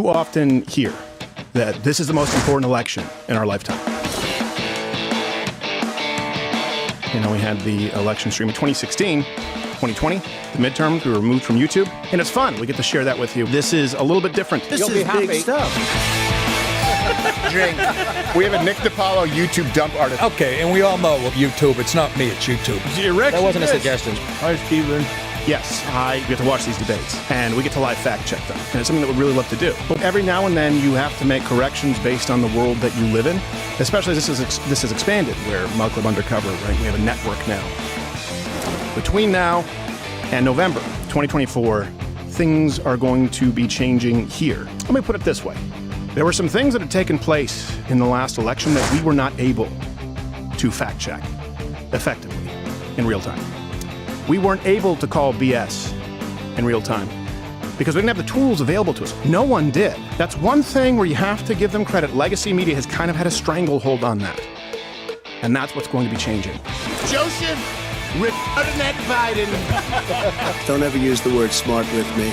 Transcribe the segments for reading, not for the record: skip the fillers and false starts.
You often hear that this is the most important election in our lifetime. You know, we had the election stream in 2016, 2020, the midterms, we were removed from YouTube, and it's fun. We get to share that with you. This is a little bit different. This is big stuff. Drink. We have a Nick DiPaolo YouTube dump artist. Okay, and we all know of YouTube. It's not me, it's YouTube. That wasn't a suggestion. Hi, Steven. Yes, we get to watch these debates, and we get to live fact check them, and it's something that we really love to do. But every now and then, you have to make corrections based on the world that you live in, especially as this is expanded, where Mug Club Undercover, right? We have a network now. Between now and November 2024, things are going to be changing here. Let me put it this way. There were some things that had taken place in the last election that we were not able to fact check effectively in real time. We weren't able to call BS in real time because we didn't have the tools available to us. No one did. That's one thing where you have to give them credit. Legacy media has kind of had a stranglehold on that. And that's what's going to be changing. Joseph Biden. Don't ever use the word smart with me.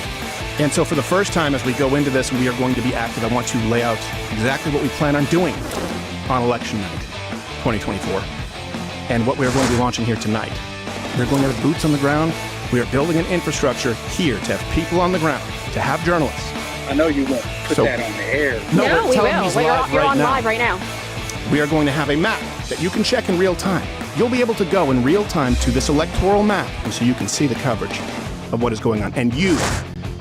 And so for the first time as we go into this and we are going to be active, I want to lay out exactly what we plan on doing on election night 2024 and what we are going to be launching here tonight. We're going to have boots on the ground. We are building an infrastructure here to have people on the ground, to have journalists. I know you won't put that on the air. No, we will. You're on live right now. We are going to have a map that you can check in real time. You'll be able to go in real time to this electoral map so you can see the coverage of what is going on. And you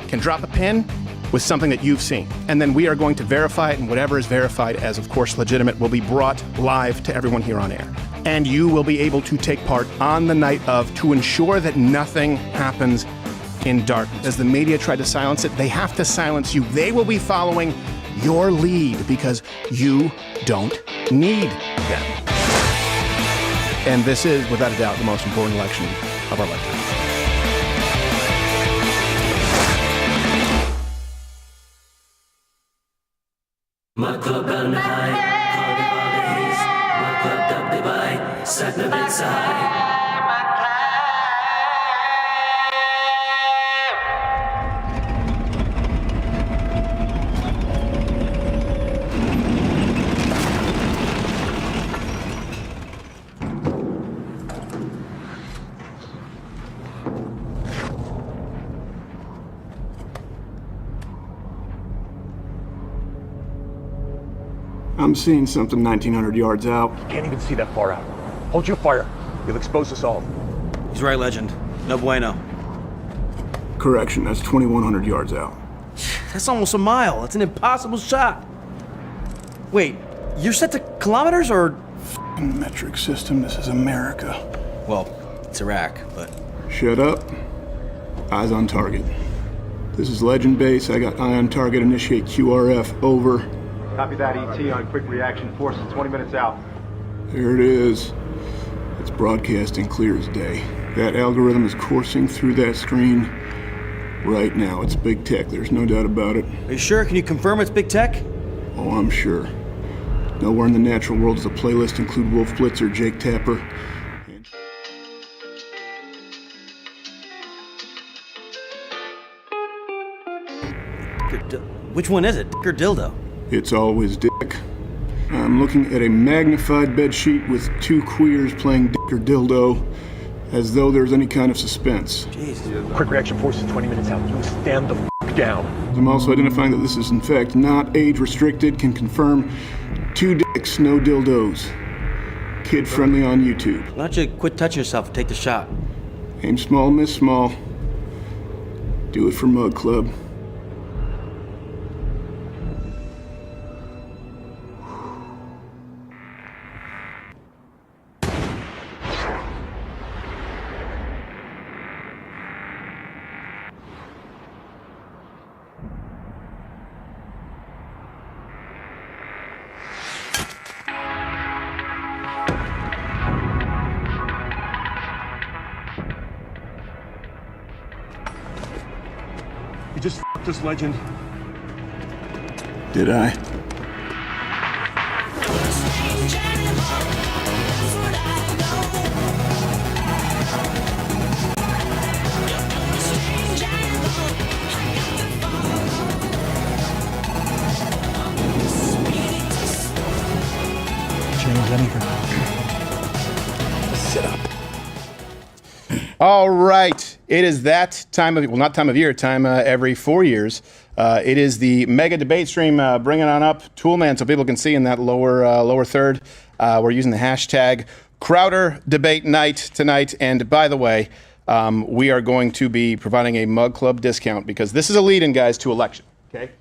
can drop a pin with something that you've seen. And then we are going to verify it, and whatever is verified as, of course, legitimate will be brought live to everyone here on air. And you will be able to take part on the night of to ensure that nothing happens in darkness. As the media try to silence it, they have to silence you. They will be following your lead because you don't need them. And this is, without a doubt, the most important election of our lifetime. My club down the high, my club down the by, sat the bed side. I'm seeing something 1,900 yards out. Can't even see that far out. Hold your fire. You'll expose us all. He's right, Legend. No bueno. Correction, that's 2,100 yards out. That's almost a mile. It's an impossible shot. Wait, you're set to kilometers or? Metric system, this is America. Well, it's Iraq, but. Shut up. Eyes on target. This is Legend Base. I got eye on target. Initiate QRF. Over. Copy that, ET on quick reaction force 20 minutes out. There it is. It's broadcasting clear as day. That algorithm is coursing through that screen right now. It's big tech, there's no doubt about it. Are you sure? Can you confirm it's big tech? Oh, I'm sure. Nowhere in the natural world does a playlist include Wolf Blitzer, Jake Tapper. Which one is it, Dick or Dildo? It's always Dick. I'm looking at a magnified bed sheet with two queers playing Dick or Dildo, as though there's any kind of suspense. Jeez. Quick reaction force 20 minutes out. You stand the f down. I'm also identifying that this is in fact not age restricted, can confirm 2 dicks, no dildos. Kid friendly on YouTube. Why don't you quit touching yourself and take the shot? Aim small, miss small. Do it for Mug Club. You just f***ed this, Legend. Did I? anything. Just sit up. All right. It is that time of, well, not time of year, time every 4 years. It is the mega debate stream. Bring it on up, Toolman, so people can see in that lower third. We're using the hashtag Crowder Debate Night tonight. And by the way, we are going to be providing a Mug Club discount because this is a lead-in, guys, to election. Okay.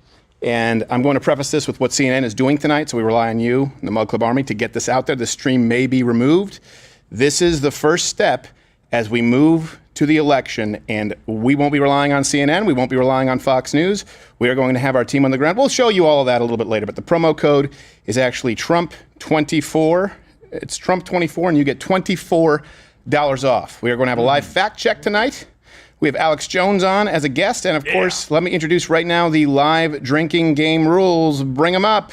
And I'm going to preface this with what CNN is doing tonight, so we rely on you, the Mug Club Army, to get this out there. The stream may be removed. This is the first step as we move to the election, and we won't be relying on CNN. We won't be relying on Fox News. We are going to have our team on the ground. We'll show you all of that a little bit later, but the promo code is actually Trump24. It's Trump24, and you get $24 off. We are going to have a live fact check tonight. We have Alex Jones on as a guest, and of course, let me introduce right now the live drinking game rules. Bring them up.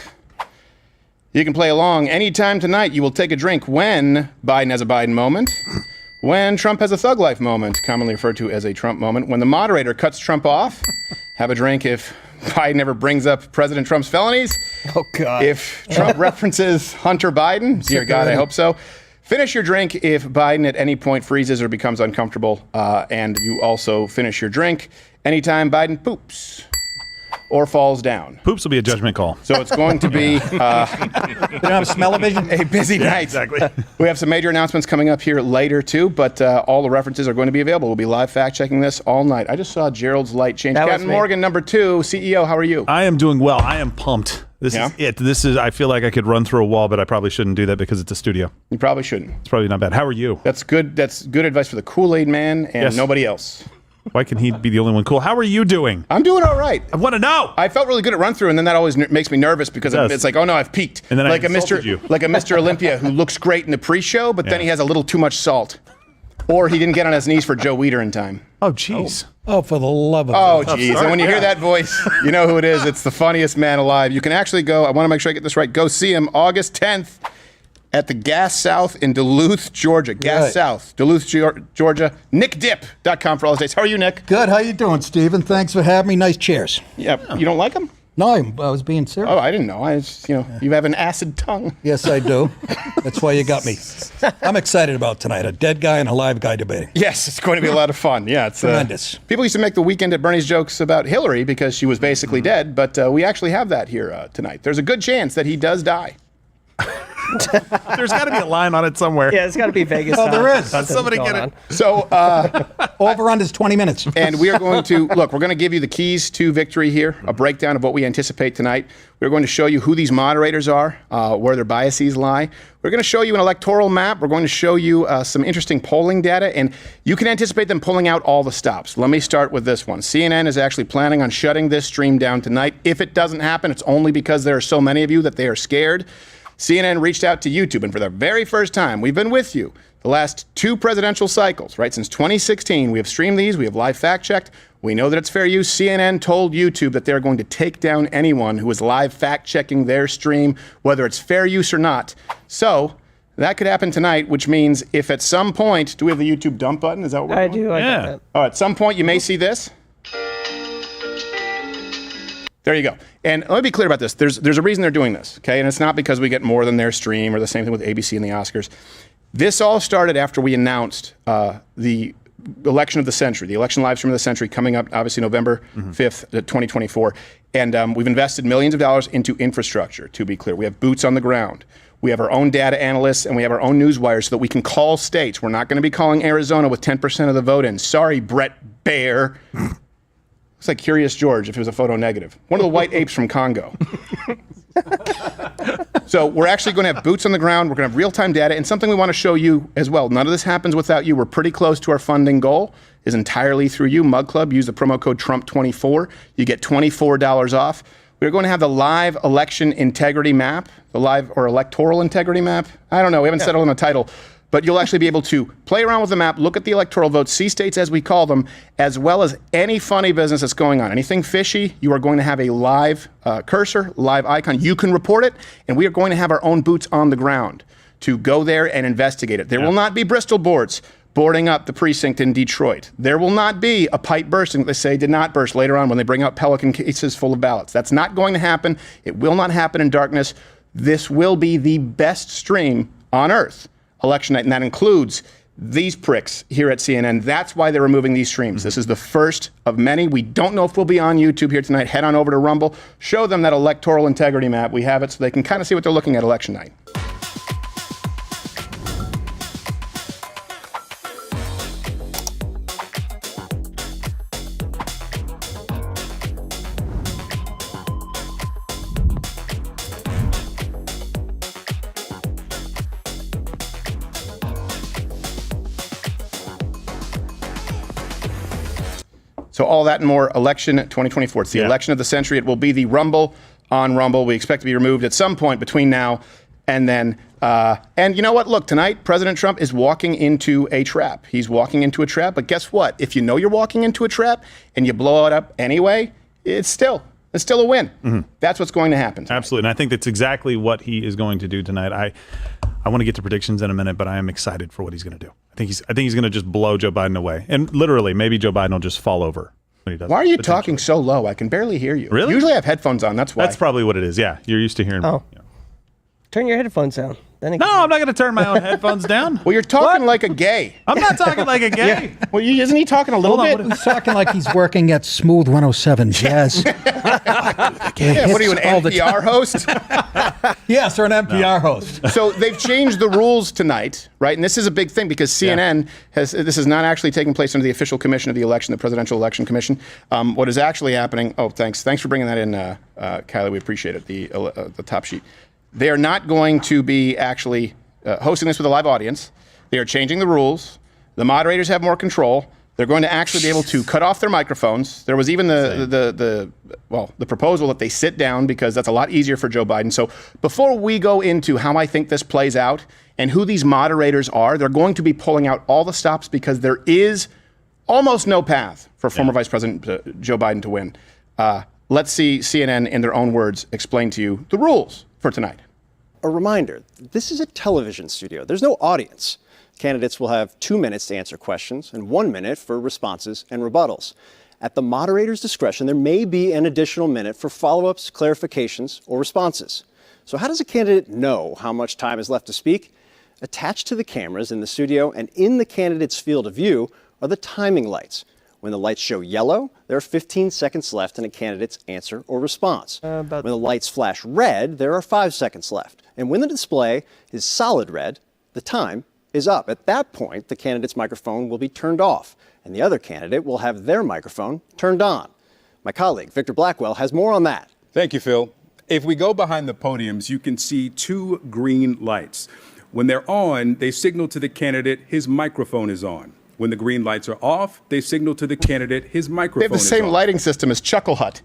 You can play along anytime tonight. You will take a drink when Biden has a Biden moment, when Trump has a thug life moment, commonly referred to as a Trump moment, when the moderator cuts Trump off, have a drink if Biden ever brings up President Trump's felonies. Oh, God. If Trump references Hunter Biden, dear God, I hope so. Finish your drink if Biden at any point freezes or becomes uncomfortable, and you also finish your drink anytime Biden poops or falls down. Poops will be a judgment call. So it's going to be You don't have smell-o-vision? a busy night. Exactly. We have some major announcements coming up here later, too, but all the references are going to be available. We'll be live fact-checking this all night. I just saw Gerald's light change. That was Captain me. Morgan, number 2, CEO, how are you? I am doing well. I am pumped. This Yeah? is it. This is. I feel like I could run through a wall, but I probably shouldn't do that because it's a studio. You probably shouldn't. It's probably not bad. How are you? That's good. That's good advice for the Kool-Aid man and Yes. nobody else. Why can he be the only one cool? How are you doing? I'm doing all right. I want to know. I felt really good at run through, and then that always makes me nervous because does. it's like, oh no, I've peaked. And then I like insulted you. like a Mr. Olympia who looks great in the pre-show, but then Yeah. he has a little too much salt, or he didn't get on his knees for Joe Weider in time. Oh, jeez. Oh, for the love of Oh, God. geez. And when you hear that voice, you know who it is. It's the funniest man alive. You can actually go, I want to make sure I get this right, go see him August 10th at the Gas South in Duluth, Georgia. Gas Right. South, Duluth, Georgia. NickDip.com for all the dates. How are you, Nick? Good. How you doing, Steven? Thanks for having me. Nice chairs. Yeah. You don't like them? No, I was being serious. Oh, I didn't know. You have an acid tongue. Yes, I do. That's why you got me. I'm excited about tonight. A dead guy and a live guy debating. Yes, it's going to be a lot of fun. Yeah, it's Tremendous. People used to make the Weekend at Bernie's jokes about Hillary because she was basically dead, but we actually have that here tonight. There's a good chance that he does die. There's got to be a line on it somewhere. Yeah, it's got to be Vegas. Oh, there is. Somebody get it. So, Over under is 20 minutes. and we are going to, look, we're going to give you the keys to victory here, a breakdown of what we anticipate tonight. We're going to show you who these moderators are, where their biases lie. We're going to show you an electoral map. We're going to show you some interesting polling data, and you can anticipate them pulling out all the stops. Let me start with this one. CNN is actually planning on shutting this stream down tonight. If it doesn't happen, it's only because there are so many of you that they are scared. CNN reached out to YouTube, and for the very first time, we've been with you the last 2 presidential cycles, right? Since 2016, we have streamed these, we have live fact-checked. We know that it's fair use. CNN told YouTube that they're going to take down anyone who is live fact-checking their stream, whether it's fair use or not. So that could happen tonight, which means if at some point, do we have the YouTube dump button? Is that what we're I doing? do. I Yeah. got that. Oh, at some point, you may see this. There you go. And let me be clear about this. There's a reason they're doing this, okay? And it's not because we get more than their stream or the same thing with ABC and the Oscars. This all started after we announced the election of the century, the election live stream of the century coming up, obviously November 5th, 2024. And we've invested millions of dollars into infrastructure, to be clear. We have boots on the ground. We have our own data analysts, and we have our own news wires so that we can call states. We're not going to be calling Arizona with 10% of the vote in. Sorry, Brett Baer. It's like Curious George if it was a photo negative. One of the white apes from Congo. So we're actually going to have boots on the ground. We're going to have real-time data and something we want to show you as well. None of this happens without you. We're pretty close to our funding goal. Is entirely through you. Mug Club, use the promo code Trump24. You get $24 off. We're going to have the live election integrity map, the live or electoral integrity map. I don't know. We haven't settled on a title. But you'll actually be able to play around with the map, look at the electoral votes, see states as we call them, as well as any funny business that's going on. Anything fishy, you are going to have a live cursor, live icon. You can report it, and we are going to have our own boots on the ground to go there and investigate it. There will not be Bristol boards boarding up the precinct in Detroit. There will not be a pipe bursting that they say did not burst later on when they bring out Pelican cases full of ballots. That's not going to happen. It will not happen in darkness. this will be the best stream on earth, election night, and that includes these pricks here at CNN. That's why they're removing these streams. This is the first of many. We don't know if we'll be on YouTube here tonight. Head on over to Rumble. Show them that electoral integrity map. We have it so they can kind of see what they're looking at election night. So all that and more, election 2024. It's the election of the century. It will be the Rumble on Rumble. We expect to be removed at some point between now and then. And you know what? Look, tonight, President Trump is walking into a trap. He's walking into a trap. But guess what? If you know you're walking into a trap and you blow it up anyway, it's still a win. That's what's going to happen tonight. Absolutely. And I think that's exactly what he is going to do tonight. I want to get to predictions in a minute, but I am excited for what he's going to do. I think he's going to just blow Joe Biden away. And literally, maybe Joe Biden will just fall over when he does. Why are you talking so low? I can barely hear you. Really? Usually I have headphones on. That's why. That's probably what it is. Yeah. You're used to hearing me. Turn your headphones down. No, I'm not going to turn my own headphones down. Well, you're talking like a gay. I'm not talking like a gay. Well, isn't he talking a little bit? He's talking like he's working at Smooth 107 Jazz. Yeah, what are you, an NPR host? Yes, or an NPR host. So they've changed the rules tonight, right? And this is a big thing because CNN this is not actually taking place under the official commission of the election, the Presidential Election Commission. What is actually happening? Oh, thanks for bringing that in, Kylie. We appreciate it. The top sheet. They are not going to be actually hosting this with a live audience. They are changing the rules. The moderators have more control. They're going to actually be able to cut off their microphones. There was even the proposal that they sit down because that's a lot easier for Joe Biden. So before we go into how I think this plays out and who these moderators are, they're going to be pulling out all the stops because there is almost no path for former Vice President Joe Biden to win. Let's see CNN, in their own words, explain to you the rules for tonight. A reminder, this is a television studio. There's no audience. Candidates will have 2 minutes to answer questions and 1 minute for responses and rebuttals. At the moderator's discretion, there may be an additional minute for follow-ups, clarifications, or responses. So how does a candidate know how much time is left to speak? Attached to the cameras in the studio and in the candidate's field of view are the timing lights. When the lights show yellow, there are 15 seconds left in a candidate's answer or response. When the lights flash red, there are 5 seconds left. And when the display is solid red, the time is up. At that point, the candidate's microphone will be turned off, and the other candidate will have their microphone turned on. My colleague, Victor Blackwell, has more on that. Thank you, Phil. If we go behind the podiums, you can see 2 green lights. When they're on, they signal to the candidate his microphone is on. When the green lights are off, they signal to the candidate his microphone is They have the same off. lighting system as Chuckle Hut.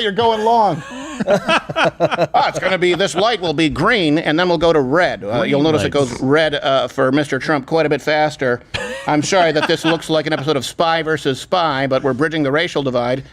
You're going long. It's going to be, this light will be green, and then we'll go to red. You'll notice it goes red for Mr. Trump quite a bit faster. I'm sorry that this looks like an episode of Spy versus Spy, but we're bridging the racial divide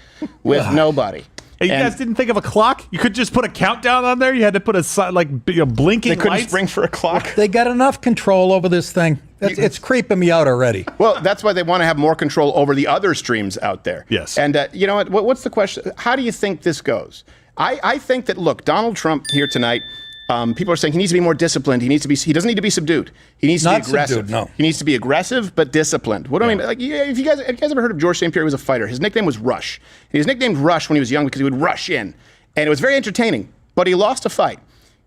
with nobody. Hey, you guys didn't think of a clock? You could just put a countdown on there? You had to put a blinking They couldn't lights? spring for a clock? They got enough control over this thing. It's creeping me out already. Well, that's why they want to have more control over the other streams out there. Yes. And you know what? What's the question? How do you think this goes? I think that, look, Donald Trump here tonight, people are saying he needs to be more disciplined. He doesn't need to be subdued. He needs to be aggressive. Subdued, no. He needs to be aggressive but disciplined. What do I mean? Like, have you guys ever heard of George St. Pierre? He was a fighter. His nickname was Rush. He was nicknamed Rush when he was young because he would rush in. And it was very entertaining, but he lost a fight.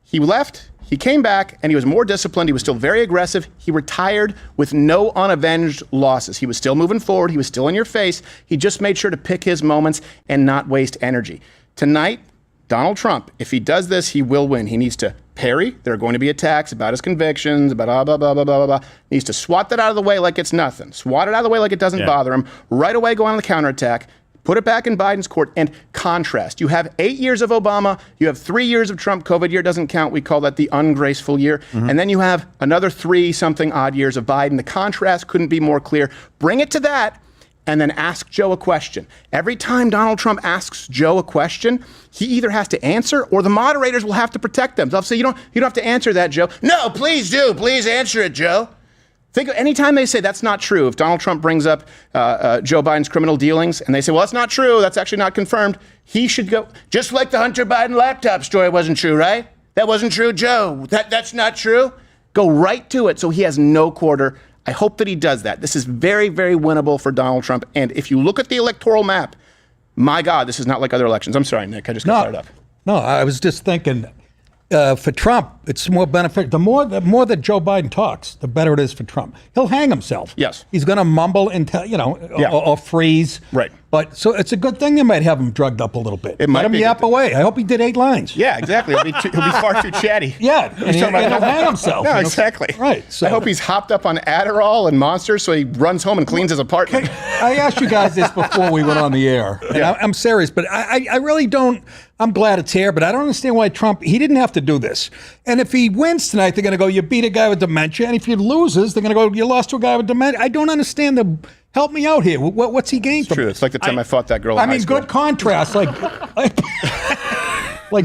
He left, he came back, and he was more disciplined. He was still very aggressive. He retired with no unavenged losses. He was still moving forward. He was still in your face. He just made sure to pick his moments and not waste energy. Tonight, Donald Trump, if he does this, he will win. He needs to parry. There are going to be attacks about his convictions, about blah, blah, blah, blah, blah, blah. He needs to swat that out of the way like it's nothing. Swat it out of the way like it doesn't bother him. Right away, go on the counterattack. Put it back in Biden's court and contrast. You have 8 years of Obama. You have 3 years of Trump. COVID year doesn't count. We call that the ungraceful year. And then you have another 3-something odd years of Biden. The contrast couldn't be more clear. Bring it to that and then ask Joe a question. Every time Donald Trump asks Joe a question, he either has to answer or the moderators will have to protect them. They'll say, you don't have to answer that, Joe. No, please do. Please answer it, Joe. Think anytime they say that's not true, if Donald Trump brings up Joe Biden's criminal dealings and they say, well, that's not true, that's actually not confirmed, he should go, just like the Hunter Biden laptop story wasn't true, right? That wasn't true, Joe. That's not true. Go right to it. So he has no quarter. I hope that he does that. This is very, very winnable for Donald Trump. And if you look at the electoral map, my God, this is not like other elections. I'm sorry, Nick. I just got fired up. No, I was just thinking, for Trump, it's more benefit. The more that Joe Biden talks, the better it is for Trump. He'll hang himself. Yes. He's going to mumble and or freeze. Right. But so it's a good thing they might have him drugged up a little bit. It might Let him be a yap good thing. away. I hope he did 8 lines. Yeah, exactly. He'll be far too chatty. Yeah, and he'll hang himself. No, exactly. Right. So I hope he's hopped up on Adderall and Monsters so he runs home and cleans his apartment. I asked you guys this before we went on the air, and I'm serious, but I really don't. I'm glad it's here, but I don't understand why Trump, he didn't have to do this. And if he wins tonight, they're going to go, you beat a guy with dementia. And if he loses, they're going to go, you lost to a guy with dementia. I don't understand help me out here. What's he gained from True. it? It's like the time I fought that girl in high school. Good contrast. Like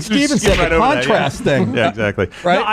Steven said, the contrast thing. Yeah, exactly. Right? No,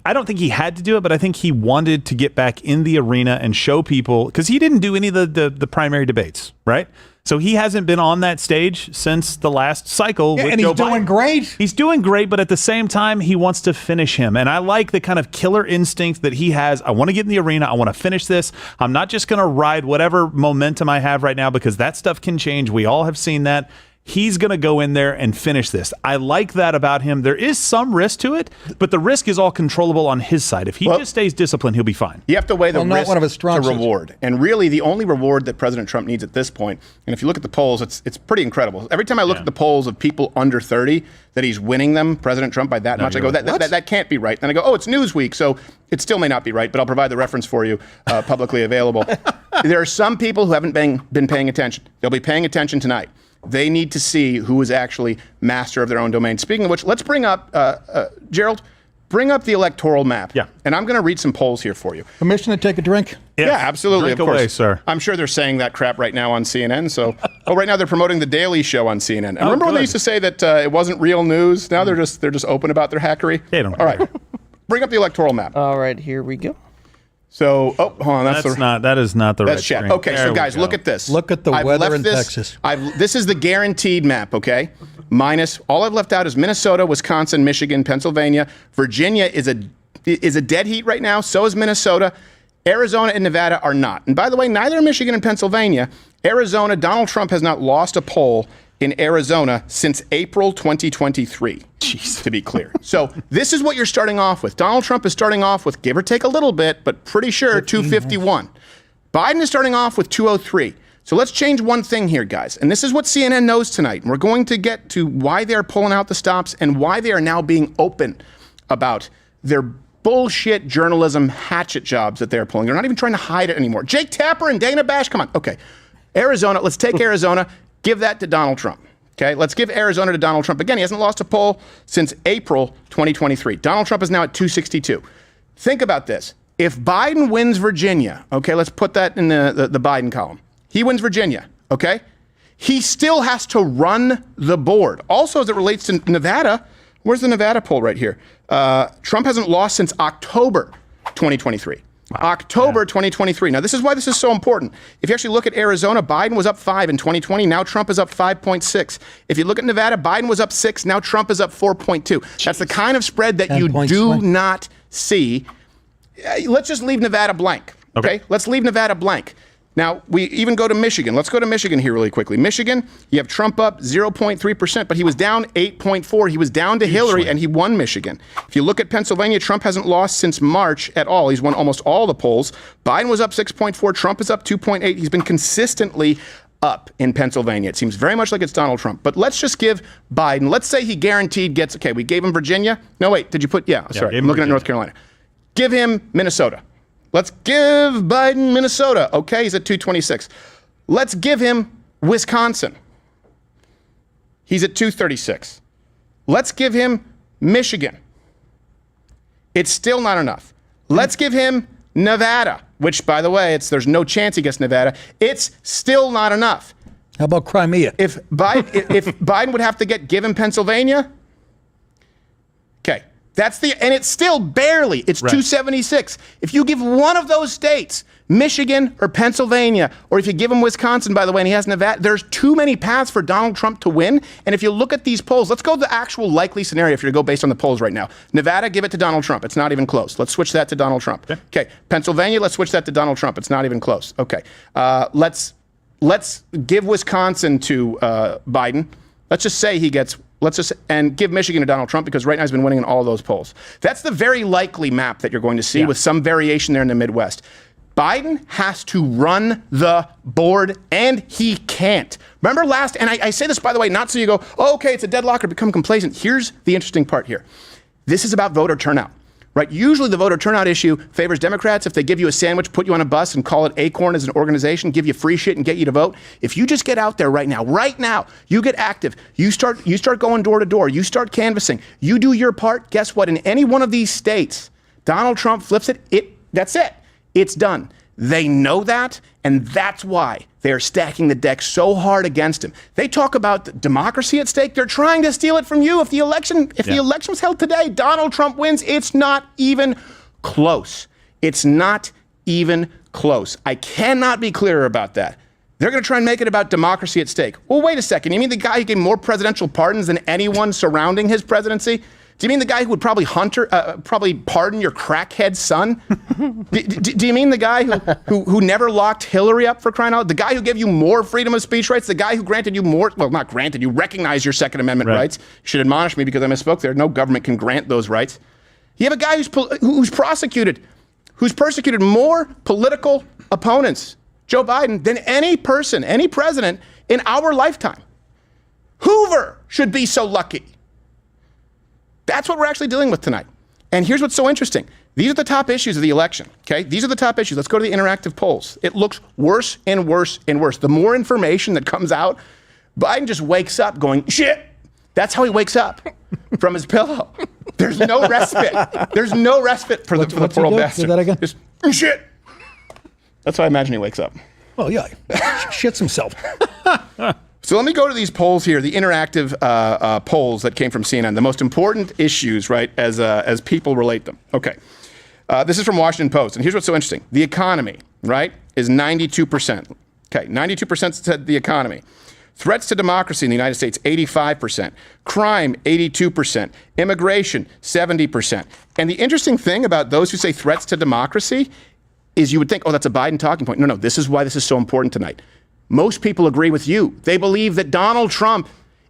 I don't think he had to do it, but I think he wanted to get back in the arena and show people, because he didn't do any of the primary debates, right? So he hasn't been on that stage since the last cycle. Yeah, with and Joe he's doing Biden. great. He's doing great, but at the same time, he wants to finish him. And I like the kind of killer instinct that he has. I want to get in the arena. I want to finish this. I'm not just going to ride whatever momentum I have right now, because that stuff can change. We all have seen that. He's going to go in there and finish this. I like that about him. There is some risk to it, but the risk is all controllable on his side. If he just stays disciplined, he'll be fine. You have to weigh the risk one of his strong to reward. And really, the only reward that President Trump needs at this point, and if you look at the polls, it's pretty incredible. Every time I look at the polls of people under 30, that he's winning them, President Trump, by that much, I go, that can't be right. Then I go, oh, it's Newsweek, so it still may not be right, but I'll provide the reference for you, publicly available. There are some people who haven't been paying attention. They'll be paying attention tonight. They need to see who is actually master of their own domain. Speaking of which, let's bring up, Gerald, bring up the electoral map. Yeah. And I'm going to read some polls here for you. Permission to take a drink? Yeah, absolutely. Drink of course. away, sir. I'm sure they're saying that crap right now on CNN. So, right now they're promoting the Daily Show on CNN. And remember when they used to say that it wasn't real news? Now they're just open about their hackery. All right, bring up the electoral map. All right, here we go. So, hold on. That is not the right chat. screen. Okay, There so we guys, go. look at this. Look at the I've weather left in Texas. This is the guaranteed map, okay? Minus, all I've left out is Minnesota, Wisconsin, Michigan, Pennsylvania. Virginia is a dead heat right now. So is Minnesota. Arizona and Nevada are not. And by the way, neither are Michigan and Pennsylvania. Arizona, Donald Trump has not lost a poll in Arizona since April 2023. Jeez. To be clear. So this is what you're starting off with. Donald Trump is starting off with, give or take a little bit, but pretty sure 251. Biden is starting off with 203. So let's change one thing here, guys. And this is what CNN knows tonight. And we're going to get to why they're pulling out the stops and why they are now being open about their bullshit journalism hatchet jobs that they're pulling. They're not even trying to hide it anymore. Jake Tapper and Dana Bash, come on. Okay. Arizona, let's take Arizona, give that to Donald Trump. Okay, let's give Arizona to Donald Trump. Again, he hasn't lost a poll since April 2023. Donald Trump is now at 262. Think about this. If Biden wins Virginia, okay, let's put that in the Biden column. He wins Virginia, okay? He still has to run the board. Also, as it relates to Nevada, where's the Nevada poll right here? Trump hasn't lost since October 2023. Wow. October 2023. Now, this is why this is so important. If you actually look at Arizona, Biden was up 5 in 2020. Now Trump is up 5.6. If you look at Nevada, Biden was up 6. Now Trump is up 4.2. That's the kind of spread that you do not see. Let's just leave Nevada blank. Okay? Let's leave Nevada blank. Now, we even go to Michigan. Let's go to Michigan here really quickly. Michigan, you have Trump up 0.3%, but he was down 8.4. He was down to Hillary, and he won Michigan. If you look at Pennsylvania, Trump hasn't lost since March at all. He's won almost all the polls. Biden was up 6.4. Trump is up 2.8. He's been consistently up in Pennsylvania. It seems very much like it's Donald Trump. But let's just give Biden, let's say he guaranteed gets, okay, we gave him Virginia. No, wait, did you put, sorry, I'm looking at North Carolina. Give him Minnesota. Let's give Biden Minnesota. Okay, he's at 226. Let's give him Wisconsin. He's at 236. Let's give him Michigan. It's still not enough. Let's give him Nevada, which, by the way, there's no chance he gets Nevada. It's still not enough. How about Crimea? If Biden would have to give him Pennsylvania, okay, And it's still barely, it's 276. If you give one of those states, Michigan or Pennsylvania, or if you give him Wisconsin, by the way, and he has Nevada, there's too many paths for Donald Trump to win. And if you look at these polls, let's go to the actual likely scenario if you're to go based on the polls right now. Nevada, give it to Donald Trump. It's not even close. Let's switch that to Donald Trump. Okay. Pennsylvania, let's switch that to Donald Trump. It's not even close. Okay. Let's give Wisconsin to Biden. Let's just say he gets, and give Michigan to Donald Trump, because right now he's been winning in all of those polls. That's the very likely map that you're going to see with some variation there in the Midwest. Biden has to run the board, and he can't. Remember and I say this, by the way, not so you go, oh, okay, it's a deadlock or become complacent. Here's the interesting part here. This is about voter turnout, right? Usually the voter turnout issue favors Democrats if they give you a sandwich, put you on a bus, and call it Acorn as an organization, give you free shit and get you to vote. If you just get out there right now, you get active, you start going door to door, you start canvassing, you do your part, guess what? In any one of these states, Donald Trump flips it, that's it. It's done. They know that, and that's why they are stacking the deck so hard against him. They talk about democracy at stake. They're trying to steal it from you. If the election was held today, Donald Trump wins. It's not even close. It's not even close. I cannot be clearer about that. They're going to try and make it about democracy at stake. Well, wait a second. You mean the guy who gave more presidential pardons than anyone surrounding his presidency? Do you mean the guy who would probably pardon your crackhead son? do you mean the guy who never locked Hillary up, for crying out loud? The guy who gave you more freedom of speech rights? The guy who granted you more, well, not granted, you recognized your Second Amendment rights. You should admonish me because I misspoke there. No government can grant those rights. You have a guy who's persecuted more political opponents, Joe Biden, than any president in our lifetime. Hoover should be so lucky. That's what we're actually dealing with tonight. And here's what's so interesting. These are the top issues of the election, okay? These are the top issues. Let's go to the interactive polls. It looks worse and worse and worse. The more information that comes out, Biden just wakes up going, shit. That's how he wakes up from his pillow. There's no respite. There's no respite for the poor old bastard. Do that again? Just, shit. That's how I imagine he wakes up. Well, yeah, shits himself. So let me go to these polls here, the interactive polls that came from CNN, the most important issues, right, as people relate them. Okay. This is from Washington Post, and here's what's so interesting. The economy, right, is 92%. Okay, 92% said the economy. Threats to democracy in the United States, 85%. Crime, 82%. Immigration, 70%. And the interesting thing about those who say threats to democracy is you would think, oh, that's a Biden talking point. No, this is why this is so important tonight. Most people agree with you. They believe that Donald Trump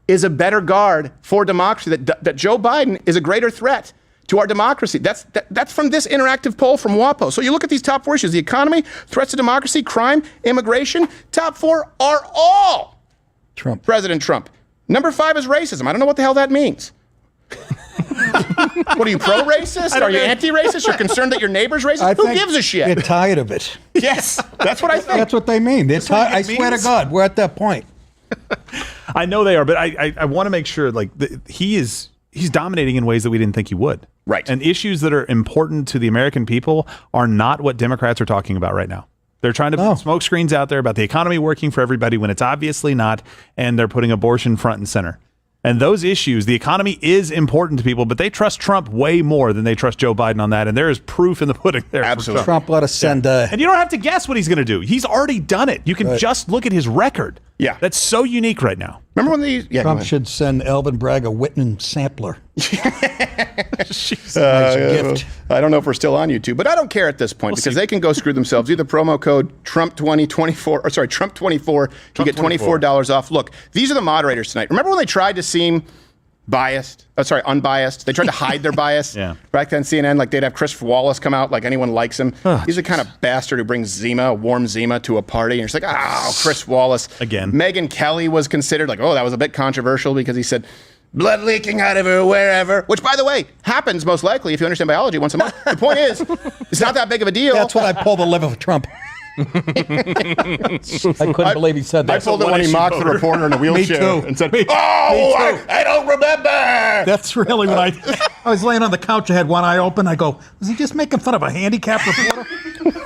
is a better guard for democracy, that Joe Biden is a greater threat to our democracy. That's from this interactive poll from WAPO. So you look at these top four issues, the economy, threats to democracy, crime, immigration. Top four are all President Trump. Number 5 is racism. I don't know what the hell that means. What are you, pro-racist? Are you anti-racist? You're concerned that your neighbor's racist? Who gives a shit? They're tired of it. Yes, that's what I think. That's what they mean. They're I swear to God, we're at that point. I know they are, but I want to make sure he's dominating in ways that we didn't think he would. Right. And issues that are important to the American people are not what Democrats are talking about right now. They're trying to put smoke screens out there about the economy working for everybody when it's obviously not, and they're putting abortion front and center. And those issues, the economy is important to people, but they trust Trump way more than they trust Joe Biden on that. And there is proof in the pudding there. Absolutely. Trump ought to send And you don't have to guess what he's going to do. He's already done it. You can just look at his record. Yeah. That's so unique right now. Remember when these... Yeah, Trump should send Alvin Bragg a Whitman sampler. Gift. I don't know if we're still on YouTube, but I don't care at this point because they can go screw themselves. Use the promo code Trump24, you get $24 off. Look, these are the moderators tonight. Remember when they tried to seem unbiased? They tried to hide their bias. Yeah. Back then, CNN, like they'd have Chris Wallace come out like anyone likes him. He's the kind of bastard who brings warm Zima to a party. And you're just like, Chris Wallace. Again. Megyn Kelly was considered like, that was a bit controversial because he said, blood leaking out of her wherever, which, by the way, happens most likely if you understand biology once a month. The point is, it's not that big of a deal. That's what I pulled the liver for Trump. I couldn't believe he said that. I pulled it when he mocked the reporter in a wheelchair and said, I don't remember. That's really what I was laying on the couch. I had one eye open. I go, was he just making fun of a handicapped reporter?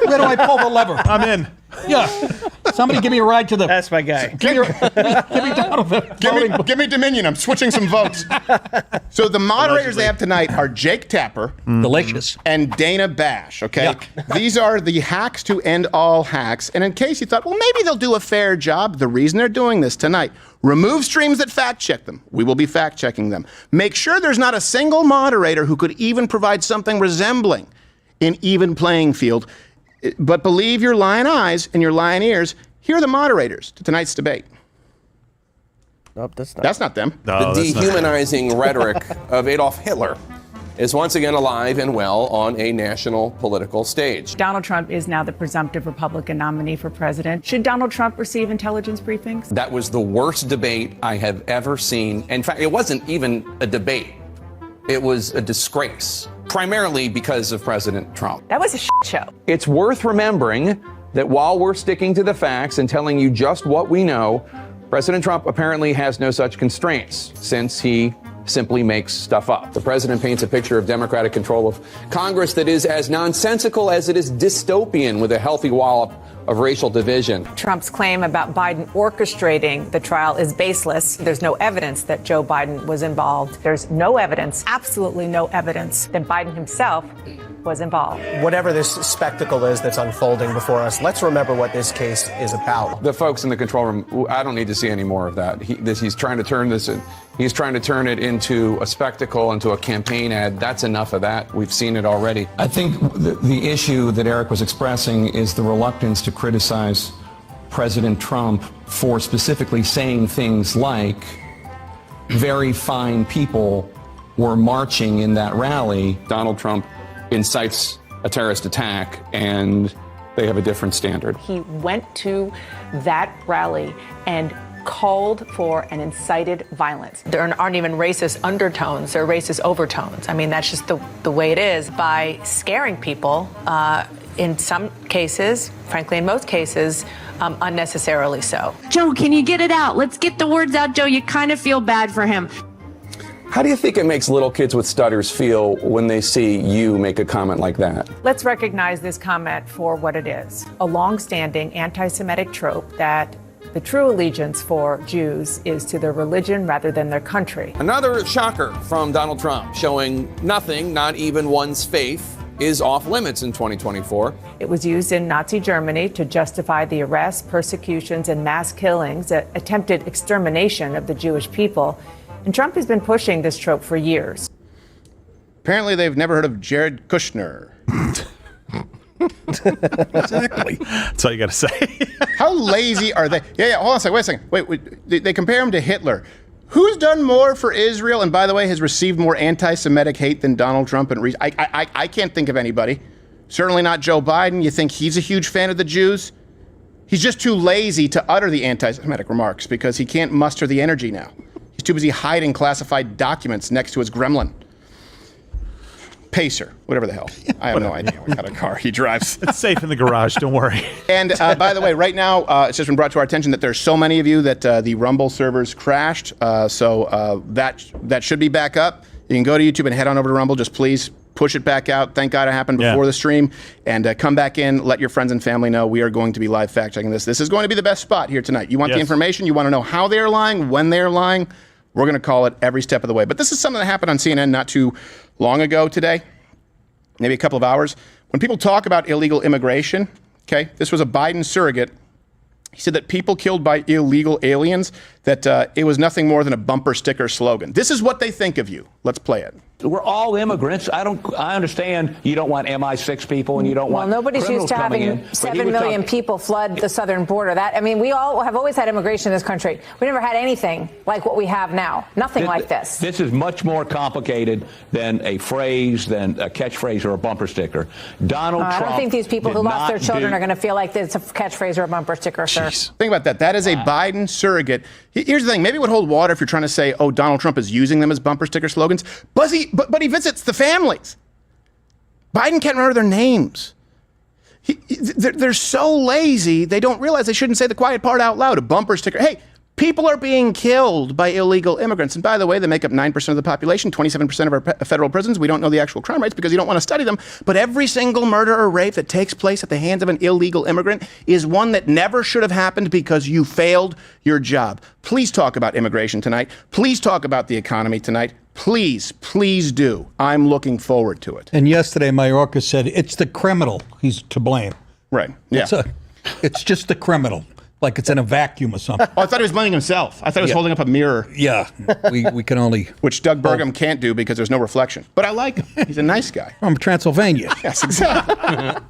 Where do I pull the lever? I'm in. Yeah. Somebody give me a ride to the. That's my guy. Give me down to the Give me Dominion. I'm switching some votes. So the moderators they have tonight are Jake Tapper, delicious, and Dana Bash. Okay, Yuck. These are the hacks to end all hacks. And in case you thought, well, maybe they'll do a fair job, the reason they're doing this tonight: remove streams that fact check them. We will be fact checking them. Make sure there's not a single moderator who could even provide something resembling an even playing field. But believe your lying eyes and your lying ears. Here are the moderators to tonight's debate. Nope, that's not them. The dehumanizing rhetoric of Adolf Hitler is once again alive and well on a national political stage. Donald Trump is now the presumptive Republican nominee for president. Should Donald Trump receive intelligence briefings? That was the worst debate I have ever seen. In fact, it wasn't even a debate. It was a disgrace, primarily because of President Trump. That was a shit show. It's worth remembering that while we're sticking to the facts and telling you just what we know, President Trump apparently has no such constraints, since he simply makes stuff up. The president paints a picture of Democratic control of Congress that is as nonsensical as it is dystopian, with a healthy wallop of racial division. Trump's claim about Biden orchestrating the trial is baseless. There's no evidence that Joe Biden was involved. There's no evidence, absolutely no evidence, that Biden himself was involved. Whatever this spectacle is that's unfolding before us, let's remember what this case is about. The folks in the control room, I don't need to see any more of that. He's trying to turn this in. He's trying to turn it into a spectacle, into a campaign ad. That's enough of that. We've seen it already. I think the issue that Eric was expressing is the reluctance to criticize President Trump for specifically saying things like, very fine people were marching in that rally. Donald Trump incites a terrorist attack, and they have a different standard. He went to that rally and called for and incited violence. There aren't even racist undertones, there are racist overtones. I mean, that's just the way it is. By scaring people, in some cases, frankly, in most cases, unnecessarily so. Joe, can you get it out? Let's get the words out, Joe. You kind of feel bad for him. How do you think it makes little kids with stutters feel when they see you make a comment like that? Let's recognize this comment for what it is: a long-standing anti-Semitic trope that the true allegiance for Jews is to their religion rather than their country. Another shocker from Donald Trump, showing nothing, not even one's faith, is off limits in 2024. It was used in Nazi Germany to justify the arrests, persecutions, and mass killings, attempted extermination of the Jewish people. And Trump has been pushing this trope for years. Apparently, they've never heard of Jared Kushner. Exactly. That's all you got to say. How lazy are they? Yeah, hold on a second. Wait a second. Wait, they compare him to Hitler. Who's done more for Israel and, by the way, has received more anti-Semitic hate than Donald Trump? And I can't think of anybody. Certainly not Joe Biden. You think he's a huge fan of the Jews? He's just too lazy to utter the anti-Semitic remarks because he can't muster the energy now. He's too busy hiding classified documents next to his gremlin. Pacer, whatever the hell. I have no idea what kind of car he drives. It's safe in the garage, don't worry. And by the way, right now, it's just been brought to our attention that there's so many of you that the Rumble servers crashed. So that should be back up. You can go to YouTube and head on over to Rumble. Just please push it back out. Thank God it happened before the stream. And come back in. Let your friends and family know we are going to be live fact-checking this. This is going to be the best spot here tonight. You want the information. You want to know how they're lying, when they're lying. We're going to call it every step of the way. But this is something that happened on CNN not too long ago today, maybe a couple of hours. When people talk about illegal immigration, okay, this was a Biden surrogate. He said that people killed by illegal aliens, that it was nothing more than a bumper sticker slogan. This is what they think of you. Let's play it. We're all immigrants. I understand you don't want MI6 people and you don't want. Well, nobody's used to having 7 million people flood the southern border. We all have always had immigration in this country. We never had anything like what we have now. Nothing like this. This is much more complicated than a phrase, than a catchphrase or a bumper sticker. Donald Trump. I don't think these people who lost their children are going to feel like it's a catchphrase or a bumper sticker, sir. Think about that. That is a Biden surrogate. Here's the thing. Maybe it would hold water if you're trying to say, oh, Donald Trump is using them as bumper sticker slogans. But he visits the families. Biden can't remember their names. They're so lazy, they don't realize they shouldn't say the quiet part out loud. A bumper sticker. Hey, People are being killed by illegal immigrants. And by the way, they make up 9% of the population, 27% of our federal prisons. We don't know the actual crime rates because you don't want to study them. But every single murder or rape that takes place at the hands of an illegal immigrant is one that never should have happened because you failed your job. Please talk about immigration tonight. Please talk about the economy tonight. Please, please do. I'm looking forward to it. And yesterday, Mayorkas said it's the criminal. He's to blame. Right. Yeah. It's just the criminal. Like it's in a vacuum or something. Oh, I thought he was blaming himself. I thought he was holding up a mirror. Yeah, we can only... Which Doug Burgum can't do because there's no reflection. But I like him. He's a nice guy. From Transylvania. Yes, exactly.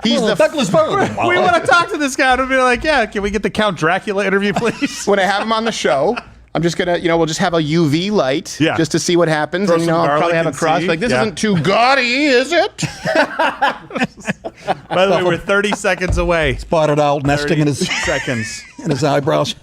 He's the Douglas Burgum. We want to talk to this guy and be like, yeah, can we get the Count Dracula interview, please? When I have him on the show, I'm just going to, we'll just have a UV light just to see what happens. Throw and, some I'll probably garlic have a and cross. see. Like, this isn't too gaudy, is it? By the way, we're 30 seconds away. Spotted owl nesting in his seconds. In his eyebrows.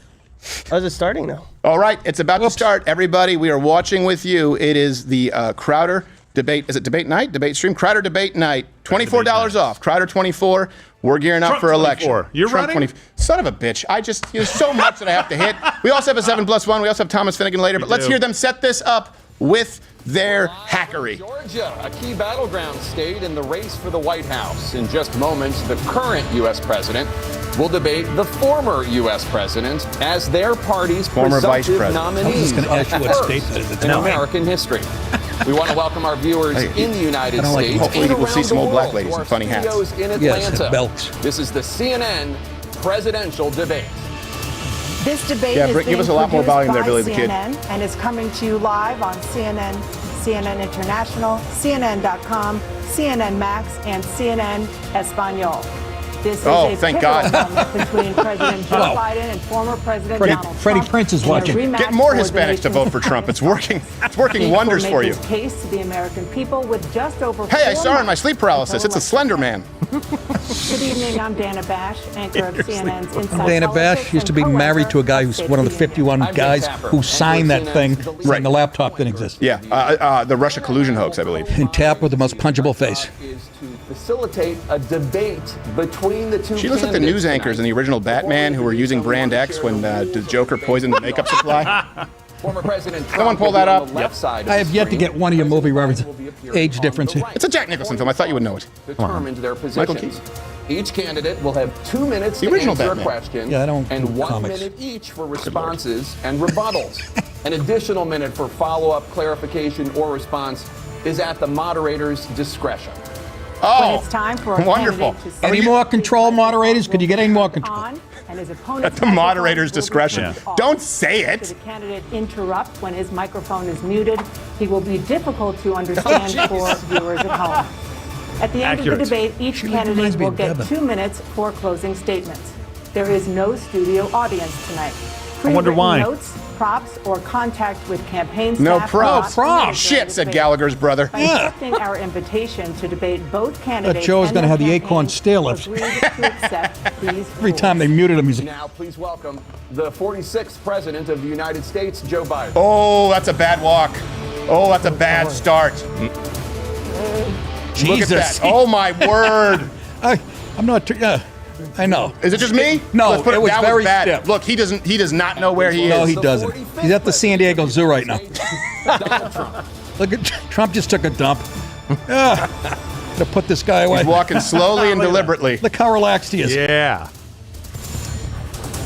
How's it starting now? All right, it's about to start. Everybody, we are watching with you. It is the Crowder debate. Is it debate night? Debate stream? Crowder debate night. $24 off. Crowder 24. We're gearing up Trump for election. 24. You're Trump running? 20. Son of a bitch. There's so much that I have to hit. We also have a 7+1. We also have Thomas Finnegan later. But let's hear them set this up with their hackery. Georgia, a key battleground state in the race for the White House. In just moments, the current U.S. president will debate the former U.S. president as their party's Former vice presumptive president. I was nominees just going to ask you what state that is. in American history. We want to welcome our viewers in the United States Hopefully and we'll see around some the old black world ladies to our in funny hats. studios in Yes, Atlanta. belts. This is the CNN presidential debate. This debate Yeah, is give being us a lot more produced volume there, by Billy the Kid. CNN and is coming to you live on CNN, CNN International, CNN.com, CNN Max, and CNN Espanol. This is a thank pivotal God. moment between President Joe Biden and former President Donald Freddie Trump. Prince is in a watching. rematch Get more for the Hispanics to nation's vote for Trump. It's working. It's working wonders Will for make you. his case to the American people with just over Hey, I 4 saw her in my months sleep paralysis. until It's a Slender Man. Good evening, I'm Dana Bash, anchor of CNN's Inside Dana Bash Politics used to and be co-anchor married to a guy of who's State one of the CNN. 51 guys who signed that thing saying the laptop didn't exist. Yeah, the Russia collusion hoax, I believe. And Tap with the most punchable face. Is to facilitate a debate between the two She looks like the news anchors in the original Batman who were using Brand X when the Joker poisoned the makeup supply. Former President Trump Someone pull will be that on up. the left side of I the have yet to screen. get one of your movie references. Age difference. It's a Jack Nicholson film. I thought you would know it. Determined their Michael positions. Each candidate will have 2 minutes The to original answer Batman. a question Yeah, I don't and do 1 comics. minute each for responses and rebuttals. An additional minute for follow-up, clarification, or response is at the moderator's discretion. When it's time for a wonderful. candidate to Any more control, moderators? Could you get any more control? on and his opponent's At the moderator's microphone will be discretion. turned off. Don't say Should it. the candidate interrupt when his microphone is muted, he will be difficult to understand for viewers at home. At the end of Accurate. the debate, each She reminds candidate me will of get Gavin. 2 minutes for closing statements. There is no studio audience tonight. I wonder Pre-written why. Notes, props, or contact with campaign No staff. props. are not permitted Shit, during the said debate. Gallagher's brother. By accepting our invitation to debate both candidates, Joe's and gonna their have the acorn campaigns, stair lifts. agreed to accept these Every time they muted him, he's like, Now, please welcome the 46th President of the United States, Joe Biden. Oh, that's a bad walk. Oh, that's a bad start. Look at that. Oh, my word. I'm not. I know. Is it just me? No, Let's put it was that very bad. stiff. Look, he does not know where he No, is. he doesn't. He's at the San Diego Zoo right now. Donald Trump. Look at Trump just took a dump. Gonna put this guy away. He's walking slowly and deliberately. Look how relaxed he is. Yeah.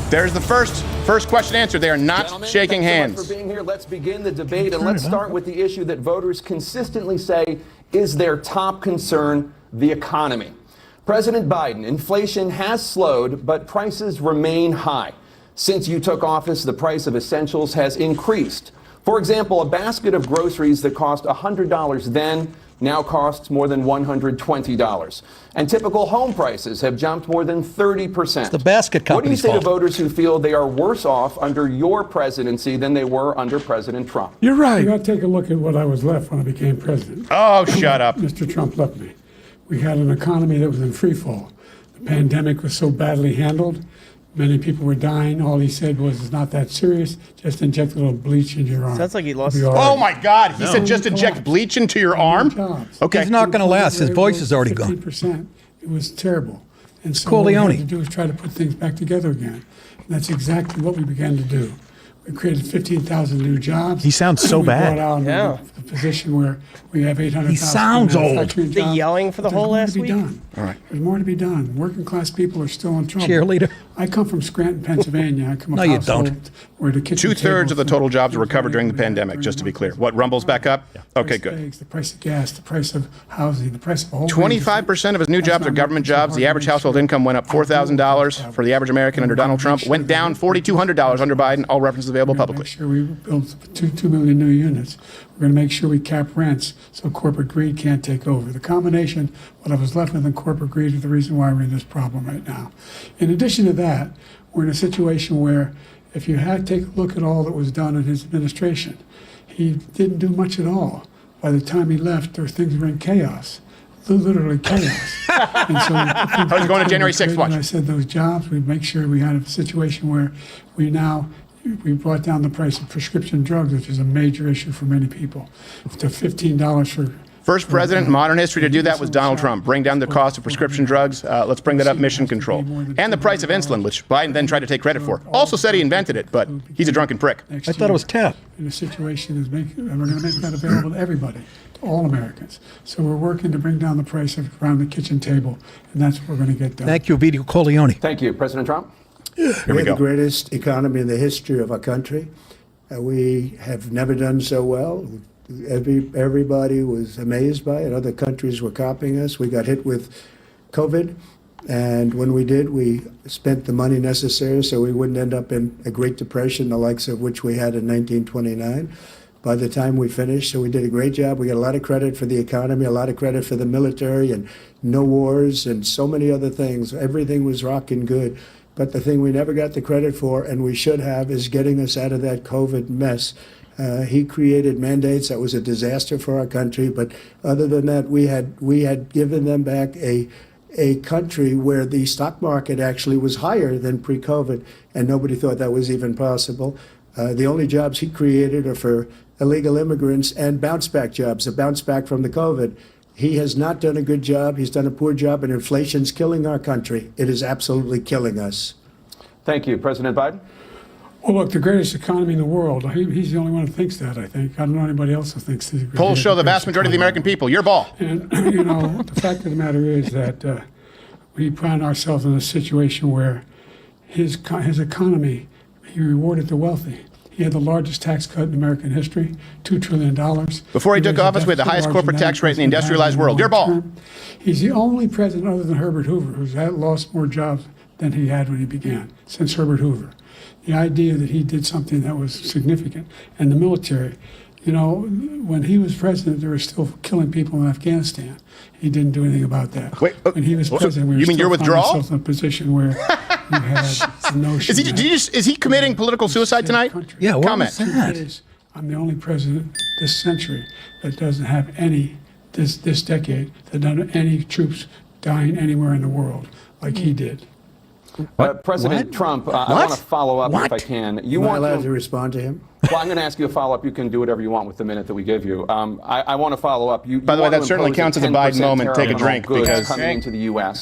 There's the first question answered. They are not Gentlemen, shaking thanks so hands. much for being here. Let's begin the debate, and let's start with the issue that voters consistently say is their top concern, the economy. President Biden, inflation has slowed, but prices remain high. Since you took office, the price of essentials has increased. For example, a basket of groceries that cost $100 then now costs more than $120. And typical home prices have jumped more than 30%. The basket What do you company's say to fault. voters who feel they are worse off under your presidency than they were under President Trump? You're right. You got to take a look at what I was left when I became president. Oh, shut up. Mr. Trump left me. We had an economy that was in free fall. The pandemic was so badly handled. Many people were dying. All he said was, it's not that serious. Just inject a little bleach into your arm. Sounds like he lost You'll his be all Oh, right. my God. He said just inject bleach into your arm? Okay. He's not going to last. His voice is already gone. 15%. It was terrible. And so Corleone. what we had to do is try to put things back together again. And that's exactly what we began to do. We created 15,000 new jobs. He sounds so we bad. Brought out Yeah. the position where we have 800,000. He sounds old. manufacturing The jobs. yelling for the But there's whole more last to be week? done. All right. There's more to be done. Working class people are still in trouble. Cheerleader. I come from Scranton, Pennsylvania. I come No, a you household don't. where the kitchen 2/3 of the table total for- jobs were recovered during the pandemic, just to be clear. What, rumbles back up? Okay, price of good. eggs, the price of gas, the price of housing, the price of a whole range of 25% of his new That's jobs why are government I'm jobs. The average household income went up $4,000 for the average American under Donald Trump, went down $4,200 under Biden. All references available publicly. Make sure we build 2 million new units. We're going to make sure we cap rents so corporate greed can't take over. The combination, what I was left with in corporate greed, is the reason why we're in this problem right now. In addition to that, we're in a situation where if you take a look at all that was done in his administration, he didn't do much at all. By the time he left, things were in chaos. Literally chaos. And so I was going to January 6th, watch. When I said those jobs, we make sure we had a situation where we brought down the price of prescription drugs, which is a major issue for many people, to $15 for. First president in modern history to do that was Donald Trump. Bring down the cost of prescription drugs. Let's bring that up, mission control. And the price of insulin, which Biden then tried to take credit for. Also said he invented it, but he's a drunken prick. I thought it was TAP. And the situation is and we're going to make that available to everybody, to all Americans. So we're working to bring down the price around the kitchen table, and that's what we're going to get done. Thank you, Vito Corleone. Thank you. President Trump? Here we We're go. the greatest economy in the history of our country. We have never done so well. Everybody was amazed by it. Other countries were copying us. We got hit with COVID, and when we did, we spent the money necessary so we wouldn't end up in a Great Depression, the likes of which we had in 1929. By the time we finished, so we did a great job. We got a lot of credit for the economy, a lot of credit for the military, and no wars, and so many other things. Everything was rocking good. But the thing we never got the credit for, and we should have, is getting us out of that COVID mess. He created mandates that was a disaster for our country. But other than that, we had given them back a country where the stock market actually was higher than pre-COVID, and nobody thought that was even possible. The only jobs he created are for illegal immigrants and bounce-back jobs, a bounce-back from the COVID. He has not done a good job. He's done a poor job, and inflation's killing our country. It is absolutely killing us. Thank you. President Biden? Well, look, the greatest economy in the world. He's the only one who thinks that, I think. I don't know anybody else who thinks this. Polls show the vast majority of the American people. Your ball. And, the fact of the matter is that we find ourselves in a situation where his economy, he rewarded the wealthy. He had the largest tax cut in American history, $2 trillion. Before he took office, we had the highest corporate tax rate in the industrialized world. Your ball. He's the only president other than Herbert Hoover who's lost more jobs than he had when he began, since Herbert Hoover. The idea that he did something that was significant. And the military, when he was president, they were still killing people in Afghanistan. He didn't do anything about that. Wait, when he was president, we were you mean still your withdrawal? finding ourselves in a position where we had the notion Is he committing political suicide tonight? Yeah, what Comment. was that? that I'm the only president this century that doesn't have this decade, that doesn't have any troops dying anywhere in the world like he did. President Trump, I want to follow up if I can. Am I allowed to respond to him? Well, I'm going to ask you a follow-up. You can do whatever you want with the minute that we give you. I want to follow up. By the way, that certainly counts as a Biden moment. Take a drink, because coming into the U.S.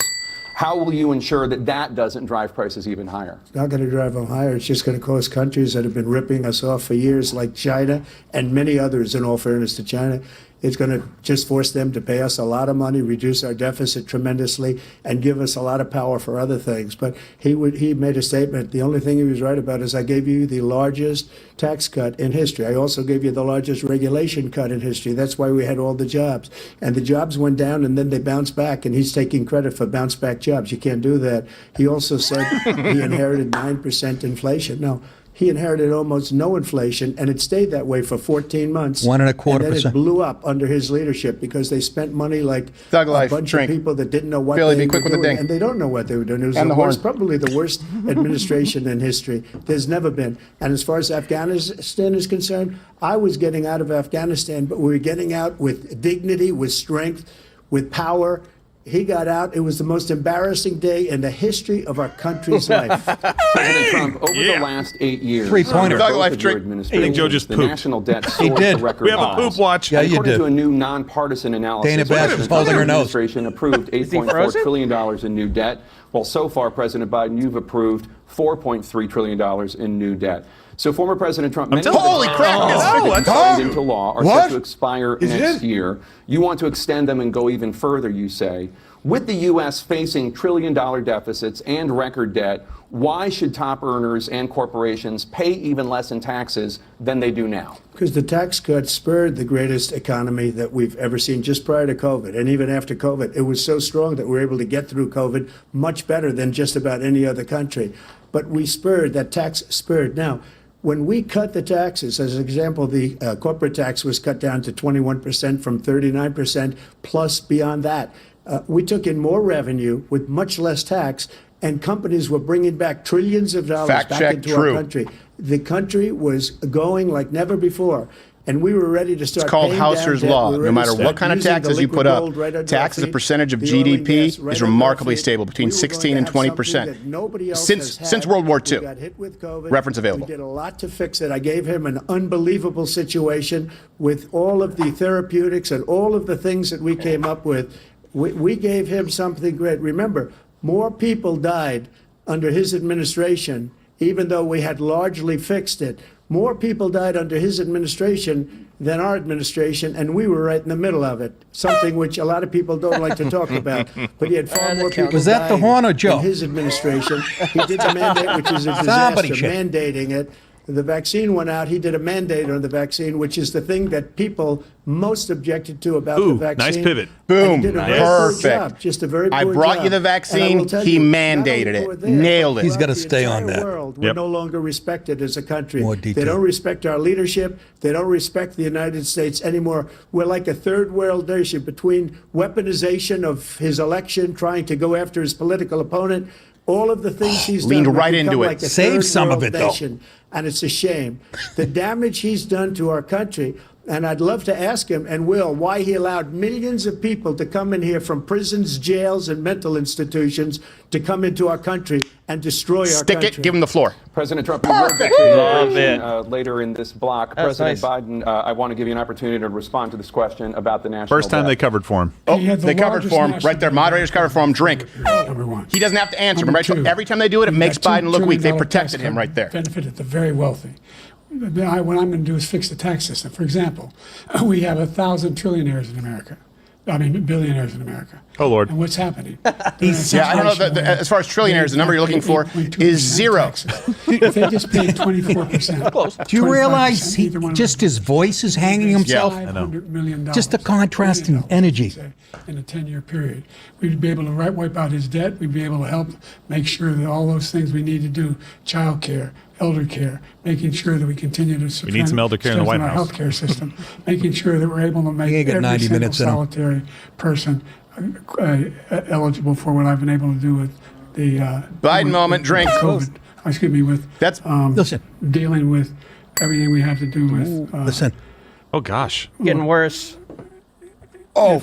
How will you ensure that that doesn't drive prices even higher? It's not going to drive them higher. It's just going to cause countries that have been ripping us off for years, like China and many others, in all fairness to China. It's going to just force them to pay us a lot of money, reduce our deficit tremendously, and give us a lot of power for other things. But he made a statement. The only thing he was right about is I gave you the largest tax cut in history. I also gave you the largest regulation cut in history. That's why we had all the jobs. And the jobs went down, and then they bounced back, and he's taking credit for bounce-back jobs. You can't do that. He also said he inherited 9% inflation. No. He inherited almost no inflation, and it stayed that way for 14 months. 1.25%. And then it blew up under his leadership because they spent money like a bunch of people that didn't know what Billy, they be quick were with the doing, ding. and they don't know what they were doing. It was And the the worst, horn. probably the worst administration in history. There's never been. And as far as Afghanistan is concerned, I was getting out of Afghanistan, but we were getting out with dignity, with strength, with power. He got out. It was the most embarrassing day in the history of our country's life. President Trump, over the last 8 years, Three-pointer. under both Life of your drink. administrations, I think Joe just the pooped. national debt He soared did. to record We have a highs. poop watch. Yeah, And you according did. to a new nonpartisan analysis, Dana Bash the is holding her nose. administration approved $8.4 frozen? trillion in new debt. Well, so far, President Biden, you've approved $4.3 trillion in new debt. So former President Trump, many Holy crap! signed into law are What? set to expire next year. You want to extend them and go even further, you say. With the U.S. facing trillion-dollar deficits and record debt, why should top earners and corporations pay even less in taxes than they do now? Because the tax cuts spurred the greatest economy that we've ever seen just prior to COVID. And even after COVID, it was so strong that we were able to get through COVID much better than just about any other country. But we spurred, that tax spurred. Now, when we cut the taxes, as an example, the corporate tax was cut down to 21% from 39%, plus beyond that. We took in more revenue with much less tax, and companies were bringing back trillions of dollars back into our country. The country was going like never before, and we were ready to start. It's called paying Hauser's down debt. Law. We were No ready to matter what start kind of using taxes the you liquid put up, gold right under tax as our a feet, percentage of the oil and GDP gas right is under our remarkably feet. stable, between We were going 16 to and have something 20%. that nobody else Since has had. World War We II. got hit with COVID. Reference available. We did a lot to fix it. I gave him an unbelievable situation with all of the therapeutics and all of the things that we came up with. We gave him something great. Remember, more people died under his administration, even though we had largely fixed it. More people died under his administration than our administration, and we were right in the middle of it, something which a lot of people don't like to talk about. But he had far more people Was that the dying horn or Joe? in his administration. He did the mandate, which is a disaster, Somebody should. mandating it. The vaccine went out. He did a mandate on the vaccine, which is the thing that people most objected to about the vaccine. Nice pivot. Boom. And he did a very Perfect. poor job, just a very poor I brought job. you the And I vaccine. will tell He you, not mandated only it. were there, Nailed but it. He's gotta throughout stay the on entire that. world, we're no longer respected as a country. More They detail. don't respect our leadership. They don't respect the United States anymore. We're like a third world nation between weaponization of his election, trying to go after his political opponent. All of the things he's Leaned done, we've right become into it. like a Save third some of world it, though. nation, and it's a shame. The damage he's done to our country. And I'd love to ask him, and will, why he allowed millions of people to come in here from prisons, jails, and mental institutions to come into our country and destroy our Stick country. it. Give him the floor. President Trump, you will get to immigration later in this block. President Biden, I want to give you an opportunity to respond to this question about the national First time debt. they covered for him. Oh, He had the they covered largest for him. national Right there. debt Moderators covered for him. Drink. Number one. He doesn't have to answer. Number Remember, two, every time they do it, it makes We've got Biden look weak. They $2 trillion protected tax him right there. Benefited the very wealthy. What I'm going to do is fix the tax system. For example, we have 1,000 trillionaires in America. I mean, billionaires in America. Oh, Lord. And what's happening? Yeah, I don't know. As far as trillionaires, the number you're looking for is zero. If they just paid 24%. Do you realize 25%, just his voice is hanging himself? $500 million. Just the contrast in energy. In a 10-year period. We'd be able to wipe out his debt. We'd be able to help make sure that all those things we need to do, child care, elder care, making sure that we continue to We need some elder care in the White strengthen our House. healthcare system, making sure that we're able to make ain't got every 90 single minutes in 'em. solitary person eligible for what I've been able to do with the Biden moment, drink. COVID. Excuse me, with That's Listen. dealing with everything we have to do with. Listen. Oh, gosh. Getting worse. Oh,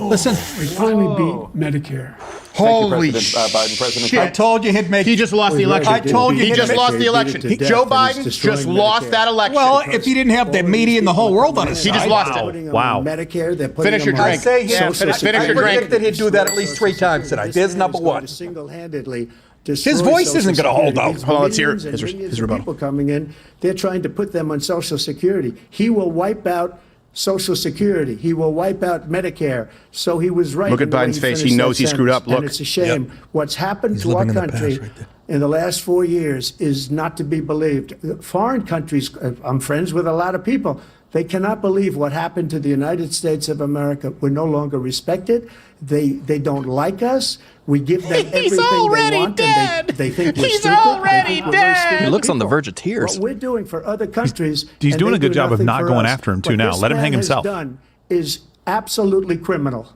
Listen. We finally beat Medicare. holy President Biden. President shit. I told you he'd make. He just lost the election. I told you He he'd just make- lost the election. Joe Biden just lost that election. Well, if he didn't have the media and the whole world on his He side. just lost it. Putting them Wow. on Medicare, they're putting Finish your them on drink. I say him. Social Finish your I drink. predicted he'd do that at least 3 times tonight. There's number one. Single-handedly His voice isn't going to hold out. Hold on, let's hear Millions and his millions of rebuttal. people coming in, they're trying to put them on Social Security. He will wipe out Social Security. He will wipe out Medicare. So he was right. Look at in the way Biden's face. He finished knows that he screwed up. sentence. And Look. it's a shame. Yep. What's happened He's to our living in the country past right there. in the last 4 years is not to be believed. Foreign countries, I'm friends with a lot of people. They cannot believe what happened to the United States of America. We're no longer respected. They don't like us. We give them everything they want, and they think we're stupid. Already dead. He looks on the verge of tears. What we're doing for other countries, He's and doing they a good do job of nothing not for going us. after him, too, What now. this Let him hang man has himself. done is absolutely criminal.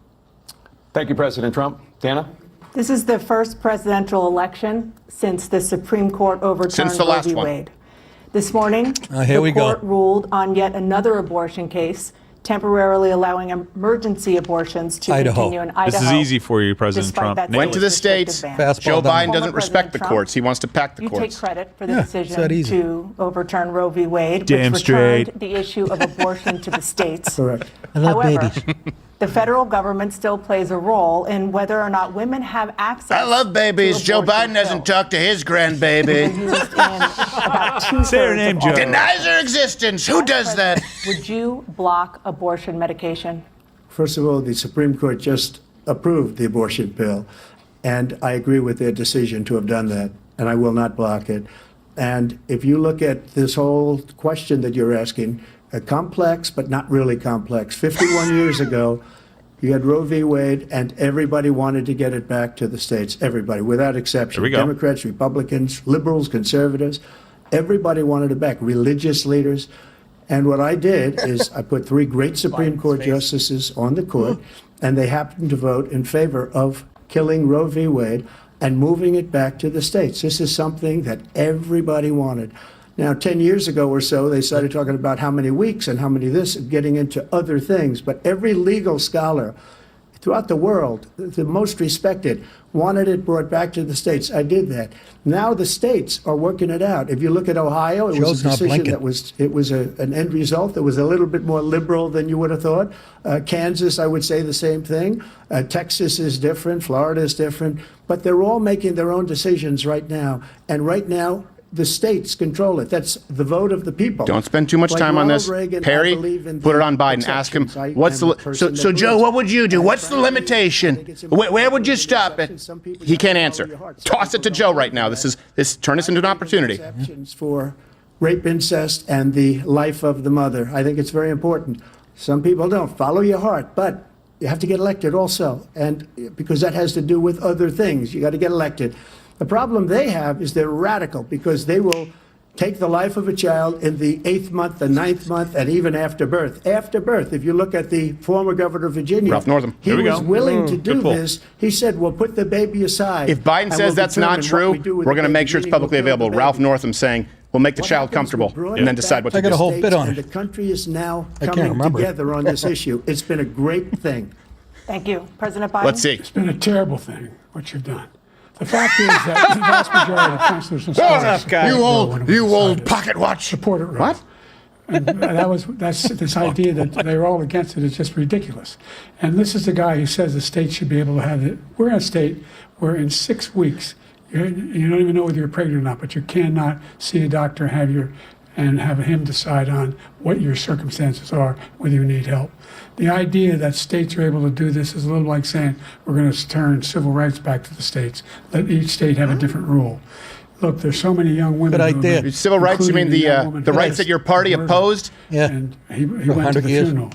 Thank you, President Trump. Dana? This is the first presidential election since the Supreme Court overturned Since the Roe last v. one. Wade. This morning, Here we the go. court ruled on yet another abortion case, temporarily allowing emergency abortions to Idaho. continue in Idaho. This is easy for you, President despite Trump. that Nail Went to it. the restrictive states. ban. Fastball Joe down. Biden Former doesn't respect the President courts. He wants to pack the You take courts. credit for the Yeah, it's that decision easy. to overturn Roe v. Wade, Damn which straight. returned the issue of abortion to the states. Correct. I love However, babies. the federal government still plays a role in whether or not women have access. I love babies. Joe Biden hasn't talked to his grandbaby. Say her name, Joe. Denies her existence. Who does that? Would you block abortion medication? First of all, the Supreme Court just approved the abortion bill, and I agree with their decision to have done that, and I will not block it. And if you look at this whole question that you're asking, complex but not really complex. 51 years ago, you had Roe v. Wade, and everybody wanted to get it back to the states. Everybody, without exception. There we go. Democrats, Republicans, liberals, conservatives. Everybody wanted it back. Religious leaders. And what I did is I put 3 great Supreme Court justices on the court, and they happened to vote in favor of killing Roe v. Wade and moving it back to the states. This is something that everybody wanted. Now, 10 years ago or so, they started talking about how many weeks and how many this, getting into other things. But every legal scholar throughout the world, the most respected, wanted it brought back to the states. I did that. Now the states are working it out. If you look at Ohio, it was a decision that was an end result that was a little bit more liberal than you would have thought. Kansas, I would say the same thing. Texas is different. Florida is different. But they're all making their own decisions right now. And right now, the states control it. That's the vote of the people. Don't spend too much time on this. Perry, put it on Biden. Ask him, what's the... So, Joe, what would you do? What's the limitation? Where would you stop it? He can't answer. Toss it to Joe right now. Turn this into an opportunity. For rape, incest, and the life of the mother. I think it's very important. Some people don't. Follow your heart, but you have to get elected also. And because that has to do with other things. You got to get elected. The problem they have is they're radical because they will take the life of a child in the 8th month, the 9th month, and even after birth. After birth, if you look at the former governor of Virginia, Ralph Northam. He was willing to do this. He said, well, put the baby aside. If Biden says that's not true, we're going to make sure it's publicly available. Ralph Northam saying, we'll make the child comfortable and then decide what to do. I got a whole bit on it. The country is now coming together on this issue. It's been a great thing. Thank you. President Biden? Let's see. It's been a terrible thing, what you've done. The fact is that the vast majority of the constitutional scholars, you old pocket watch. Support it. What? And that's this idea that they're all against it is just ridiculous. And this is the guy who says the state should be able to have it. We're in a state where in 6 weeks you don't even know whether you're pregnant or not, but you cannot see a doctor and have him decide on what your circumstances are, whether you need help. The idea that states are able to do this is a little like saying we're going to turn civil rights back to the states. Let each state have a different rule. Look, there's so many young women. Good idea. Civil rights, you mean the rights that your party opposed? Yeah. And he went to the funeral.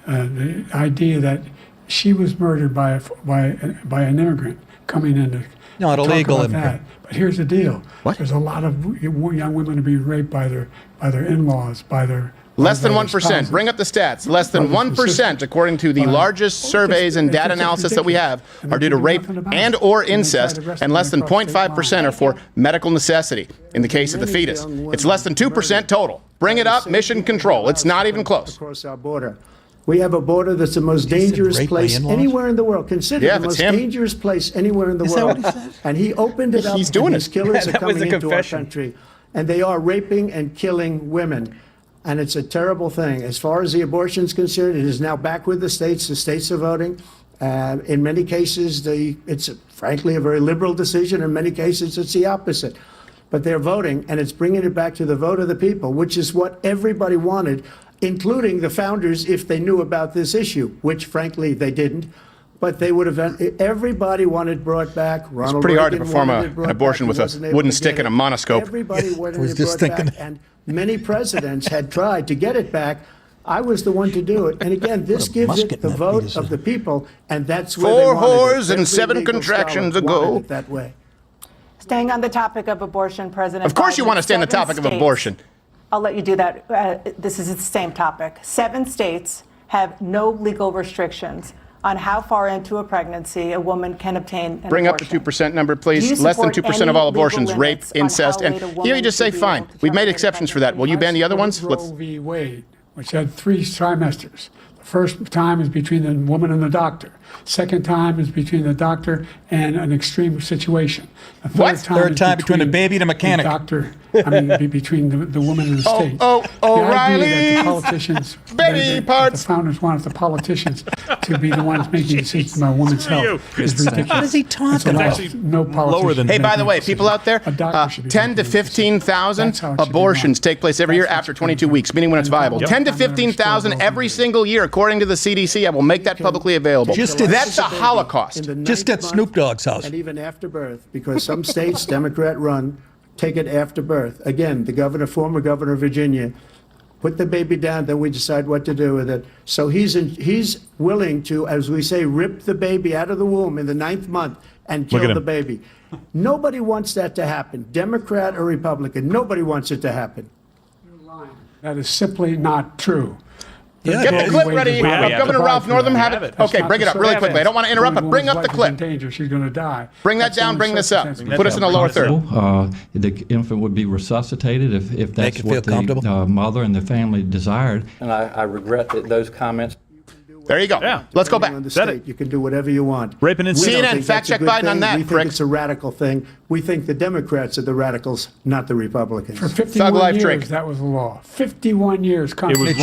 The idea that she was murdered by an immigrant coming in to not a legal immigrant. But here's the deal. What? There's a lot of young women are being raped by their in-laws, by their less than 1%. Bring up the stats. Less than 1%, according to the largest surveys and data analysis that we have, are due to rape and or incest, and less than 0.5% are for medical necessity. In the case of the fetus, it's less than 2% total. Bring it up, mission control. It's not even close. Across our border. We have a border that's the most dangerous place anywhere in the world. Consider the most dangerous place anywhere in the world. And he opened it up. He's doing it. These killers are coming into our country. And they are raping and killing women. And it's a terrible thing. As far as the abortion is concerned, it is now back with the states. The states are voting. In many cases, it's frankly a very liberal decision. In many cases, it's the opposite. But they're voting, and it's bringing it back to the vote of the people, which is what everybody wanted, including the founders, if they knew about this issue, which frankly they didn't. But they would have. Everybody wanted brought back. It's pretty hard to perform an abortion with a wooden stick and a monoscope. Everybody wanted it brought back, and many presidents had tried to get it back. I was the one to do it. And again, this gives it the vote of the people, and that's where they wanted it. 4 whores and 7 contractions ago. That way. Staying on the topic of abortion, President Of course Biden, you want to stay on the topic of abortion. I'll let you do that. This is the same topic. 7 states have no legal restrictions on how far into a pregnancy a woman can obtain an Bring abortion. up the 2% number, please. Less than 2% of all abortions, rape, incest, and here you just say, fine, we've made exceptions for that. Will you ban the other ones? Roe v. Wade, which had 3 trimesters. First time is between the woman and the doctor. Second time is between the doctor and an extreme situation. The Third time between the baby and a mechanic. Between the woman and the state. O'Reilly! That the politicians, the founders wanted the politicians to be the ones making decisions about women's health is ridiculous. What is he talking about? No politician. Hey, by the way, people out there, 10 to 15,000 abortions take place every year after 22 weeks, meaning when it's viable. 10 to 15,000 every single year, according to the CDC. I will make that publicly available. That's the Holocaust. Just at Snoop Dogg's house. And even after birth, because some states, Democrat run, take it after birth. Again, the former governor of Virginia, put the baby down, then we decide what to do with it. So he's willing to, as we say, rip the baby out of the womb in the 9th month and kill the baby. Nobody wants that to happen, Democrat or Republican. Nobody wants it to happen. That is simply not true. Get the clip ready. Governor Ralph Northam, have it. Okay, bring it up really quickly. I don't want to interrupt, but bring up the clip. She's going to die. Bring that down, bring this up. Put us in the lower third. The infant would be resuscitated if that's what the mother and the family desired. And I regret that those comments. There you go. Yeah. Let's go back. You can do whatever you want. Raping and CNN, fact check Biden on that. We think it's a radical thing. We think the Democrats are the radicals, not the Republicans. For 51 years, that was the law. 51 years. Congress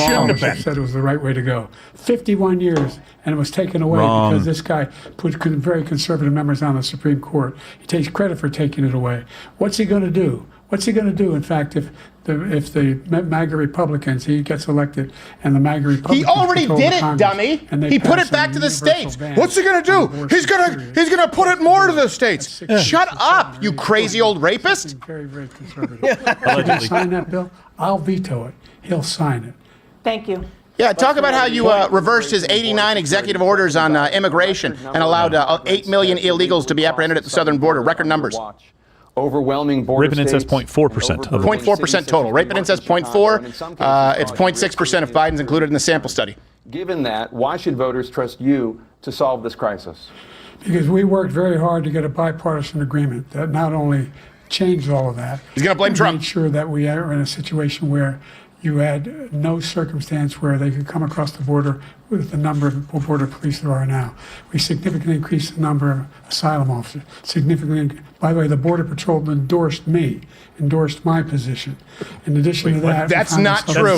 said it was the right way to go. 51 years, and it was taken away because this guy put very conservative members on the Supreme Court. He takes credit for taking it away. What's he going to do? What's he going to do, in fact, if the MAGA Republicans, he gets elected, and the MAGA Republicans... He already did it, dummy! He put it back to the states. What's he going to do? He's gonna put it more to the states. Shut up, you crazy old rapist! Very, very conservative. He'll sign that bill. I'll veto it. He'll sign it. Thank you. Yeah, talk about how you reversed his 89 executive orders on immigration and allowed 8 million illegals to be apprehended at the southern border. Record numbers. Overwhelming border Rapin says 0.4% of 0.4% total. Rapin says 0.4. It's 0.6% if Biden's included in the sample study. Given that, why should voters trust you to solve this crisis? Because we worked very hard to get a bipartisan agreement that not only changed all of that. He's going to blame Trump. Made sure that we are in a situation where you had no circumstance where they could come across the border with the number of border police there are now. We significantly increased the number of asylum officers. By the way, the Border Patrol endorsed my position. In addition to that, that's not true.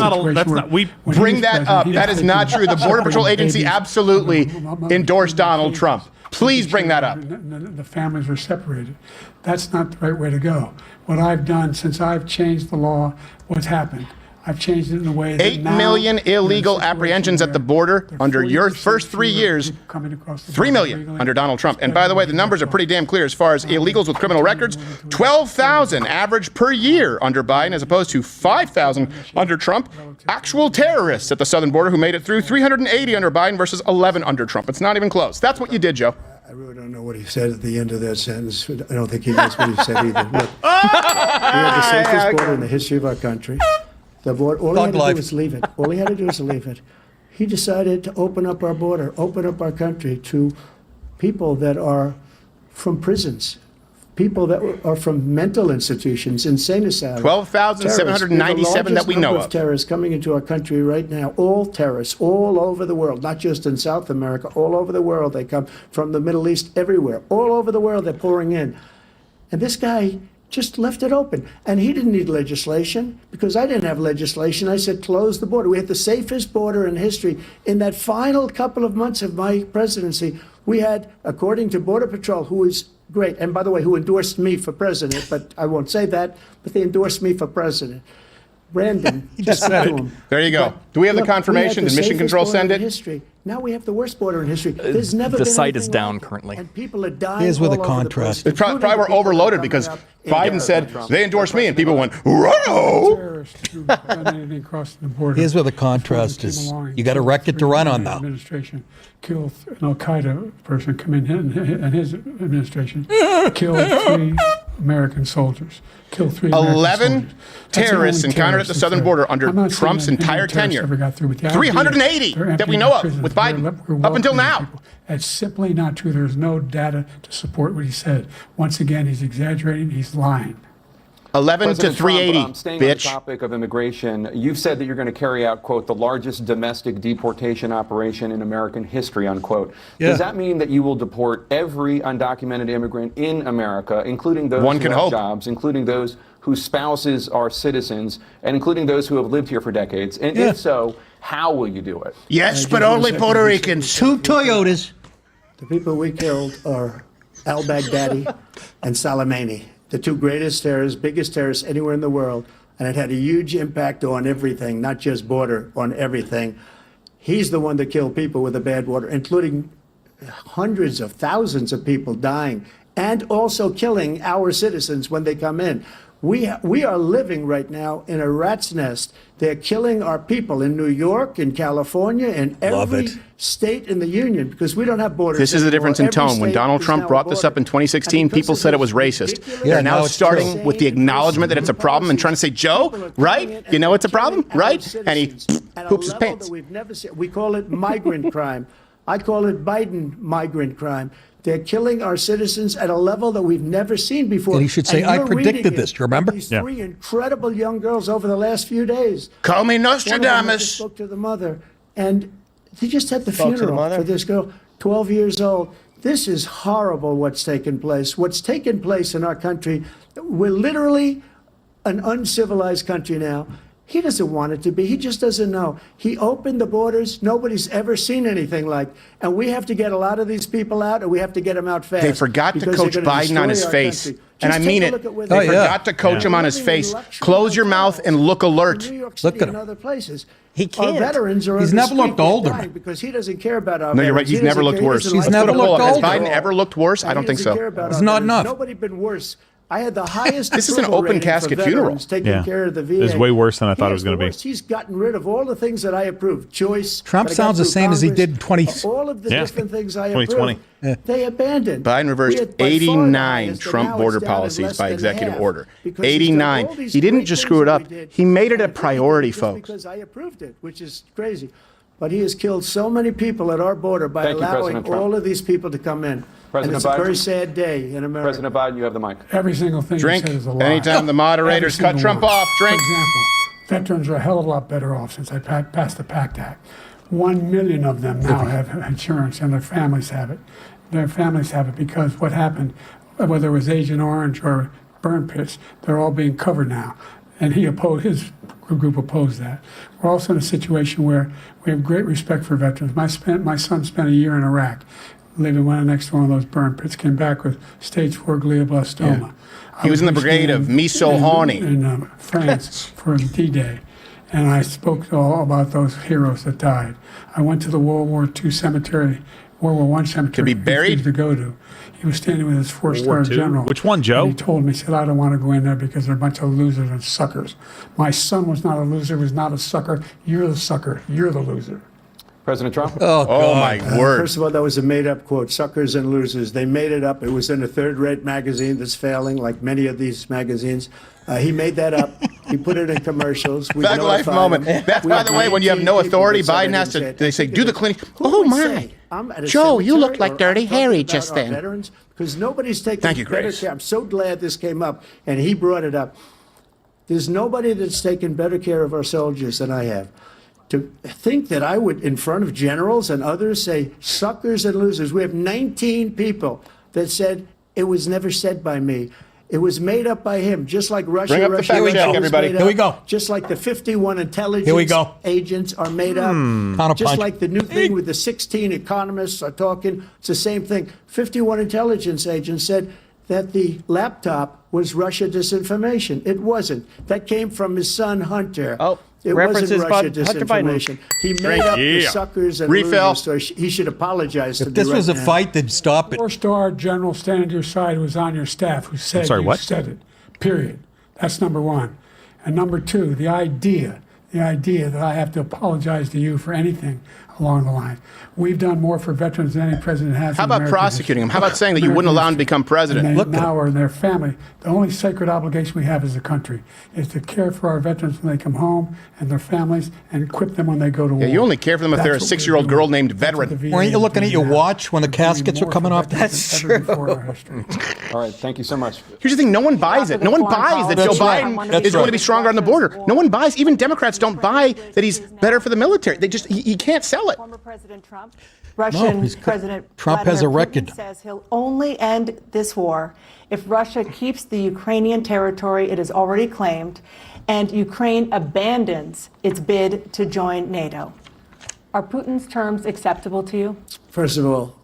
Bring that up. That is not true. The Border Patrol agency absolutely endorsed Donald Trump. Please bring that up. The families were separated. That's not the right way to go. What I've done since I've changed the law, what's happened? I've changed it in a way that 8 million illegal apprehensions at the border under your first 3 years, 3 million under Donald Trump. And by the way, the numbers are pretty damn clear as far as illegals with criminal records. 12,000 average per year under Biden as opposed to 5,000 under Trump. Actual terrorists at the southern border who made it through, 380 under Biden versus 11 under Trump. It's not even close. That's what you did, Joe. I really don't know what he said at the end of that sentence. I don't think he knows what he said either. Look, we have the safest border in the history of our country. The border, all he had to do was leave it. All he had to do was leave it. He decided to open up our border, open up our country to people that are from prisons, people that are from mental institutions, insane asylums. 12,797 that we know of. Terrorists coming into our country right now, all terrorists, all over the world, not just in South America, all over the world. They come from the Middle East, everywhere. All over the world, they're pouring in. And this guy just left it open. And he didn't need legislation because I didn't have legislation. I said, close the border. We had the safest border in history. In that final couple of months of my presidency, we had, according to Border Patrol, who is great, and by the way, who endorsed me for president, but I won't say that, but they endorsed me for president. Brandon, just said to him. There you go. Do we have the confirmation? Did Mission Control send it? History. Now we have the worst border in history. There's never been the site is anything down like it. currently. And people are dying. Here's where the all over contrast. place, They probably were overloaded because Biden said they endorsed me, and people went, "Whoa!" Terrorists who've done anything crossing the border. Here's where the contrast is. You got a record to run on, though. Administration killed an Al Qaeda person come in and his administration killed 3 American soldiers. Killed 3 American 11 soldiers. terrorists encountered at the southern border under Trump's entire tenure. 380 that we know of with Biden up until now. That's simply not true. There's no data to support what he said. Once again, he's exaggerating. He's lying. 11 to President 380, Trump, staying on the bitch. topic of immigration, you've said that you're going to carry out, quote, the largest domestic deportation operation in American history, unquote. Yeah. Does that mean that you will deport every undocumented immigrant in America, including those One who can have hope. jobs, including those whose spouses are citizens, and including those who have lived here for decades? And if so, how will you do it? Yes, but only Puerto Ricans. 2 Toyotas. The people we killed are al-Baghdadi and Soleimani, the 2 greatest terrorists, biggest terrorists anywhere in the world. And it had a huge impact on everything, not just border, on everything. He's the one that killed people with the bad water, including hundreds of thousands of people dying and also killing our citizens when they come in. We are living right now in a rat's nest. They're killing our people in New York, in California, in every state in the union because we don't have borders. This is the anymore. difference in Every tone. When state Donald is Trump now a brought this up border. in 2016, people said it was racist. They're now starting with the acknowledgement that it's a problem and trying to say, Joe, right? You know it's a problem, right? And he poops his pants. We've never seen. We call it migrant crime. I call it Biden migrant crime. They're killing our citizens at a level that we've never seen before. And he should say, And I you're predicted reading this. it. Do you remember? These 3 incredible young girls over the last few days. Call me One of them, I just Nostradamus. spoke to the mother, and he just had the Spoke to the funeral mother? for this girl, 12 years old. This is horrible what's taken place. What's taken place in our country, we're literally an uncivilized country now. He doesn't want it to be. He just doesn't know. He opened the borders. Nobody's ever seen anything like. And we have to get a lot of these people out, and we have to get them out fast. They forgot to because coach they're gonna Biden on his destroy our face. country. And I Just mean take a it. look at where They they are. forgot to coach him on his Living in face. luxury Close your mouth and look alert. New York City Look at and him. other places. He Our can't. veterans are He's on the never looked street older. dying because he doesn't care about our No, you're right. veterans. He's He never doesn't looked care. He worse. doesn't He's like never us. looked Has older. Biden ever looked worse? I He don't think doesn't so. care about It's our not veterans. enough. Nobody been worse. I had the highest. This is an approval open rating for casket veterans funeral. Taking care of the VA. It's way worse than I thought it He was has going the to be. worst. He's gotten rid of all the things that I approved. Choice. Trump that I got sounds the through same as he Congress, did in 20 all of the different things I 2020. approved. They abandoned. Biden reversed We had by far the 89 highest, and Trump now border it's down to policies less by than executive half order. because he's done 89. all these He didn't great just things screw it that up. we did. He made it a And priority, just folks. Because I approved it, which is crazy. But he has killed so many people at our border by Thank you, allowing President Trump. all of these people to come in. President and it's a very Biden. sad day in America. President Biden, you have the mic. Every single thing Drink. you said is a lie. Anytime the moderators Every cut single Trump one. off, drink. For example, veterans are a hell of a lot better off since I passed the PACT Act. 1 million of them now have insurance, and their families have it. Their families have it because what happened, whether it was Agent Orange or burn pits, they're all being covered now. And he opposed, his group opposed that. We're also in a situation where we have great respect for veterans. My son spent a year in Iraq, living right next to one of those burn pits, came back with stage 4 glioblastoma. He was in the brigade of Miso Horny. In France for D-Day. And I spoke all about those heroes that died. I went to the World War II cemetery, World War I cemetery. To be buried? To go to. He was standing with his War four-star II? general. Which one, Joe? And he told me, he said, I don't want to go in there because they're a bunch of losers and suckers. My son was not a loser, was not a sucker. You're the sucker. You're the loser. President Trump? Oh, my word. First of all, that was a made-up quote, suckers and losers. They made it up. It was in a third-rate magazine that's failing, like many of these magazines. He made that up. He put it in commercials. We Thug life notified moment. him. That's, We by had the way, when you have 19 no people authority, that said Biden has didn't say to, it. they say, do the cleaning. Who Oh, would my. say, I'm at a Joe, you look cemetery like or Dirty I'm talking Harry about just our then. veterans? Because nobody's taking Thank you, better Grace. care. I'm so glad this came up, and he brought it up. There's nobody that's taken better care of our soldiers than I have. To think that I would, in front of generals and others, say suckers and losers. We have 19 people that said it was never said by me. It was made up by him, just like Russia. Bring up the Russia, fact Russia check, was everybody. made Here we up, go. Just like the 51 intelligence Here we go. agents are made up. Counterpunch. Just like the new thing with the 16 economists are talking. It's the same thing. 51 intelligence agents said that the laptop was Russia disinformation. It wasn't. That came from his son, Hunter. Oh, it references wasn't Russia Hunter Biden. disinformation. He made up the Yeah. suckers and Refill. losers, so he should apologize to If me this right was a now. fight, they'd stop it. Four-star general standing to your side who was on your staff who said sorry, you what? said it. Period. That's number one. And number two, the idea that I have to apologize to you for anything along the line. We've done more for veterans than any president has. How about prosecuting them? How about saying that you wouldn't allow them to become president? And they now are in their family. The only sacred obligation we have as a country is to care for our veterans when they come home and their families and equip them when they go to war. Yeah, you only care for them if they're a 6-year-old girl named Veteran. Weren't you looking at your watch when the caskets were coming off? That's true. All right, thank you so much. Here's the thing, no one buys it. No one buys that Joe Biden is going to be stronger on the border. No one buys, even Democrats don't buy that he's better for the military. They just, he can't sell it. Former President Trump, Russian President Trump has a record. Putin says he'll only end this war if Russia keeps the Ukrainian territory it has already claimed and Ukraine abandons its bid to join NATO. Are Putin's terms acceptable to you? First of all,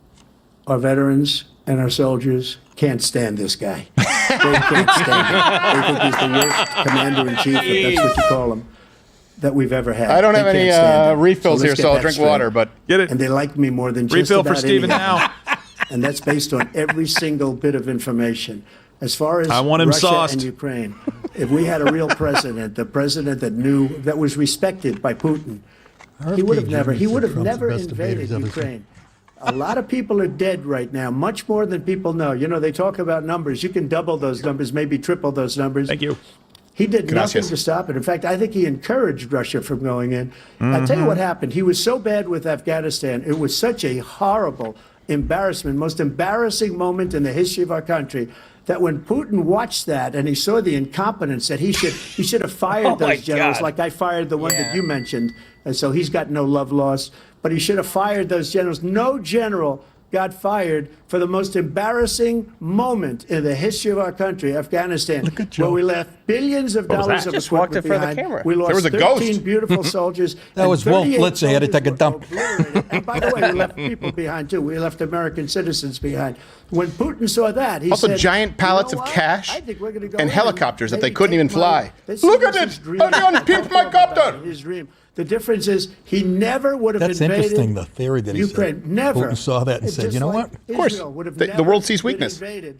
our veterans and our soldiers can't stand this guy. They can't stand him. They think he's the worst commander-in-chief, if that's what you call him, that we've ever had. I don't have They any can't stand him. refills here, let's so get I'll that drink straight. water, but get it. And they like me more than just Refill about for Stephen anything. now. And that's based on every single bit of information. As far as I want him Russia sauced. and Ukraine, if we had a real president, the president that knew, that was respected by Putin, he would have never invaded Ukraine. A lot of people are dead right now, much more than people know. You know, they talk about numbers. You can double those numbers, maybe triple those numbers. Thank you. He did nothing Gracias. to stop it. In fact, I think he encouraged Russia from going in. I'll tell you what happened. He was so bad with Afghanistan. It was such a horrible embarrassment, most embarrassing moment in the history of our country, that when Putin watched that and he saw the incompetence, that he should have fired those generals, like I fired the one that you mentioned. And so he's got no love lost. But he should have fired those generals. No general got fired for the most embarrassing moment in the history of our country, Afghanistan, where we left billions of dollars of equipment behind. We lost There was a 13 ghost. beautiful soldiers. That and was Wolf 38 Blitzer. He had to take a soldiers dump. were obliterated. And by the way, we left people behind, too. We left American citizens behind. When Putin saw that, he also said, giant pallets "You know of what? cash I think we're gonna go and in helicopters that they maybe couldn't even take my- fly. This Look is at his it! dream. Everyone I pimped talk my about copter! His dream. The difference is he never would have That's invaded interesting, the theory that he Ukraine. said. Never. Putin saw that and It's said, just you know like what? Of course. Israel would have The never world sees been weakness. invaded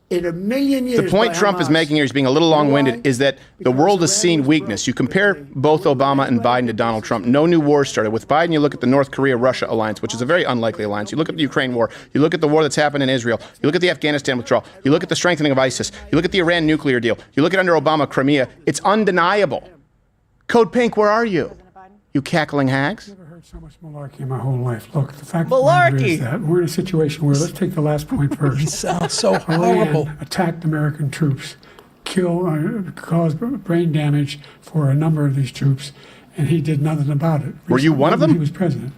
in a million years. The point by Trump is Hamas. making here is being a little long-winded, is that the Because world has Iran seen was weakness. broke. You compare both Obama and Biden to Donald Trump. No new war started. With Biden, you look at the North Korea-Russia alliance, which is a very unlikely alliance. You look at the Ukraine war. You look at the war that's happened in Israel. You look at the Afghanistan withdrawal. You look at the strengthening of ISIS. You look at the Iran nuclear deal. You look at under Obama, Crimea. It's undeniable. Code Pink, where are you? You cackling hags? I've never heard so much malarkey in my whole life. Look, the fact of the matter is that we're in a situation where, let's take the last point first. He sounds so horrible. Iran attacked American troops, caused brain damage for a number of these troops, and he did nothing about it. Were you one of them? He was president.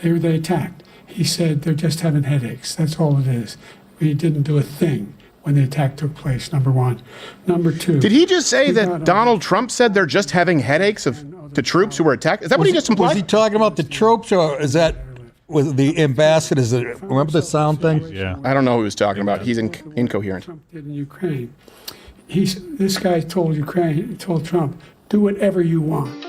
They attacked. He said they're just having headaches. That's all it is. He didn't do a thing when the attack took place, number one. Number two. Did he just say we that got, Donald Trump said they're just having headaches to troops who were attacked? Is that what he just implied? Was he talking about the troops, or is that with the ambassadors? Remember the sound thing? Yeah. I don't know who he was talking about. He's incoherent. Trump did in Ukraine. This guy told Trump, do whatever you want.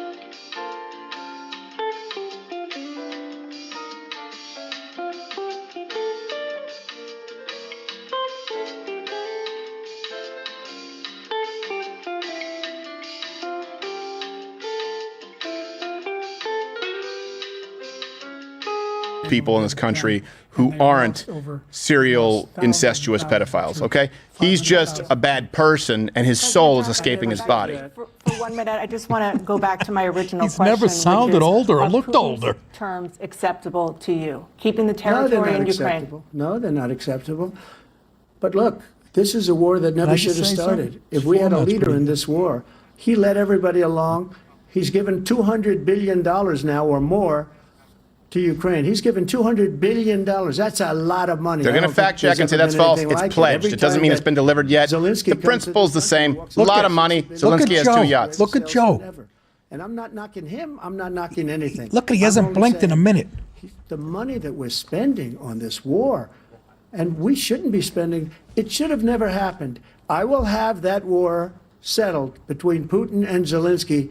People in this country who aren't serial incestuous pedophiles, okay? He's just a bad person and his soul is escaping his body. For 1 minute, I just want to go back to my original He's question. never which sounded is, older or are looked Putin's older. Terms acceptable to you? Keeping the No, they're territory not in Ukraine. acceptable. No, they're not acceptable. But look, this is a war that never I should just have say started. something? If we had a Format's leader pretty in good. this war, he led everybody along. He's given $200 billion now or more to Ukraine. He's given $200 billion. That's a lot of money. They're I going to don't think fact check there's and say ever that's been false. anything It's like pledged. Every It doesn't time mean it's that been delivered yet. Zelensky The comes principle's to the same. walks A in. lot of money. Zelensky has 2 yachts. Look at Joe. And I'm not knocking him. I'm not knocking anything. Look, he I'm hasn't only blinked in a saying minute. the money that we're spending on this war, and we shouldn't be spending, it should have never happened. I will have that war settled between Putin and Zelensky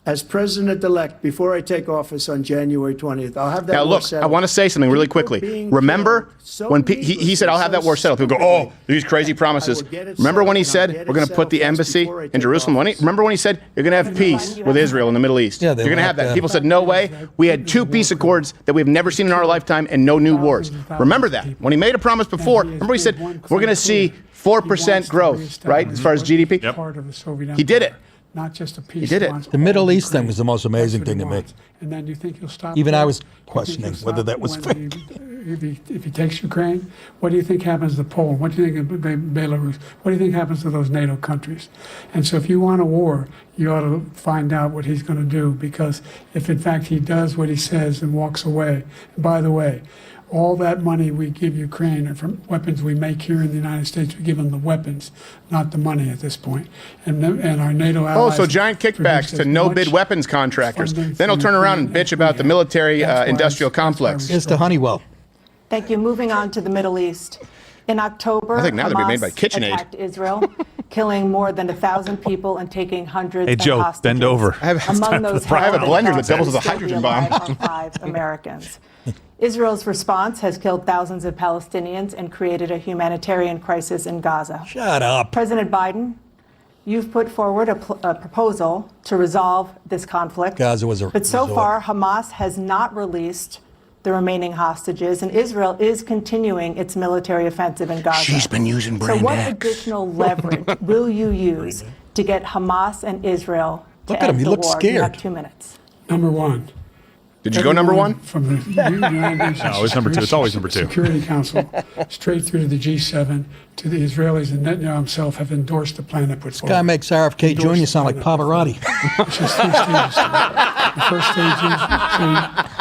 as president-elect, before I take office on January 20th, I'll have that Now, war look, settled. I want to say something really quickly. Remember when he said, I'll have that war settled? People go, oh, these crazy promises. Remember when he said, we're going to put the embassy in Jerusalem? Remember when he said, you're going to have peace with Israel in the Middle East? You're going to have that. People said, no way. We had 2 peace accords that we've never seen in our lifetime and no new wars. Remember that. When he made a promise before, remember he said, we're going to see 4% growth, right, as far as GDP? He did it. Not just a peace. He did it. The Middle East thing was the most amazing thing to me. And then you think he'll stop? Even there? I was You think questioning he'll whether stop that was when fake. If he takes Ukraine, what do you think happens to Poland? What do you think of Belarus? What do you think happens to those NATO countries? And so if you want a war, you ought to find out what he's going to do, because if in fact he does what he says and walks away, and by the way, all that money we give Ukraine are from weapons we make here in the United States. We give them the weapons, not the money at this point. And our NATO allies. Oh, so giant kickbacks to no-bid weapons contractors. Then he'll turn around and bitch about the military industrial complex. Here's to Honeywell. Thank you. Moving on to the Middle East. In October, I think now they're being made by Hamas KitchenAid. attacked Israel, killing more than 1,000 people and taking hundreds Hey, of Joe, hostages. bend over. Among those I have a held blender and that doubles as a still hydrogen alive bomb. are 5 Americans. Israel's response has killed thousands of Palestinians and created a humanitarian crisis in Gaza. Shut up. President Biden, you've put forward a proposal to resolve this conflict. Gaza was a But so resort. far, Hamas has not released the remaining hostages, and Israel is continuing its military offensive in Gaza. She's been using brain So what X. additional leverage will you use to get Hamas and Israel to Look at him, end he the looks war? You scared. have 2 minutes. Number one. Did you go number one? From the United Nations No, it's number 2. It's always number 2. Security Council, straight through to the G7, to the Israelis, and Netanyahu himself have endorsed the plan that put forward. Guy makes RFK Jr. sound like Pavarotti. Which is 3 stages. The first stage is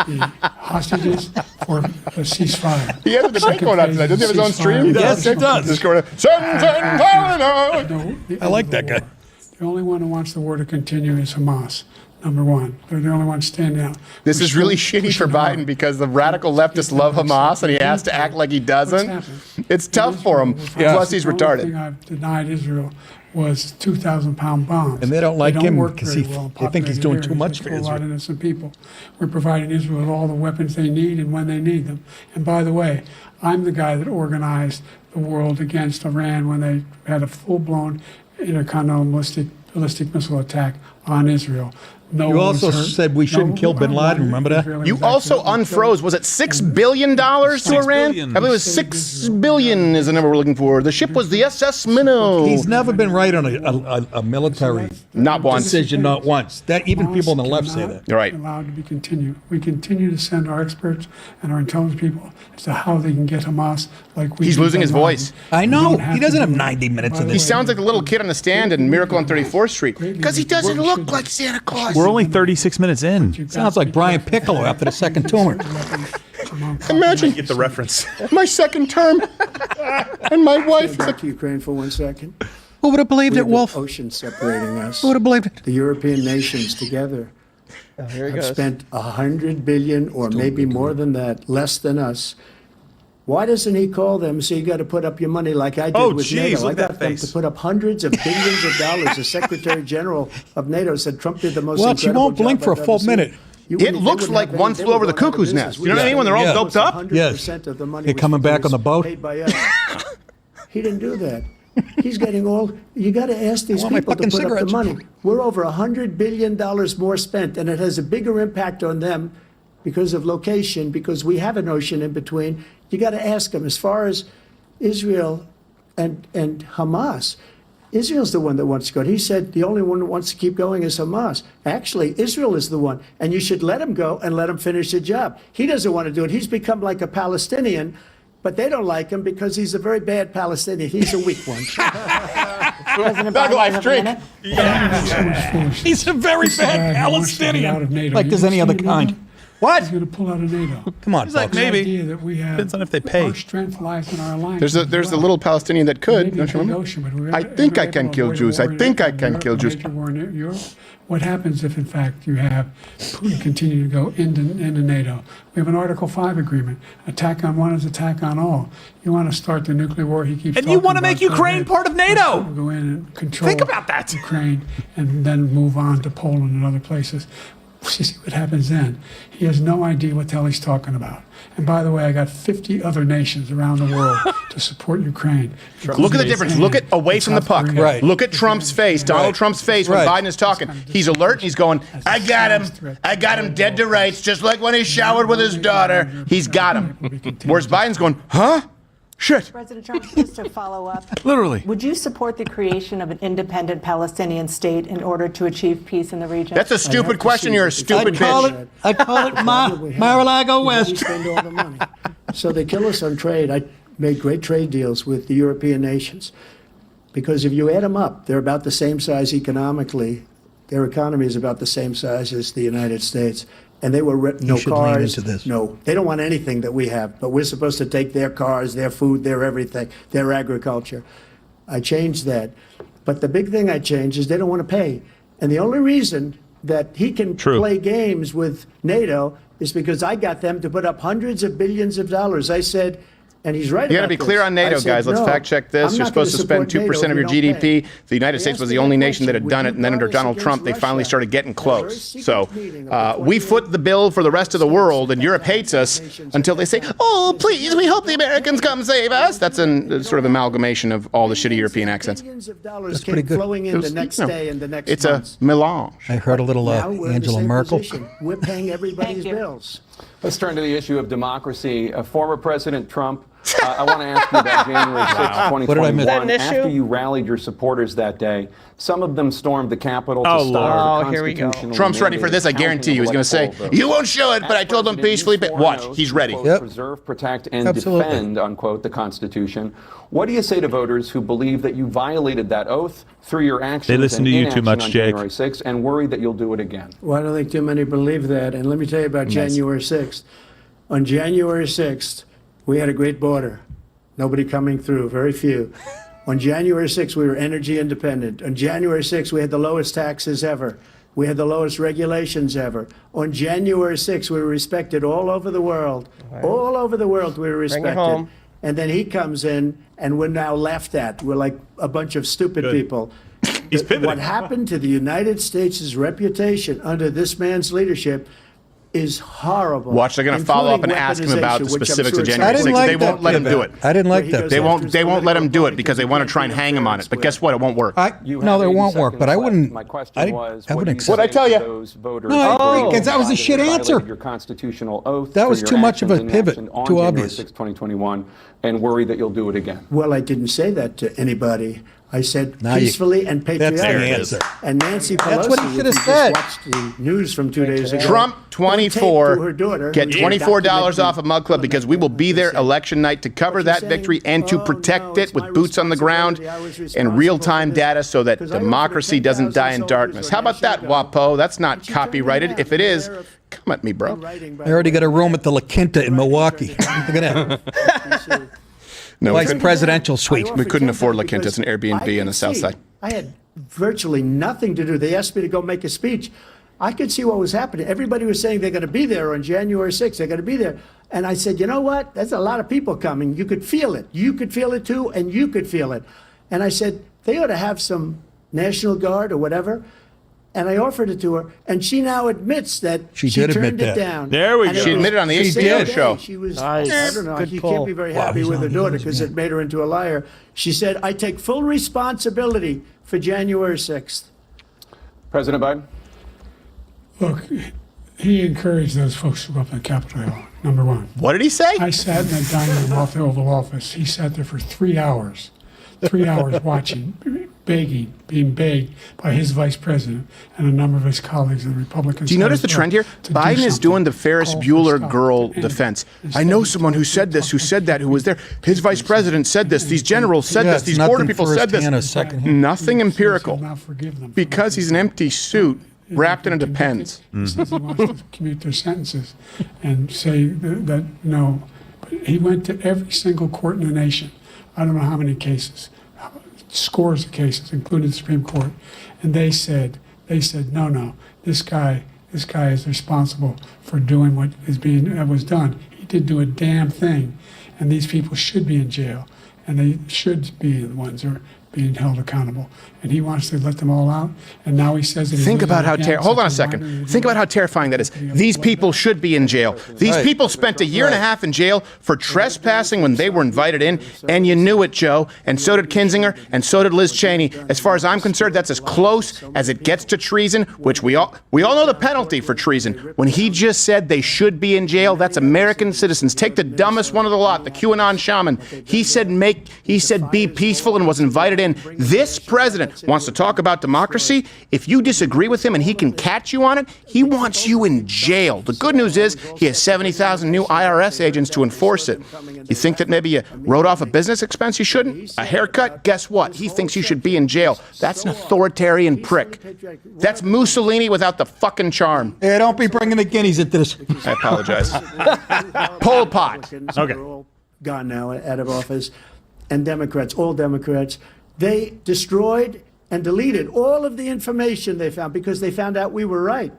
the hostages for a ceasefire. He has a debate going on tonight. Doesn't he have his own stream? Yes, he does. Just going to, I like that guy. The only one who wants the war to continue is Hamas. Number one. They're the only ones standing out. This is really shitty for Biden because the radical leftists love Hamas and he has to act like he doesn't. It's tough for him. Plus, he's The only retarded. thing I've denied Israel was 2,000-pound bombs. And they don't like him work because very they well in think he's populated doing too areas. much They for kill a lot of Israel. innocent people. We're providing Israel with all the weapons they need and when they need them. And by the way, I'm the guy that organized the world against Iran when they had a full-blown intercontinental ballistic missile attack on Israel. No You one was also hurt. said we shouldn't kill bin Laden, remember that? Israeli You was also actually unfroze, was it $6 billion to Iran? billion. I believe it was $6 billion is the number we're looking for. The ship was the SS Minnow. He's never been right on a military Not once. decision, not once. That even people on the left say that. You're right. Allowed to be continued. We continue to send our experts and our intelligence people as to how they can get Hamas like we. He's did losing his Bin Laden. voice. I We know. don't have He doesn't to have do it. 90 minutes By in the He this. way, sounds like the little kid on the stand in Miracle on 34th Street. Because he doesn't look like Santa Claus. We're only 36 minutes in. Sounds like Brian Piccolo after the second tumor. Imagine Get the reference. my second term and my wife. Back to Ukraine for 1 second. Who would have believed We it, have Wolf? the ocean separating us. Who would have believed it? The European nations together have spent 100 billion or maybe more than that, less than us. Why doesn't he call them? So you got to put up your money like I did Oh, with geez, NATO. I look at got that them face. to put up hundreds of billions of dollars. The Secretary General of NATO said Trump did the most Well, incredible she won't blink job for a I've full ever seen. minute. It looks like one flew over the cuckoo's nest. You know what I mean? When they're all doped up? Yes. Of the money They're coming back on the boat. paid by us. He didn't do that. He's getting all. You got to ask these I want my people to fucking put up the cigarettes. money. We're over $100 billion more spent, and it has a bigger impact on them because of location, because we have an ocean in between. You got to ask them. As far as Israel and Hamas, Israel's the one that wants to go. He said the only one that wants to keep going is Hamas. Actually, Israel is the one, and you should let him go and let him finish the job. He doesn't want to do it. He's become like a Palestinian, but they don't like him because he's a very bad Palestinian. He's a weak one. President Thug Biden, life you have a drink. minute. He's a very bad He wants to get out of Palestinian. NATO. Like You there's any see other it, kind. What? He's going to pull out of NATO. Come on, He's like, folks. maybe. The idea that we have Depends on if they pay. our strength lies in our alliance. There's the little Palestinian that could. Don't you remember? I think I can kill Jews. I think I can kill Jews. What happens if, in fact, you have Putin continue to go into NATO? We have an Article 5 agreement. Attack on one is attack on all. You want to start the nuclear war? He keeps. And you want to make Ukraine part of NATO? Go in and control. Think about that. Ukraine, and then move on to Poland and other places. You see what happens then. He has no idea what the hell he's talking about. And by the way, I got 50 other nations around the world to support Ukraine. Look at the difference. Look at away from the puck. Right. Look at Trump's face, Donald Trump's face when Biden is talking. He's alert and he's going, I got him. I got him dead to rights, just like when he showered with his daughter. He's got him. Whereas Biden's going, huh? Shit. President Trump, just to follow up. Literally. Would you support the creation of an independent Palestinian state in order to achieve peace in the region? That's a stupid question. You're a stupid bitch. I call it Mar-a-Lago West. Spend all the money. So they kill us on trade. I made great trade deals with the European nations because if you add them up, they're about the same size economically. Their economy is about the same size as the United States. And they were no cars. No, they don't want anything that we have. But we're supposed to take their cars, their food, their everything, their agriculture. I changed that. But the big thing I changed is they don't want to pay. And the only reason that he can play games with NATO is because I got them to put up hundreds of billions of dollars. I said, and he's right. You got to be clear on NATO, guys. Let's fact check this. You're supposed to spend 2% of your GDP. The United States was the only nation that had done it, and then under Donald Trump, they finally started getting close. So we foot the bill for the rest of the world, and Europe hates us until they say, "Oh, please, we hope the Americans come save us." That's a sort of amalgamation of all the shitty European accents. That's pretty good. Flowing in the next day and the next It's a melange. I heard a little Angela Merkel. We're paying everybody's bills. Let's turn to the issue of democracy. Former President Trump, I want to ask you about January 6, 2021. After you rallied your supporters that day, some of them stormed the Capitol to start the constitutional. Trump's ready for this, I guarantee you. He's going to say, you won't show it, but I told him peacefully. Watch, he's ready. Preserve, protect, and defend, unquote, the Constitution. What do you say to voters who believe that you violated that oath through your actions They listen to you too much, on Jake. January 6th and worry that you'll do it again? Well, I don't think too many believe that. And let me tell you about January 6th. On January 6th, we had a great border. Nobody coming through, very few. On January 6th, we were energy independent. On January 6th, we had the lowest taxes ever. We had the lowest regulations ever. On January 6th, we were respected all over the world. All over the world, we were respected. And then he comes in, and we're now laughed at. We're like a bunch of stupid people. What happened to the United States' reputation under this man's leadership is horrible. Watch, they're going to follow up and ask him about the specifics of January 6th. They won't let him do it. I didn't like that. They won't let him do it because they want to try and hang him on it. But guess what? It won't work. No, it won't work. But I wouldn't. My question was, I wouldn't accept. What'd I tell you? No, because that was a shit answer. Your constitutional oath. That was too much of a pivot. Too obvious. 6, 2021, and worry that you'll do it again. Well, I didn't say that to anybody. I said peacefully and patriotically. And Nancy Pelosi, that's what he should have said. Watched the news from 2 days ago. Trump 24, get $24 off of Mug Club because we will be there election night to cover that victory and to protect it with boots on the ground and real-time data so that democracy doesn't die in darkness. How about that, WAPO? That's not copyrighted. If it is, come at me, bro. I already got a room at the La Quinta in Milwaukee. Look at that. No, Vice presidential suite. We couldn't afford La Quinta. It's an Airbnb on the south side. I had virtually nothing to do. They asked me to go make a speech. I could see what was happening. Everybody was saying they're going to be there on January 6th. They're going to be there. And I said, you know what? There's a lot of people coming. You could feel it. You could feel it too, and you could feel it. And I said, they ought to have some National Guard or whatever. And I offered it to her, and she now admits that she turned it down. There we go. She admitted on the HBO show. She was, I don't know, you can't be very happy with her daughter because it made her into a liar. She said, I take full responsibility for January 6th. President Biden? Look, he encouraged those folks to go up in Capitol Hill, number one. What did he say? I sat in that dining room off the Oval Office. He sat there for 3 hours. 3 hours watching, begging, being begged by his vice president and a number of his colleagues in the Republican. Do you notice the trend here? Biden is doing the Ferris Bueller girl defense. I know someone who said this, who said that, who was there. His vice president said this. These generals said this. These border people said this. Nothing empirical. Because he's an empty suit. Wrapped in a depends. He says he wants to commute their sentences and say that no. But he went to every single court in the nation. I don't know how many cases, scores of cases, including the Supreme Court, and they said no, this guy is responsible for doing what was done. He didn't do a damn thing, and these people should be in jail, and they should be the ones who are being held accountable. And he wants to let them all out, and now he says that Think about how hold on a second. Think about how terrifying that is. These people should be in jail. These people spent a year and a half in jail for trespassing when they were invited in, and you knew it, Joe. And so did Kinzinger, and so did Liz Cheney. As far as I'm concerned, that's as close as it gets to treason, which we all know the penalty for treason. When he just said they should be in jail, that's American citizens. Take the dumbest one of the lot, the QAnon shaman. He said be peaceful and was invited in. This president wants to talk about democracy. If you disagree with him and he can catch you on it, he wants you in jail. The good news is he has 70,000 new IRS agents to enforce it. You think that maybe you wrote off a business expense you shouldn't? A haircut? Guess what? He thinks you should be in jail. That's an authoritarian prick. That's Mussolini without the fucking charm. Yeah, don't be bringing the guineas into this. I apologize. Pol Pot. Okay. Gone now, out of office. And Democrats, all Democrats, they destroyed and deleted all of the information they found because they found out we were right.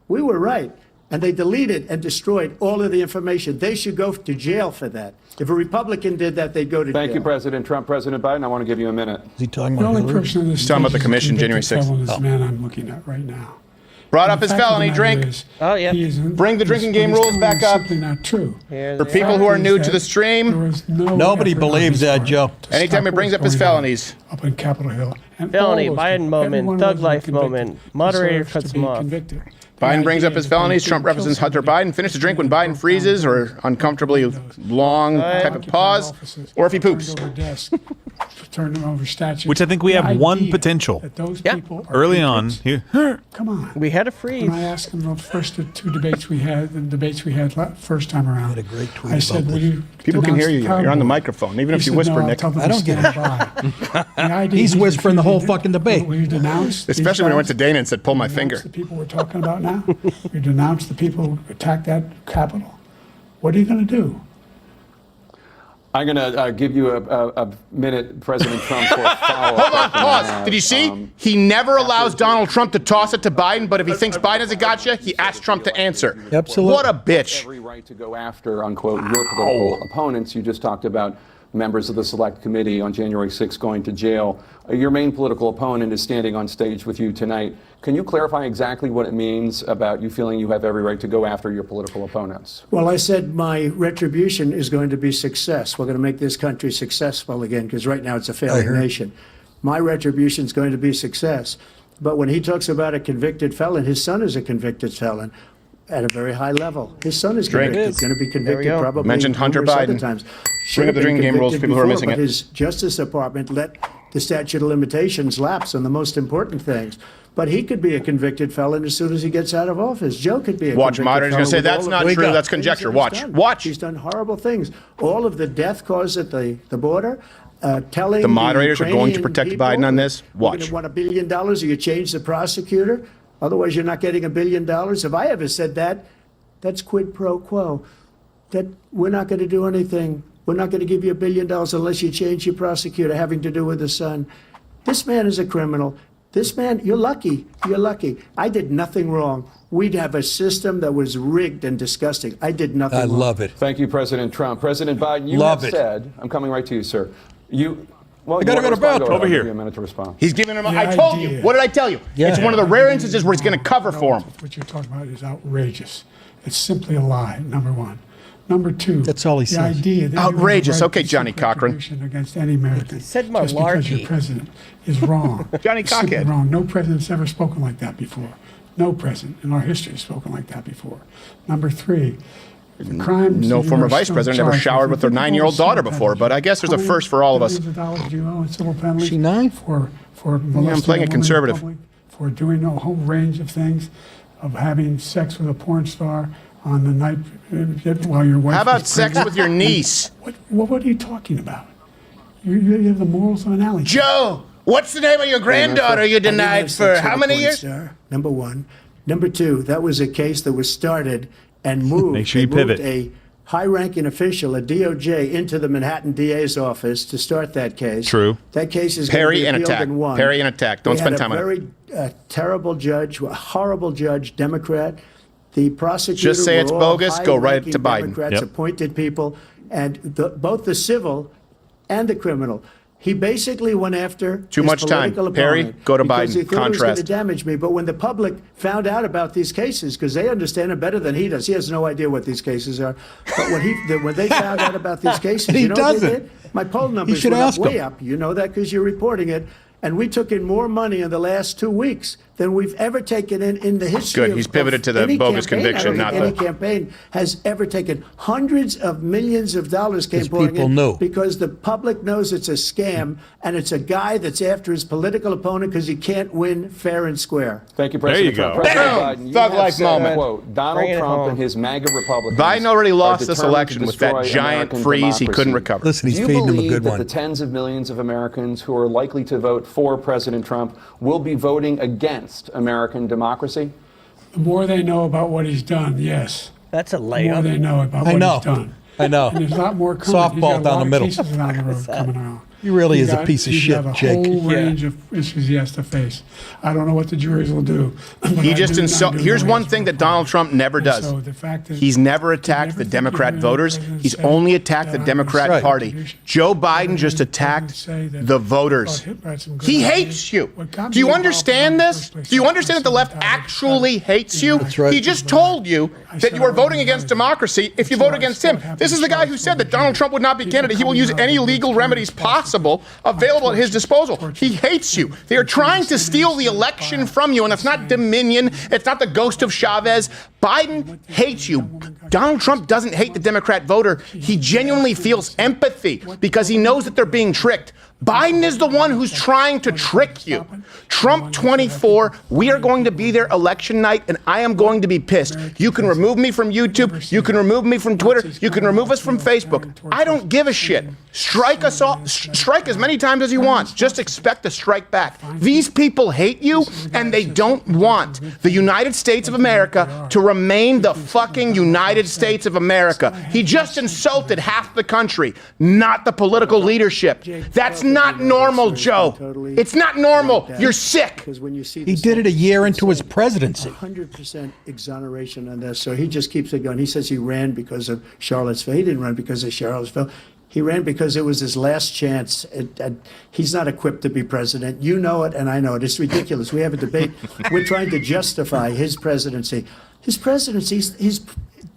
We were right. And they deleted and destroyed all of the information. They should go to jail for that. If a Republican did that, they'd go to jail. Thank you, President Trump. President Biden, I want to give you a minute. Is he talking The about only person in this He's talking about the commission, January 6th. This man I'm looking at right now. Brought up his felony drink. Bring the drinking game rules back up. Simply not true. For people who are new to the stream, Nobody believes that, Joe. anytime he brings up his felonies. Up on Capitol Hill. And Felony, all those Biden people, moment, everyone thug was life convicted, moment, moderator deserves cuts to be him off. convicted. Biden brings up his felonies. Trump represents Hunter Biden. Finish the drink when Biden freezes or uncomfortably long type of pause, or if he poops. Turn them over statues. Which I think we have one potential. Those people are Early on here. Come on. We had a freeze. When I asked him the first two debates we had, first time around, I said, will you People can hear you. denounce the You're on the Proud Boy? microphone, even He if you said, whisper, no, Nick. I'll tell them I to don't get stand it. by. The idea He's is whispering the whole refusing fucking debate. Will you denounce these Especially when I went to guys? Dana and said, pull my finger. Denounce the people we're talking about now? You denounce the people who attacked that Capitol? What are you going to do? I'm going to give you a minute, President Trump, for a follow-up. Hold on, pause. Did you see? He never allows Donald Trump to toss it to Biden, but if he thinks Biden has a gotcha, he asks Trump to answer. Absolutely. What a bitch. Every right to go after, unquote, your political opponents. You just talked about members of the Select Committee on January 6th going to jail. Your main political opponent is standing on stage with you tonight. Can you clarify exactly what it means about you feeling you have every right to go after your political opponents? Well, I said my retribution is going to be success. We're going to make this country successful again, because right now it's a failing nation. My retribution is going to be success. But when he talks about a convicted felon, his son is a convicted felon at a very high level. His son is convicted, going to be convicted probably Mentioned Hunter numerous other Biden. times. Bring up the drinking game rules for people who are missing but it. his Justice Department let the statute of limitations lapse on the most important things. But he could be a convicted felon as soon as he gets out of office. Joe could be a Watch, convicted moderator's felon. gonna say with that's all not of the true, that's things conjecture. that he's Watch, done. watch. He's done horrible things. All of the death caused at the border, telling The moderators are going to Ukrainian protect people, Biden on this. You're Watch. going to want $1 billion, or you change the prosecutor. Otherwise, you're not getting $1 billion. If I ever said that, that's quid pro quo. That we're not going to do anything. We're not going to give you $1 billion unless you change your prosecutor having to do with the son. This man is a criminal. This man, you're lucky. You're lucky. I did nothing wrong. We'd have a system that was rigged and disgusting. I did nothing wrong. I love it. Thank you, President Trump. President Biden, you Love have it. said, I'm coming right to you, sir. Well, I gotta go to bed. Over here. Give you a minute to respond. He's giving him. The I told you. idea- What did I tell you? Yeah. It's one of the rare instances where he's going to cover for him. What you're talking about is outrageous. It's simply a lie, number one. Number two, That's all he the says. idea that you have a Outrageous. right Okay, to Johnny seek Cochran. retribution against any American said just because you're malarkey. president is wrong. Johnny It's simply Cockhead. wrong. No president's ever spoken like that before. No president in our history has spoken like that before. Number three, the crimes. No that you former are vice still president ever charged showered with their think of all 9-year-old the civil daughter before, but I guess there's a penalties. first for all of us. Millions of dollars do you owe in civil penalties. She 9? For molesting playing a it woman in conservative. public, for doing a whole range of things, of having sex with a porn star on the night while your wife. How about was sex pregnant. with your niece? What are you talking about? You have the morals of an alley. Joe, What's the name of your granddaughter you denied for how many years? Sir. Number one. Number two, that was a case that was started and moved. Make sure you pivot. A high-ranking official, a DOJ, into the Manhattan DA's office to start that case. True. That case is Parry going and to be appealed attack. and won. Parry and attack. Don't spend time on it. We had a very terrible judge, a horrible judge, Democrat. The prosecutor Just say were it's all bogus, go right high-ranking to Biden. Democrats, Yep. appointed people, and both the civil and the criminal. He basically went after Too his much time. political Perry, opponent go to because Biden. he thought it was going Contrast. to damage me. But when the public found out about these cases, because they understand it better than he does, he has no idea what these cases are. But when they found out about these cases, He you know what they doesn't. did? My poll numbers should went up ask way him. up. You know that because you're reporting it. And we took in more money in the last 2 weeks than we've ever taken in the history Good. of He's pivoted to the any bogus campaign. conviction, I don't not think any the- campaign has ever taken. Hundreds of millions of dollars came 'Cause pouring people in knew. because the public knows it's a scam and it's a guy that's after his political opponent because he can't win fair and square. Thank you, There President you Trump. go. President Boom! Biden, you Thug have life said, moment. quote, Donald Bring it Trump home. and his MAGA Republicans Biden already are lost this determined election to with that destroy giant American freeze he couldn't democracy. recover. Listen, he's Do you feeding him a believe good that one. the tens of millions of Americans who are likely to vote for President Trump will be voting against American democracy? The more they know about what he's done, yes. That's a The more layup. they know about I what know. he's done. I know. And there's a lot more coming. He's Softball got a down lot the of middle. cases down the road coming out. He really is a got- piece of he's shit, got a Jake. whole range of issues he has to face. I don't know what the juries will do. but He I just do Here's know one he's thing that working. Donald Trump never And does. so the fact that He's never attacked the everything Democrat you're voters. president He's said only attacked the that Democrat Right. Party. Joe Biden just attacked say that the voters. Hitler had some good He ideas. hates you. What got Do you me understand involved in the this? first place Do you was understand that the left sometimes actually hates you? That's right. He just told you that you are voting against democracy if you vote against him. This is the guy who said that Donald Trump would not be candidate. He will use any legal remedies possible available at his disposal. He hates you. They are trying to steal the election from you, and it's not Dominion. It's not the ghost of Chavez. Biden hates you. Donald Trump doesn't hate the Democrat voter. He genuinely feels empathy because he knows that they're being tricked. Biden is the one who's trying to trick you. Trump 24, we are going to be there election night, and I am going to be pissed. You can remove me from YouTube. You can remove me from Twitter. You can remove us from Facebook. I don't give a shit. Strike us all. Strike as many times as you want. Just expect to strike back. These people hate you, and they don't want the United States of America to remain the fucking United States of America. He just insulted half the country, not the political leadership. That's not normal, Joe. It's not normal. You're sick. Because when you see He did it a year into his presidency. 100% exoneration on this. So he just keeps it going. He says he ran because of Charlottesville. He didn't run because of Charlottesville. He ran because it was his last chance. He's not equipped to be president. You know it, and I know it. It's ridiculous. We have a debate. We're trying to justify his presidency. His presidency, he's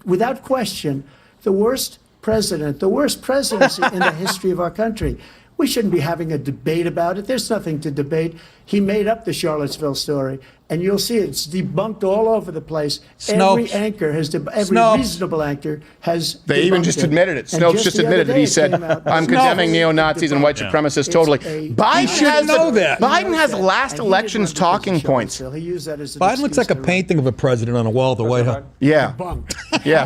without question the worst president, the worst presidency in the history of our country. We shouldn't be having a debate about it. There's nothing to debate. He made up the Charlottesville story, and you'll see it's debunked all over the place. Every Snopes. anchor has, every Snopes. reasonable anchor has. They even debunked just it. admitted it. And Snopes just the other admitted it. day He it said, came out. I'm Snopes condemning neo-Nazis and white debunked. supremacists totally. Biden has know that. Biden has last election's talking points. He used that as an Biden looks excuse like a to run. painting of a president on a wall at the White House. Yeah. Debunked. Yeah.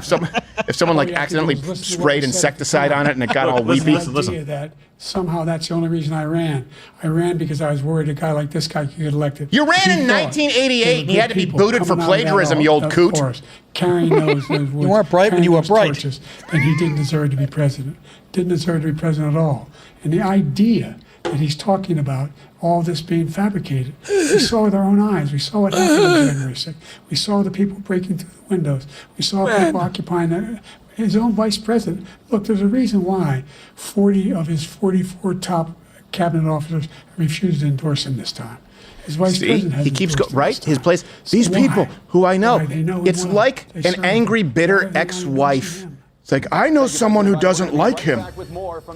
If someone like All you have to do accidentally is listen to what sprayed we said at the insecticide time. on it and it got all Listen, weepy. listen. Idea that somehow that's the only reason I ran. I ran because I was worried a guy like this guy could get elected. You ran in He thought 1988 there and were you had to be people booted for coming out of that plagiarism, you old that coot. forest, carrying those you weren't bright when you were bright. Torches, then he didn't deserve to be president. Didn't deserve to be president at all. And the idea that he's talking about all this being fabricated, we saw with our own eyes. We saw what happened on January 6th. We saw the people breaking through the windows. We saw people occupying his own vice president. Look, there's a reason why 40 of his 44 top cabinet officers refused to endorse him this time. His vice See, president has he keeps endorsed him right. this His time. place. So These why? people who I know, Why? They know him it's well. like They an serve angry, him. Why are bitter they not ex-wife. endorsing him? It's like, I know someone who doesn't like him.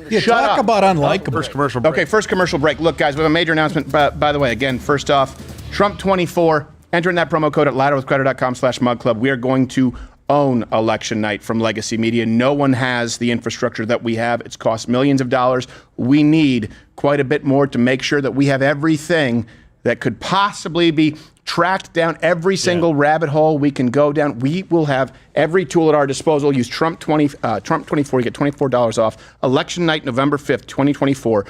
Yeah, Shut talk up. about unlikable. First commercial break. Okay, first commercial break. Look, guys, we have a major announcement. By the way, again, first off, Trump 24. Enter in that promo code at ladderwithcrowder.com/mugclub. We are going to own election night from Legacy Media. No one has the infrastructure that we have. It's cost millions of dollars. We need quite a bit more to make sure that we have everything that could possibly be tracked down, every single rabbit hole we can go down. We will have every tool at our disposal. Use Trump 24. You get $24 off. Election night, November 5th, 2024.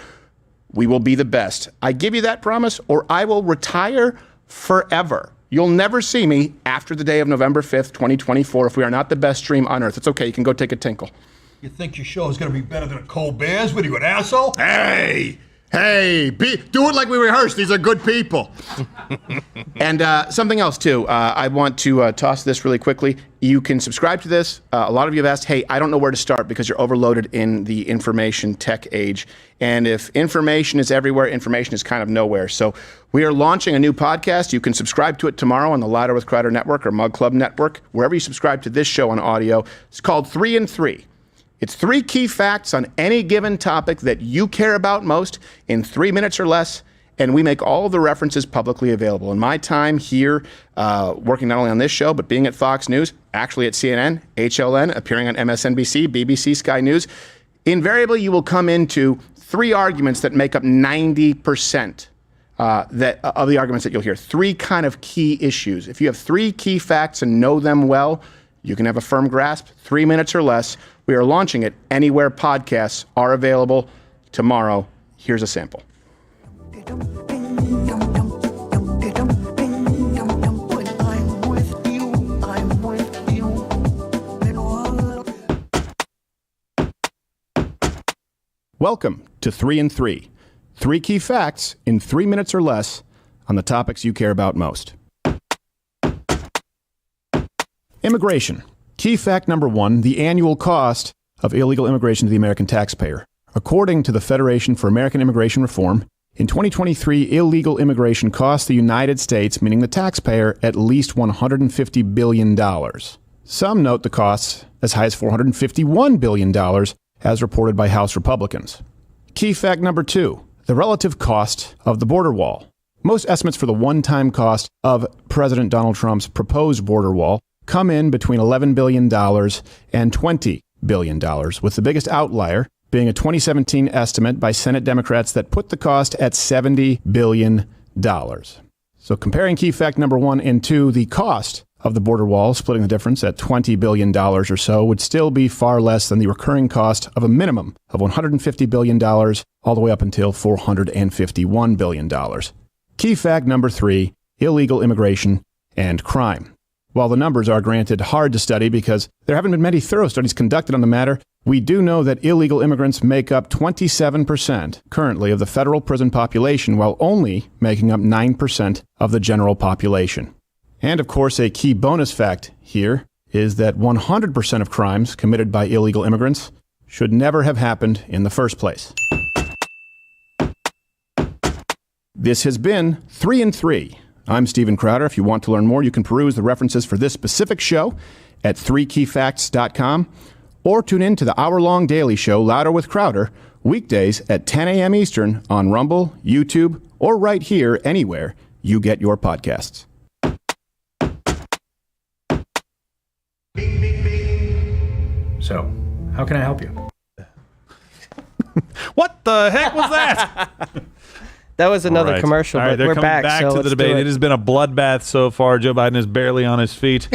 we will be the best. I give you that promise, or I will retire forever. You'll never see me after the day of November 5th, 2024, if we are not the best stream on earth. It's okay. You can go take a tinkle. You think your show is going to be better than a Colbert's? What are you, an asshole? Hey, do it like we rehearsed. These are good people. And something else, too. I want to toss this really quickly. You can subscribe to this. A lot of you have asked, hey, I don't know where to start because you're overloaded in the information tech age. And if information is everywhere, information is kind of nowhere. So we are launching a new podcast. You can subscribe to it tomorrow on the Louder with Crowder Network or Mug Club Network, wherever you subscribe to this show on audio. It's called 3 in 3. It's 3 key facts on any given topic that you care about most in 3 minutes or less, and we make all of the references publicly available. In my time here, working not only on this show, but being at Fox News, actually at CNN, HLN, appearing on MSNBC, BBC, Sky News, invariably you will come into 3 arguments that make up 90% of the arguments that you'll hear. 3 kind of key issues. If you have 3 key facts and know them well, you can have a firm grasp, 3 minutes or less. We are launching it anywhere podcasts are available tomorrow. Here's a sample. Welcome to 3 in 3. 3 key facts in 3 minutes or less on the topics you care about most. Immigration. Key fact number 1, the annual cost of illegal immigration to the American taxpayer. According to the Federation for American Immigration Reform, in 2023, illegal immigration cost the United States, meaning the taxpayer, at least $150 billion. Some note the costs as high as $451 billion, as reported by House Republicans. Key fact number 2, the relative cost of the border wall. Most estimates for the one-time cost of President Donald Trump's proposed border wall come in between $11 billion and $20 billion, with the biggest outlier being a 2017 estimate by Senate Democrats that put the cost at $70 billion. So comparing key fact number 1 and 2, the cost of the border wall, splitting the difference at $20 billion or so, would still be far less than the recurring cost of a minimum of $150 billion all the way up until $451 billion. Key fact number 3, illegal immigration and crime. While the numbers are granted hard to study because there haven't been many thorough studies conducted on the matter, we do know that illegal immigrants make up 27% currently of the federal prison population, while only making up 9% of the general population. And of course, a key bonus fact here is that 100% of crimes committed by illegal immigrants should never have happened in the first place. This has been 3 in 3. I'm Steven Crowder. If you want to learn more, you can peruse the references for this specific show at 3keyfacts.com or tune in to the hour-long daily show, Louder with Crowder, weekdays at 10 a.m. Eastern on Rumble, YouTube, or right here anywhere you get your podcasts. So, how can I help you? What the heck was that? That was another Right. commercial, All right, but they're we're coming back, so to the let's debate. do It has been a bloodbath so far. Joe Biden is barely on his feet.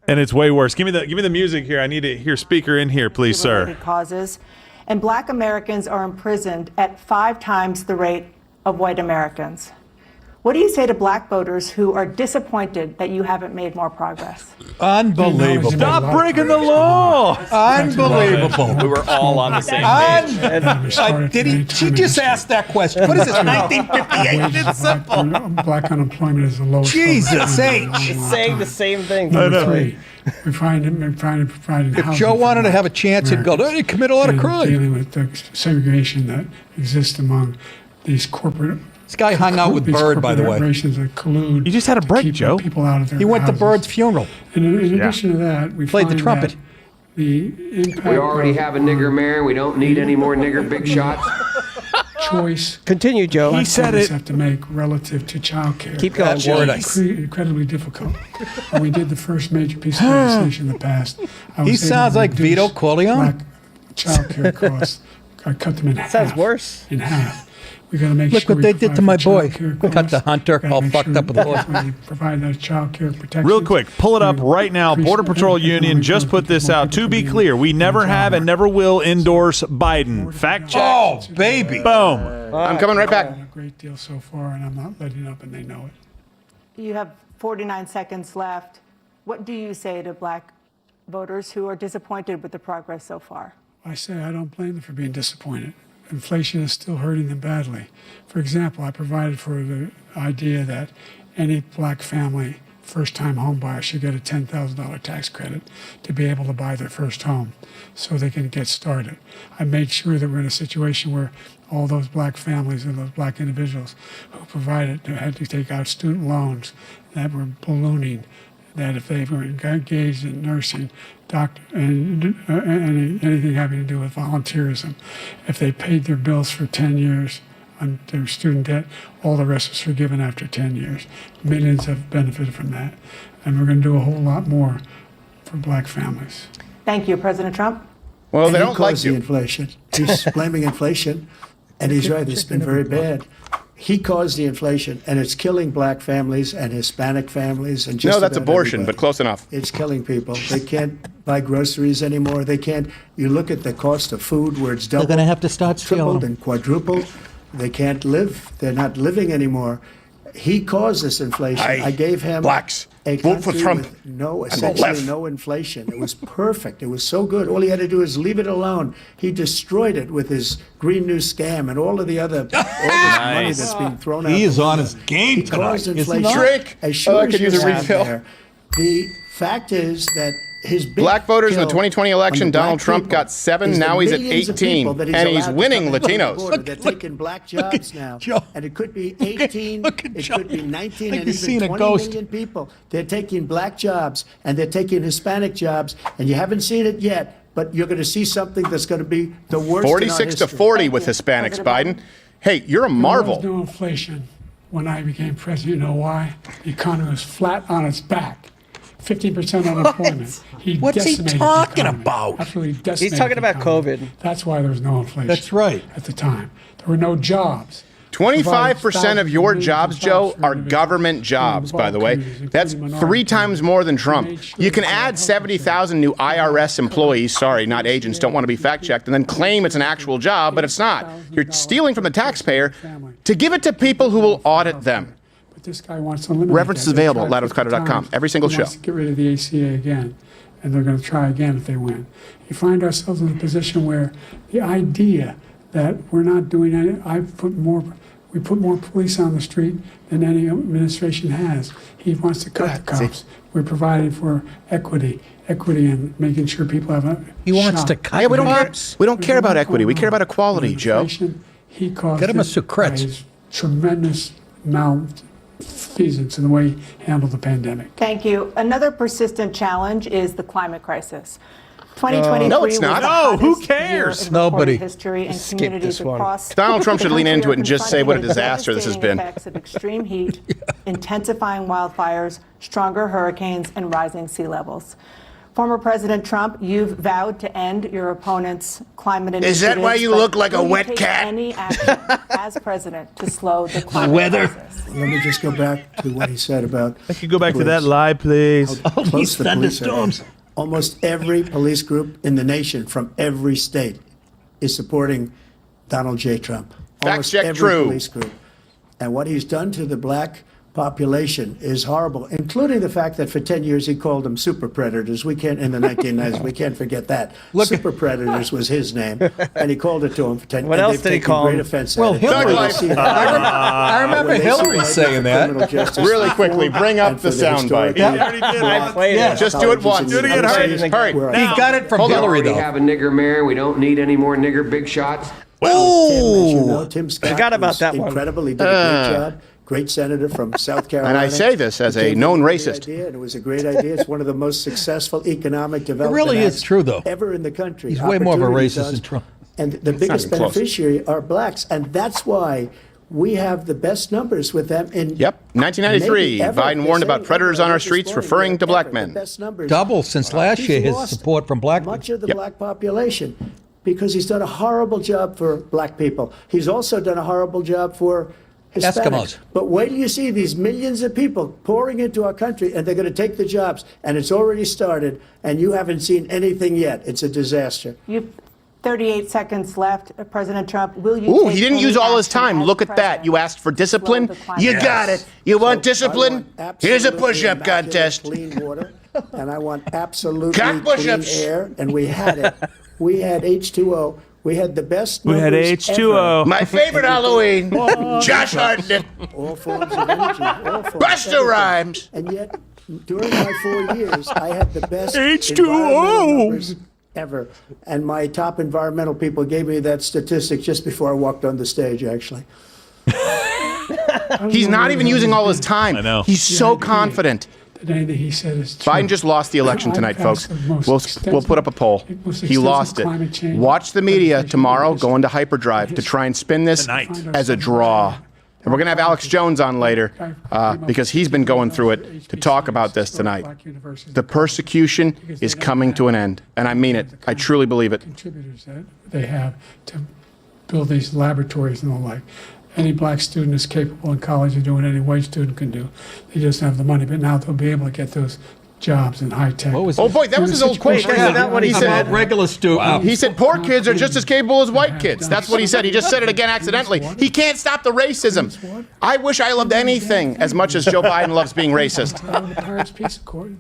And it's way worse. Give me the music here. I need to hear speaker in here, please, sir. Causes, and Black Americans are imprisoned at 5 times the rate of white Americans. What do you say to Black voters who are disappointed that you haven't made more progress? Unbelievable. Stop breaking the law. Unbelievable. We were all on the same page. She just asked that question. What is this, 1958? It's simple. Black unemployment is the lowest. Jesus H. It's saying the same thing. Number 3, we find providing If housing Joe for wanted to Black have a chance, he'd go, Americans "Hey, commit a lot of and crime." Dealing with the segregation that exists among these corporate. This guy hung out with these Bird, by the way. corporations that collude. You just had a break, to keep Joe. People out of their He went to houses. Bird's funeral. And in addition to that, we Played the find trumpet. that the impact We already have a nigger mayor. We don't need any more nigger big shots. choice. Continue, Joe. Black families have to make relative to child care. Keep going, Joe. Incredibly difficult. When we did the first major piece of legislation in the past, I was He able sounds to like reduce Vito Corleone. Black child care costs I cut them in half. Sounds worse. In half. We got to make Look sure what they did to my boy. Cut the hunter, Gotta all make fucked sure up with the that boy. we provide those child care protection. Real quick, pull it up right now. Border Patrol Union just put this out. To be clear, we never have and never will endorse Biden. Fact check. Oh, baby. Boom. I'm coming right back. A great deal so far, and I'm not letting up, and they know it. You have 49 seconds left. What do you say to black voters who are disappointed with the progress so far? I say I don't blame them for being disappointed. Inflation is still hurting them badly. For example, I provided for the idea that any black family, first-time home buyer, should get a $10,000 tax credit to be able to buy their first home so they can get started. I made sure that we're in a situation where all those black families and those black individuals who had to take out student loans that were ballooning, that if they were engaged in nursing, doctor, and anything having to do with volunteerism, if they paid their bills for 10 years on their student debt, all the rest was forgiven after 10 years. Millions have benefited from that. And we're going to do a whole lot more for black families. Thank you, President Trump. Well, And they he don't like caused you. the inflation. He's blaming inflation, and he's right. It's been very bad. He caused the inflation, and it's killing black families and Hispanic families and just No, that's about abortion, everybody. but close enough. It's killing people. They can't buy groceries anymore. They can't. You look at the cost of food, where it's doubled, They're going to have to start stealing tripled, them. and quadrupled. They can't live. They're not living anymore. He caused this inflation. I gave him blacks. a Vote for country Trump. with no, And the essentially left. no inflation. It was perfect. It was so good. All he had to do is leave it alone. He destroyed it with his Green New Scam and all of the other all this money that's being thrown out. He is the on window. his game He tonight, caused isn't he? inflation. Trick. As sure I as could you use a have refill. there, the fact is that his big Black voters in the kill 2020 election, on the black Donald Trump people got 7. is the Now he's at millions of 18, people that and he's allowed to winning come across the Latinos. border. They're taking black jobs now, and it could be 18, it could be 19, and even 20 million people. They're taking black jobs, and they're taking Hispanic jobs, and you haven't seen it yet, but you're going to see something that's going to be the worst 46 to 40 with Hispanics, Biden. Hey, you're a marvel. There was no inflation when I became president. You know why? The economy was flat on its back. 15% unemployment. What's he decimated the talking economy. about? Absolutely decimated He's talking the about economy. COVID. That's why there was no inflation. That's right. At the time, there were no jobs. 25% of your jobs, Joe, are government jobs, by the way. That's 3 times more than Trump. You can add 70,000 new IRS employees, sorry, not agents, don't want to be fact-checked, and then claim it's an actual job, but it's not. You're stealing from the taxpayer to give it to people who will audit them. But this guy wants to eliminate Reference is that. They available at tried 50 louderwithcarter.com. times. Every single He show. wants to get rid of the ACA again, and they're going to try again if they win. You find ourselves in a position where the idea that we're not doing any, we put more police on the street than any administration has. He wants to cut the cops. We're providing for equity and making sure people have a He wants shot. to cut Yeah, we don't cops. we don't care about equity. We care about equality, Joe. He caused Get him a it Socrates. by his tremendous malfeasance in the way he handled the pandemic. Thank you. Another persistent challenge is the climate crisis. 2023 No, it's was not. the No, who hottest cares? year in recorded Nobody. history, and Skip communities this one. across Donald Trump the should lean country into are it and just say what a confronting the disaster this has devastating been. effects of extreme heat, intensifying wildfires, stronger hurricanes, and rising sea levels. Former President Trump, you've vowed to end your opponent's climate initiatives. Is that why you but look like a will you wet take cat? any action as president to slow the climate Weather. crisis? Let me just go back to what he said about. If you go back to that police. lie, please. How close these the police are. thunderstorms. Almost every police group in the nation from every state is supporting Donald J. Trump. Almost check every true. police group. And what he's done to the black population is horrible, including the fact that for 10 years he called them super predators. We can't, in the 1990s, we can't forget that. Super predators was his name, and he called it to them for 10 years. What else did he call great them? offense Well, at it. Hillary- When they see I remember when they see Hillary white saying men for criminal that. justice Really quickly, bring up and for the soundbite. historically Yeah, already did. I played Yeah. it. Just do it once. Do it again. Hurry. Now. He got it from Hold on. Hillary, We though. have a nigger mayor. We don't need any more nigger big shots. As you know, Tim Scott Forgot about was that one. incredible. He did a great job. Great senator from South Carolina. And I say this as He a came known with a great racist. idea, and it was a great idea. It's one of the most successful economic development really is acts true, though. ever in the country. He's way more of a Opportunity racist does. than Trump. And the biggest even close. beneficiary are blacks, and that's why we have the best numbers with them. In Yep. 1993, maybe ever. Biden They're warned about saying predators ever. on I our read this streets, morning, referring to ever. black The men. best numbers. Double since last He's year, his lost support from black much people. of the Yep. black population. because he's done a horrible job for black people. He's also done a horrible job for Hispanics. Eskimos. But wait till you see these millions of people pouring into our country, and they're going to take the jobs, and it's already started, and you haven't seen anything yet. It's a disaster. You've 38 seconds left. President Trump, will you Ooh, take he didn't any use all his action time. as Look at that. president You asked for discipline. to slow the climate You change? got it. You want discipline? Here's a Absolutely push-up immaculate contest. Clean water, and I want absolutely Cock clean push-ups. air, and we had it. We had H2O. We had the best We had numbers H2O. ever. My favorite Halloween. Josh Hartnett. All forms of energy. All forms. Busta everything. Rhymes. And yet, during my 4 years, I had the best H2O. environmental numbers ever. And my top environmental people gave me that statistic just before I walked on the stage, actually. He's not even using all his time. I know. He's so confident. That anything he said is true. Biden just lost the election tonight, folks. We'll put up a poll. He lost it. Watch the media tomorrow go into hyperdrive to try and spin this as a draw. And we're going to have Alex Jones on later because he's been going through it to talk about this tonight. The persecution is coming to an end, and I mean it. I truly believe it. Contributors that they have to build these laboratories and the like. Any black student is capable in college of doing any white student can do. They just have the money, but now they'll be able to get those jobs in high tech. Oh boy, that was his old quote. He said regular student. He said poor kids are just as capable as white kids. That's what he said. He just said it again accidentally. He can't stop the racism. I wish I loved anything as much as Joe Biden loves being racist. The Paris Peace Accord,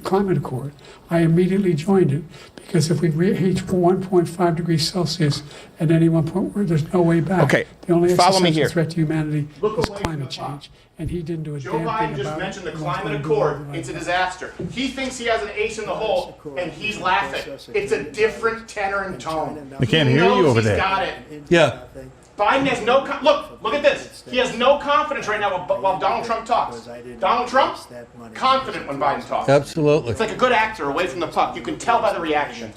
Climate Accord, I immediately joined it because if we reach 1.5 degrees Celsius at any one point, where there's no way back. Okay, the only follow me here. threat to humanity is climate change, and he didn't do a Joe damn thing Biden about just it. mentioned the climate accord. It's a disaster. He thinks he has an ace in the hole, and he's laughing. It's a different tenor and tone. I can't He hear you knows over he's there. got it. Yeah. Biden has no look at this. He has no confidence right now while Donald Trump talks. Donald Trump, confident when Biden talks. Absolutely. It's like a good actor away from the puck. You can tell by the reaction.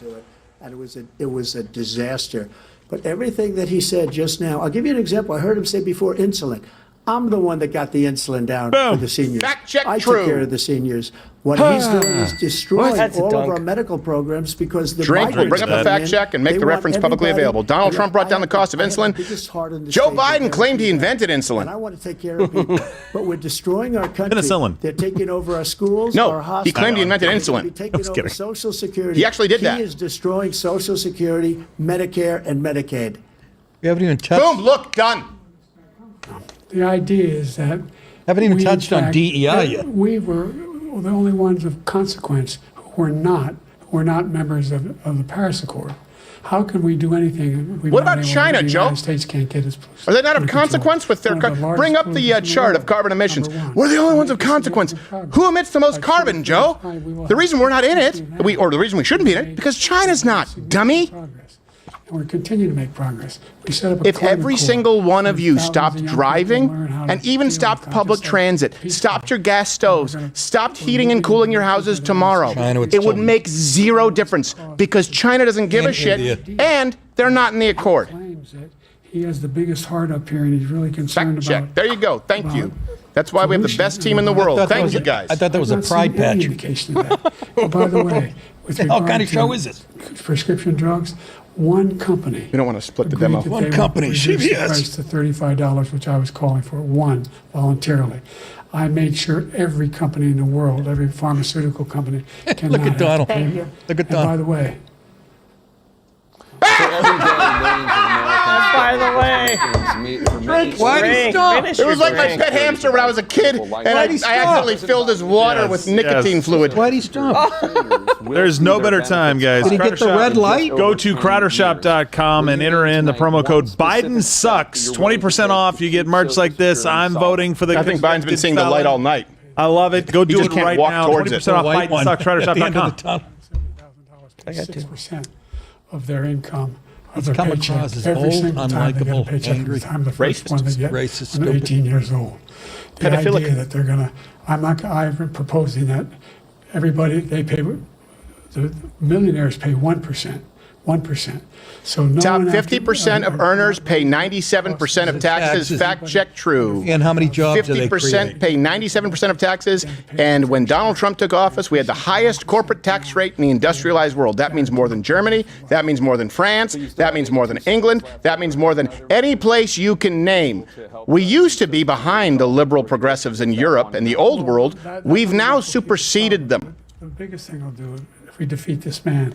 And it was a disaster. But everything that he said just now, I'll give you an example. I heard him say before insulin. I'm the one that got the insulin down for the seniors. Fact check I true. took care of the seniors. What he's doing is destroying all of our medical programs because the Drink. We'll migrants bring up the come fact in, check and make they the want reference publicly everybody- available. Donald Trump brought down the cost of I have the insulin. biggest heart on the Joe stage Biden of claimed he everything. invented And I insulin. want to take care of people, but we're destroying our country. Penicillin. They're taking over our schools, No, our hospitals. he claimed he invented They're insulin. taking over kidding. Social Security. He actually did that. He is destroying Social Security, Medicare, and Medicaid. We haven't even touched. Boom, look, done. The idea is that Haven't even we, in touched on fact, DEI yet. We were the only ones of consequence who were not members of the Paris Accord. How can we do anything? What about China, the Joe? United States can't get its Are they not of under control. consequence with their... One of the Bring up largest the polluters in chart of world, carbon emissions. number one. We're the only ones of consequence. Who emits the most carbon, Joe? The reason we're not in it, or the reason we shouldn't be in it, because China's not, dummy. And we're continuing to make progress. We set up a If climate every corps single one of where you thousands stopped of young people driving learn how to and even deal stopped with public contraceptive transit, peacefully. stopped your gas stoves, stopped heating and cooling your houses tomorrow, China would it would still- make zero difference because China doesn't give a And shit India. and they're not in the accord. Claims that he has the biggest heart up here and he's really concerned Fact check. about. There you go. Thank you. That's why we have the best team in the world. Thank you, guys. I thought that was a I've not pride seen any patch. indication of that. Oh, by the way, with What kind regard of show to is this? prescription drugs, one company We don't want to split the agreed demo. that One they company, would reduce the CVS. price to $35, which I was calling for, one, voluntarily. I made sure every company in the world, every pharmaceutical company, cannot Look at have to Donald. pay. Thank you. Look at And by Donald. the way, By the way, Why did he stop? It was like my pet hamster when I was a kid, and I accidentally filled his water with nicotine fluid. Why'd he stop? There's no better time, guys. Did he get the Crowdershop- red light? Go to crowdershop.com and enter in the promo code Biden sucks. 20% off. You get merch like this. I'm voting for the. I think Biden's been seeing the light all night. I love it. Go do just it can't right walk now. towards 20% it. off. White Biden one sucks. at the end of the Crowdershop.com. tunnel. $70,000, 6% of their income. Of He's their come paycheck, across as every old, single time they get a unlikable, paycheck, every angry, time the first racist. one they get Racist, when they're stupid. 18 years old. The Pedophilic. idea that they're gonna, I'm proposing that everybody, the millionaires pay 1%. 1%. So no Top one 50% of earners pay 97% of taxes. Fact check true. And how many jobs do they 50% create? pay 97% of taxes. And when Donald Trump took office, we had the highest corporate tax rate in the industrialized world. That means more than Germany. That means more than France. That means more than England. That means more than any place you can name. We used to be behind the liberal progressives in Europe and the old world. We've now superseded them. The biggest thing I'll do if we defeat this man,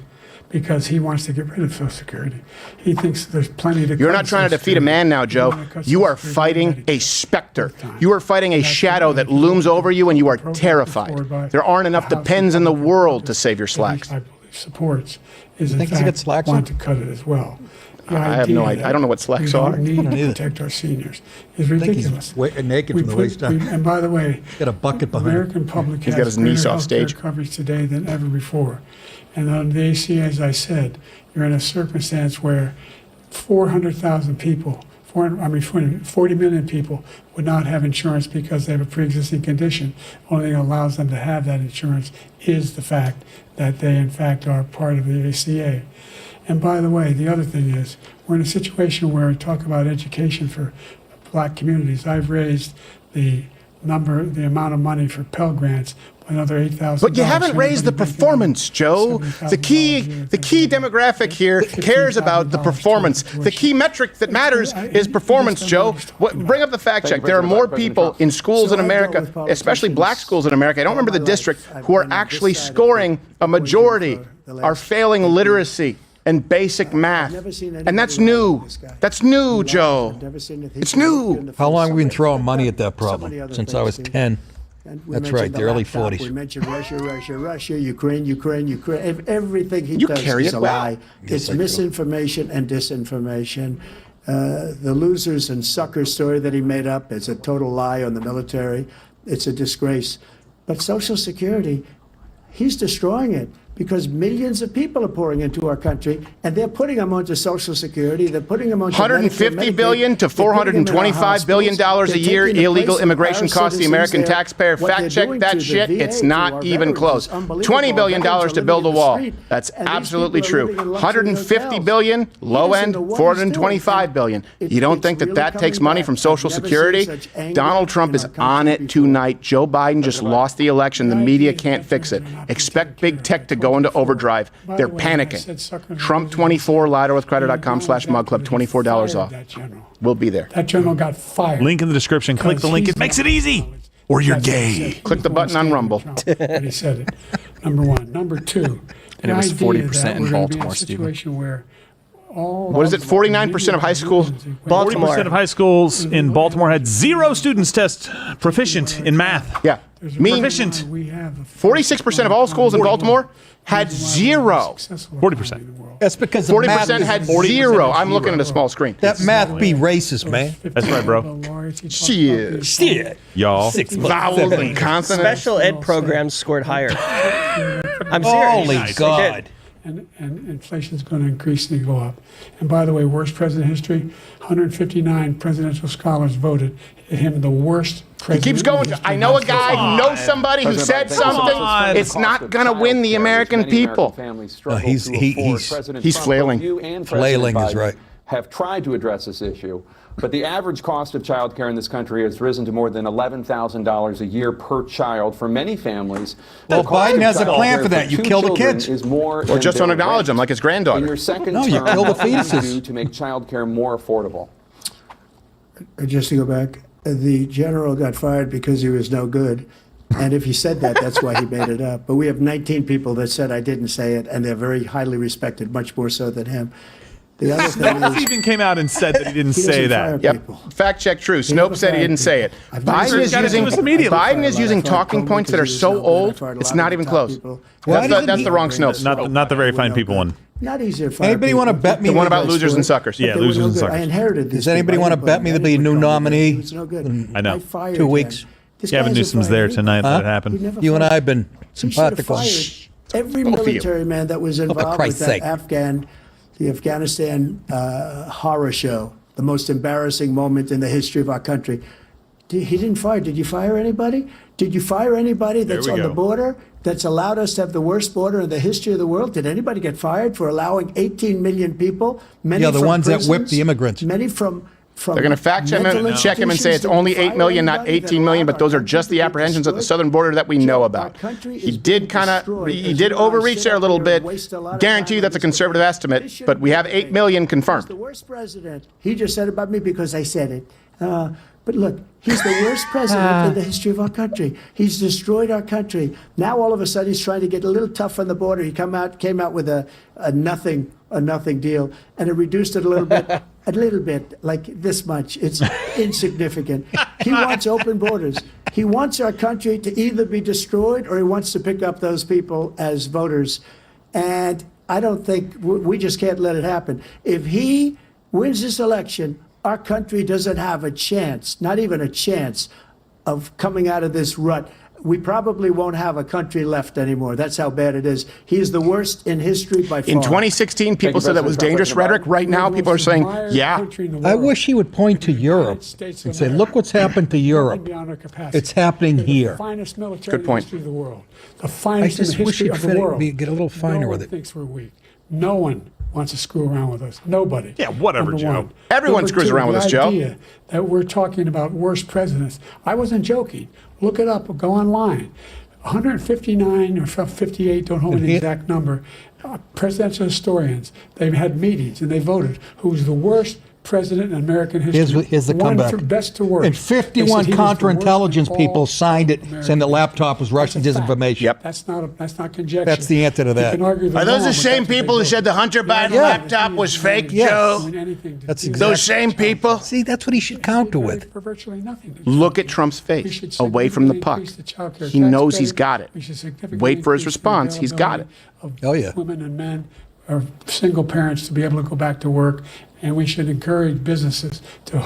because he wants to get rid of Social Security. He thinks there's plenty to. You're not trying to defeat a man now, Joe. You are fighting a specter. You are fighting a shadow that looms over you, and you are terrified. There aren't enough depends in the world to save your slacks. I believe supports is in Think he's got fact slacks want on? to cut it as well. The I have no idea idea. I don't know what slacks we are. don't need I don't to either. protect our seniors is I think ridiculous. he's naked from the waist down. And by the way, Got a bucket behind him. American public He's has got his niece greater off healthcare stage. coverage today than ever before. And on the ACA, as I said, you're in a circumstance where 400,000 people, 40 million people would not have insurance because they have a pre-existing condition. Only thing that allows them to have that insurance is the fact that they, in fact, are part of the ACA. And by the way, the other thing is, we're in a situation where we talk about education for black communities. I've raised the amount of money for Pell Grants by another $8,000. But you haven't raised the performance, Joe. The key demographic here cares about the performance. The key metric that matters is performance, Joe. Bring up the fact check. There are more people in schools in America, especially black schools in America, I don't remember the district, who are actually scoring a majority, are failing literacy and basic math. And that's new. That's new, Joe. It's new. How long have we been throwing money at that problem? Since I was 10. That's right, the early 40s. We mentioned Russia, Ukraine. Everything he You does carry is it a well. lie. Yes, It's I do. misinformation and disinformation. The losers and suckers story that he made up is a total lie on the military. It's a disgrace. But Social Security, he's destroying it. Because millions of people are pouring into our country, and they're putting them onto Social Security. They're putting them onto $150 billion to $425 billion a year illegal immigration costs the American taxpayer. Fact check that shit. It's not even close. $20 billion to build a wall. That's absolutely true. $150 billion, low end, $425 billion. You don't think that takes money from Social Security? Donald Trump is on it tonight. Joe Biden just lost the election. The media can't fix it. Expect big tech to go into overdrive. They're panicking. Trump24, lighterwithcredit.com/mug club, $24 off. We'll be there. That general got fired. Link in the description. Click the link. It makes it easy. Or you're gay. Click the button on Rumble. But he said it. Number one. Number two. And it was 40% in Baltimore, Stephen. Where what is it? 49% of high schools? 40% of high schools in Baltimore had 0 students test proficient in math. Yeah. Proficient. 46% of all schools in Baltimore had 0. 40%. That's because the 40% math had is 0. I'm looking at a small screen. That math be racist, man. That's right, bro. Shit. Y'all. Vowels and consonants. Special ed programs scored higher. I'm serious. Holy They God. did. and inflation's going to increasingly go up. And by the way, worst president in history, 159 presidential scholars voted him the worst He president. keeps going. I know a guy who knows somebody who said something. It's not going to win the American people. He's flailing. Flailing is right. Have tried to address this issue, but the average cost of child care in this country has risen to more than $11,000 a year per child for many families. Well, Biden has a plan for that. You kill the kids. Is more Or just don't acknowledge him like his granddaughter. In your second No, you term, kill the what can you fetuses. do to make child care more affordable? Just to go back, the general got fired because he was no good. And if he said that, that's why he made it up. But we have 19 people that said I didn't say it, and they're very highly respected, much more so than him. The other thing Snopes is, even came out and said that he didn't he say doesn't that. fire Yep. people. Fact check true. Snopes said he didn't say it. Biden is using talking points that are so old, it's not even close. That's the wrong Snopes. Not the very fine people one. Not easier to fire Anybody people. want to bet me? The one that- about losers and suckers. Yeah, They were losers no and good. suckers. I inherited this. Does anybody want to bet me there'll be a new nominee? It's no good. I know. fired 2 him. weeks. This Gavin guy's a Newsom's fighter. there tonight. Huh? That happened. He never You and I fired. have been He should have simpatico. fired every Both of you. military man that was involved with Christ's that sake. the Afghanistan horror show, the most embarrassing moment in the history of our country. He didn't fire. Did you fire anybody? Did you fire anybody that's we on the go. border? that's allowed us to have the worst border in the history of the world? Did anybody get fired for allowing 18 million people? Many the from ones that whipped prisons, the immigrants. Many from They're going to fact check him and say it's only 8 million, not 18 million, but those are just the apprehensions at the southern border that we know about. He did overreach there a little bit. Guarantee you that's a conservative estimate, but we have 8 million confirmed. The worst president. He just said about me because I said it. But look, he's the worst president in the history of our country. He's destroyed our country. Now all of a sudden he's trying to get a little tough on the border. He came out with a nothing deal, and it reduced it a little bit, like this much. It's insignificant. He wants open borders. He wants our country to either be destroyed or he wants to pick up those people as voters. And I don't think we just can't let it happen. If he wins this election, our country doesn't have a chance, not even a chance, of coming out of this rut. We probably won't have a country left anymore. That's how bad it is. He is the worst in history by far. In 2016, people said that was dangerous rhetoric. Right now, people are saying, yeah. I wish he would point to Europe and say, look what's happened to Europe. It's happening here. Finest military Good point. history of the world. The I finest in just the wish history he'd of the world. get a little finer No with one it. thinks we're weak. No one wants to screw around with us. Nobody. Yeah, whatever, Number Joe. one. Everyone Number screws two, around with us, the Joe. idea that we're talking about worst presidents. I wasn't joking. Look it up. Go online. 159 or 58, don't hold me the exact number, presidential historians, they've had meetings and they voted who's the worst president in American history. Here's the One comeback. for best to worst. And 51 They said he was the counterintelligence worst people in all signed it, American saying the laptop was Russian That's a fact. disinformation. Yep. That's not conjecture. That's the answer to You that. can argue they're Are those wrong, the but same that's what people they who said the Hunter Biden Yeah. laptop was fake, Yes. Joe? doing anything to That's do exactly- Those same people? See, that's what he should counter with. for virtually nothing. Look at Trump's We face, should away from the puck. significantly increase the child care He tax knows he's credit. got it. We should significantly Wait for his increase the response. He's got it. availability Oh, yeah. of women and men or single parents to be able to go back to work, and we should encourage businesses to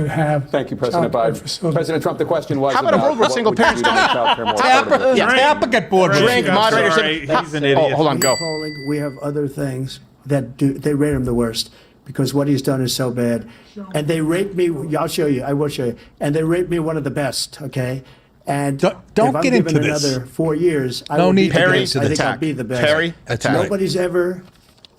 have Thank you, President childcare Biden. facilities. President Trump, the question was How about a world where what single would you parents do to don't make childcare more Tap- affordable? yeah. Applicant board. Drink, moderator. Sorry, he's an idiot. Hold on, go. Polling, we have other things that they rate him the worst because what he's done is so bad. And they rate me, I'll show you, I will show you. And they rate me one of the best, okay? And Don't if I'm get given into this. another 4 years, I No will be need to the get best. into I the think I'll attack. be the best. Terry, That's attack. right. Nobody's ever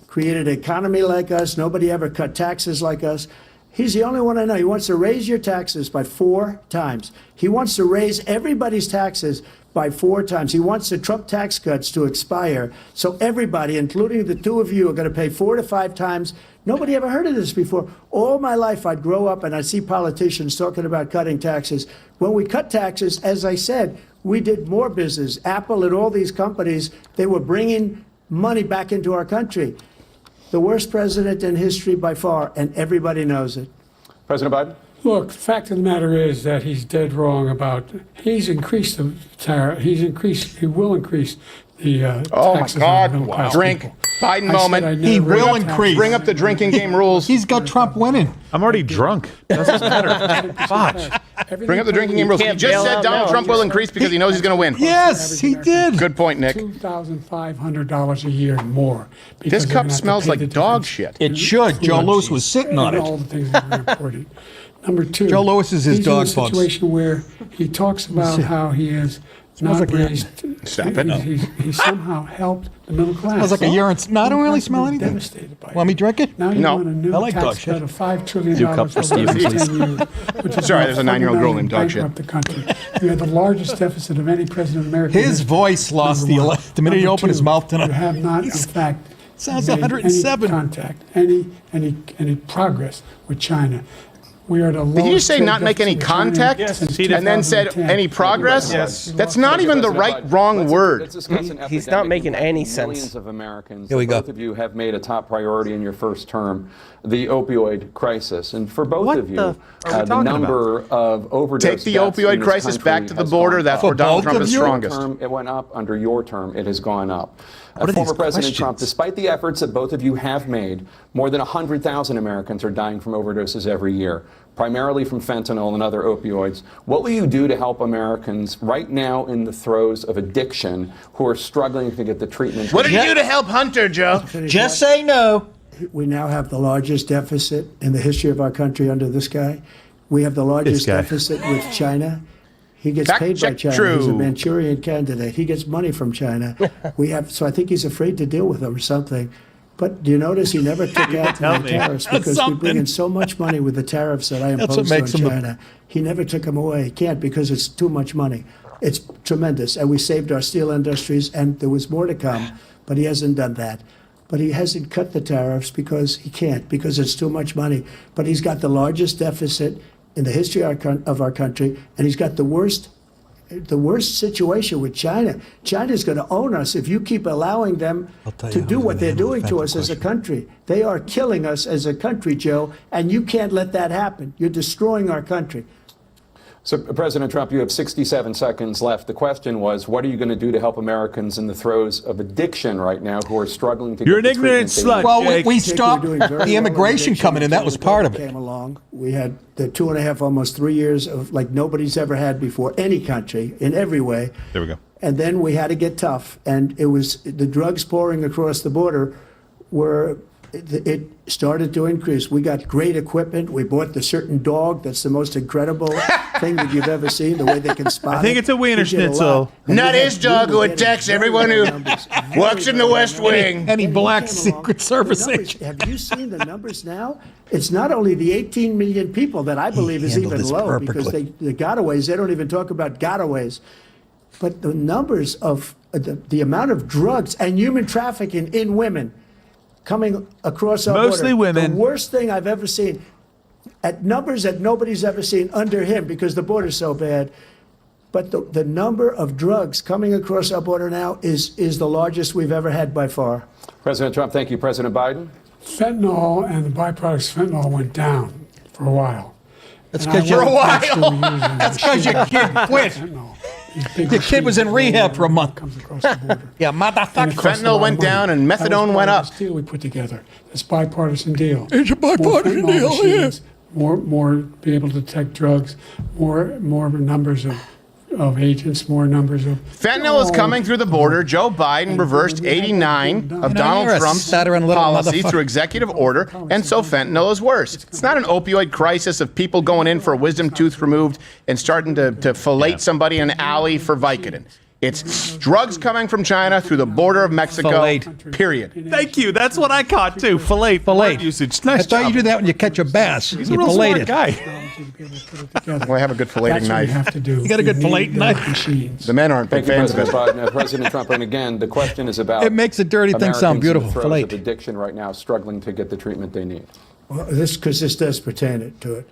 created an economy like us. Nobody ever cut taxes like us. He's the only one I know. He wants to raise your taxes by 4 times. He wants to raise everybody's taxes by 4 times. He wants the Trump tax cuts to expire. So everybody, including the two of you, are going to pay 4 to 5 times. Nobody ever heard of this before. All my life, I'd grow up and I'd see politicians talking about cutting taxes. When we cut taxes, as I said, we did more business. Apple and all these companies, they were bringing money back into our country. The worst president in history by far, and everybody knows it. President Biden? Look, the fact of the matter is that he's dead wrong about, he's increased the tariff, he will increase the Oh my taxes on middle God. class Drink. people. Biden I said moment. I'd He never raise will taxes. increase. Bring up the drinking game rules. He's got Trump winning. I'm already drunk. Doesn't matter. Watch. Bring up the drinking game rules. He can't just bail said out Donald now. Trump will increase because he knows he's going to win. Yes, he did. Good point, Nick. $2,500 a year more. This because they're cup gonna have to smells pay like the dog difference shit. It should. Joe Lewis was sitting on and all it. the things that are important. Number two, Joe Lewis is his he's in dog, a folks. situation where he talks about how he has not like raised. Stop it. He somehow helped the middle class. Smells like a urine. No, I don't really smell anything. Devastated by Want me to drink it? Now you No. want a new I like dog tax shit. cut of $5 trillion Do a cup for over Steve, the next please. 10 years, which is Sorry, gonna there's a 9-year-old girl named Dog Shit. bankrupt the country. You have the largest deficit of any president in America. His voice lost Number the one. the minute he Number opened his two, mouth tonight. You have not, in fact, Sounds made 107. any contact, any progress with China. We are the Did you lowest say trade not make any deficit with China contact? since And then said 2010. any progress? Yes. That's not even the wrong word. He's not making any sense. Millions of Americans. Here we go. Both of you have made a top priority in your first term, the opioid crisis. And for both of you, the number of overdoses. Take the opioid crisis back to the border. That's where Donald Trump is strongest. It went up. Under your term, it has gone up. What are Former these President questions? Trump, despite the efforts that both of you have made, more than 100,000 Americans are dying from overdoses every year, primarily from fentanyl and other opioids. What will you do to help Americans right now in the throes of addiction who are struggling to get the treatment? What did you do to help Hunter, Joe? Just say no. We now have the largest deficit in the history of our country under this guy. We have the largest guy. deficit with China. He gets Fact paid by check China. true. He's a Manchurian candidate. He gets money from China. So I think he's afraid to deal with them or something. But do you notice he never took out the tariffs because we bring in so much money with the tariffs that I imposed on China. He never took them away. He can't because it's too much money. It's tremendous. And we saved our steel industries, and there was more to come, but he hasn't done that. But he hasn't cut the tariffs because he can't, because it's too much money. But he's got the largest deficit in the history of our country, and he's got the worst situation with China. China's going to own us if you keep allowing them to do what they're doing to us as a country. They are killing us as a country, Joe, and you can't let that happen. You're destroying our country. So, President Trump, you have 67 seconds left. The question was, what are you going to do to help Americans in the throes of addiction right now who are struggling to You're get an the ignorant treatment they slut, need? Well, Jake. we stopped the immigration coming in. That was part of it. Came along. We had the 2.5, almost 3 years of like nobody's ever had before, any country, in every way. There we go. And then we had to get tough. And it was the drugs pouring across the border it started to increase. We got great equipment. We bought the certain dog that's the most incredible thing that you've ever seen, the way they can spot it. I think it's a Wiener Schnitzel. Not his dog who attacks everyone who works in the West Wing. Any black Secret Service agent. Have you seen the numbers now? It's not only the 18 million people that I believe is even low because the gotaways, they don't even talk about gotaways. But the numbers of the amount of drugs and human trafficking in women coming across our Mostly border. women. The worst thing I've ever seen, at numbers that nobody's ever seen under him because the border's so bad. But the number of drugs coming across our border now is the largest we've ever had by far. President Trump, thank you. President Biden? Fentanyl and the byproducts of fentanyl went down for a while. That's because your kid quit. The kid was in rehab for a month. Yeah, motherfucker. Fentanyl went down and methadone went up. This deal we put together, this bipartisan deal. It's a bipartisan deal, machines, more be able to detect drugs, more numbers of agents, more numbers of... Fentanyl is coming through the border. Joe Biden reversed 89 of Donald Trump's policy through executive order, and so fentanyl is worse. It's not an opioid crisis of people going in for a wisdom tooth removed and starting to fillet somebody in an alley for Vicodin. It's drugs coming from China through the border of Mexico, period. Thank you. That's what I caught, too. Fillet usage. Nice I thought you do that when you catch a bass. He's a real smart guy. Well, I have a good filleting knife. You got a good filleting knife? The men aren't big fans of it. President Trump, and again, the question is about it makes a dirty thing sound beautiful. In the throes of addiction right now, struggling to get the treatment they need. Well, this does pertain to it.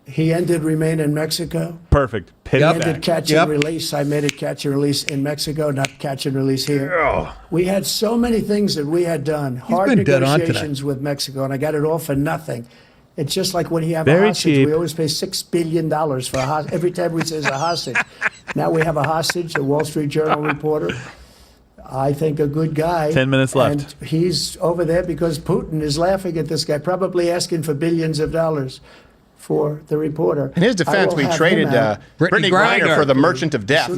He ended Remain in Mexico. Perfect. He ended catch and release. I made it catch and release in Mexico, not catch and release here. We had so many things that we had done. Hard negotiations with Mexico, and I got it all for nothing. It's just like when you have a hostage. We always pay $6 billion for a hostage. Every time we say a hostage. Now we have a hostage, a Wall Street Journal reporter. I think a good guy. 10 minutes left. And he's over there because Putin is laughing at this guy, probably asking for billions of dollars for the reporter. In his defense, we traded Brittany Griner for the Merchant of Death.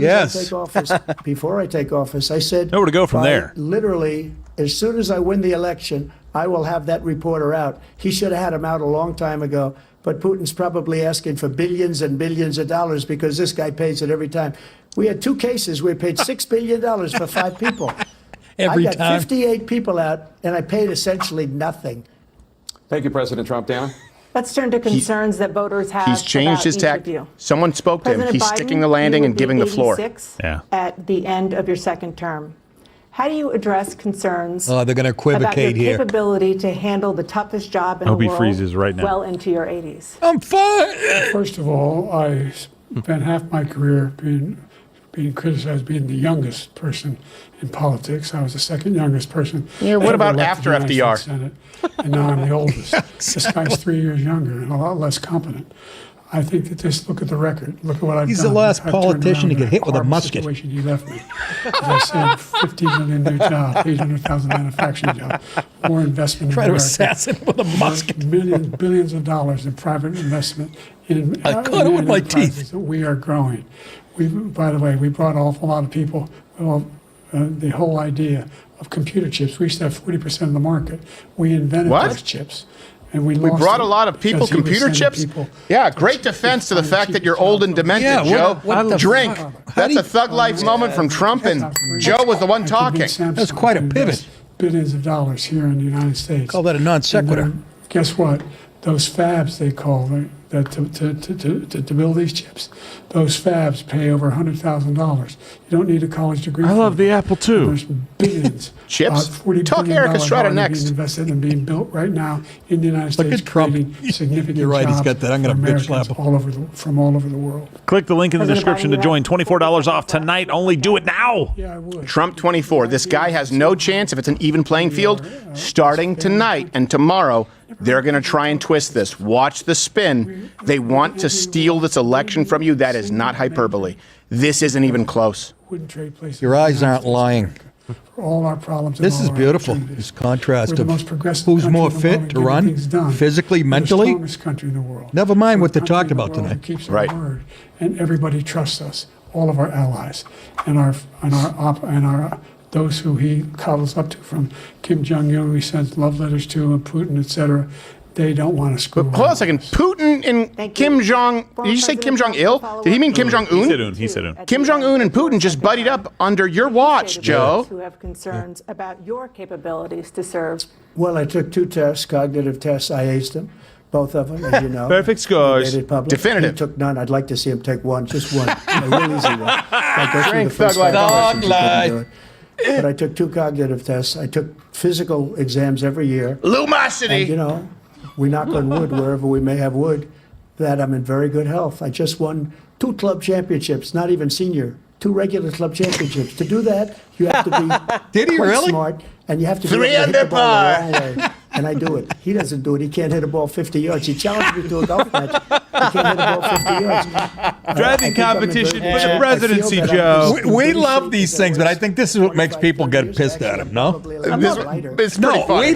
Before I take office, I said, nowhere to go from there. Literally, as soon as I win the election, I will have that reporter out. He should have had him out a long time ago. But Putin's probably asking for billions and billions of dollars because this guy pays it every time. We had 2 cases where we paid $6 billion for 5 people. I got 58 people out, and I paid essentially nothing. Thank you, President Trump. Dana? Let's turn to concerns that voters have. He's changed his tack. Someone spoke to him. He's sticking the landing and giving the floor. At the end of your second term. How do you address concerns they're going to equivocate about your here. capability to handle the toughest job in the world freezes right now. well into your 80s? I'm fine. First of all, I spent half my career being criticized being the youngest person in politics. I was the second youngest person. Yeah, what about after FDR? Senate, and now I'm the oldest. This guy's 3 years younger and a lot less competent. I think that just look at the record. Look at what I've done. He's the last politician to get hit with a musket. Situation he left me. As I said, 15 million new jobs, 800,000 manufacturing jobs, more investment in Try to America, assassinate with a musket. Billions of dollars in private investment in I caught it with my teeth. We are growing. By the way, we brought an awful lot of people. Well, the whole idea of computer chips. We used to have 40% of the market. We invented those chips. And we brought a lot of people, computer chips. Yeah, great defense to the fact that you're old and demented, Joe. Drink. That's a thug life moment from Trump, and Joe was the one talking. That's quite a pivot. Billions of dollars here in the United States. Call that a non sequitur. Guess what? Those fabs, they call them, that to build these chips, those fabs pay over $100,000. You don't need a college degree. I love the Apple too. There's billions. Chips? $40 Talk billion Eric Estrada being next. invested and being built right now in the United States. Look at Trump. Significant You're right, he's got that. I'm going to bitch slap him. From all over the world. Click the link in the description to join. $24 off tonight. Only do it now. Yeah, I would. Trump 24. This guy has no chance if it's an even playing field. Starting tonight and tomorrow, they're going to try and twist this. Watch the spin. They want to steal this election from you. That is not hyperbole. This isn't even close. Wouldn't trade places. Your eyes aren't lying. For all our problems. This is beautiful. This contrast of who's more fit to run, physically, We're mentally. the strongest country in the world. Never mind what they We're the talked country about in the world tonight. that keeps our word, and everybody trusts us. All of our allies and our those who he cuddles up to, from Kim Jong-un, he sends love letters to, and Putin, etc. They don't want to screw. But hold on a second. Putin and Kim Jong. Did you say Kim Jong-il? Did he mean Kim Jong-un? He said un. Kim Jong-un and Putin just buddied up under your watch, Joe. Who have concerns about your capabilities to serve. Well, I took 2 tests, cognitive tests. I aced them, both of them, as you know. Perfect scores. Definitive. He took none. I'd like to see him take one, just one. A real easy one. Like go through Drink the first thug 5 life. questions, you couldn't do it. But I took 2 cognitive tests. I took physical exams every year. Lumosity. And, you know, we knock on wood wherever we may have wood, that I'm in very good health. I just won 2 club championships, not even senior, 2 regular club championships. To do that, you have to be Did he quite really? smart, and you have to be 3 able to hit the ball under the wrong way. And I do it. He doesn't do it. He can't hit a ball 50 yards. He challenged me to a golf match. He can't hit a ball 50 yards. Driving competition for the presidency, I feel that Joe. We love these things, but I think this is what makes people get pissed at him, no? It's pretty No, funny.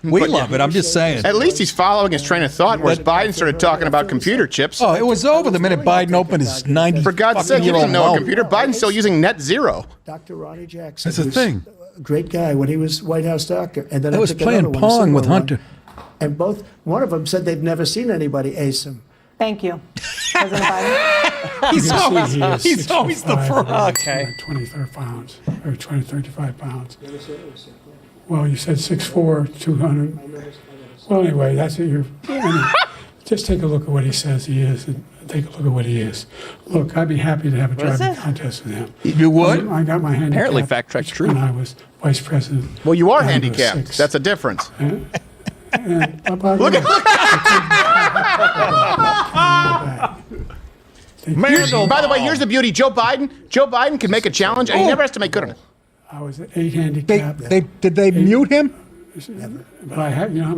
we love it. I'm just saying. At least he's following his train of thought, whereas Biden started talking about computer chips. Oh, it was over the minute Biden opened his 90 For God's sake, he doesn't know a computer. Biden's still using net zero. Dr. Ronnie Jackson. That's a was thing. a great guy when he was White House doctor. And then I was took playing another one, Pong with similar Hunter. one. And one of them said they've never seen anybody ace him. Thank you, President Biden. He's always the first. Okay. 23 pounds, or 35 pounds. Well, you said 6'4", 200. Well, anyway, that's what you're. Just take a look at what he says he is, and take a look at what he is. Look, I'd be happy to have a driving contest with him. You would? I got my handicap. Apparently, fact check's true. When I was vice president. Well, you are I was handicapped. 6. That's a difference. Look By the way, here's the beauty. Joe Biden can make a challenge, and he never has to make good on it. I was at 8 handicap. Did they mute him? But I had, you know how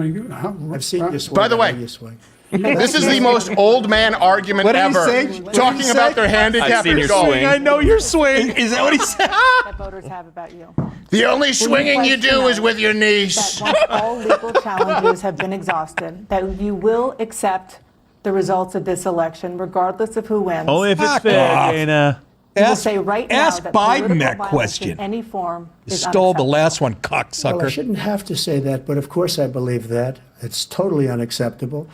many? I've seen you swing. By the way, this is the most old man argument What did he ever. say? Talking about their handicap seen and your golf. swing. I know your swing. Is that what he said? That voters have about you. The only swinging you do is with your niece. That once all legal challenges have been exhausted, that you will accept the results of this election, regardless of who wins. Only if it's Fuck fair, off. Dana. You will say right now Ask that Biden political that violence question. in any form You is stole the unacceptable. last one, Well, I cocksucker. shouldn't have to say that, but of course I believe that. It's totally unacceptable.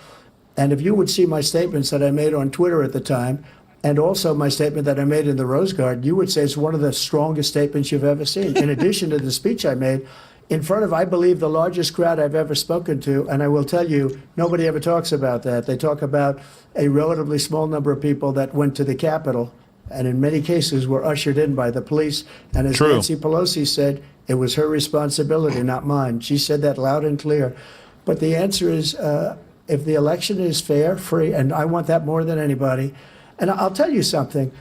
And if you would see my statements that I made on Twitter at the time, and also my statement that I made in the Rose Garden, you would say it's one of the strongest statements you've ever seen. In addition to the speech I made in front of, I believe, the largest crowd I've ever spoken to. And I will tell you, nobody ever talks about that. They talk about a relatively small number of people that went to the Capitol, and in many cases were ushered in by the police. And as Nancy Pelosi said, it was her responsibility, not mine. She said that loud and clear. But the answer is, if the election is fair, free, and I want that more than anybody. And I'll tell you something.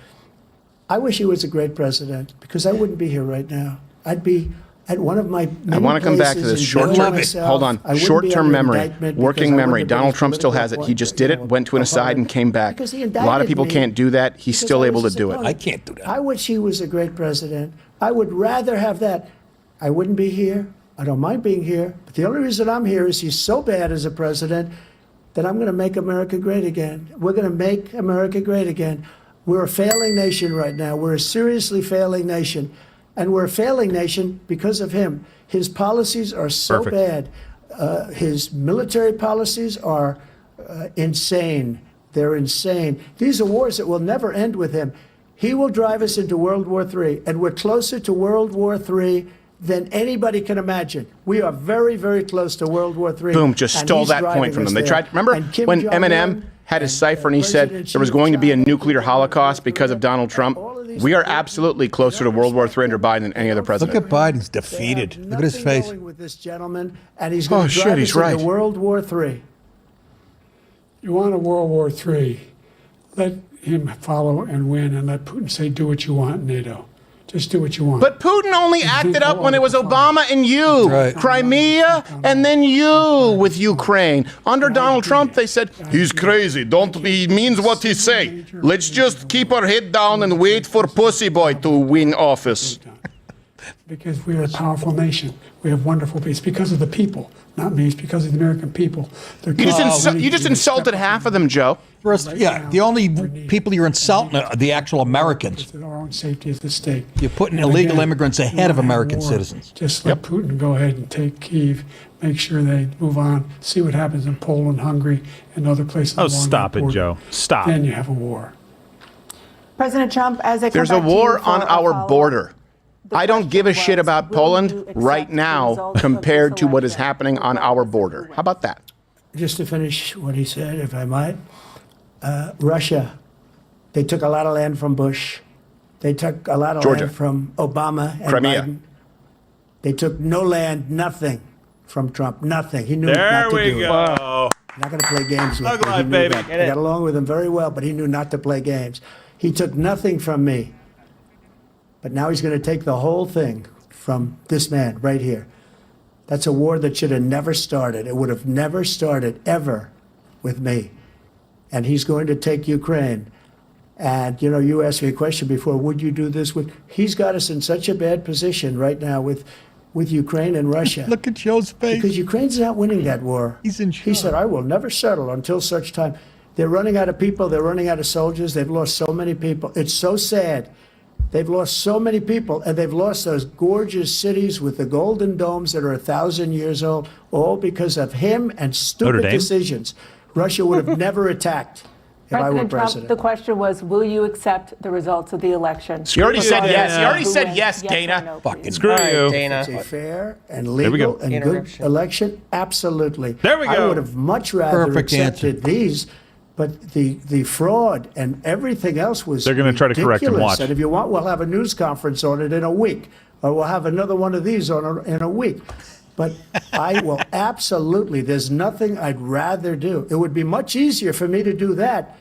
I wish he was a great president, because I wouldn't be here right now. I'd be at one of my many I want to come back to places this enjoying short-term. myself. Hold on. I wouldn't be Short-term under memory, indictment because working I memory. wouldn't have Donald been Trump still has it. political He just did it, went to an aside, and came back. Because he A lot of indicted people me can't do that. He's because still I able to was do his it. opponent. I can't do that. I wish he was a great president. I would rather have that. I wouldn't be here. I don't mind being here. But the only reason I'm here is he's so bad as a president that I'm going to make America great again. We're going to make America great again. We're a failing nation right now. We're a seriously failing nation. And we're a failing nation because of him. His policies are so bad. His military policies are insane. They're insane. These are wars that will never end with him. He will drive us into World War III, and we're closer to World War III than anybody can imagine. We are very, very close to World War III. Boom, just stole that point from them. They tried, remember when Eminem had his cipher and he said there was going to be a nuclear holocaust because of Donald Trump? We are absolutely closer to World War III under Biden than any other president. Look at Biden's defeated. Look at his face. With this gentleman, and he's going to drive us into World War III. You want a World War III, let him follow and win, and let Putin say, do what you want, NATO. Just do what you want. But Putin only acted up when it was Obama and you, Crimea, and then you with Ukraine. Under Donald Trump, they said, he's crazy. He means what he say. Let's just keep our head down and wait for Pussy Boy to win office. Because we are a powerful nation. We have wonderful peace. It's because of the people, not me. It's because of the American people. You just insulted half of them, Joe. Yeah, the only people you're insulting are the actual Americans. Our own safety is at stake. You're putting illegal immigrants ahead of American citizens. Just let Putin go ahead and take Kyiv, make sure they move on, see what happens in Poland, Hungary, and other places. Oh, stop it, Joe. Stop. Then you have a war. President Trump, as I come There's a back to you war for on a our follow-up, border. the I don't give a shit question about was, will Poland you accept right the now results of compared this to what is election? happening on our border. How about that? Just to finish what he said, if I might, Russia, they took a lot of land from Bush. They took a lot of Georgia. land from Obama and Crimea. Biden. They took no land, nothing from Trump, nothing. He knew There not to we do go. it. Not going to play games with Thug me. life, He knew baby. that. Get I it. got along with him very well, but he knew not to play games. He took nothing from me. But now he's going to take the whole thing from this man right here. That's a war that should have never started. It would have never started ever with me. And he's going to take Ukraine. And, you know, you asked me a question before, would you do this? He's got us in such a bad position right now with Ukraine and Russia. Look at Joe's face. Because Ukraine's not winning that war. He's in shock. He said, I will never settle until such time. They're running out of people. They're running out of soldiers. They've lost so many people. It's so sad. They've lost so many people, and they've lost those gorgeous cities with the golden domes that are 1,000 years old, all because of him and stupid decisions. Russia would have never attacked if I were President Trump, president. the question was, will you accept the results of the election? You already said yes. You already said yes, Dana. Fucking Screw you. Dana. It's a fair and we legal go. and good election. Absolutely. There we I go. would have much rather Perfect accepted these, but the fraud and everything else was They're gonna try to correct him, ridiculous. watch. And if you want, we'll have a news conference on it in a week, or we'll have another one of these in a week. But I will absolutely, there's nothing I'd rather do. It would be much easier for me to do that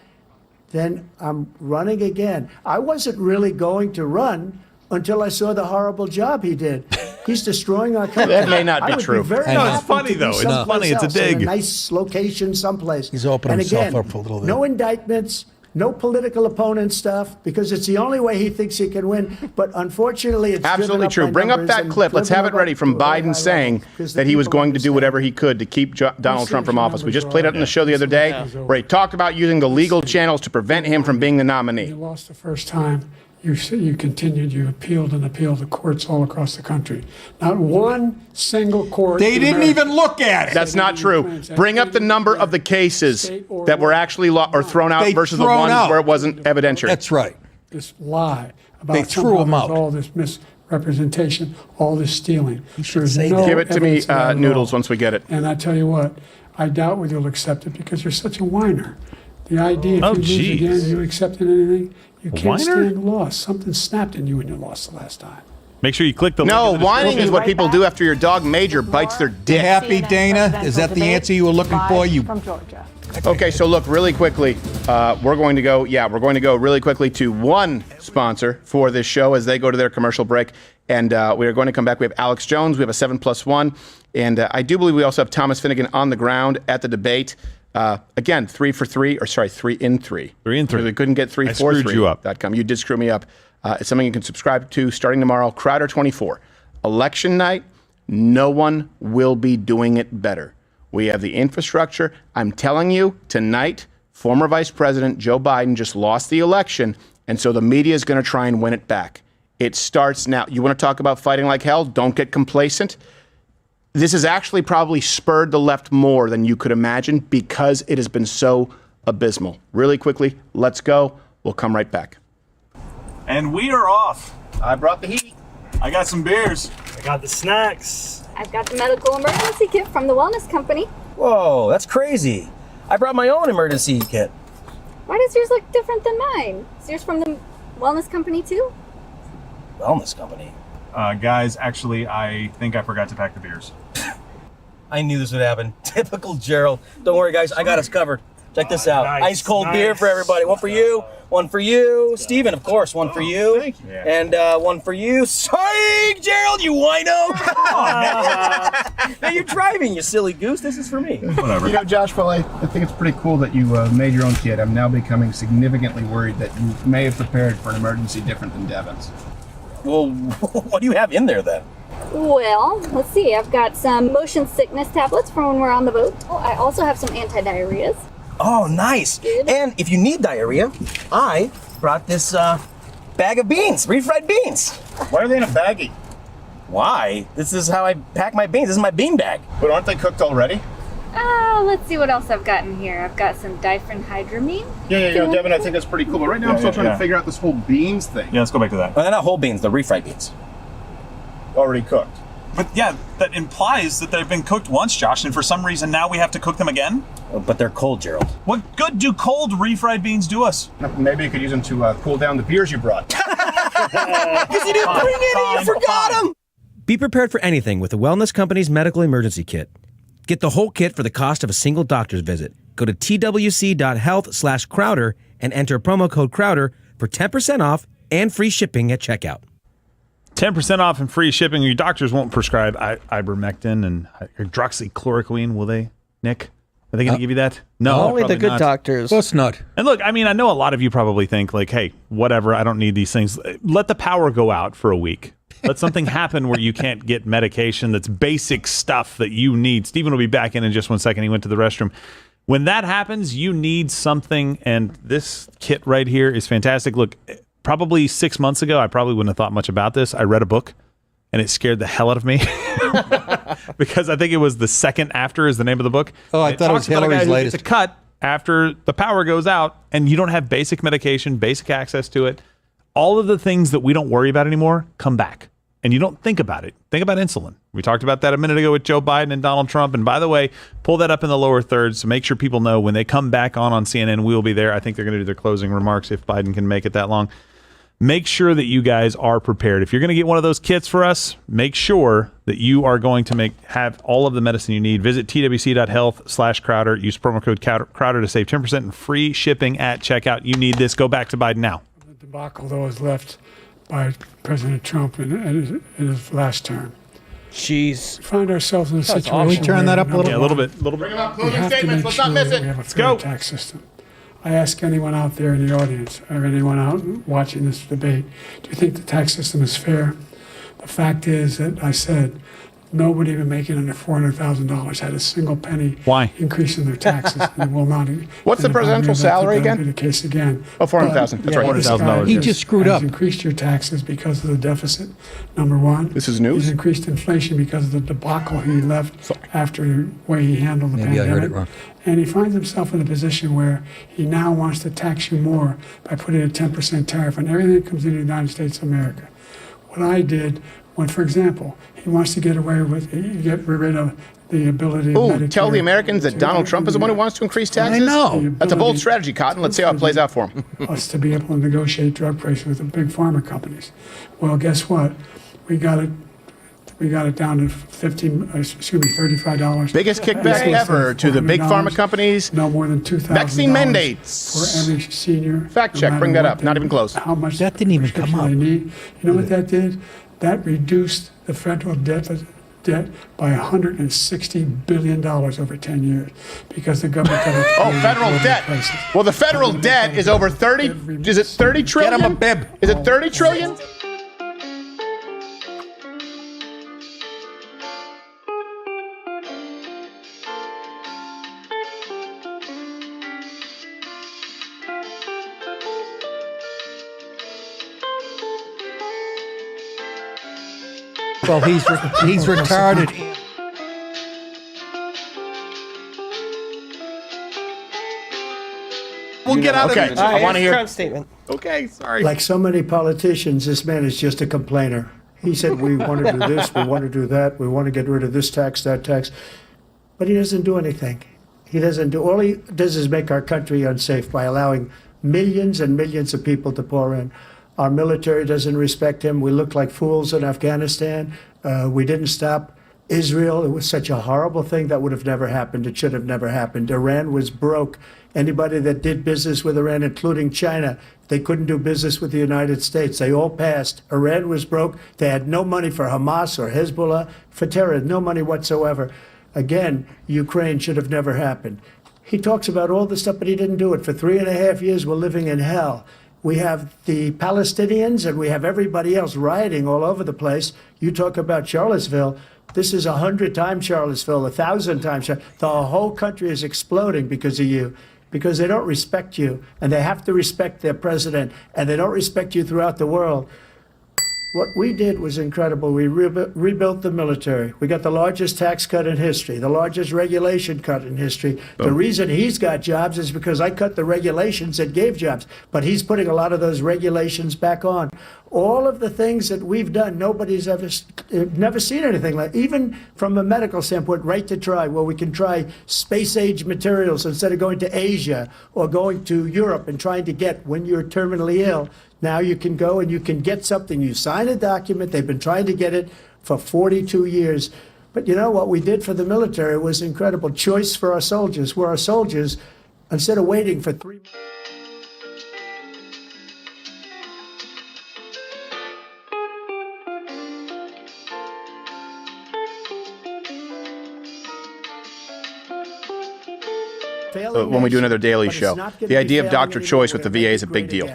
than I'm running again. I wasn't really going to run until I saw the horrible job he did. He's destroying our country. That may not be I would true. very No, it's happy funny, to be though. It's someplace funny. It's a else, in dig. a nice location someplace. He's opening And himself again, up for a little bit. no indictments, no political opponent stuff, because it's the only way he thinks he can win. But unfortunately, it's driven Absolutely up true. by Bring up numbers that and clip. Let's driven have it up ready from to a very high Biden level, saying because the that he was people going to do understand. whatever he could to keep Donald Trump from office. We just played it in the show the other day where he talked about using the legal channels to prevent him from being the nominee. You lost the first time. You continued, you appealed and appealed to courts all across the country. Not one single court. They in didn't America even look at it. That's not true. Bring up the number of the cases that were actually or thrown out They versus the thrown ones out. where it wasn't evidentiary. That's right. This lie about They threw somehow him there's out. all this misrepresentation, all this stealing. There's say no that. Give it to me, evidence of that at Noodles, all. once we get it. And I tell you what, I doubt whether you'll accept it because you're such a whiner. The idea if Oh, you lose geez. again, you accepting anything, you can't Whiner? stand loss. Something snapped in you when you lost the last time. Make sure you click the No, link in the whining description. is what people do after your dog Major bites their dick. Happy, Dana? Is that the answer you were looking for? You From Georgia. Okay, so look, really quickly, we're going to go really quickly to one sponsor for this show as they go to their commercial break. And we are going to come back. We have Alex Jones. We have a 7+1. And I do believe we also have Thomas Finnegan on the ground at the debate. Again, 3 in 3. 3 in 3. We couldn't get 3 I for screwed 3. you up. .com. You did screw me up. It's something you can subscribe to starting tomorrow. Crowder 24. Election night, no one will be doing it better. We have the infrastructure. I'm telling you, tonight, former Vice President Joe Biden just lost the election, and so the media is going to try and win it back. It starts now. You want to talk about fighting like hell? Don't get complacent. this has actually probably spurred the left more than you could imagine because it has been so abysmal. Really quickly, let's go. We'll come right back. And we are off. I brought the heat. I got some beers. I got the snacks. I've got the medical emergency kit from the wellness company. Whoa, that's crazy. I brought my own emergency kit. Why does yours look different than mine? Is yours from the wellness company too? Wellness company? Guys, actually, I think I forgot to pack the beers. I knew this would happen. Typical Gerald. Don't worry, guys. I got us covered. Check this out. Nice, Ice cold beer for everybody. One for you. One for you. Steven, of course. One for you. Thank you. And one for you. Sorry, Gerald, you wino. Now you're driving, you silly goose. This is for me. Whatever. You know, Joshua, I think it's pretty cool that you made your own kit. I'm now becoming significantly worried that you may have prepared for an emergency different than Devin's. Well, what do you have in there then? Well, let's see. I've got some motion sickness tablets for when we're on the boat. Oh, I also have some anti-diarrheas. Oh, nice. Good. And if you need diarrhea, I brought this bag of beans, refried beans. Why are they in a baggie? Why? This is how I pack my beans. This is my bean bag. But aren't they cooked already? Let's see what else I've got in here. I've got some diphenhydramine. Yeah, Devin, I think that's pretty cool. But right now I'm still trying to figure out this whole beans thing. Yeah, let's go back to that. Well, they're not whole beans, they're refried beans. Already cooked. But yeah, that implies that they've been cooked once, Josh, and for some reason now we have to cook them again? But they're cold, Gerald. What good do cold refried beans do us? Maybe you could use them to cool down the beers you brought. Because you didn't bring any, you forgot them! Be prepared for anything with the Wellness Company's Medical Emergency Kit. Get the whole kit for the cost of a single doctor's visit. Go to twc.health/Crowder and enter promo code Crowder for 10% off and free shipping at checkout. 10% off and free shipping. Your doctors won't prescribe ivermectin and hydroxychloroquine, will they, Nick? Are they going to give you that? No, only the good doctors. Of course not. And look, I mean, I know a lot of you probably think like, hey, whatever, I don't need these things. Let the power go out for a week. Let something happen where you can't get medication that's basic stuff that you need. Stephen will be back in just 1 second. He went to the restroom. When that happens, you need something, and this kit right here is fantastic. Look, probably 6 months ago, I probably wouldn't have thought much about this. I read a book, and it scared the hell out of me because I think it was The Second After is the name of the book. Oh, I thought it was Hillary's latest. It's a cut after the power goes out, and you don't have basic medication, basic access to it. All of the things that we don't worry about anymore come back. And you don't think about it. Think about insulin. We talked about that a minute ago with Joe Biden and Donald Trump. And by the way, pull that up in the lower thirds to make sure people know when they come back on CNN, we will be there. I think they're going to do their closing remarks if Biden can make it that long. Make sure that you guys are prepared. If you're going to get one of those kits for us, make sure that you are going to have all of the medicine you need. Visit twc.health/Crowder. Use promo code Crowder to save 10% and free shipping at checkout. You need this. Go back to Biden now. The debacle that was left by President Trump in his last term. Jeez. We find ourselves in a situation. Can we turn that up a little? Yeah, a little bit. Bring them up. Closing statements. Let's not miss it. We have a Let's fair go. tax system. I ask anyone out there in the audience or anyone out watching this debate, do you think the tax system is fair? The fact is that I said nobody even making under $400,000 had a single penny increase in their taxes. And will not. What's the presidential salary again? Be the case again. Oh, $400,000. That's right. $400,000. He just screwed up. He's increased your taxes because of the deficit. Number one. This is news. He's increased inflation because of the debacle he left after the way he handled the pandemic. I heard it wrong. And he finds himself in a position where he now wants to tax you more by putting a 10% tariff on everything that comes into the United States of America. What I did when, for example, he wants to get away with, get rid of the ability of tell the Americans that Donald Trump is the one who wants to increase taxes? I know. That's a bold strategy, Cotton. Let's see how it plays out for him. Us to be able to negotiate drug prices with the big pharma companies. Well, guess what? We got it down to $35. Biggest kickback ever to the big pharma companies. No more than $2,000 vaccine mandates for every senior. Fact check, bring that up. Not even close. How much that didn't even come up. They need. You know what that did? That reduced the federal debt by $160 billion over 10 years because the government got federal debt. Prices. Well, the federal debt is over 30. Is it 30 trillion? Get him a bib. Is it 30 trillion? Well, he's retarded. We'll get out okay. of it. I want to hear. Trump's statement. Okay, sorry. Like so many politicians, this man is just a complainer. He said, we want to do this, we want to do that, we want to get rid of this tax, that tax. But he doesn't do anything. He doesn't do, all he does is make our country unsafe by allowing millions and millions of people to pour in. Our military doesn't respect him. We look like fools in Afghanistan. We didn't stop Israel. It was such a horrible thing that would have never happened. It should have never happened. Iran was broke. Anybody that did business with Iran, including China, they couldn't do business with the United States. They all passed. Iran was broke. They had no money for Hamas or Hezbollah, for terror, no money whatsoever. Again, Ukraine should have never happened. He talks about all this stuff, but he didn't do it. For 3.5 years, we're living in hell. We have the Palestinians and we have everybody else rioting all over the place. You talk about Charlottesville. This is 100 times Charlottesville, 1,000 times. The whole country is exploding because of you, because they don't respect you, and they have to respect their president, and they don't respect you throughout the world. What we did was incredible. We rebuilt the military. We got the largest tax cut in history, the largest regulation cut in history. Boom. The reason he's got jobs is because I cut the regulations that gave jobs, but he's putting a lot of those regulations back on. All of the things that we've done, nobody's never seen anything like. Even from a medical standpoint, right to try, where we can try space-age materials instead of going to Asia or going to Europe and trying to get when you're terminally ill. Now you can go and you can get something. You sign a document. They've been trying to get it for 42 years. But you know what we did for the military was incredible. Choice for our soldiers, where our soldiers, instead of waiting for 3 months. When we do another daily show, the idea of doctor choice with the VA is a big deal.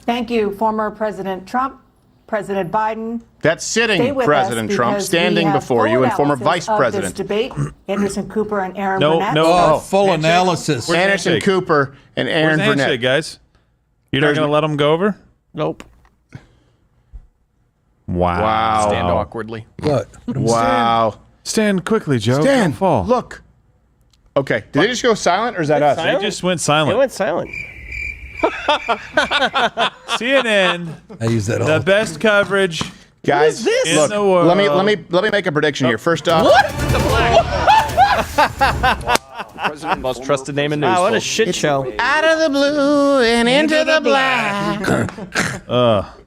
Thank you, former President Trump, President Biden. That's sitting President Trump standing before you, and former Vice President. This debate, Anderson Cooper and Aaron No, Burnett. no, full analysis. Anderson Cooper and Aaron Where's Burnett. handshake, guys? You're not going to let them go over? Nope. Wow. Stand awkwardly. What? Wow. Stand quickly, Joe. Stand. Don't fall. Look. Okay. Did they just go silent, or is that us? They just went silent. They went silent. CNN. I use that all the best coverage. Guys, in look, the world. let me make a prediction here. First off, President, most trusted name in news. Wow, what a shit show. out of the blue and into the black.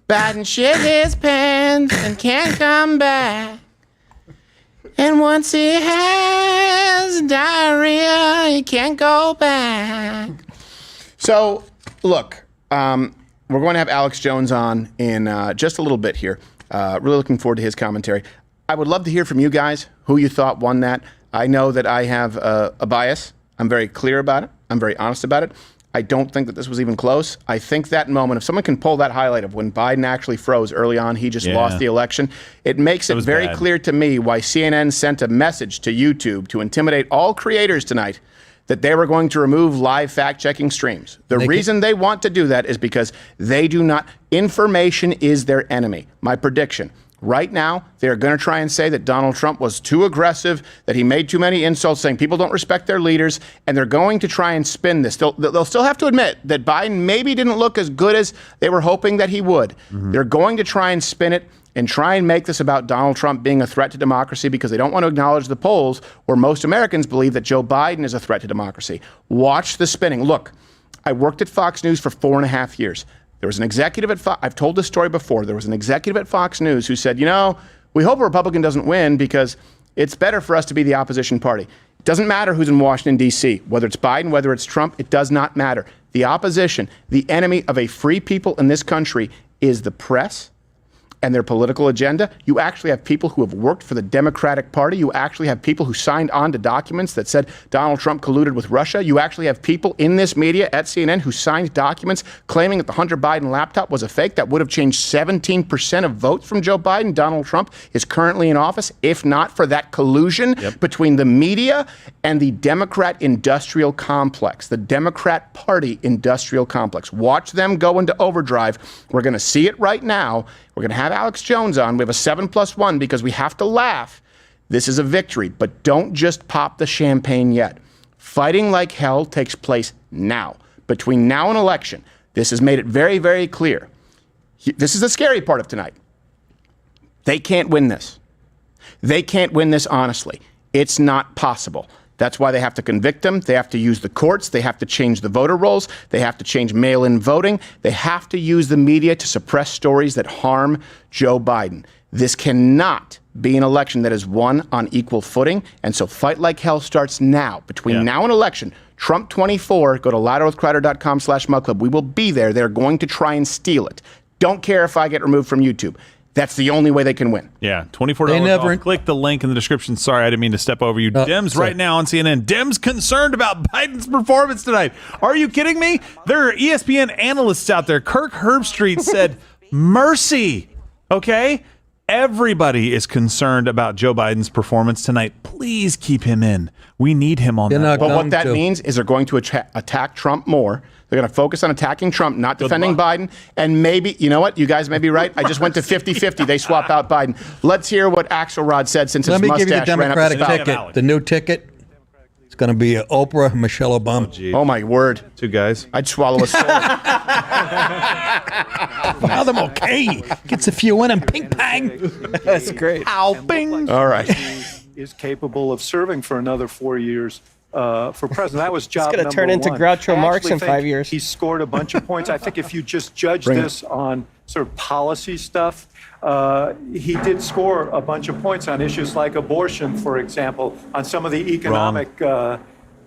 Biden shit his pants and can't come back. And once he has diarrhea, he can't go back. So, look, we're going to have Alex Jones on in just a little bit here. Really looking forward to his commentary. I would love to hear from you guys who you thought won that. I know that I have a bias. I'm very clear about it. I'm very honest about it. I don't think that this was even close. I think that moment, if someone can pull that highlight of when Biden actually froze early on, he just lost the election, it makes it very clear to me why CNN sent a message to YouTube to intimidate all creators tonight that they were going to remove live fact-checking streams. The reason they want to do that is because they do not, information is their enemy. My prediction, right now, they're going to try and say that Donald Trump was too aggressive, that he made too many insults, saying people don't respect their leaders, and they're going to try and spin this. They'll still have to admit that Biden maybe didn't look as good as they were hoping that he would. They're going to try and spin it and try and make this about Donald Trump being a threat to democracy because they don't want to acknowledge the polls where most Americans believe that Joe Biden is a threat to democracy. Watch the spinning. Look, I worked at Fox News for 4.5 years. There was an executive at Fox. I've told this story before. There was an executive at Fox News who said, you know, we hope a Republican doesn't win because it's better for us to be the opposition party. It doesn't matter who's in Washington, D.C., whether it's Biden, whether it's Trump, it does not matter. The opposition, the enemy of a free people in this country is the press and their political agenda. You actually have people who have worked for the Democratic Party. You actually have people who signed on to documents that said Donald Trump colluded with Russia. You actually have people in this media at CNN who signed documents claiming that the Hunter Biden laptop was a fake that would have changed 17% of votes from Joe Biden. Donald Trump is currently in office, if not for that collusion between the media and the Democrat industrial complex, the Democrat Party industrial complex. Watch them go into overdrive. We're going to see it right now. We're going to have Alex Jones on. We have a 7+1 because we have to laugh. This is a victory, but don't just pop the champagne yet. Fighting like hell takes place now. between now and election, this has made it very, very clear. This is the scary part of tonight. They can't win this. They can't win this honestly. It's not possible. That's why they have to convict him. They have to use the courts. They have to change the voter rolls. They have to change mail-in voting. They have to use the media to suppress stories that harm Joe Biden. This cannot be an election that is won on equal footing. And so Fight Like Hell starts now. Between now and election, Trump 24, go to louderwithcrowder.com/mugclub. We will be there. They're going to try and steal it. Don't care if I get removed from YouTube. That's the only way they can win. Yeah, $24 off. Click the link in the description. Sorry, I didn't mean to step over you. Dems right now on CNN. Dems concerned about Biden's performance tonight. Are you kidding me? There are ESPN analysts out there. Kirk Herbstreit said, mercy. Okay? Everybody is concerned about Joe Biden's performance tonight. Please keep him in. We need him on that. But what that means is they're going to attack Trump more. They're going to focus on attacking Trump, not defending Biden. And maybe, you know what? You guys may be right. I just went to 50-50. They swap out Biden. Let's hear what Axelrod said since his mustache ran up. Let me give you the Democratic ticket. The new ticket. It's going to be Oprah, Michelle Obama. Oh, my word. Two guys. I'd swallow a sword. Now them okay. Gets a few in and ping pang. That's great. Ow, bing. All right. Is capable of serving for another 4 years for president. That was job It's going to turn into Groucho Marx in 5 years. He scored a bunch of points. I think if you just judge this on sort of policy stuff, he did score a bunch of points on issues like abortion, for example, on some of the economic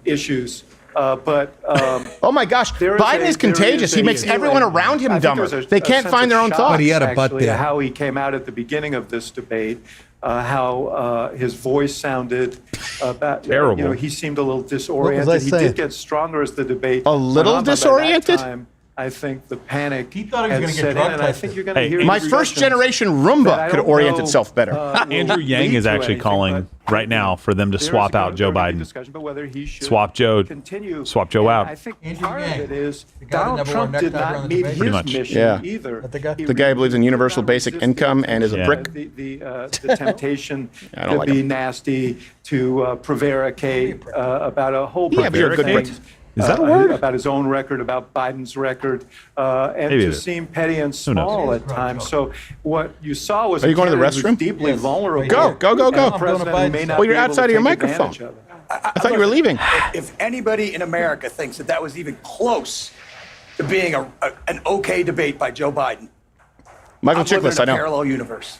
issues. Oh my gosh, Biden is contagious. He makes everyone around him dumber. They can't find their own thoughts. But he had a butt there. How he came out at the beginning of this debate, how his voice sounded. Terrible. You know, he seemed a little disoriented. He did get stronger as the debate. A little disoriented? I think the panic. He thought he was going to get drug tested. I think you're going to hear my first generation Roomba could orient itself better. Andrew Yang is actually calling right now for them to swap out Joe Biden. Swap Joe out. I think part of it is Donald Trump did not meet his mission either. The guy who believes in universal basic income and is a brick. The temptation to be nasty, to prevaricate about a whole bunch of things. Is that a word? About his own record, about Biden's record, and to seem petty and small at times. So what you saw was Are you going to the restroom? Deeply vulnerable. Go. Well, you're outside of your microphone. I thought you were leaving. If anybody in America thinks that was even close to being an okay debate by Joe Biden, Michael Chiklis, I know. Parallel universe.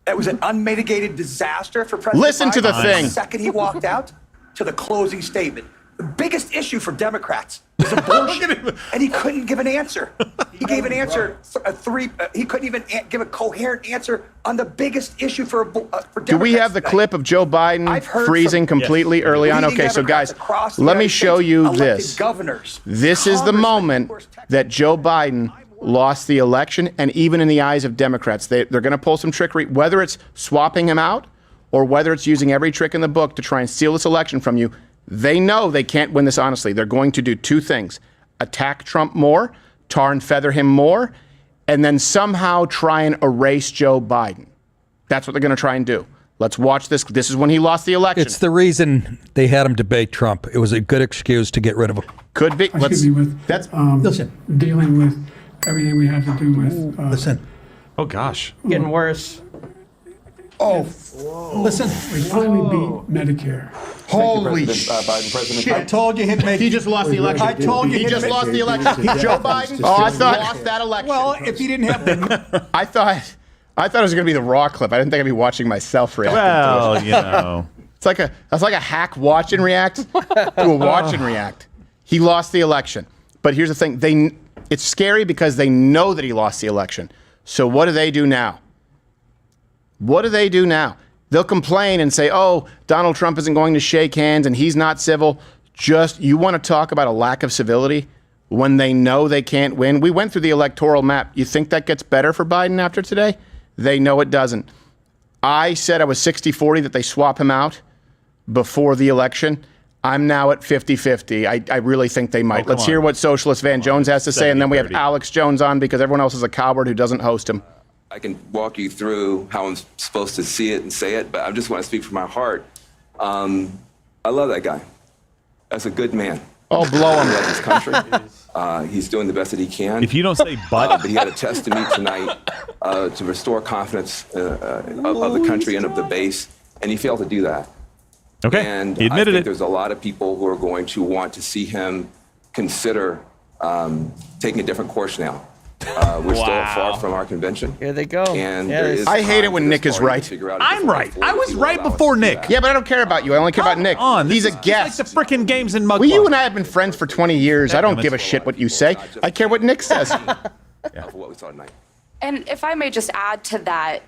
That was an unmitigated disaster for President Listen Biden. to the thing. The second he walked out to the closing statement. The biggest issue for Democrats is abortion, and he couldn't give an answer. He gave an answer, he couldn't even give a coherent answer on the biggest issue for Democrats. Do we have the clip of Joe Biden freezing completely early on? Okay, so guys, let me show you this. This is the moment that Joe Biden lost the election, and even in the eyes of Democrats, they're going to pull some trickery, whether it's swapping him out or whether it's using every trick in the book to try and steal this election from you. They know they can't win this honestly. They're going to do two things: attack Trump more, tar and feather him more, and then somehow try and erase Joe Biden. That's what they're going to try and do. Let's watch this. This is when he lost the election. It's the reason they had him debate Trump. It was a good excuse to get rid of him. Could be. That's dealing with everything we have to do with. Listen. Oh gosh. Getting worse. Listen. We finally beat Medicare. Holy shit. I told you he'd make He just lost the election. I told you he just lost the election. Joe Biden lost that election. Well, if he didn't have the... I thought it was going to be the raw clip. I didn't think I'd be watching myself react. Well, you know. That's like a hack watch and react to a watch and react. He lost the election. But here's the thing. It's scary because they know that he lost the election. So what do they do now? What do they do now? They'll complain and say, oh, Donald Trump isn't going to shake hands and he's not civil. You want to talk about a lack of civility when they know they can't win? We went through the electoral map. You think that gets better for Biden after today? They know it doesn't. I said I was 60-40 that they swap him out before the election. I'm now at 50-50. I really think they might. Let's hear what Socialist Van Jones has to say, and then we have Alex Jones on because everyone else is a coward who doesn't host him. I can walk you through how I'm supposed to see it and say it, but I just want to speak from my heart. I love that guy. That's a good man. Oh, blow him. This country. He's doing the best that he can. If you don't say but. But he had a test to meet tonight to restore confidence of the country and of the base, and he failed to do that. Okay, and he admitted I think it. There's a lot of people who are going to want to see him consider taking a different course now. We're still far from our convention. Here they go. And I hate it when Nick is right. I'm right. I was right before Nick. Yeah, but I don't care about you. I only care about Nick. He's a guest. Like the frickin' games in Mug Well, you Club. and I have been friends for 20 years. I don't give a shit what you say. I care what Nick says. Of what we saw tonight. And if I may just add to that,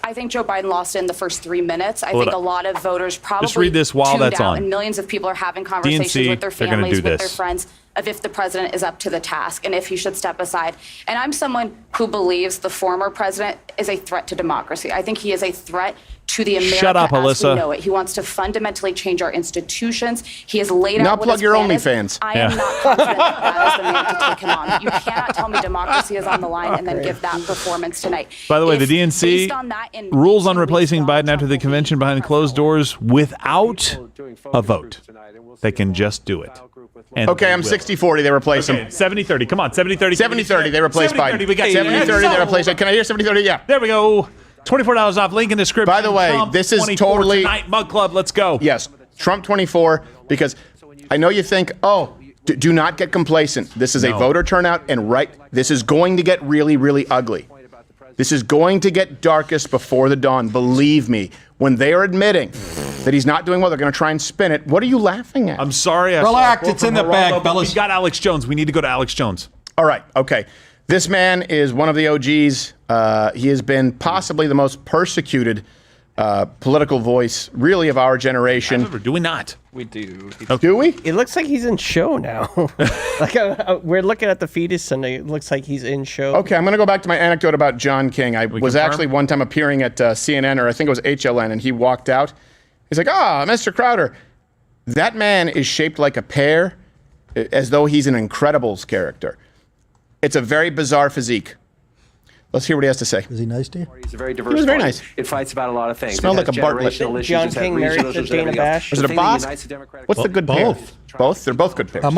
I think Joe Biden lost in the first 3 minutes. I Hold think up. a lot of voters probably Just read this while tuned that's out, on. and millions of people are having conversations DNC, with their they're gonna families, do with their this. friends, of if the president is up to the task and if he should step aside. And I'm someone who believes the former president is a threat to democracy. I think he is a threat to the America Shut up, as Alyssa. we know it. He wants to fundamentally change our institutions. He has laid Now out what plug his your plan is. OnlyFans. I am not confident that is the man to take him on. You cannot tell me democracy is on the line and then give that performance tonight. By the way, the If, DNC based on that, in rules on replacing Biden after the convention behind closed doors without a vote. They can just do it. And Okay, I'm 60-40. They replace him. 70-30. Come on, 70-30. 70-30. They replace 70-30, Biden. we got 70-30. They replace it. Can I hear 70-30? Yeah. There we go. $24 off. Link in description. By the way, Trump this is 24 totally tonight. Mug Club. Let's go. Yes, Trump 24, because I know you think, oh, do not get complacent. This is a No. voter turnout, and this is going to get really, really ugly. This is going to get darkest before the dawn. Believe me, when they are admitting that he's not doing well, they're going to try and spin it. What are you laughing at? I'm sorry. Relax, it's in the bag, Geraldo, fellas. We got Alex Jones. We need to go to Alex Jones. All right, okay. This man is one of the OGs. He has been possibly the most persecuted political voice, really, of our generation. Do we not? We do. Do we? It looks like he's in show now. We're looking at the fetus, and it looks like he's in show. Okay, I'm going to go back to my anecdote about John King. I was confirm? actually one time appearing at CNN, or I think it was HLN, and he walked out. He's like, Mr. Crowder, that man is shaped like a pear, as though he's an Incredibles character. It's a very bizarre physique. Let's hear what he has to say. Is he nice to you? He's a very diverse He was very party. nice. It fights about a lot of things. Smelled It has like a Bartlett. generational issues, John it has King regional married to issues, Dana everything else. Bash? Was it The a thing that Bosk? unites the Democratic What's the good pear? Both? They're both good pears. I'm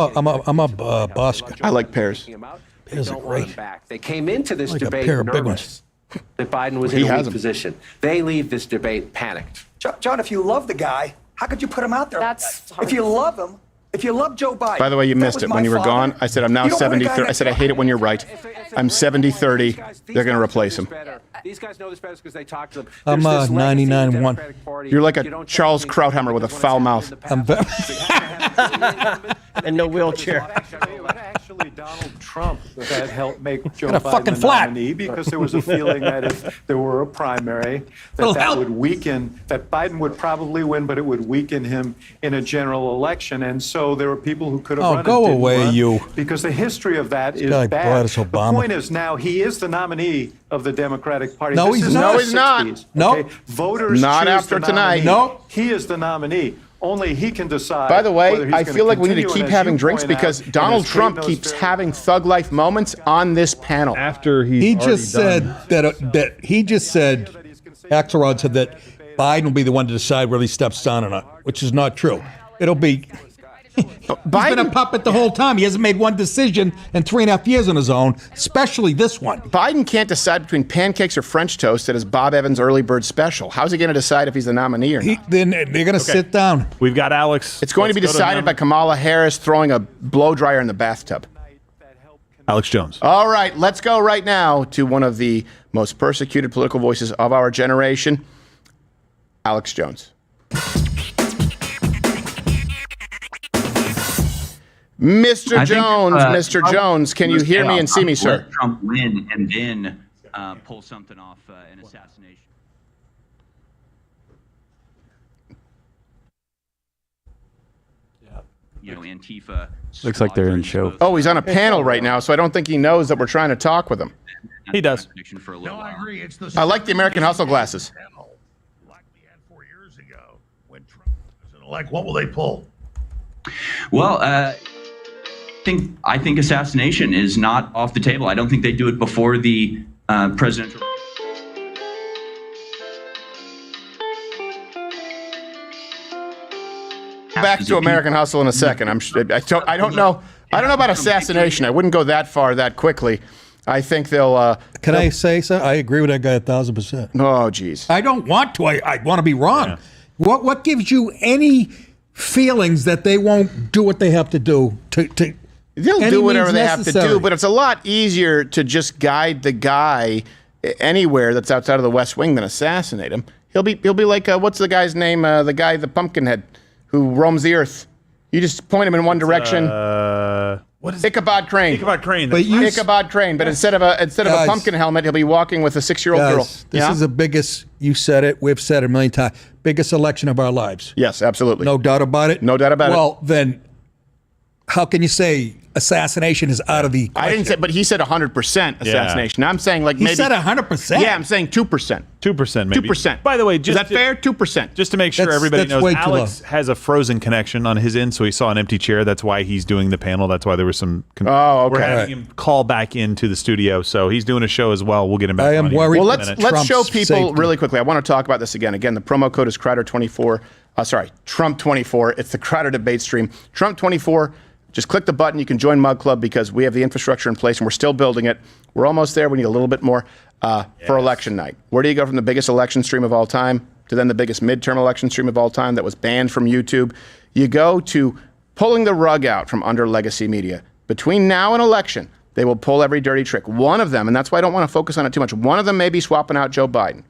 a boss guy. I like pears. Pears are great. back. They came into this Like a debate pair of big nervous that Biden was He in a has weak them. position. They leave this debate panicked. John, if you love the guy, how could you put him out there? That's if you love him, if you love Joe Biden. By the way, you that missed was it my when you were father. gone. I said, I'm now You don't want a guy 70-30. I next said, I to hate it when you're right. I'm 70-30. They're going to replace him. These guys know this better because they talk to them. I'm There's this legacy of the 99-1. Democratic Party. You're like You a don't Charles change Krauthammer with a because when foul it's mouth. happened in the past, And no wheelchair. Actually, Donald Trump that helped make Joe Got a Biden fucking the flat. nominee because there was a feeling that if there were a primary, Little that help. would weaken, that Biden would probably win, but it would weaken him in a general election. And so there were people who could have Oh, run and go didn't away, run you. Because the history of that is guy bad. brought us The Obama. point is now he is the nominee of the Democratic Party. No, This he's is not. the No, he's not. 60s, No. okay? Voters Not choose after the tonight. nominee. No. He is the nominee. Only he can decide. By the way, whether he's I gonna feel like we need to continue, keep and as having you drinks point out, because and Donald as Kate Trump knows keeps very having thug life moments on this panel. After He just said that he just said, Axelrod said that Biden will be the one to decide whether he steps down or not, which is not true. It'll be. He's been a puppet the whole time. He hasn't made one decision in 3.5 years on his own, especially this one. Biden can't decide between pancakes or French toast at his Bob Evans early bird special. How's he going to decide if he's the nominee or not? Then they're going to sit down. We've got Alex. It's going to be decided by Kamala Harris throwing a blow dryer in the bathtub. Alex Jones. All right, let's go right now to one of the most persecuted political voices of our generation, Alex Jones. Mr. Jones, Jones, can you hear me and see me, sir? Let Trump win and then pull something off an assassination. You know, Antifa. Looks like they're in show. Oh, he's on a panel right now, so I don't think he knows that we're trying to talk with him. He does. No, I agree. It's the I like the American Hustle glasses. like we had 4 years ago when Trump was elect. What will they pull? Well, I think assassination is not off the table. I don't think they do it before the presidential. back to American Hustle in a second. I don't know about assassination. I wouldn't go that far that quickly. I think they'll. Can I say something? I agree with that guy 1,000%. Oh, geez. I don't want to. I want to be wrong. Yeah. What gives you any feelings that they won't do what they have to do They'll do whatever they have to do, but it's a lot easier to just guide the guy anywhere that's outside of the West Wing than assassinate him. He'll be like what's the guy's name? The guy, the Pumpkinhead, who roams the earth. You just point him in one direction. What is Ichabod Crane? Ichabod Crane. Ichabod Crane. But instead of a pumpkin helmet, he'll be walking with a 6-year-old girl. This is the biggest. You said it. We've said it a million times. Biggest election of our lives. Yes, absolutely. No doubt about it. No doubt about it. Well, then, how can you say assassination is out of the question? I didn't say, but he said 100% assassination. I'm saying like maybe. He said 100%. Yeah, I'm saying 2%. 2%, maybe. 2%. By the way, is that fair? 2%. Just to make sure everybody knows, Alex has a frozen connection on his end, so he saw an empty chair. That's why he's doing the panel. That's why there was some. Oh, okay. We're having him call back into the studio, so he's doing a show as well. We'll get him back. I am worried. Well, let's show people really quickly. I want to talk about this again. Again, the promo code is Crowder24. Trump24. It's the Crowder debate stream. Trump24. Just click the button. You can join Mug Club because we have the infrastructure in place and we're still building it. We're almost there. We need a little bit more for election night. Where do you go from the biggest election stream of all time to then the biggest midterm election stream of all time that was banned from YouTube? You go to pulling the rug out from under legacy media. Between now and election, they will pull every dirty trick. One of them, and that's why I don't want to focus on it too much, one of them may be swapping out Joe Biden.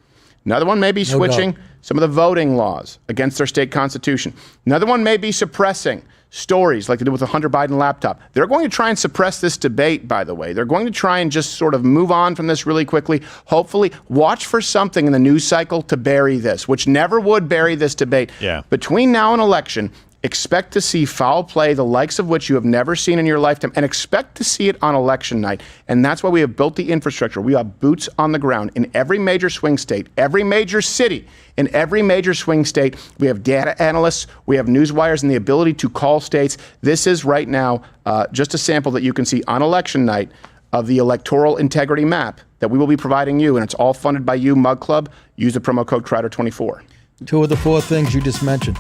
Another one may be switching some of the voting laws against their state constitution. Another one may be suppressing stories like they did with the Hunter Biden laptop. They're going to try and suppress this debate, by the way. They're going to try and just sort of move on from this really quickly. Hopefully, watch for something in the news cycle to bury this, which never would bury this debate. Yeah. Between now and election, expect to see foul play, the likes of which you have never seen in your lifetime, and expect to see it on election night. And that's why we have built the infrastructure. We have boots on the ground in every major swing state, every major city, in every major swing state. We have data analysts, we have news wires, and the ability to call states. This is right now just a sample that you can see on election night of the Electoral Integrity Map that we will be providing you, and it's all funded by you, Mug Club. Use the promo code Crowder24. 2 of the 4 things you just mentioned.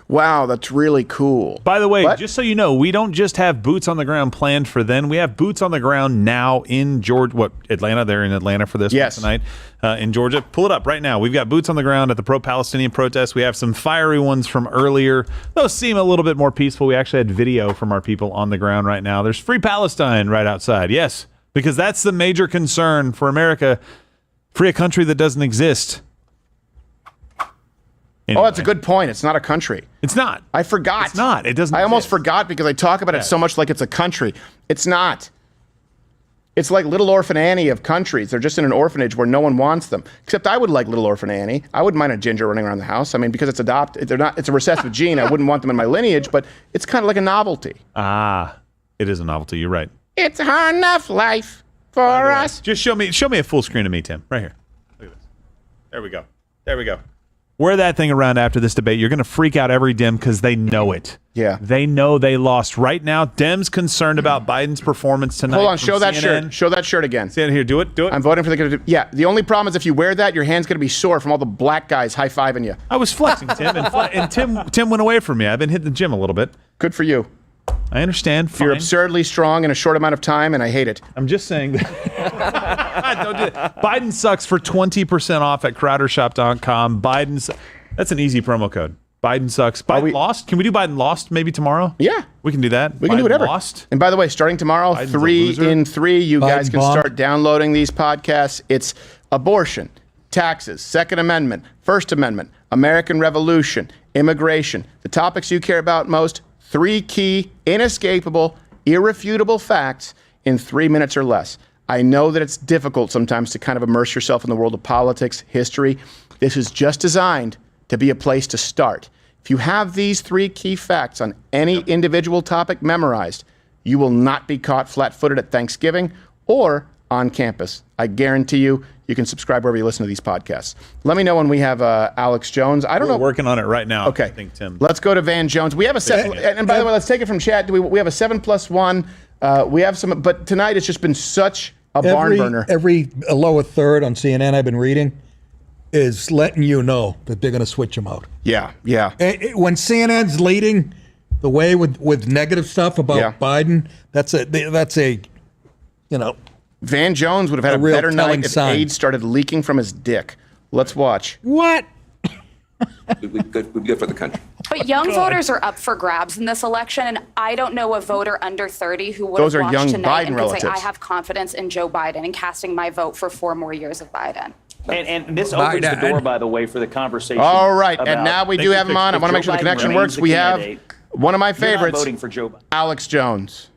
Wow, that's really cool. By the way, just so you know, we don't just have boots on the ground planned for then. We have boots on the ground now in Georgia. Atlanta? They're in Atlanta for this tonight in Georgia. Pull it up right now. We've got boots on the ground at the pro-Palestinian protests. We have some fiery ones from earlier. Those seem a little bit more peaceful. We actually had video from our people on the ground right now. There's Free Palestine right outside. Yes, because that's the major concern for America. Free a country that doesn't exist. Anyway. Oh, that's a good point. It's not a country. It's not. I forgot. It's not. It doesn't. I almost forgot because I talk about it so much like it's a country. It's not. It's like Little Orphan Annie of countries. They're just in an orphanage where no one wants them. Except I would like Little Orphan Annie. I wouldn't mind a ginger running around the house. I mean, because it's adopted. They're not. It's a recessive gene. I wouldn't want them in my lineage, but it's kind of like a novelty. Ah, it is a novelty. You're right. It's hard enough life for us. Just show me a full screen of me, Tim. Right here. Look at this. There we go. There we go. Wear that thing around after this debate. You're going to freak out every Dem because they know it. Yeah. They know they lost. Right now, Dems concerned about Biden's performance tonight. Hold on. Show that shirt. Show that shirt again. Stand here. Do it. Do it. I'm voting for the... Yeah. The only problem is if you wear that, your hand's going to be sore from all the black guys high-fiving you. I was flexing, Tim, and Tim went away from me. I've been hitting the gym a little bit. Good for you. I understand. Fine. You're absurdly strong in a short amount of time, and I hate it. I'm just saying that. Don't do that. Biden sucks for 20% off at crowdershop.com. That's an easy promo code. Biden sucks. Biden lost? Can we do Biden lost maybe tomorrow? Yeah. We can do that. We can do whatever. Lost? And by the way, starting tomorrow, Biden's 3 in 3, you guys can start downloading these podcasts. It's abortion, taxes, Second Amendment, First Amendment, American Revolution, immigration, the topics you care about most, 3 key, inescapable, irrefutable facts in 3 minutes or less. I know that it's difficult sometimes to kind of immerse yourself in the world of politics, history. This is just designed to be a place to start. If you have these 3 key facts on any individual topic memorized, you will not be caught flat-footed at Thanksgiving or on campus. I guarantee you, you can subscribe wherever you listen to these podcasts. Let me know when we have Alex Jones. I don't know. We're working on it right now. Okay. I think, Tim. Let's go to Van Jones. We have a 7, and by the way, let's take it from chat. We have a 7+1. We have some, but tonight it's just been such a barn burner. Every lower third on CNN I've been reading is letting you know that they're going to switch him out. Yeah. When CNN's leading the way with negative stuff about Biden, that's a Van Jones would have had a better night if AIDS started leaking from his dick. Let's watch. What? We'd be good for the country. But young voters are up for grabs in this election, and I don't know a voter under 30 who would have watched young tonight Biden and could say, relatives. I have confidence in Joe Biden and casting my vote for 4 more years of Biden. And this opens the door, by the way, for the conversation. All right, and about now we do have him on. I want to make sure the connection works. We have one of my favorites, voting for Joe Biden. Alex Jones.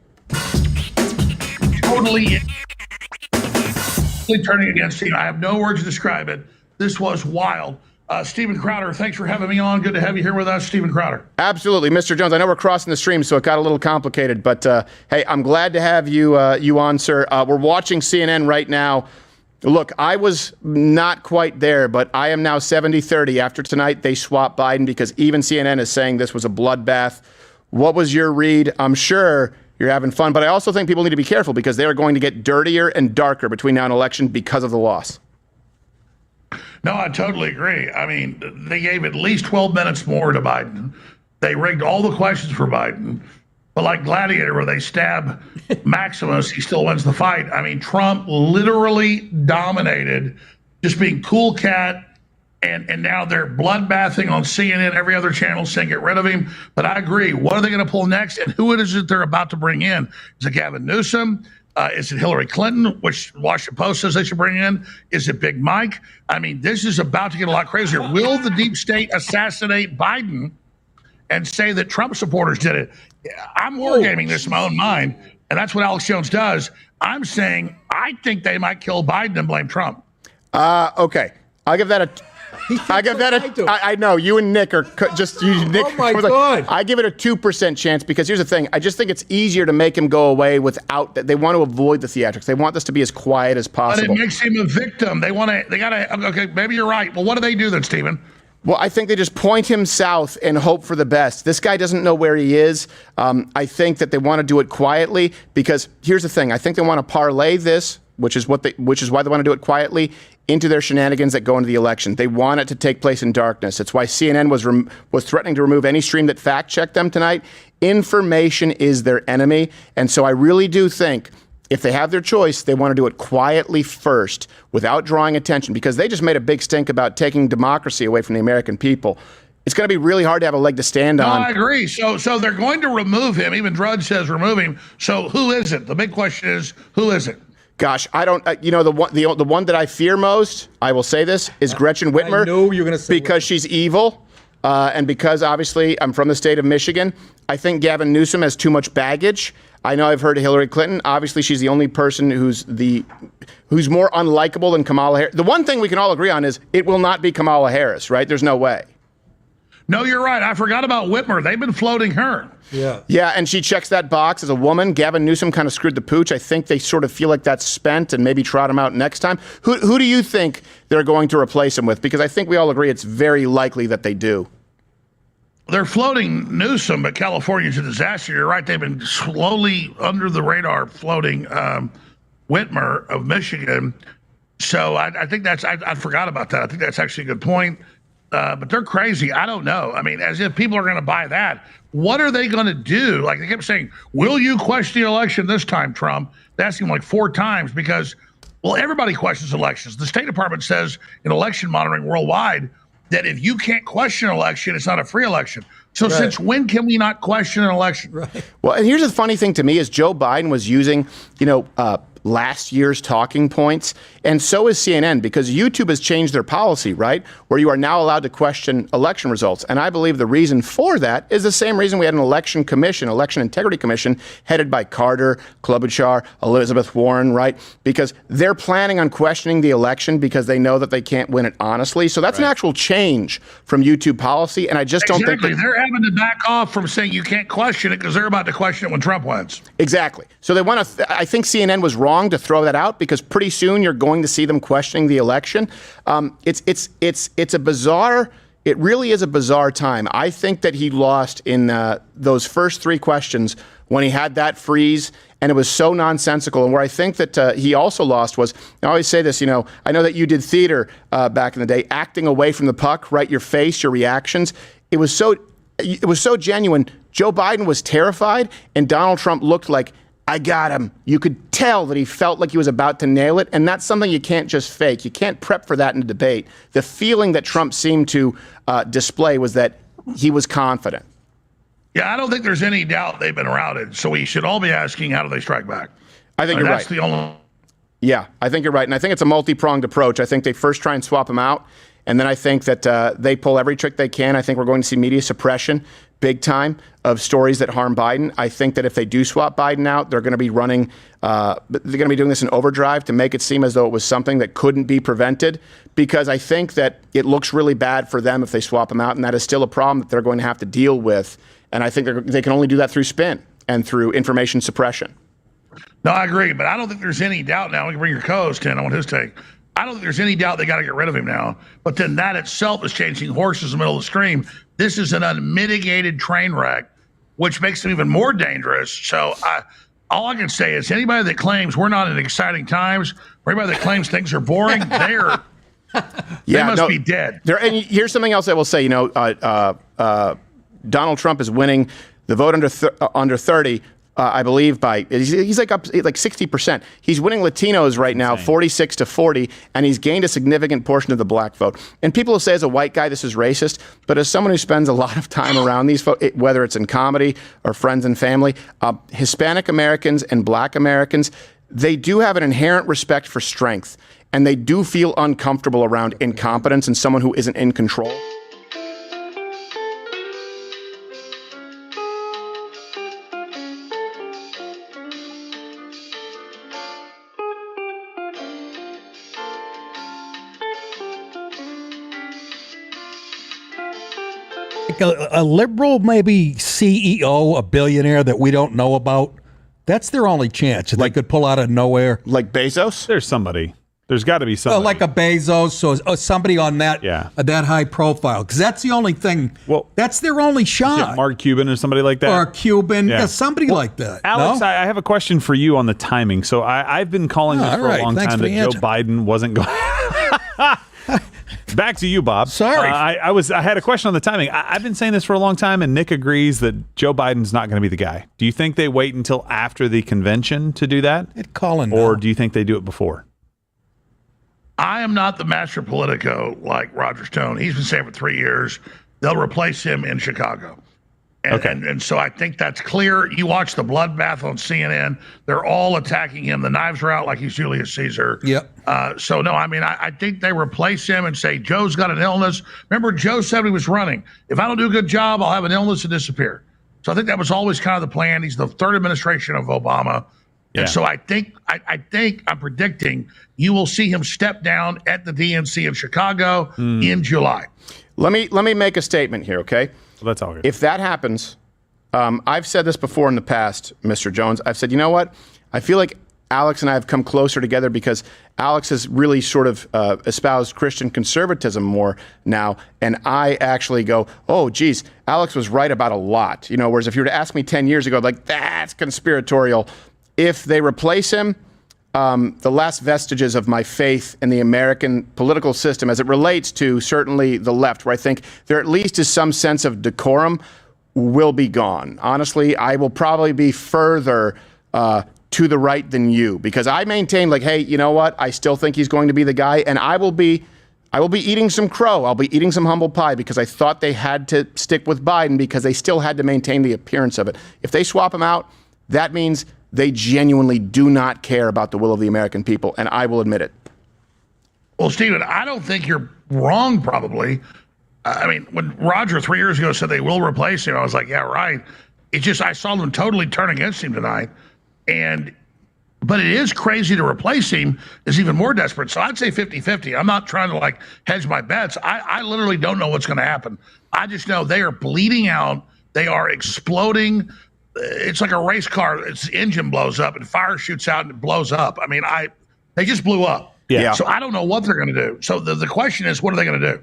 Totally turning against him. I have no words to describe it. This was wild. Stephen Crowder, thanks for having me on. Good to have you here with us, Stephen Crowder. Absolutely, Mr. Jones. I know we're crossing the stream, so it got a little complicated, but hey, I'm glad to have you on, sir. We're watching CNN right now. Look, I was not quite there, but I am now 70-30. After tonight, they swapped Biden because even CNN is saying this was a bloodbath. What was your read? I'm sure you're having fun, but I also think people need to be careful because they are going to get dirtier and darker between now and election because of the loss. No, I totally agree. I mean, they gave at least 12 minutes more to Biden. They rigged all the questions for Biden. But like Gladiator, where they stab Maximus, he still wins the fight. I mean, Trump literally dominated, just being cool cat. And now they're bloodbathing on CNN, every other channel saying get rid of him. But I agree. What are they going to pull next? And who is it they're about to bring in? Is it Gavin Newsom? Is it Hillary Clinton, which Washington Post says they should bring in? Is it Big Mike? I mean, this is about to get a lot crazier. Will the deep state assassinate Biden and say that Trump supporters did it? I'm wargaming this in my own mind, and that's what Alex Jones does. I'm saying I think they might kill Biden and blame Trump. Okay. I'll give that a... I know you and Nick are just Nick. Oh my God! I give it a 2% chance because here's the thing. I just think it's easier to make him go away without that. They want to avoid the theatrics. They want this to be as quiet as possible. But it makes him a victim. They gotta. Okay, maybe you're right. Well, what do they do then, Stephen? Well, I think they just point him south and hope for the best. This guy doesn't know where he is. I think that they want to do it quietly because here's the thing. I think they want to parlay this, which is why they want to do it quietly, into their shenanigans that go into the election. They want it to take place in darkness. It's why CNN was threatening to remove any stream that fact-checked them tonight. Information is their enemy. And so I really do think if they have their choice, they want to do it quietly first without drawing attention because they just made a big stink about taking democracy away from the American people. It's going to be really hard to have a leg to stand on. I agree. So they're going to remove him. Even Drudge says remove him. So who is it? The big question is, who is it? Gosh, I don't. The one that I fear most, I will say this, is Gretchen Whitmer. I know you're going to say because she's evil, and because obviously I'm from the state of Michigan. I think Gavin Newsom has too much baggage. I know I've heard of Hillary Clinton. Obviously, she's the only person who's more unlikable than Kamala Harris. The one thing we can all agree on is it will not be Kamala Harris, right? There's no way. No, you're right. I forgot about Whitmer. They've been floating her. Yeah, and she checks that box as a woman. Gavin Newsom kind of screwed the pooch. I think they sort of feel like that's spent and maybe trot him out next time. Who do you think they're going to replace him with? Because I think we all agree it's very likely that they do. They're floating Newsom, but California's a disaster. You're right. They've been slowly under the radar floating Whitmer of Michigan. So I think I forgot about that. I think that's actually a good point. But they're crazy. I don't know. I mean, as if people are going to buy that. What are they going to do? Like they kept saying, will you question the election this time, Trump? They asked him like 4 times because, well, everybody questions elections. The State Department says in election monitoring worldwide that if you can't question an election, it's not a free election. So since when can we not question an election? Right. Well, and here's the funny thing to me is Joe Biden was using, last year's talking points, and so is CNN, because YouTube has changed their policy, right, where you are now allowed to question election results. And I believe the reason for that is the same reason we had an election commission, Election Integrity Commission, headed by Carter, Klobuchar, Elizabeth Warren, right, because they're planning on questioning the election because they know that they can't win it honestly. So that's an actual change from YouTube policy, and I just don't think they're having to back off from saying you can't question it because they're about to question it when Trump wins. Exactly. So they want to. I think CNN was wrong to throw that out because pretty soon you're going to see them questioning the election. It's a bizarre. It really is a bizarre time. I think that he lost in those first three questions when he had that freeze, and it was so nonsensical. And where I think that he also lost was, I always say this, I know that you did theater back in the day, acting away from the puck, right? Your face, your reactions. It was so genuine. Joe Biden was terrified, and Donald Trump looked like, I got him. You could tell that he felt like he was about to nail it, and that's something you can't just fake. You can't prep for that in a debate. The feeling that Trump seemed to display was that he was confident. Yeah, I don't think there's any doubt they've been routed, so we should all be asking, how do they strike back? I think you're that's right. The only. Yeah, I think you're right, and I think it's a multi-pronged approach. I think they first try and swap him out, and then I think that they pull every trick they can. I think we're going to see media suppression big time of stories that harm Biden. I think that if they do swap Biden out, they're going to be running, they're going to be doing this in overdrive to make it seem as though it was something that couldn't be prevented, because I think that it looks really bad for them if they swap him out, and that is still a problem that they're going to have to deal with. And I think they can only do that through spin and through information suppression. No, I agree, but I don't think there's any doubt now. We can bring your co-host in on his take. I don't think there's any doubt they got to get rid of him now. But then that itself is changing horses in the middle of the stream. This is an unmitigated train wreck, which makes him even more dangerous. So all I can say is anybody that claims we're not in exciting times, or anybody that claims things are boring, they must be dead. And here's something else I will say. Donald Trump is winning the vote under 30. I believe he's like up like 60%. He's winning Latinos right now, 46 to 40, and he's gained a significant portion of the black vote. And people will say, as a white guy, this is racist, but as someone who spends a lot of time around these folks, whether it's in comedy or friends and family, Hispanic Americans and Black Americans, they do have an inherent respect for strength, and they do feel uncomfortable around incompetence and someone who isn't in control. A liberal, maybe CEO, a billionaire that we don't know about. That's their only chance. They could pull out of nowhere. Like Bezos? There's somebody. There's got to be somebody. Like a Bezos or somebody on that that high profile. Because that's the only thing. Well, that's their only shot. Mark Cuban or somebody like that. Or a Cuban. Yeah, somebody like that. Alex, no? I have a question for you on the timing. So I've been calling this for a long time that Joe Biden wasn't going. Back to you, Bob. Sorry. I had a question on the timing. I've been saying this for a long time, and Nick agrees that Joe Biden's not going to be the guy. Do you think they wait until after the convention to do that? Or do you think they do it before? I am not the master politico like Roger Stone. He's been saying for 3 years they'll replace him in Chicago. And so I think that's clear. You watch the bloodbath on CNN. They're all attacking him. The knives are out like he's Julius Caesar. Yep. So, no, I mean, I think they replace him and say, Joe's got an illness. Remember, Joe said when he was running, if I don't do a good job, I'll have an illness and disappear. So I think that was always kind of the plan. He's the third administration of Obama. Yeah. And so I think I'm predicting you will see him step down at the DNC of Chicago in July. Let me make a statement here, okay? Well, that's all good. If that happens, I've said this before in the past, Mr. Jones. I've said, you know what? I feel like Alex and I have come closer together because Alex has really sort of espoused Christian conservatism more now. And I actually go, oh, geez, Alex was right about a lot. Whereas if you were to ask me 10 years ago, like, that's conspiratorial. If they replace him, the last vestiges of my faith in the American political system as it relates to certainly the left, where I think there at least is some sense of decorum, will be gone. Honestly, I will probably be further to the right than you, because I maintain, like, hey, you know what? I still think he's going to be the guy, and I will be eating some crow. I'll be eating some humble pie, because I thought they had to stick with Biden because they still had to maintain the appearance of it. If they swap him out, that means they genuinely do not care about the will of the American people, and I will admit it. Well, Stephen, I don't think you're wrong, probably. I mean, when Roger 3 years ago said they will replace him, I was like, yeah, right. It's just I saw them totally turn against him tonight. And But it is crazy to replace him is even more desperate. So I'd say 50-50. I'm not trying to like hedge my bets. I literally don't know what's going to happen. I just know they are bleeding out. They are exploding. It's like a race car. Its engine blows up and fire shoots out and it blows up. I mean, they just blew up. Yeah. So I don't know what they're going to do. So the question is, what are they going to do?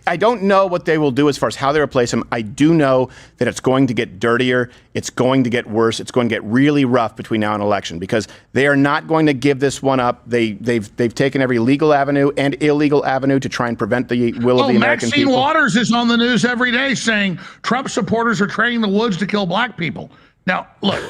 I don't know what they will do as far as how they replace him. I do know that it's going to get dirtier. It's going to get worse. It's going to get really rough between now and election because they are not going to give this one up. They've taken every legal avenue and illegal avenue to try and prevent the will of the American Maxine people. Waters is on the news every day saying Trump supporters are training the woods to kill black people. Now, look.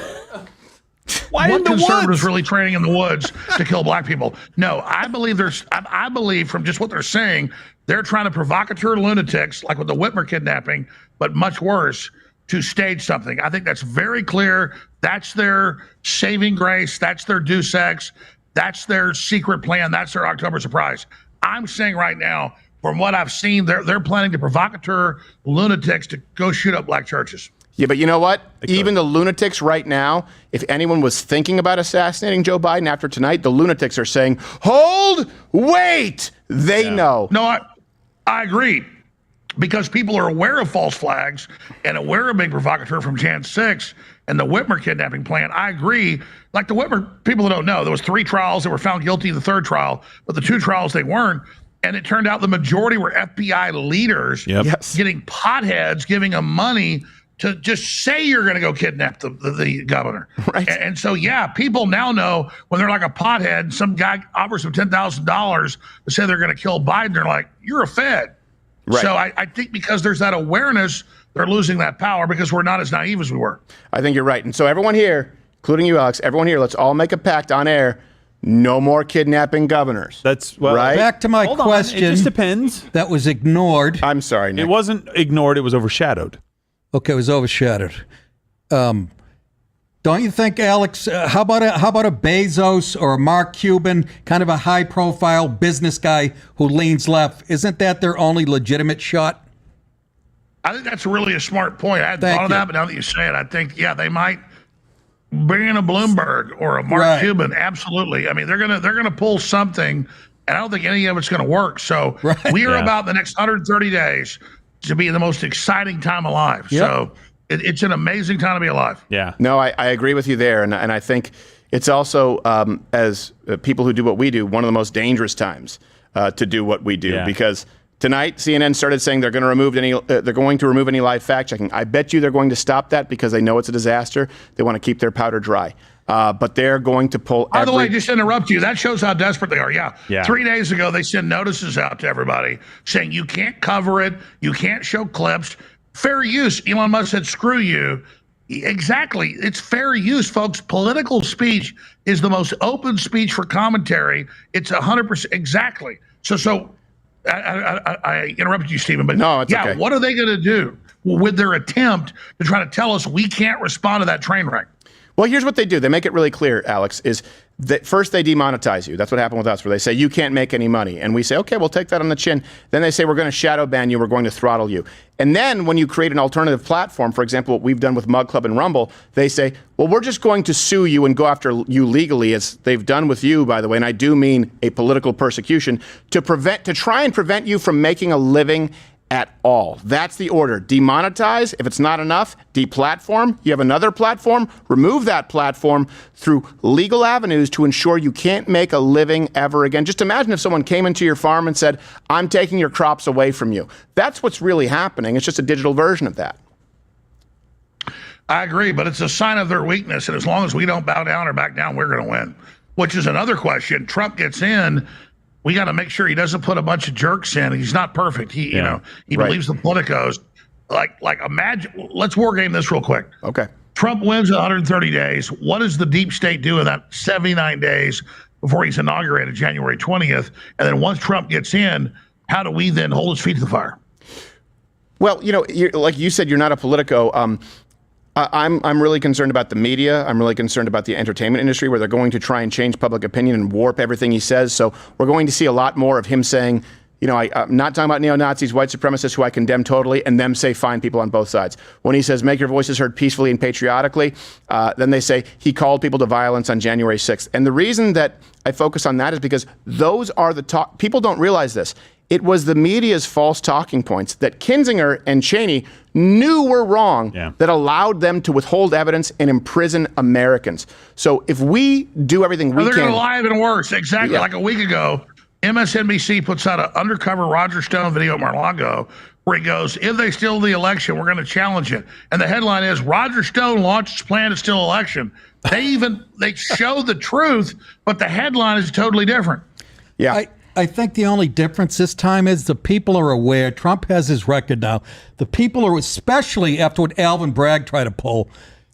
What conservatives really training in the woods to kill black people? No, I believe I believe from just what they're saying, they're trying to provocateur lunatics, like with the Whitmer kidnapping, but much worse, to stage something. I think that's very clear. That's their saving grace. That's their deus ex. That's their secret plan. That's their October surprise. I'm saying right now, from what I've seen, they're planning to provocateur lunatics to go shoot up black churches. Yeah, but you know what? Even the lunatics right now, if anyone was thinking about assassinating Joe Biden after tonight, the lunatics are saying, hold, wait. They know. No, I agree. Because people are aware of false flags and aware of being provocateur from Jan 6 and the Whitmer kidnapping plan. I agree. Like the Whitmer, people that don't know, there was 3 trials that were found guilty in the 3rd trial, but the 2 trials they weren't. And it turned out the majority were FBI leaders getting potheads, giving them money to just say you're going to go kidnap the governor. Right. And so, yeah, people now know when they're like a pothead, some guy offers them $10,000 to say they're going to kill Biden. They're like, you're a Fed. Right. So I think because there's that awareness, they're losing that power because we're not as naive as we were. I think you're right. And so everyone here, including you, Alex, everyone here, let's all make a pact on air. No more kidnapping governors. That's right. Back to my question. It just depends. That was ignored. I'm sorry, Nick. It wasn't ignored. It was overshadowed. Okay, it was overshadowed. Don't you think, Alex? How about a Bezos or a Mark Cuban, kind of a high-profile business guy who leans left? Isn't that their only legitimate shot? I think that's really a smart point. I hadn't thought of that, but now that you say it, I think they might bring in a Bloomberg or a Mark Cuban. Absolutely. I mean, they're gonna pull something, and I don't think any of it's gonna work. So we are about the next 130 days to be the most exciting time alive. Yep. So it's an amazing time to be alive. Yeah. No, I agree with you there. And I think it's also, as people who do what we do, one of the most dangerous times to do what we do. Because tonight, CNN started saying they're going to remove any live fact checking. I bet you they're going to stop that because they know it's a disaster. They want to keep their powder dry. But they're going to pull By the way, just to interrupt you, that shows how desperate they are. Yeah. 3 days ago, they sent notices out to everybody saying you can't cover it, you can't show clips. Fair use. Elon Musk said, screw you. Exactly. It's fair use, folks. Political speech is the most open speech for commentary. It's 100%. Exactly. So I interrupted you, Stephen, but no, it's okay. What are they going to do with their attempt to try to tell us we can't respond to that train wreck? Well, here's what they do. They make it really clear, Alex, is that first they demonetize you. That's what happened with us, where they say you can't make any money. And we say, okay, we'll take that on the chin. Then they say we're going to shadow ban you. We're going to throttle you. And then when you create an alternative platform, for example, what we've done with Mug Club and Rumble, they say, well, we're just going to sue you and go after you legally, as they've done with you, by the way. And I do mean a political persecution to try and prevent you from making a living at all. That's the order. Demonetize. If it's not enough, deplatform. You have another platform, remove that platform through legal avenues to ensure you can't make a living ever again. Just imagine if someone came into your farm and said, I'm taking your crops away from you. That's what's really happening. It's just a digital version of that. I agree, but it's a sign of their weakness. And as long as we don't bow down or back down, we're going to win, which is another question. Trump gets in. We got to make sure he doesn't put a bunch of jerks in. He's not perfect. He believes the politicos. Like imagine. Let's war game this real quick. Okay. Trump wins 130 days. What does the deep state do in that 79 days before he's inaugurated January 20th? And then once Trump gets in, how do we then hold his feet to the fire? Well, like you said, you're not a politico. I'm really concerned about the media. I'm really concerned about the entertainment industry, where they're going to try and change public opinion and warp everything he says. So we're going to see a lot more of him saying, I'm not talking about neo-Nazis, white supremacists, who I condemn totally, and them say fine people on both sides. When he says make your voices heard peacefully and patriotically, then they say he called people to violence on January 6th. And the reason that I focus on that is because those are the talk. People don't realize this. It was the media's false talking points that Kinzinger and Cheney knew were wrong that allowed them to withhold evidence and imprison Americans. So if we do everything we they're can... going to lie even worse. Exactly. Like a week ago, MSNBC puts out an undercover Roger Stone video at Mar-a-Lago where he goes, if they steal the election, we're going to challenge it. And the headline is, Roger Stone launched his plan to steal election. They show the truth, but the headline is totally different. Yeah. I think the only difference this time is the people are aware. Trump has his record now. The people are, especially after what Alvin Bragg tried to pull,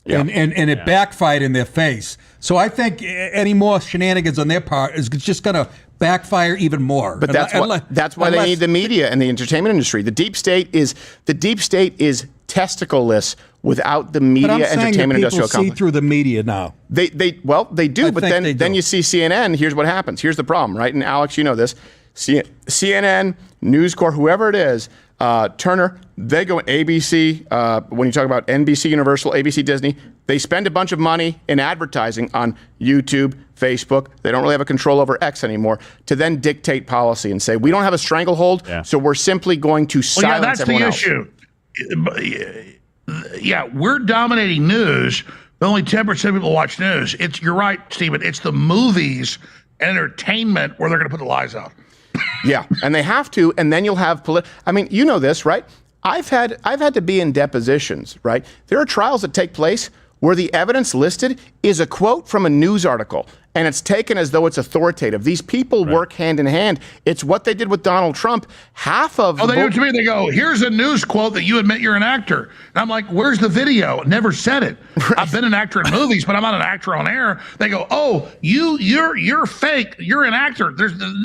and it backfired in their face. So I think any more shenanigans on their part is just going to backfire even more. But that's why they need the media and the entertainment industry. The deep state is testicleless without the media, entertainment, industrial complex. See through the media now. They do. But then you see CNN. Here's what happens. Here's the problem, right? And Alex, you know this. CNN, News Corp, whoever it is, Turner, they go ABC. When you talk about NBC Universal, ABC Disney, they spend a bunch of money in advertising on YouTube, Facebook. They don't really have a control over X anymore to then dictate policy and say, we don't have a stranglehold, so we're simply going to silence everyone else. That's the issue. Yeah, we're dominating news, but only 10% of people watch news. You're right, Stephen. It's the movies and entertainment where they're going to put the lies out. Yeah, and they have to, and then you'll have I mean, you know this, right? I've had to be in depositions, right? There are trials that take place where the evidence listed is a quote from a news article, and it's taken as though it's authoritative. These people work hand in hand. It's what they did with Donald Trump. Half of they do it to me. They go, here's a news quote that you admit you're an actor. And I'm like, where's the video? Never said it. Right. I've been an actor in movies, but I'm not an actor on air. They go, oh, you're fake. You're an actor.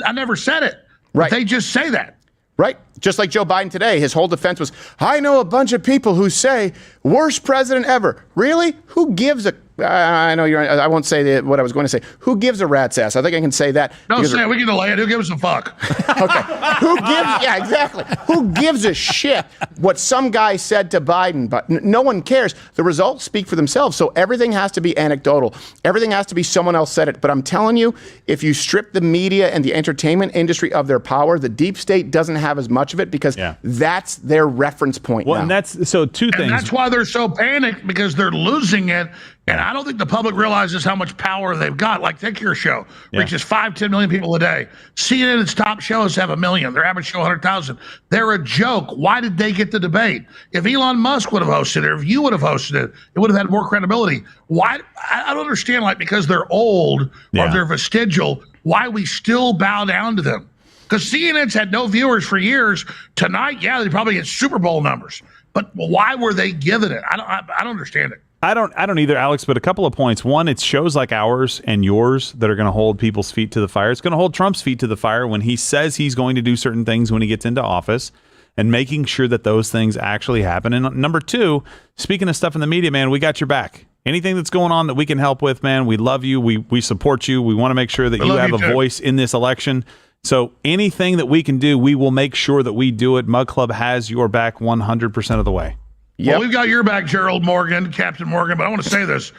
I never said it. Right. But they just say that. Right. Just like Joe Biden today, his whole defense was, I know a bunch of people who say worst president ever. Really? Who gives a... I know I won't say what I was going to say. Who gives a rat's ass? I think I can say that. Don't say it. We can delay it. Who gives a fuck? Okay. Who gives... Yeah, exactly. Who gives a shit what some guy said to Biden? But no one cares. The results speak for themselves. So everything has to be anecdotal. Everything has to be someone else said it. But I'm telling you, if you strip the media and the entertainment industry of their power, the deep state doesn't have as much of it because that's their reference point now. And that's... So two things. And that's why they're so panicked, because they're losing it. And I don't think the public realizes how much power they've got. Like, take your show, reaches 5-10 million people a day. CNN's top shows have 1 million. Their average show 100,000. They're a joke. Why did they get the debate? If Elon Musk would have hosted it, or if you would have hosted it, it would have had more credibility. Why? I don't understand. Like, because they're old or they're vestigial, why we still bow down to them? Because CNN's had no viewers for years. Tonight, they probably get Super Bowl numbers. But why were they given it? I don't understand it. I don't either, Alex, but a couple of points. One, it's shows like ours and yours that are going to hold people's feet to the fire. It's going to hold Trump's feet to the fire when he says he's going to do certain things when he gets into office, and making sure that those things actually happen. And number two, speaking of stuff in the media, man, we got your back. Anything that's going on that we can help with, man, we love you. We support you. We want to make sure that you have a voice in this election. So anything that we can do, we will make sure that we do it. Mug Club has your back 100% of the way. Well, we've got your back, Gerald Morgan, Captain Morgan, but I want to say this.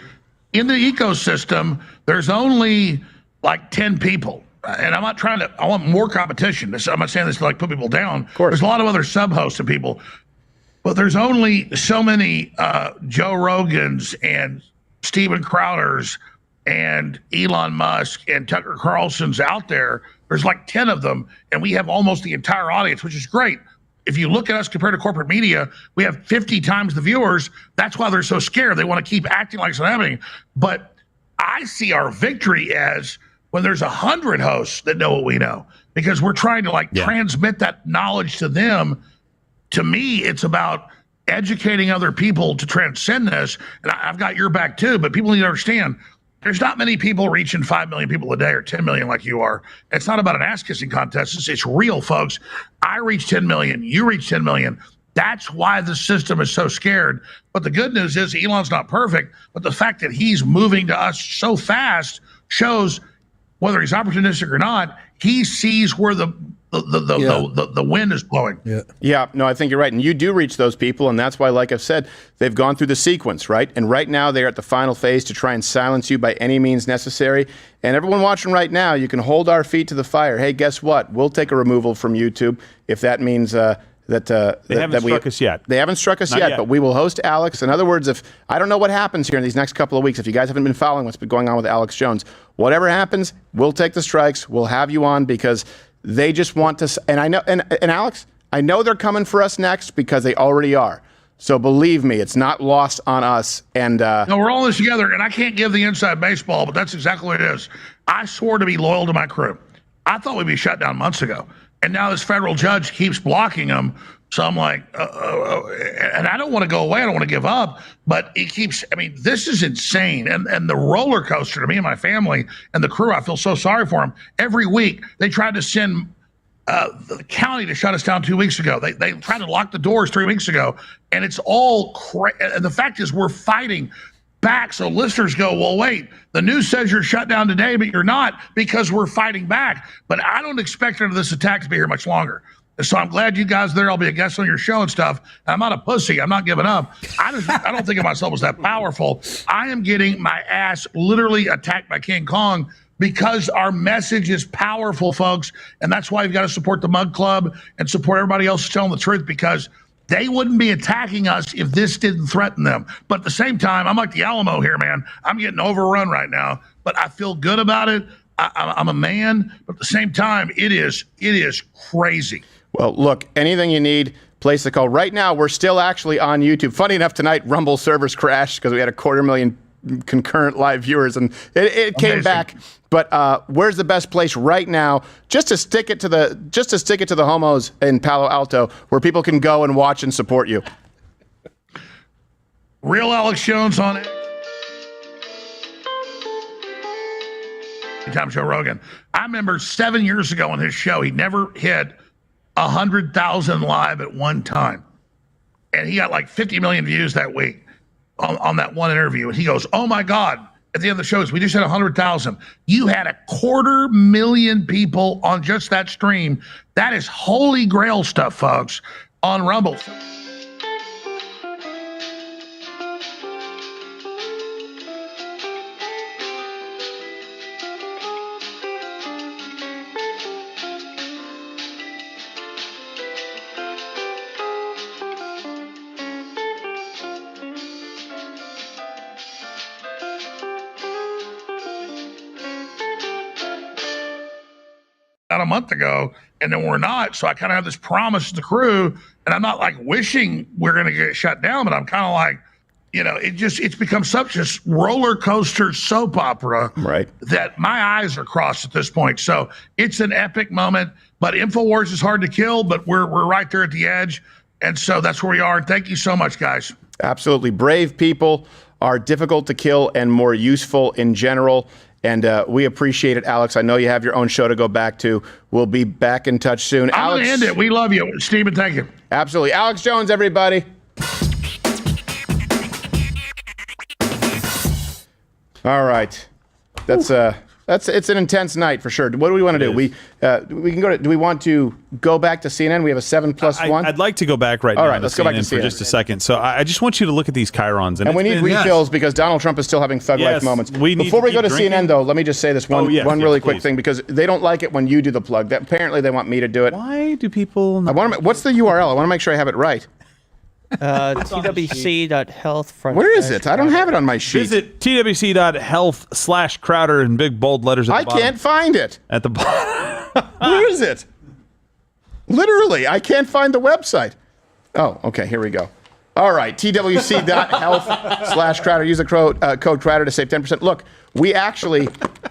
In the ecosystem, there's only like 10 people. And I'm not trying to, I want more competition. I'm not saying this to like put people down. Of course. There's a lot of other sub-hosts and people. But there's only so many Joe Rogans and Steven Crowders and Elon Musk and Tucker Carlson's out there. There's like 10 of them, and we have almost the entire audience, which is great. If you look at us compared to corporate media, we have 50 times the viewers. That's why they're so scared. They want to keep acting like it's not happening. But I see our victory as when there's 100 hosts that know what we know, because we're trying to transmit that knowledge to them. To me, it's about educating other people to transcend this. And I've got your back too, but people need to understand there's not many people reaching 5 million people a day or 10 million like you are. It's not about an ass-kissing contest. It's real, folks. I reach 10 million. You reach 10 million. That's why the system is so scared. But the good news is Elon's not perfect, but the fact that he's moving to us so fast shows, whether he's opportunistic or not, he sees where the the wind is blowing. Yeah, no, I think you're right. And you do reach those people, and that's why, like I've said, they've gone through the sequence, right? And right now they're at the final phase to try and silence you by any means necessary. And everyone watching right now, you can hold our feet to the fire. Hey, guess what? We'll take a removal from YouTube if that means they haven't struck us yet. They haven't struck us yet, but we will host Alex. In other words, if I don't know what happens here in these next couple of weeks, if you guys haven't been following what's been going on with Alex Jones, whatever happens, we'll take the strikes. We'll have you on because they just want to. And I know, and Alex, I know they're coming for us next because they already are. So believe me, it's not lost on us. And no, we're all in this together. And I can't give the inside baseball, but that's exactly what it is. I swore to be loyal to my crew. I thought we'd be shut down months ago. And now this federal judge keeps blocking them. So I'm like, and I don't want to go away. I don't want to give up. But it keeps, I mean, this is insane. And the roller coaster to me and my family and the crew, I feel so sorry for them. Every week, they tried to send the county to shut us down 2 weeks ago. They tried to lock the doors 3 weeks ago. And it's all and the fact is we're fighting back. So listeners go, well, wait, the news says you're shut down today, but you're not because we're fighting back. But I don't expect this attack to be here much longer. So I'm glad you guys are there. I'll be a guest on your show and stuff. And I'm not a pussy. I'm not giving up. I don't think of myself as that powerful. I am getting my ass literally attacked by King Kong because our message is powerful, folks. And that's why you've got to support the Mug Club and support everybody else telling the truth, because they wouldn't be attacking us if this didn't threaten them. But at the same time, I'm like the Alamo here, man. I'm getting overrun right now, but I feel good about it. I'm a man, but at the same time, it is crazy. Well, look, anything you need, place to call. Right now, we're still actually on YouTube. Funny enough, tonight, Rumble servers crashed because we had 250,000 concurrent live viewers, and it came back. But where's the best place right now, just to stick it to the homos in Palo Alto, where people can go and watch and support you? Real Alex Jones on it. Time Joe Rogan. I remember 7 years ago on his show, he never hit 100,000 live at one time. And he got like 50 million views that week on that one interview. And he goes, oh my God, at the end of the shows, we just had 100,000. You had 250,000 people on just that stream. That is holy grail stuff, folks, on Rumble. A month ago, and then we're not. So I kind of have this promise to the crew, and I'm not like wishing we're going to get shut down, but I'm kind of like, it's become such a roller coaster soap opera, right, that my eyes are crossed at this point. So it's an epic moment, but InfoWars is hard to kill, but we're right there at the edge. And so that's where we are. And thank you so much, guys. Absolutely. Brave people are difficult to kill and more useful in general. And we appreciate it, Alex. I know you have your own show to go back to. We'll be back in touch soon. I'm going to end it. We love you, Stephen. Thank you. Absolutely. Alex Jones, everybody. All right. It's an intense night for sure. What do we want to do? We can go to. Do we want to go back to CNN? We have a 7+1. I'd like to go back right now. All right, let's go back to CNN for just a second. So I just want you to look at these chyrons, and we need refills because Donald Trump is still having thug life moments. Before we go to CNN, though, let me just say this one really quick thing, because they don't like it when you do the plug. Apparently, they want me to do it. Why do people? What's the URL? I want to make sure I have it right. TWC.health. Where is it? I don't have it on my sheet. Visit twc.health/Crowder in big bold letters at the bottom. I can't find it. At the bottom. Where is it? Literally, I can't find the website. Oh, okay, here we go. All right, twc.health/Crowder. Use the code Crowder to save 10%. Look, we actually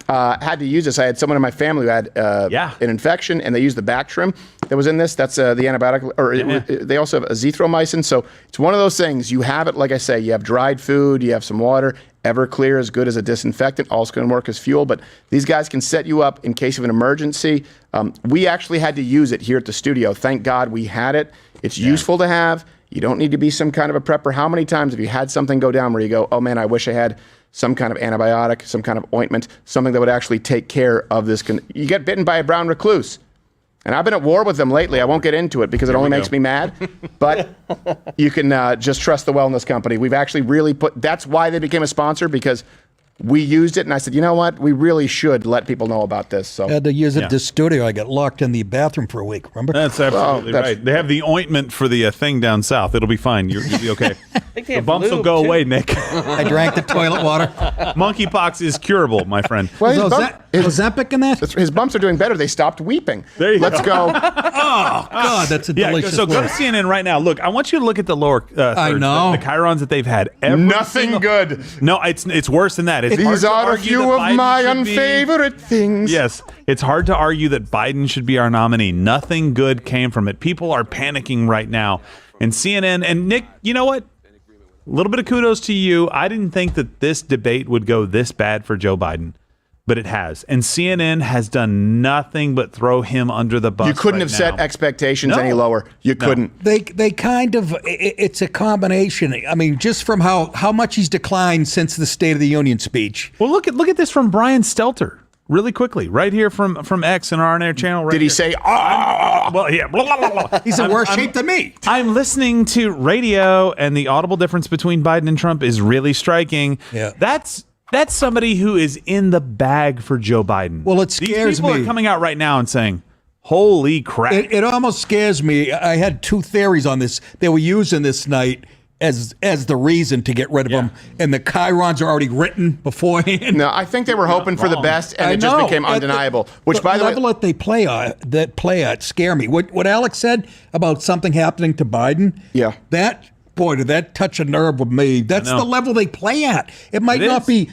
had to use this. I had someone in my family who had an infection, and they used the Bactrim that was in this. That's the antibiotic. They also have azithromycin. So it's one of those things. You have it, like I say, you have dried food, you have some water. Everclear is good as a disinfectant, also going to work as fuel. But these guys can set you up in case of an emergency. We actually had to use it here at the studio. Thank God we had it. It's useful to have. You don't need to be some kind of a prepper. How many times have you had something go down where you go, oh man, I wish I had some kind of antibiotic, some kind of ointment, something that would actually take care of this. You get bitten by a brown recluse. And I've been at war with them lately. I won't get into it because it only makes me mad. But you can just trust the wellness company. We've actually really that's why they became a sponsor, because we used it, and I said, you know what? We really should let people know about this. So I had to use it at the studio. I got locked in the bathroom for a week, remember? That's absolutely right. They have the ointment for the thing down south. It'll be fine. You'll be okay. The bumps will go away, Nick. I drank the toilet water. Monkeypox is curable, my friend. Well, was Epic in that? His bumps are doing better. They stopped weeping. There you Let's go. Oh, God, that's a delicious So go to word. CNN right now. Look, I want you to look at the lower third, I know. the chyrons that they've had. Nothing good. No, it's worse than that. It's hard These to are a argue few that of Biden my should be- unfavorite things. Yes, it's hard to argue that Biden should be our nominee. Nothing good came from it. People are panicking right now. And CNN, and Nick, you know what? A little bit of kudos to you. I didn't think that this debate would go this bad for Joe Biden, but it has. And CNN has done nothing but throw him under the bus. You couldn't have set expectations any lower. You couldn't. They kind of, it's a combination. I mean, just from how much he's declined since the State of the Union speech. Well, look at this from Brian Stelter. Really quickly, right here from X and our on-air channel. Right Did he here. say, Well, yeah. Blah, blah, blah, blah. He's in worse shape than me. I'm listening to radio, and the audible difference between Biden and Trump is really striking. Yeah. That's somebody who is in the bag for Joe Biden. Well, it scares These people me. are coming out right now and saying, holy crap. It almost scares me. I had two theories on this. They were using this night as the reason to get rid of him, and the chyrons are already written beforehand. No, I think they were hoping for the best, and it just became undeniable. Which, by the way, level that they play at scare me. What Alex said about something happening to Biden, that boy, did that touch a nerve with me. That's the level they play at. It might not be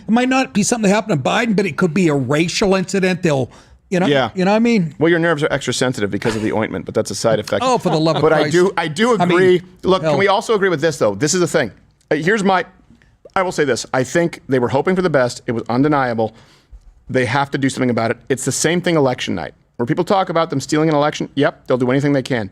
something that happened to Biden, but it could be a racial incident. They'll. You know what I mean? Well, your nerves are extra sensitive because of the ointment, but that's a side effect. Oh, for the love of But Christ. I do agree. Look, can we also agree with this, though? This is the thing. I will say this. I think they were hoping for the best. It was undeniable. They have to do something about it. It's the same thing election night. Where people talk about them stealing an election, yep, they'll do anything they can.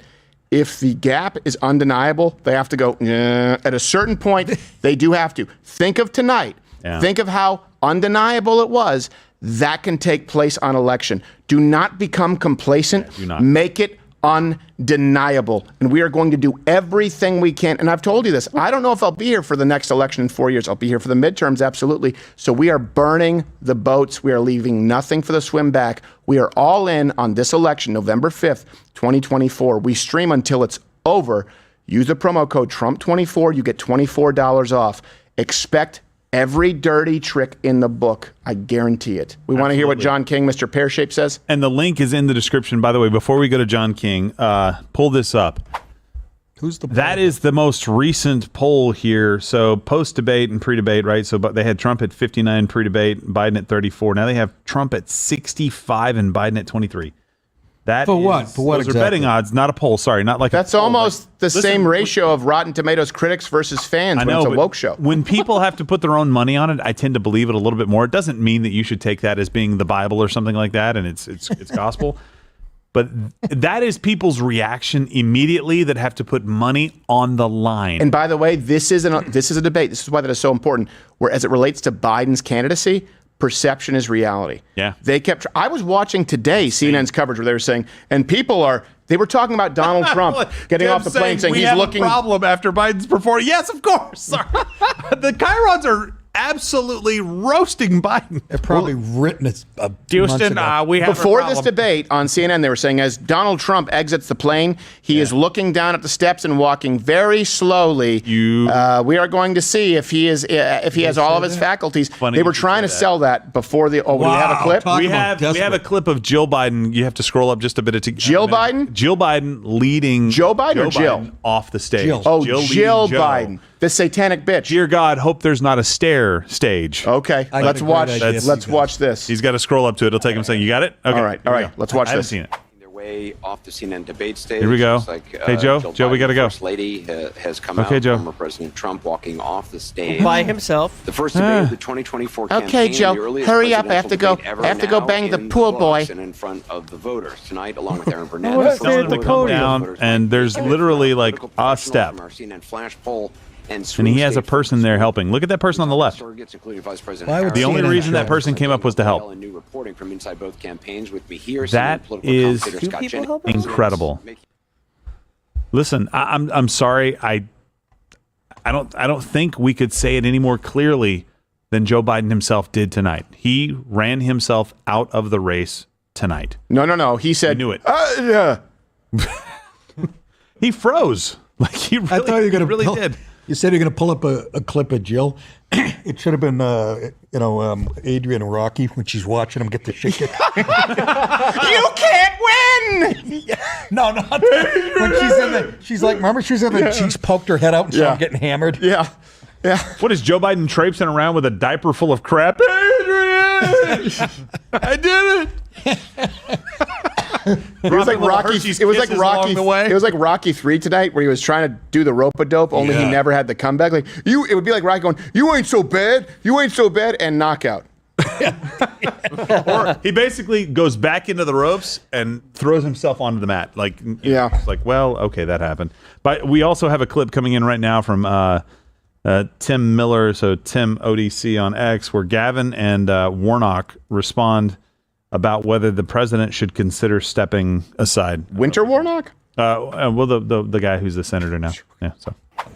If the gap is undeniable, they have to go, at a certain point, they do have to. Think of tonight. Yeah. Think of how undeniable it was. That can take place on election. Do not become complacent. Yeah, do not. Make it undeniable. And we are going to do everything we can. And I've told you this. I don't know if I'll be here for the next election in 4 years. I'll be here for the midterms, absolutely. So we are burning the boats. We are leaving nothing for the swim back. We are all in on this election, November 5th, 2024. We stream until it's over. Use the promo code Trump24. You get $24 off. Expect every dirty trick in the book. I guarantee it. We want to hear what John King, Mr. Pear-Shape, says. And the link is in the description. By the way, before we go to John King, pull this up. Who's the poll? That is the most recent poll here. So post-debate and pre-debate, right? So but they had Trump at 59 pre-debate, Biden at 34. Now they have Trump at 65 and Biden at 23. That For what? is- For what those exactly? are betting odds, not a poll. Sorry, not like That's a poll. almost Like, the listen, same ratio of Rotten Tomatoes critics versus fans I when know, it's a but woke show. When people have to put their own money on it, I tend to believe it a little bit more. It doesn't mean that you should take that as being the Bible or something like that, and it's gospel. But that is people's reaction immediately that have to put money on the line. And by the way, this is a debate. This is why that is so important. Where as it relates to Biden's candidacy, perception is reality. Yeah. I was watching today CNN's coverage where they were saying, and they were talking about Donald Trump getting off the plane saying we he's have looking. a problem after Biden's performance. Yes, of course. Sorry. The chyrons are absolutely roasting Biden. They're probably written as Houston, we have Before a this problem. debate on CNN, they were saying as Donald Trump exits the plane, he is looking down at the steps and walking very slowly. We are going to see if he has all of his faculties. Funny They were you should trying to say that. sell that before the. Oh, we have a clip. We have a clip of Jill Biden. You have to scroll up just a bit. Jill Biden? Jill Biden leading Joe Biden or Jill? Biden off the stage. Jill. Oh, leading Jill Joe. Biden, the satanic bitch. Dear God, hope there's not a stair stage. Okay, I got let's a great watch. idea. Let's watch this. He's got to scroll up to it. It'll take him a second. You got it? Okay. All right, here we go. let's watch I haven't this. seen it. Their way off the CNN debate stage. Here we go. Looks like, Hey, Joe. Jill Joe, we Biden, gotta go. First Lady has come Okay, out. Joe. Former President Trump walking off the stage By himself. The first debate of the 2024 campaign. Okay, Joe, the earliest hurry up. I have to presidential go. debate ever I have to go now bang the in pool books boy. And in front of the voters tonight, along with Aaron Burnett. What's the there first at the vote podium? on Down, voters and there's might be literally a like political a professional step. from our CNN flash poll. and he has a person there helping. Look at that person on the left. surrogates, including Vice President The only reason that person came up was to help. New reporting from inside both campaigns with me here. That is incredible. Listen, I'm sorry. I don't think we could say it any more clearly than Joe Biden himself did tonight. He ran himself out of the race tonight. No. He said, knew it. Yeah. He froze. Like he really, I thought you were going to really did. You said you're going to pull up a clip of Jill. It should have been, Adrian and Rocky when she's watching him get the shit kicked. You can't win. No, not when she's in the. She's like, remember, she's in the. She's poked her head out and saw him getting hammered. Yeah. What is Joe Biden traipsing around with a diaper full of crap? Adrian, I did it. It was like Rocky. It was like Rocky. It was like Rocky 3 tonight, where he was trying to do the rope-a-dope, only he never had the comeback. Like it would be like Rocky going, "You ain't so bad. You ain't so bad," and knockout. Or he basically goes back into the ropes and throws himself onto the mat. Like, it's like, well, okay, that happened. But we also have a clip coming in right now from Tim Miller, so Tim ODC on X, where Gavin and Warnock respond about whether the president should consider stepping aside. Winter Warnock? Well, the guy who's the senator now. Yeah. So.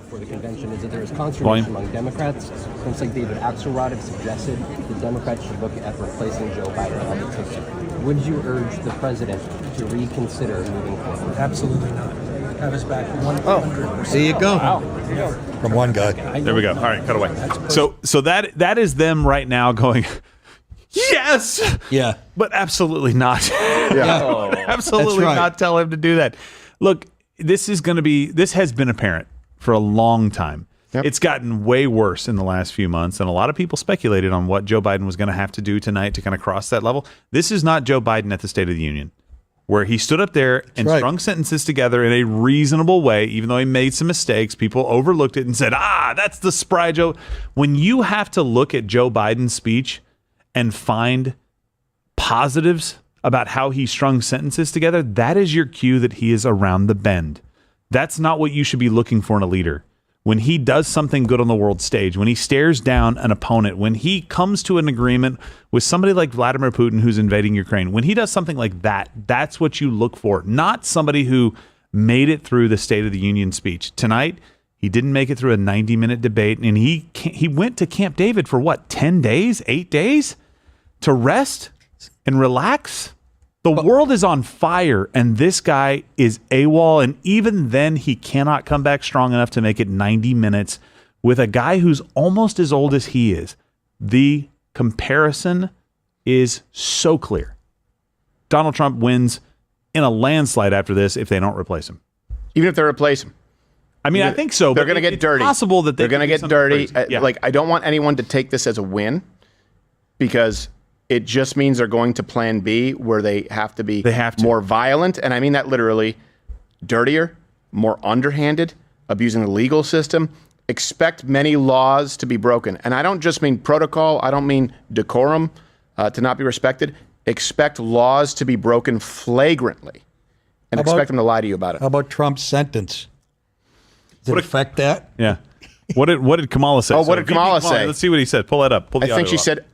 For the convention is that there is consternation among Democrats. Folks like David Axelrod have suggested the Democrats should look at replacing Joe Biden on the ticket. Would you urge the president to reconsider moving forward? Absolutely not. Have us back 100%. There you go. Wow. From one guy. There we go. All right, cut away. So that is them right now going, yes. Yeah. But absolutely not. Yeah. Absolutely not tell him to do that. Look, this has been apparent for a long time. Yep. It's gotten way worse in the last few months, and a lot of people speculated on what Joe Biden was going to have to do tonight to kind of cross that level. This is not Joe Biden at the State of the Union, where he stood up there and strung sentences together in a reasonable way, even though he made some mistakes. People overlooked it and said, that's the spry Joe. When you have to look at Joe Biden's speech and find positives about how he strung sentences together, that is your cue that he is around the bend. That's not what you should be looking for in a leader. When he does something good on the world stage, when he stares down an opponent, when he comes to an agreement with somebody like Vladimir Putin who's invading Ukraine, when he does something like that, that's what you look for, not somebody who made it through the State of the Union speech. Tonight, he didn't make it through a 90-minute debate, and he went to Camp David for what, 10 days, 8 days to rest and relax? The world is on fire, and this guy is AWOL, and even then, he cannot come back strong enough to make it 90 minutes with a guy who's almost as old as he is. The comparison is so clear. Donald Trump wins in a landslide after this if they don't replace him. Even if they replace him. I mean, I think so. They're going to get dirty. It's possible that they're going to get dirty. Yeah. Like, I don't want anyone to take this as a win, because it just means they're going to plan B, where they have to be more violent. And I mean that literally. Dirtier, more underhanded, abusing the legal system. Expect many laws to be broken. And I don't just mean protocol. I don't mean decorum to not be respected. Expect laws to be broken flagrantly. And expect them to lie to you about it. How about Trump's sentence? Does it affect that? Yeah. What did Kamala say? What did Kamala say? Let's see what he said. Pull that up. Pull the I think she audio up. said,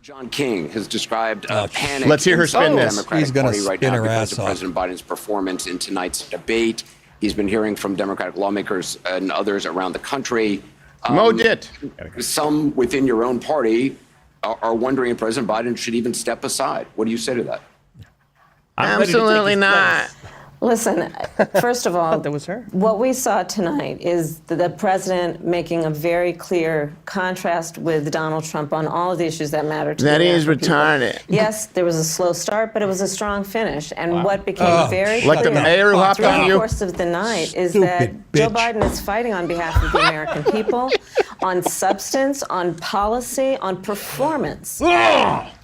John King has described panic. Let's hear her spin in the this. Democratic He's gonna Party right spin now her because ass of off. President Biden's performance in tonight's debate. He's been hearing from Democratic lawmakers and others around the country. Mo did. Some within your own party are wondering if President Biden should even step aside. What do you say to that? Absolutely not. Listen, first of all, that was her. What we saw tonight is the president making a very clear contrast with Donald Trump on all of the issues that matter to That the is American people. retarded. Yes, there was a slow start, but it was a strong finish. And what became very Like clear the mayor who hopped through on the you? course of the night is Stupid that Joe bitch. Biden is fighting on behalf of the American people. on substance, on policy, on performance.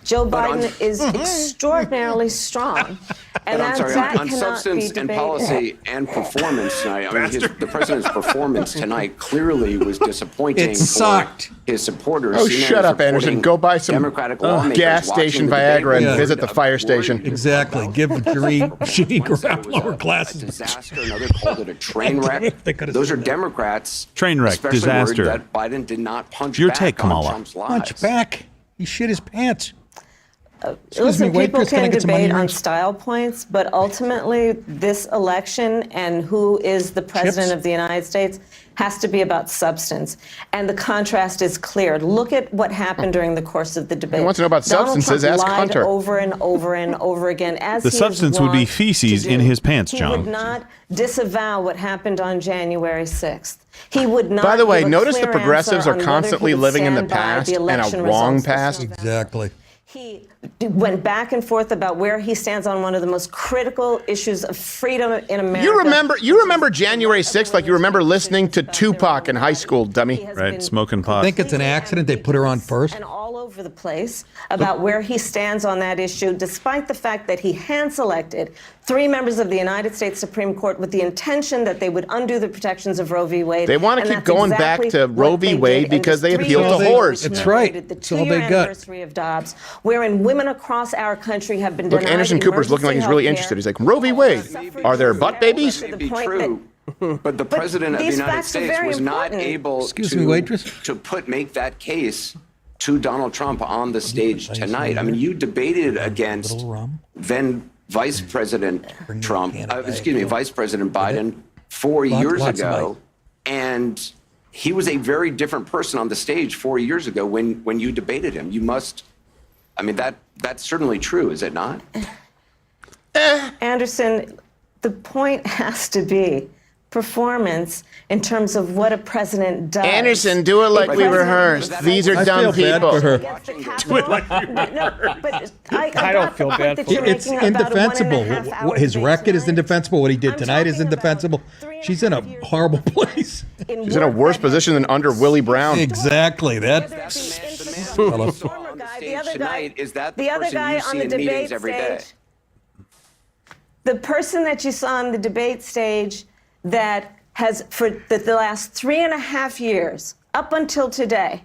Joe Biden is extraordinarily strong. And I'm sorry, that on cannot substance be and debated. policy and performance tonight. I mean, the president's performance tonight clearly was disappointing It sucked. for his supporters. Oh, CNN shut is up, Anderson. reporting Go buy some Democratic lawmakers gas watching station the debate Viagra and with visit the fire station. Exactly. Give Jerry Garoppolo her a glasses. disaster. Another called it a train wreck. Those are Democrats. Train wreck, especially disaster. worried that Biden did not punch Your back take, on Kamala. Trump's lies. Punch back. He shit his pants. Listen, people waitress, can I can get some onion debate on rings? style points, but ultimately this election and who is the president Chips? of the United States has to be about substance. And the contrast is clear. Look at what happened during the course of the debate. He wants to know about Donald substances, Trump ask lied Hunter. over and over and over again. As The he is substance would be wont feces to do. in his pants, He John. would not disavow what happened on January 6th. He would not. By the way, give a notice the clear progressives answer are on whether constantly he would living in the stand by past the and a election wrong results this past. November. Exactly. He went back and forth about where he stands on one of the most critical issues of freedom in America. You remember January 6th like you remember listening to Tupac in high school, dummy. Right, smoking pot. I think it's an accident they put her on first. And all over the place about where he stands on that issue, despite the fact that he hand-selected 3 members of the United States Supreme Court with the intention that they would undo the protections of Roe v. Wade. They want to And keep that's going exactly back to Roe what v. they Wade did in because this they 3 appeal years to that whores. we That's right. celebrated The That's all 2-year they got. anniversary of Dobbs, wherein women across our country have been Look, denied Anderson Cooper's looking like he's really emergency interested. He's like, Roe v. Wade, are there butt babies? May be true, but the president of the these United facts are States very was not important. able Excuse me, waitress? to make that case to Donald Trump on the stage tonight. I mean, you debated against then Vice President Trump, Vice President Biden 4 years Lots of ago, and he was a very different person on the stage 4 years ago when you debated him. You must, I mean, that's certainly true, is it not? Anderson, the point has to be performance in terms of what a president does. Anderson, do it like we rehearsed. These are dumb people. Do it like you I don't feel bad for her. It's indefensible. His record is indefensible. What he did tonight is indefensible. She's in a horrible place. He's in a worse position than under Willie Brown. Exactly. That fellow. The other guy, Is that the other person guy you on see the in debate meetings every day? stage. The person that you saw on the debate stage that has, for the last 3.5 years, up until today,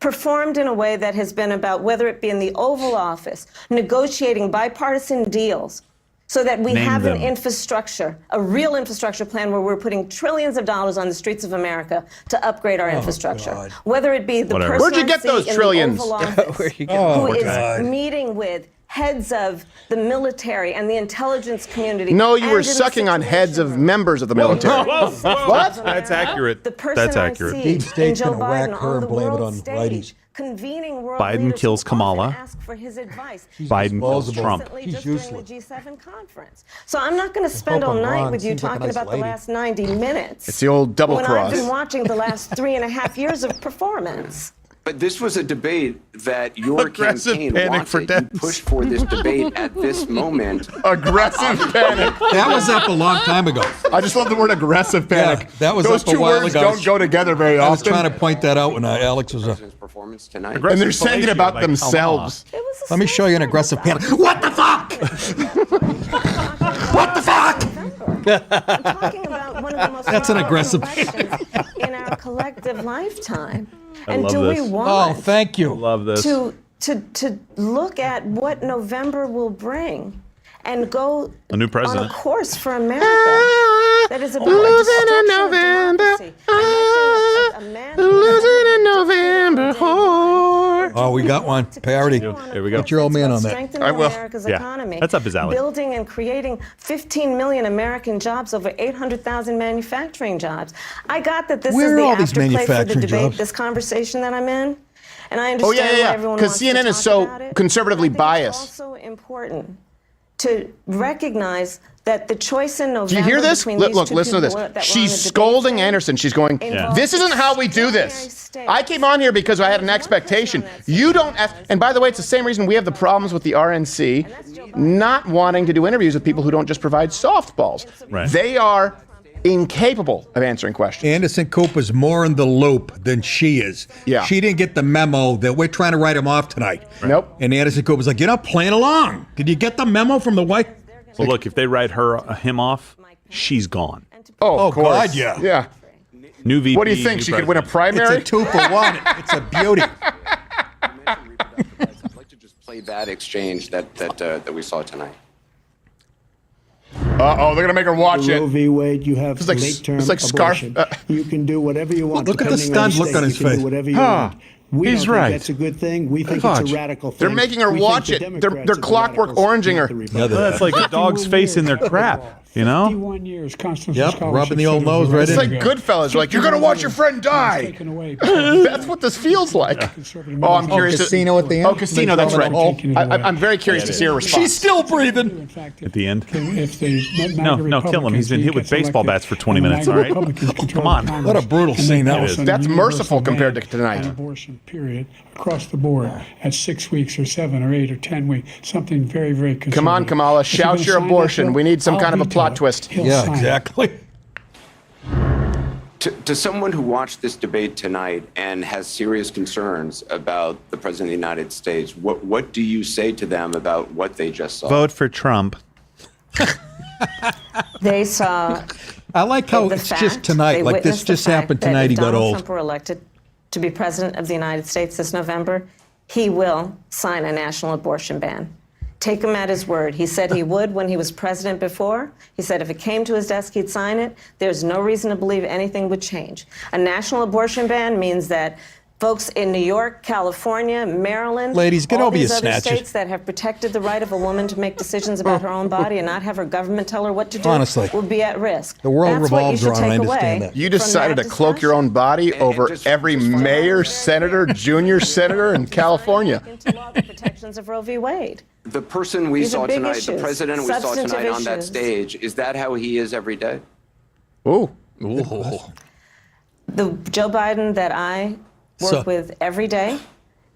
performed in a way that has been about, whether it be in the Oval Office, negotiating bipartisan deals so that we Name have them. an infrastructure, a real infrastructure plan where we're putting trillions of dollars on the streets of America to upgrade our infrastructure. God. Whether it be the Whatever. person Where'd you I get see those in the trillions? Oval Office, Where'd you get who is God. meeting with heads of the military and the intelligence community. No, you were and in sucking on heads of situation members of the military. What? That's accurate. The person That's I accurate. see Deep in State's Joe gonna Biden whack her on and the blame it world on stage, righties. convening world Biden leaders kills who often Kamala. ask for his advice. Biden kills disposable. Trump. Recently, He's just during the useless. G7 conference. So I'm not going to spend hope all I'm night wrong. with you Seems like a talking nice about the lady. last 90 minutes. It's the old double when cross. I've been watching the last 3.5 years of performance. But this was a debate that your Aggressive campaign panic wanted. for You Dems. pushed for this debate at this moment. Aggressive panic. That was up a long time ago. I just love the word aggressive panic. that was Those up a two while words ago. don't go together very I was often. trying to point that out when Alex was up. President's performance tonight. And they're saying it about Like themselves. It was a Let me show you an aggressive panic. What the fuck? What the fuck? I'm talking about one of the most That's an aggressive elections in our collective lifetime. I And love do this. we Oh, want thank you. Love this. to look at what November will bring and go A new on president. a course for America that is about the destruction of democracy. And letting a man Losing in November. Oh, we got one. Parody. Here we go. Get your old man on that. strengthen I will. America's Yeah, economy. that's up his alley. Building and creating 15 million American jobs, over 800,000 manufacturing jobs. I got that this Where is are the all these afterplay for the manufacturing debate, jobs? this conversation that I'm in. And I Oh, understand why yeah. everyone Because wants to CNN is talk so about it. conservatively But I think biased. It's also important to recognize that the choice in November. Do you hear this? between Look, these look, two listen to this. people that were on She's the debate scolding stage Anderson. She's going, Yeah. this isn't how we do this. I came on here because I had an expectation. You don't ask, and by the way, it's the same reason we have the problems with the RNC not wanting to do interviews with people who don't just provide softballs. Right. They are incapable of answering questions. Anderson Cooper's more in the loop than she is. Yeah. She didn't get the memo that we're trying to write him off tonight. Nope. And Anderson Cooper's like, you're not playing along. Did you get the memo from the White? Well, look, if they write him off, she's gone. Oh, of course. God, yeah. Yeah. New VP. What do you think? She could win a primary? It's a 2-for-1. It's a beauty. I'd like to just play that exchange that we saw tonight. Uh-oh, they're going to make her watch it. Roe v. Wade, you have It's like- late-term it's like scarf- abortion. You can do whatever you want. Look at the depending on stunned look state. on his You can face. do whatever you want. We He's don't right. think that's a good thing. We think Watch. it's a radical thing. They're making her We think watch the it. Democrats They're are the clockwork radicals, oranging not her. the Well, Republicans. that's like a dog's face in their crap, you know? 51 years, constitutional Yep, scholarship rubbing the old said it nose was right It's in. like Goodfellas. Like, you're going to watch your friend die. taken away. That's what this feels like. Oh, I'm curious. Casino at the end? Oh, Casino, that's right. Taking it away. I'm very curious to see her response. She's still breathing. In fact, At the end. if the No, kill him. He's been hit with baseball bats for 20 minutes, all right? Come on. What a brutal scene that was. That's merciful compared to tonight. An abortion, period, across the board at 6 weeks or 7 or 8 or 10 weeks, something very, very conservative. Come on, Kamala, If you're shout gonna your sign that abortion. bill, We need some I'll kind of a veto plot it. twist. He'll Yeah, sign it. exactly. To someone who watched this debate tonight and has serious concerns about the President of the United States, what do you say to them about what they just saw? Vote for Trump. They saw. I like how the it's fact, just tonight. they Like this witnessed the just fact happened that tonight. if He got Donald old. Trump were elected to be president of the United States this November, he will sign a national abortion ban. Take him at his word. He said he would when he was president before. He said if it came to his desk, he'd sign it. There's no reason to believe anything would change. A national abortion ban means that folks in New York, California, Maryland, Ladies, get all over these your other snatches. states that have protected the right of a woman to make decisions about her own body and not have her government tell her what to do Honestly. will be at risk. The world That's what you revolves should around, I take understand away that. You from decided that to cloak your own body over every mayor, senator, junior senator in California. into law the protections of Roe v. Wade. The person we These are saw big tonight, the issues, president we saw substantive tonight on that issues. stage, is that how he is every day? Ooh. The Joe Biden that I work So- with every day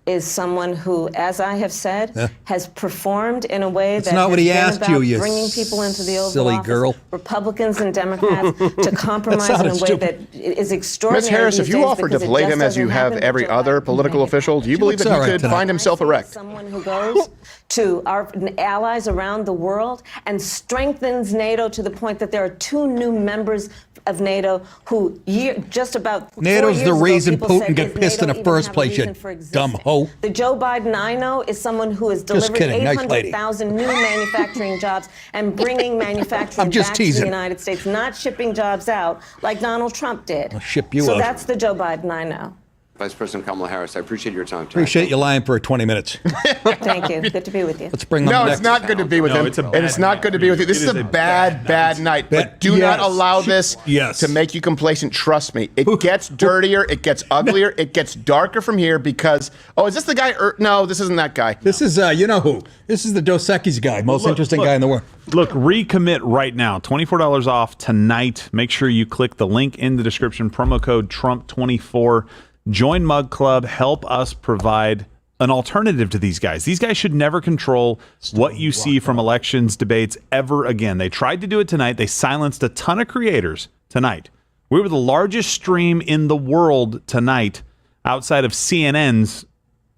is someone who, as I have said, has performed in a way That's that not has what he been asked about you, you bringing people into the Oval silly Office, girl. Republicans and Democrats, to compromise in a sounded way stupid. that is extraordinary. Ms. Harris, if these you days offered to because it blade just him as you doesn't have happen. every Joe other Biden political can make it. official, do you believe looks that all he right could tonight. find himself erect? Someone who goes to our allies around the world and strengthens NATO to the point that there are 2 new members of NATO who just about 4 NATO's years the ago, reason people Putin said, got "Does pissed in NATO the even first have a place, you reason for dumb existing?" hoe. The Joe Biden I know is someone who has delivered kidding. Nice lady. 800,000 new manufacturing jobs and bringing manufacturing I'm just back to teasing. the United States, not shipping jobs out like Donald Trump did. I'll ship you so out. that's the Joe Biden I know. Vice President Kamala Harris, I appreciate your time tonight. Appreciate you lying for 20 minutes. Thank you. Good to be with you. Let's bring on No, the it's next. not good to be with No, him. it's a And it's bad not night. good to be with you. This It is is a a bad night. But do Yes. not allow this Yes. to make you complacent. Trust me. It gets dirtier. It gets uglier. It gets darker from here because, oh, is this the guy? No, this isn't that guy. This is, you know who? This is the Dos Equis guy, most interesting guy in the world. Look, recommit right now. $24 off tonight. Make sure you click the link in the description. Promo code Trump24. Join Mug Club. Help us provide an alternative to these guys. These guys should never control what you see from elections debates ever again. They tried to do it tonight. They silenced a ton of creators tonight. We were the largest stream in the world tonight outside of CNN's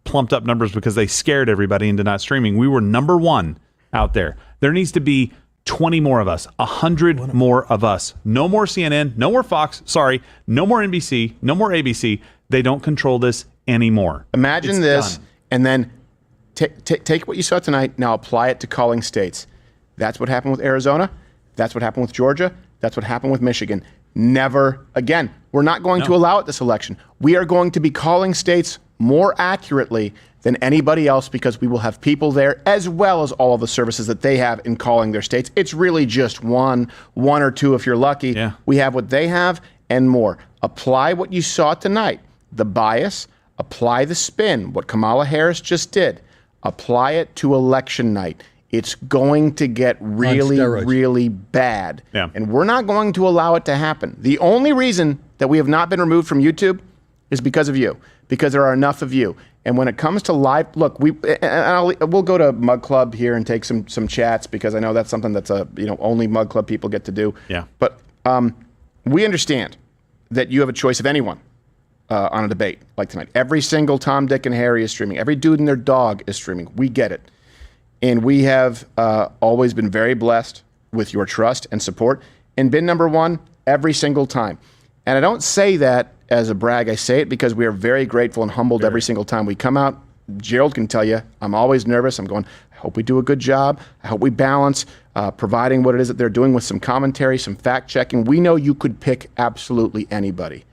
plumped up numbers because they scared everybody into not streaming. We were number 1 out there. There needs to be 20 more of us, 100 more of us. No more CNN, no more Fox, sorry, no more NBC, no more ABC. They don't control this anymore. Imagine It's this, done. and then take what you saw tonight. Now apply it to calling states. That's what happened with Arizona. That's what happened with Georgia. That's what happened with Michigan. Never again. We're not going to allow it this election. We are going to be calling states more accurately than anybody else because we will have people there as well as all of the services that they have in calling their states. It's really just one or two if you're lucky. Yeah. We have what they have and more. Apply what you saw tonight. The bias, apply the spin, what Kamala Harris just did. Apply it to election night. It's going to get really, steroids. really bad. Yeah. And we're not going to allow it to happen. The only reason that we have not been removed from YouTube is because of you, because there are enough of you. And when it comes to live, look, we'll go to Mug Club here and take some chats because I know that's something that's only Mug Club people get to do. Yeah. But we understand that you have a choice of anyone on a debate like tonight. Every single Tom, Dick, and Harry is streaming. Every dude and their dog is streaming. We get it. And we have always been very blessed with your trust and support and been number one every single time. And I don't say that as a brag. I say it because we are very grateful and humbled every single time we come out. Gerald can tell you, I'm always nervous. I'm going, I hope we do a good job. I hope we balance providing what it is that they're doing with some commentary, some fact checking. We know you could pick absolutely anybody.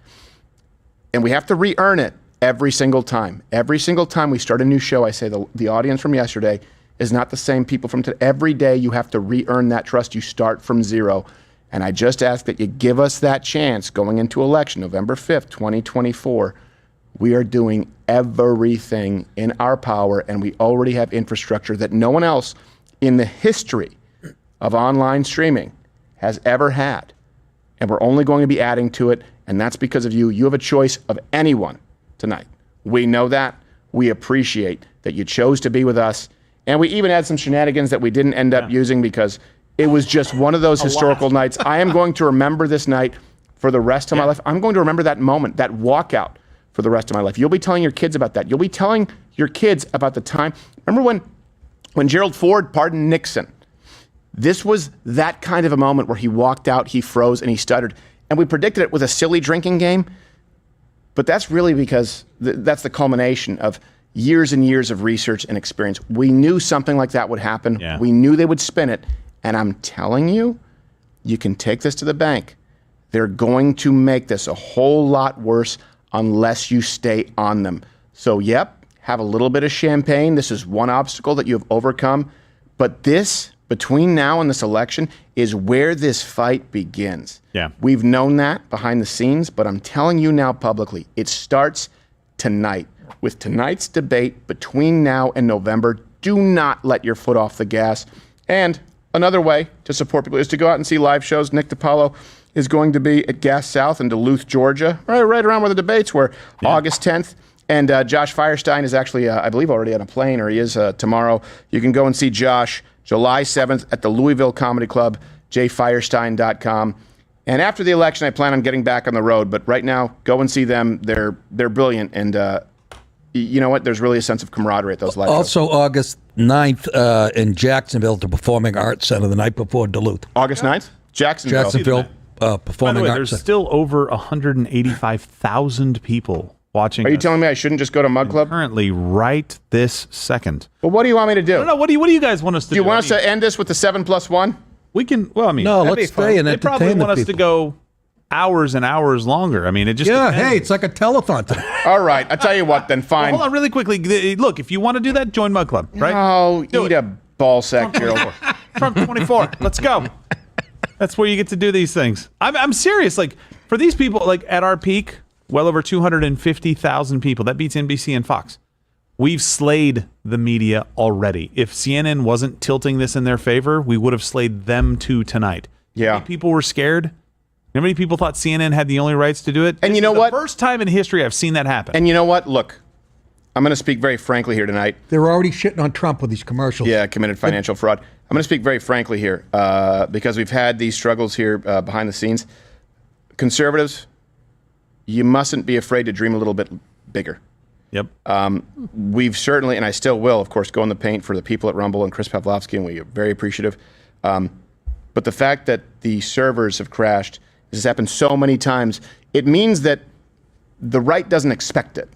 And we have to re-earn it every single time. Every single time we start a new show, I say the audience from yesterday is not the same people from today. Every day you have to re-earn that trust. You start from zero. And I just ask that you give us that chance going into election, November 5th, 2024. We are doing everything in our power, and we already have infrastructure that no one else in the history of online streaming has ever had. And we're only going to be adding to it, and that's because of you. You have a choice of anyone tonight. We know that. We appreciate that you chose to be with us. And we even had some shenanigans that we didn't end up using because it was just one of those historical nights. I am going to remember this night for the rest of my life. I'm going to remember that moment, that walkout for the rest of my life. You'll be telling your kids about that. You'll be telling your kids about the time. Remember when Gerald Ford pardoned Nixon? This was that kind of a moment where he walked out, he froze, and he stuttered. And we predicted it with a silly drinking game. But that's really because that's the culmination of years and years of research and experience. We knew something like that would happen. Yeah. We knew they would spin it. And I'm telling you, you can take this to the bank. They're going to make this a whole lot worse unless you stay on them. So, yep, have a little bit of champagne. This is one obstacle that you have overcome. But this, between now and this election, is where this fight begins. Yeah. We've known that behind the scenes, but I'm telling you now publicly, it starts tonight. With tonight's debate between now and November, do not let your foot off the gas. And another way to support people is to go out and see live shows. Nick DiPaolo is going to be at Gas South in Duluth, Georgia, right around where the debates were, August 10th. And Josh Firestein is actually, I believe, already on a plane, or he is tomorrow. You can go and see Josh July 7th at the Louisville Comedy Club, jfirestein.com. And after the election, I plan on getting back on the road. But right now, go and see them. They're brilliant. And you know what? There's really a sense of camaraderie at those live shows. Also, August 9th in Jacksonville, the Performing Arts Center, the night before Duluth. August 9th? Jacksonville. By Performing the way, Arts there's still over 185,000 people watching. Are you us telling me I shouldn't just go to Mug Club? Currently, right this second. Well, what do you want me to do? No, what do you guys want us to do? Do you want us to end this with the 7+1? We can. Well, I mean, No, that'd let's be fun. stay and They probably entertain the want us to people. go hours and hours longer. I mean, it just depends. hey, it's like a telethon today. All right, I'll tell you what then, fine. Well, hold on really quickly. Look, if you want to do that, join Mug Club, right? Oh, eat a ball sack, Gerald. Trump 24. Let's go. That's where you get to do these things. I'm serious. Like, for these people, like at our peak, well over 250,000 people. That beats NBC and Fox. We've slayed the media already. If CNN wasn't tilting this in their favor, we would have slayed them too tonight. Yeah. How many people were scared? How many people thought CNN had the only rights to do it? And you know what? what? The first time in history I've seen that happen. And you know what? Look, I'm going to speak very frankly here tonight. They're already shitting on Trump with these commercials. Yeah, committed financial fraud. I'm going to speak very frankly here because we've had these struggles here behind the scenes. Conservatives, you mustn't be afraid to dream a little bit bigger. Yep. We've certainly, and I still will, of course, go in the paint for the people at Rumble and Chris Pavlovsky, and we are very appreciative. But the fact that the servers have crashed, this has happened so many times, it means that the right doesn't expect it.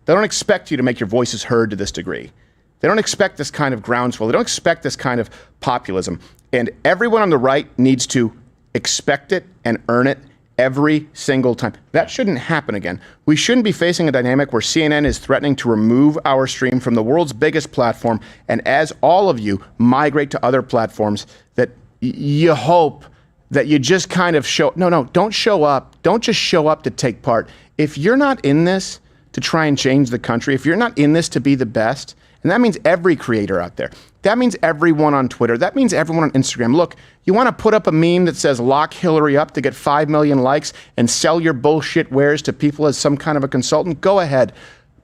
They don't expect you to make your voices heard to this degree. They don't expect this kind of groundswell. They don't expect this kind of populism. And everyone on the right needs to expect it and earn it every single time. That shouldn't happen again. We shouldn't be facing a dynamic where CNN is threatening to remove our stream from the world's biggest platform. And as all of you migrate to other platforms, that you hope that you just kind of show. No, don't show up. Don't just show up to take part. If you're not in this to try and change the country, if you're not in this to be the best, and that means every creator out there. That means everyone on Twitter. That means everyone on Instagram. Look, you want to put up a meme that says lock Hillary up to get 5 million likes and sell your bullshit wares to people as some kind of a consultant? Go ahead.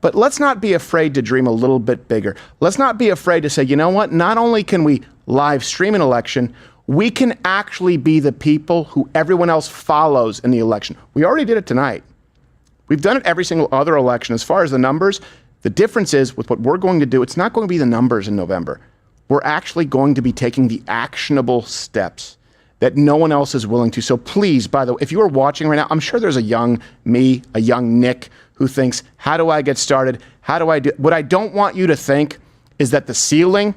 But let's not be afraid to dream a little bit bigger. Let's not be afraid to say, you know what? Not only can we live stream an election, We can actually be the people who everyone else follows in the election. We already did it tonight. We've done it every single other election. As far as the numbers, the difference is with what we're going to do, it's not going to be the numbers in November. We're actually going to be taking the actionable steps that no one else is willing to. So please, by the way, if you are watching right now, I'm sure there's a young me, a young Nick, who thinks, how do I get started? How do I do? What I don't want you to think is that the ceiling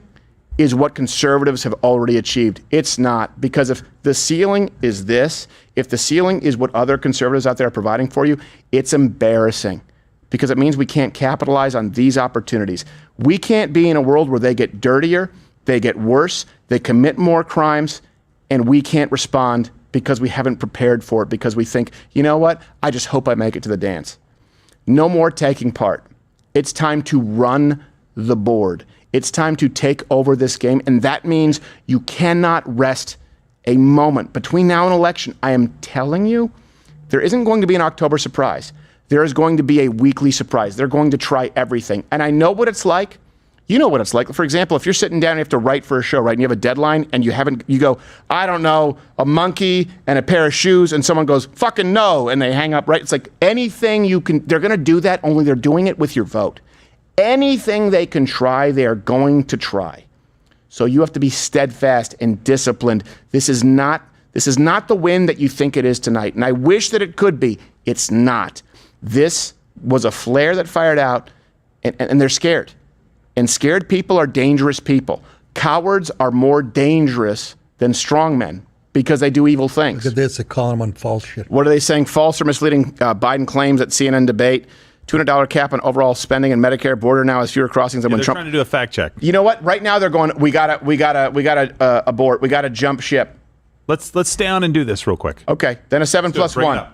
is what conservatives have already achieved. It's not, because if the ceiling is this, if the ceiling is what other conservatives out there are providing for you, it's embarrassing, because it means we can't capitalize on these opportunities. We can't be in a world where they get dirtier, they get worse, they commit more crimes, and we can't respond because we haven't prepared for it, because we think, you know what, I just hope I make it to the dance. No more taking part. It's time to run the board. It's time to take over this game, and that means you cannot rest a moment. Between now and election, I am telling you, there isn't going to be an October surprise. There is going to be a weekly surprise. They're going to try everything. And I know what it's like. You know what it's like. For example, if you're sitting down and you have to write for a show, right, and you have a deadline, and you go, I don't know, a monkey and a pair of shoes, and someone goes, fucking no, and they hang up, right? It's like anything you can, they're going to do that, only they're doing it with your vote. Anything they can try, they are going to try. So you have to be steadfast and disciplined. This is not the win that you think it is tonight. And I wish that it could be. It's not. This was a flare that fired out, and they're scared. And scared people are dangerous people. Cowards are more dangerous than strong men because they do evil things. Look at this, they're calling them on false shit. What are they saying? False or misleading Biden claims at CNN debate. $200 cap on overall spending and Medicare. Border now has fewer crossings than when Trump. They're trying to do a fact check. You know what? Right now they're going, we gotta abort. We gotta jump ship. Let's stay on and do this real quick. Okay. Then a 7+1.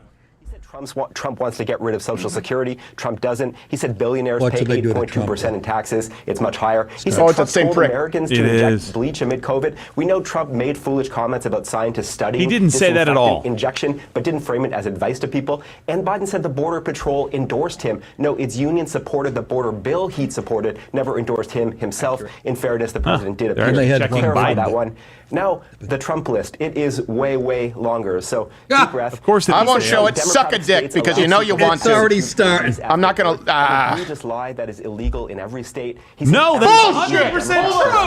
Trump wants to get rid of Social Security. Trump doesn't. He said billionaires pay 8.2% in taxes. It's much higher. He said Trump told Americans to inject bleach amid COVID. We know Trump made foolish comments about scientists studying. He didn't say that at all. Injection, but didn't frame it as advice to people. And Biden said the Border Patrol endorsed him. No, its union supported the border bill he'd supported, never endorsed him himself. In fairness, the president did appear to clarify that one. Now, the Trump list, it is way, way longer. So, deep breath. Of course, I won't show it. Suck a dick, because you know you want to. It's already started. I'm not going to. An egregious lie that is illegal in every state. No, that's 100%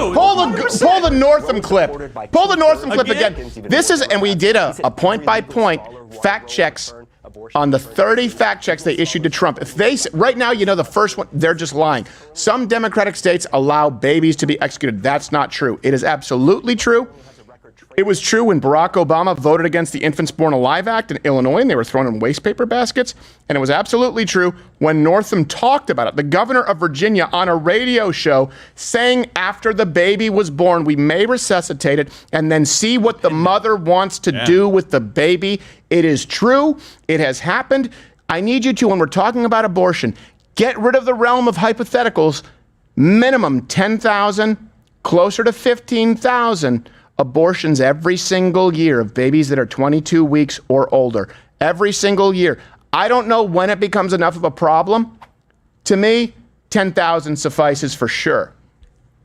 true. Pull the Northam clip. Pull the Northam clip again. This is, and we did a point-by-point fact checks on the 30 fact checks they issued to Trump. If they, right now, you know, the first one, they're just lying. Some Democratic states allow babies to be executed. That's not true. It is absolutely true. It was true when Barack Obama voted against the Infants Born Alive Act in Illinois, and they were thrown in waste paper baskets. And it was absolutely true when Northam talked about it. The governor of Virginia on a radio show saying after the baby was born, we may resuscitate it and then see what the mother wants to do with the baby. It is true. It has happened. I need you to, when we're talking about abortion, get rid of the realm of hypotheticals. Minimum 10,000, closer to 15,000 abortions every single year of babies that are 22 weeks or older. Every single year. I don't know when it becomes enough of a problem. To me, 10,000 suffices for sure.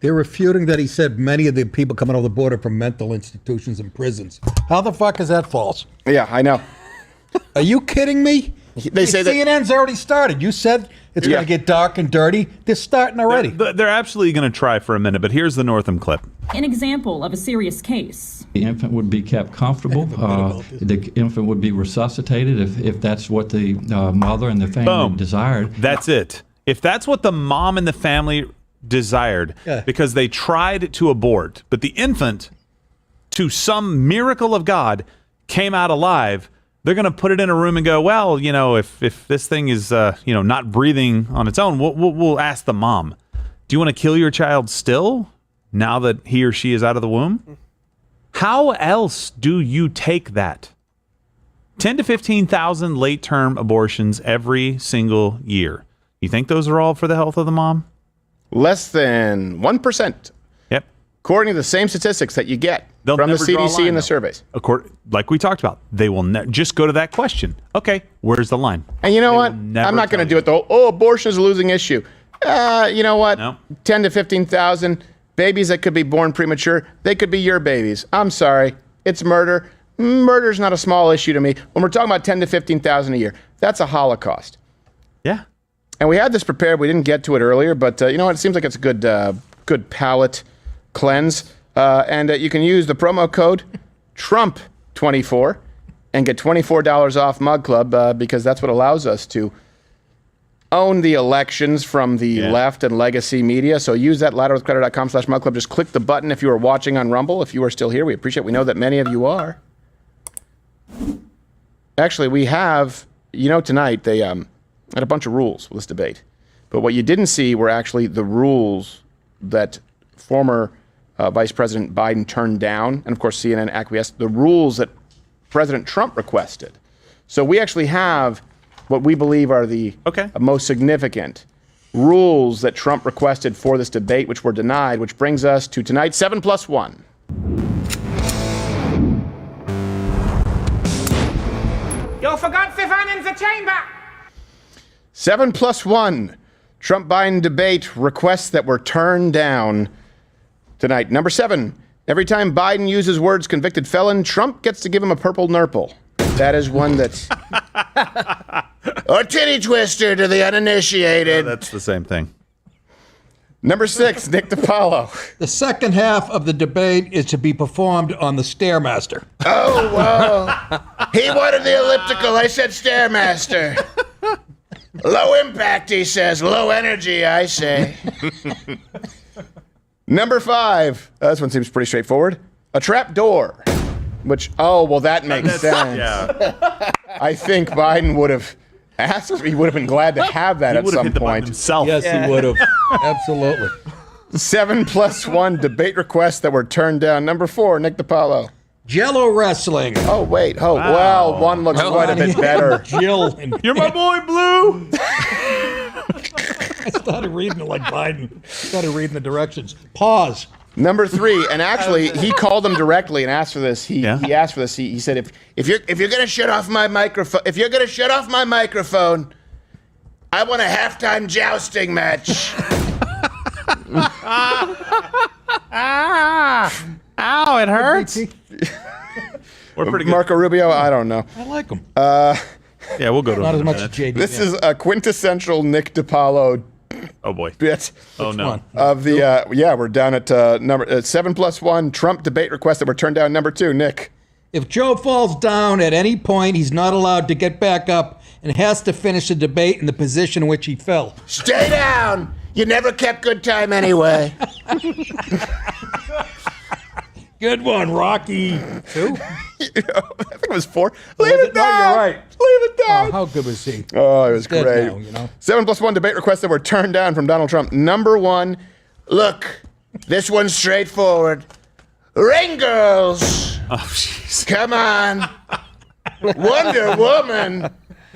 They're refuting that he said many of the people coming over the border from mental institutions and prisons. How the fuck is that false? Yeah, I know. Are you kidding me? They say that CNN's already started. You said it's going to get dark and dirty. They're starting already. They're absolutely going to try for a minute, but here's the Northam clip. An example of a serious case. The infant would be kept comfortable. The infant would be resuscitated if that's what the mother and the family desired. That's it. If that's what the mom and the family desired, because they tried to abort, but the infant, to some miracle of God, came out alive, they're going to put it in a room and go, well, you know, if this thing is, not breathing on its own, we'll ask the mom, do you want to kill your child still now that he or she is out of the womb? How else do you take that? 10 to 15,000 late-term abortions every single year. You think those are all for the health of the mom? Less than 1%. Yep. According to the same statistics that you get from the CDC and the surveys. Like we talked about, they will just go to that question. Okay, where's the line? And you know what? I'm not going to do it, though. Oh, abortion is a losing issue. You know what? No. 10 to 15,000. Babies that could be born premature, they could be your babies. I'm sorry. It's murder. Murder's not a small issue to me. When we're talking about 10 to 15,000 a year, that's a Holocaust. Yeah. And we had this prepared. We didn't get to it earlier, but you know what? It seems like it's a good palate cleanse. And you can use the promo code TRUMP24 and get $24 off Mug Club because that's what allows us to own the elections from the left and legacy media. So use that ladderwithcreditor.com/Mug Club. Just click the button if you are watching on Rumble. If you are still here, we appreciate it. We know that many of you are. Actually, we have, tonight they had a bunch of rules for this debate. But what you didn't see were actually the rules that former Vice President Biden turned down. And of course, CNN acquiesced. The rules that President Trump requested. So we actually have what we believe are the most significant rules that Trump requested for this debate, which were denied, which brings us to tonight, 7+1. You forgot Stefan in the chamber! 7+1. Trump-Biden debate requests that were turned down tonight. Number 7. Every time Biden uses words convicted felon, Trump gets to give him a purple nurple. That is one that's... or titty twister to the uninitiated. No, that's the same thing. Number 6, Nick DiPaolo. The second half of the debate is to be performed on the Stairmaster. Oh, well. He wanted the elliptical. I said Stairmaster. Low impact, he says. Low energy, I say. Number 5. This one seems pretty straightforward. A trap door. Which, that makes sense. Yeah. I think Biden would have asked. He would have been glad to have that at some point. Himself. Yes, he would have. Absolutely. 7+1 debate requests that were turned down. Number 4, Nick DiPaolo. Jello wrestling. Oh, wait. Oh, wow. Well, one looks quite a bit better. Jill. You're my boy, Blue. I started reading it like Biden. Started reading the directions. Pause. Number 3, and actually, he called them directly and asked for this. He asked for this. He said, if you're gonna shut off my microphone, I want a halftime jousting match. Ow! It hurts. We're pretty good. Marco Rubio, I don't know. I like him. Yeah, we'll go to Not him as in a much minute. as JD. This is a quintessential Nick DiPaolo Oh boy. bit. Oh no. Of the we're down at number 7+1 Trump debate requests that were turned down. Number 2, Nick. If Joe falls down at any point, he's not allowed to get back up and has to finish the debate in the position in which he fell. Stay down. You never kept good time anyway. Good one, Rocky. 2? I think it was 4. Leave it down. No, you're right. Leave it down. Oh, how good was he? Oh, it was Dead great. now, 7+1 debate requests that were turned down from Donald Trump. Number 1, look, this one's straightforward. Ring girls. Oh jeez. Come on. Wonder Woman.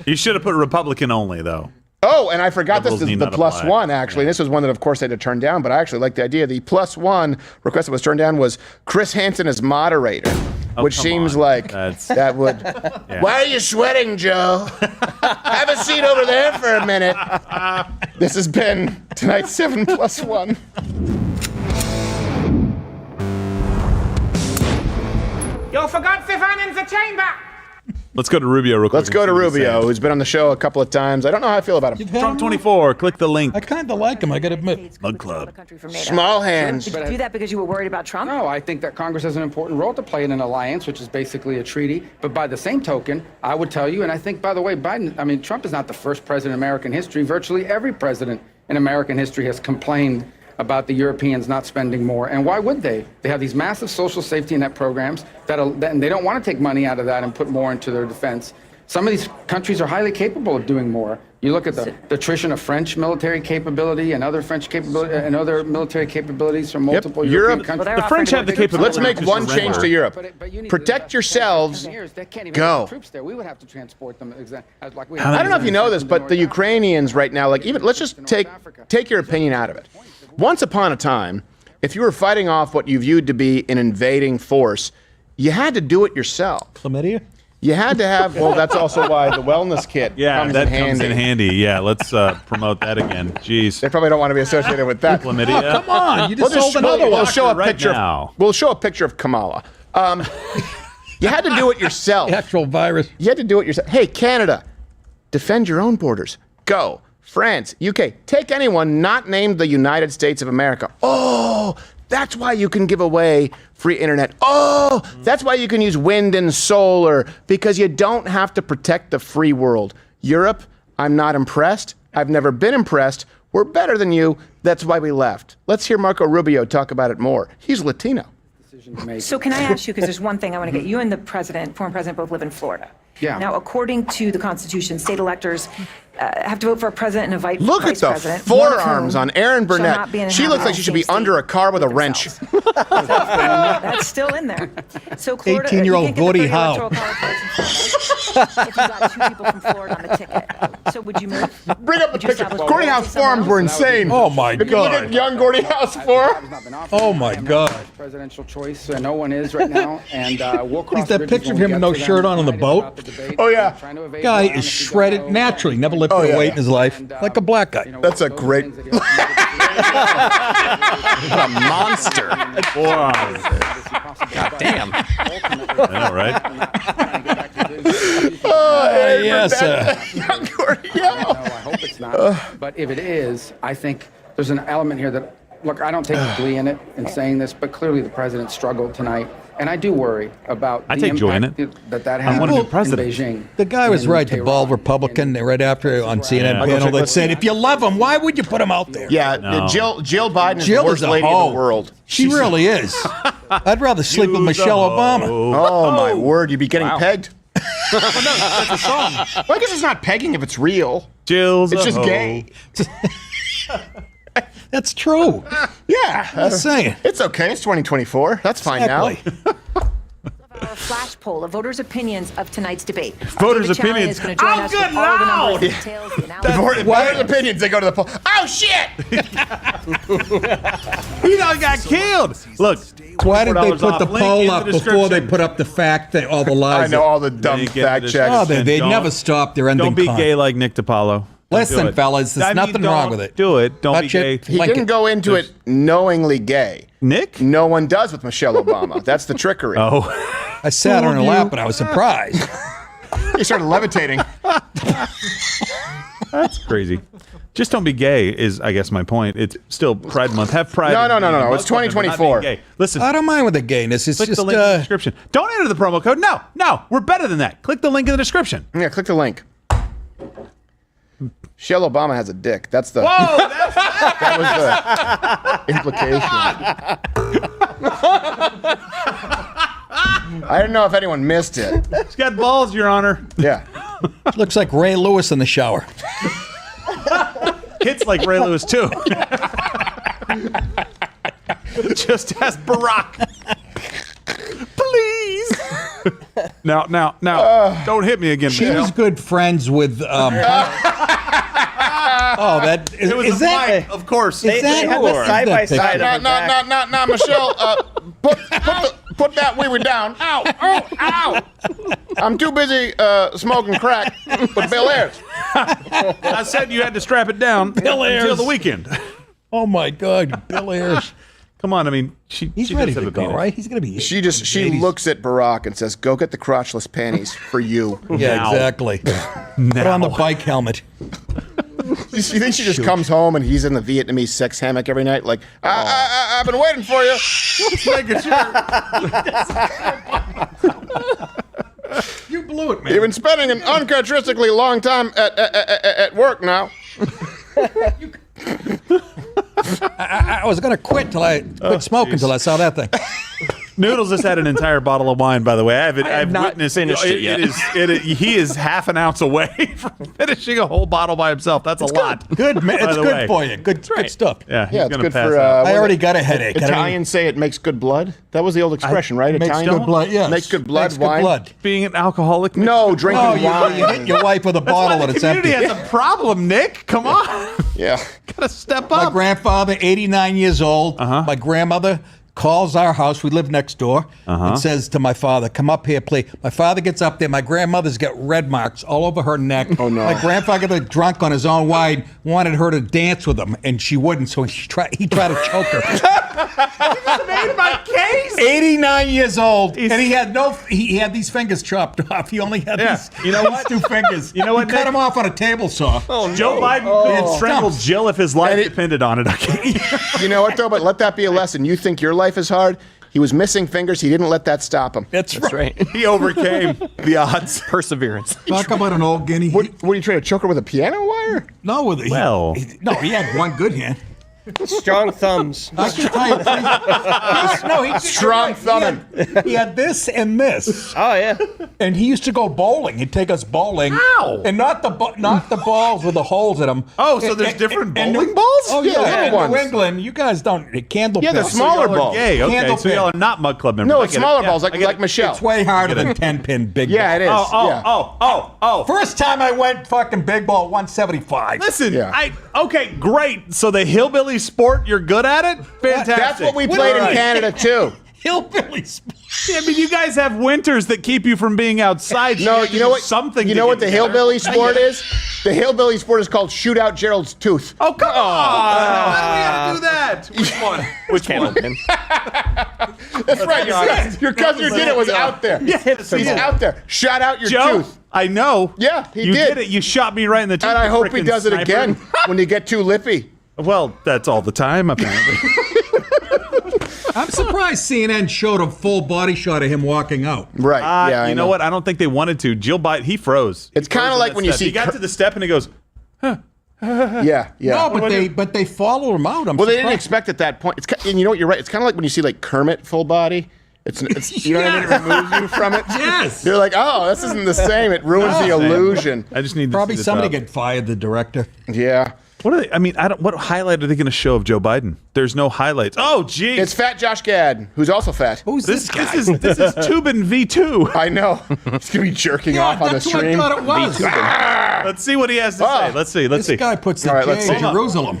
You should have put Republican only though. Oh, and I forgot this Liberals is need the not +1, apply. actually. This was one that, of course, they had to turn down, but I actually like the idea. The +1 request that was turned down was Chris Hansen as moderator, which come seems on. like That's- that would... Why are you sweating, Joe? Have a seat over there for a minute. This has been tonight's 7+1. You forgot Stefan in the chamber! Let's go to Rubio real quick. Let's go to Rubio, who's been on the show a couple of times. I don't know how I feel about him. Trump 24. Click the link. I kind of like him, I got to admit. Mug Club. Small hands. Did you do that because you were worried about Trump? No, I think that Congress has an important role to play in an alliance, which is basically a treaty. But by the same token, I would tell you, and I think, by the way, Trump is not the first president in American history. Virtually every president in American history has complained about the Europeans not spending more. And why would they? They have these massive social safety net programs and they don't want to take money out of that and put more into their defense. Some of these countries are highly capable of doing more. You look at the attrition of French military capability and other French capability and other military capabilities from multiple European countries. The French have the capability. Let's make one change to Europe. Protect yourselves. Go. Troops there. We would have to transport them. I don't know if you know this, but the Ukrainians right now, let's just take your opinion out of it. Once upon a time, if you were fighting off what you viewed to be an invading force, you had to do it yourself. Chlamydia? You had to have. Well, that's also why the wellness kit comes in handy. Comes in handy. Yeah, let's promote that again. Jeez. They probably don't want to be associated with that. Chlamydia. Oh, come on, you just sold another one. We'll show a right picture. now. We'll show a picture of Kamala. You had to do it yourself. The actual virus. You had to do it yourself. Hey, Canada, defend your own borders. Go. France, UK, take anyone not named the United States of America. Oh, that's why you can give away free internet. Oh, that's why you can use wind and solar, because you don't have to protect the free world. Europe, I'm not impressed. I've never been impressed. We're better than you. That's why we left. Let's hear Marco Rubio talk about it more. He's Latino. So can I ask you, because there's one thing I want to get, you and the president, former president, both live in Florida. Yeah. Now, according to the Constitution, state electors have to vote for a president and a vice president. Look at the forearms on Erin Burnett. She looks like she should be under a car with a wrench. That's still in there. So Florida, 18-year-old Gordie Howe. If you got 2 people from Florida on the ticket. So would you move? Bring up the picture. Gordie Howe's forums were insane. Oh, my If you look God. at young Gordie Howe's forum. Oh, my God. Presidential choice. No one is right now. And we'll cross He's that bridges picture of when him we with get no to them. shirt on the boat. Oh, yeah. Guy is shredded naturally. Never lifted a weight in his life. Like a black guy. That's a great. What a monster. God damn. I know, right? Yes, No, I hope it's not. But if it is, I think there's an element here that, look, I don't take glee in it in saying this, but clearly the president struggled tonight. And I do worry about I the take joy in impact it. that I has want to be in president. Beijing. The guy was and right, the Tehran. bald Republican, right after on CNN Yeah. panel that said, if you love him, why would you put him out there? Yeah, No. Jill Biden is Jill the worst is a lady hoe. in the world. She really is. I'd rather sleep with Michelle Obama. Oh, my word, you'd be getting pegged. That's a song. Well, I guess it's not pegging if it's real. Jill's It's a just hoe. gay. That's true. Yeah. Just saying. It's okay. It's 2024. That's fine Exactly. now. A flash poll of voters' opinions of tonight's debate. Voters' David Challen opinions. is going to join us with all the numbers, the details, the analysis. Voters' opinions, they go to the poll. Oh, shit! He done got killed. Look. Why did they $24 put the off. Link poll in the up before they description. put up the fact that all the lies? I know all the dumb Link in the fact checks. description. Oh, they Don't- never stop their ending. Don't be con. gay like Nick DiPaolo. Listen, fellas, there's nothing wrong with it. Do it. Don't Touch be it. gay. He Link didn't it. go into it knowingly gay. Nick? No one does with Michelle Obama. That's the trickery. Oh. I sat on her lap and I was surprised. He started levitating. That's crazy. Just don't be gay is, I guess, my point. It's still Pride Month. Have pride. No. in It's being Muslim, but not 2024. being gay. Listen, I don't mind with the gayness. It's click just the link in the description. Don't enter the promo code. No, we're better than that. Click the link in the description. Yeah, click the link. Michelle Obama has a dick. That's the. Whoa, that's That was the implication. I don't know if anyone missed it. She's got balls, Your Honor. Yeah. looks like Ray Lewis in the shower. Hits like Ray Lewis too. Just ask Barack. Please. Now, don't hit me again, She Michelle. was good friends with. Oh, that is, It was is a that? fight, of course. Is that had the side by side of her back. No, Michelle. Put that wee down. Ow. I'm too busy smoking crack with Bill Ayers. I said you had to strap it down Bill Ayers. until the weekend. Oh my God, Bill Ayers. Come on, I mean, He's she ready does have to a go, penis. right? He's gonna be. She looks at Barack and says, "Go get the crotchless panties for you." Yeah, Now. exactly. Put on the bike helmet. You think she just comes home and he's in the Vietnamese sex hammock every night? Like, I've been waiting for you. Just making sure. You blew it, man. You've been spending an uncharacteristically long time at work now. I was gonna quit till I quit smoking till I saw that thing. Noodles just had an entire bottle of wine, by the way. I've not witnessed finished it yet. He is half an ounce away from finishing a whole bottle by himself. That's a lot. Good, man. By It's the good way. for you. Good stuff. Yeah, he's Yeah, it's gonna good pass for. out. I already got a headache. Italians say it makes good blood. That was the old expression, right? Makes Italian good blood. Yes. Makes good blood. Makes good Wine. blood. Being an alcoholic. No, drinking Oh, wine. you hit your wife with a bottle Why and the it's community empty. has a problem, Nick. Come on. Yeah. Gotta step My up. grandfather, 89 years old. My grandmother, calls our house. We live next door. And says to my father, come up here, please. My father gets up there. My grandmother's got red marks all over her neck. Oh, no. My grandfather got drunk on his own wine, wanted her to dance with him, and she wouldn't, so he tried to choke her. Made my case. 89 years old, and he had these fingers chopped off. He only had these, two fingers. You know what? He cut them off on a table saw. Joe Biden could have strangled Jill if his life depended on it. Okay. You know what, though? But let that be a lesson. You think your life is hard? He was missing fingers. He didn't let that stop him. That's right. He overcame the odds. Perseverance. Talk about an old guinea. What are you trying to choke her with a piano wire? No, he had one good hand. Strong thumbs. I can tell you, strong thumbing. He had this and this. Oh yeah. And he used to go bowling. He'd take us bowling. How? And not the balls with the holes in them. Oh, so there's different bowling balls? Oh Yeah, yeah, little New ones. England. You guys don't candle. Yeah, the pins. smaller So y'all are balls. gay. Okay, Candle so y'all pin. are not mug club members. No, I it's get it. smaller Yeah, balls, I get like it. Michelle. It's way harder than 10-pin big. Yeah, it is. Oh. First time I went fucking big ball 175. Listen, Yeah. okay, great. So the hillbilly sport, you're good at it? Fantastic. That's what we played in Canada, too. Hillbilly sport. I mean, you guys have winters that keep you from being outside. No, you know what? Something. You know what the hillbilly sport is? The hillbilly sport is called shoot out Gerald's tooth. Oh, come on! Why do we have to do that? Which one? Which one? That's right. Your cousin who did it was out there. Yes, He's out there. Shot out your Joe, tooth. I know. Yeah, he you did. it. You shot me right in the tooth. And I hope he frickin' does it sniper. again when you get too lippy. Well, that's all the time, apparently. I'm surprised CNN showed a full body shot of him walking out. Right. Yeah, you know what? I don't think they wanted to. Jill Biden, he froze. It's kind of like when you see. He got to the step and he goes, Yeah. No, but they follow him out. Well, they didn't expect at that point. And you know what? You're right. It's kind of like when you see like Kermit full body. It's you know what I mean? It removes you from it. Yes. You're like, oh, this isn't the same. It ruins the illusion. I just need to Probably see this somebody up. get fired. The director. Yeah. What are they? I mean, what highlight are they going to show of Joe Biden? There's no highlights. Oh, geez. It's Fat Josh Gad, who's also fat. Who's this guy? This is Tubin V2. I know. He's gonna be jerking off on the that's what I stream. thought it was. Let's see what he has to say. Let's see. Let's This see. guy puts the All right, let's J in see. Jerusalem.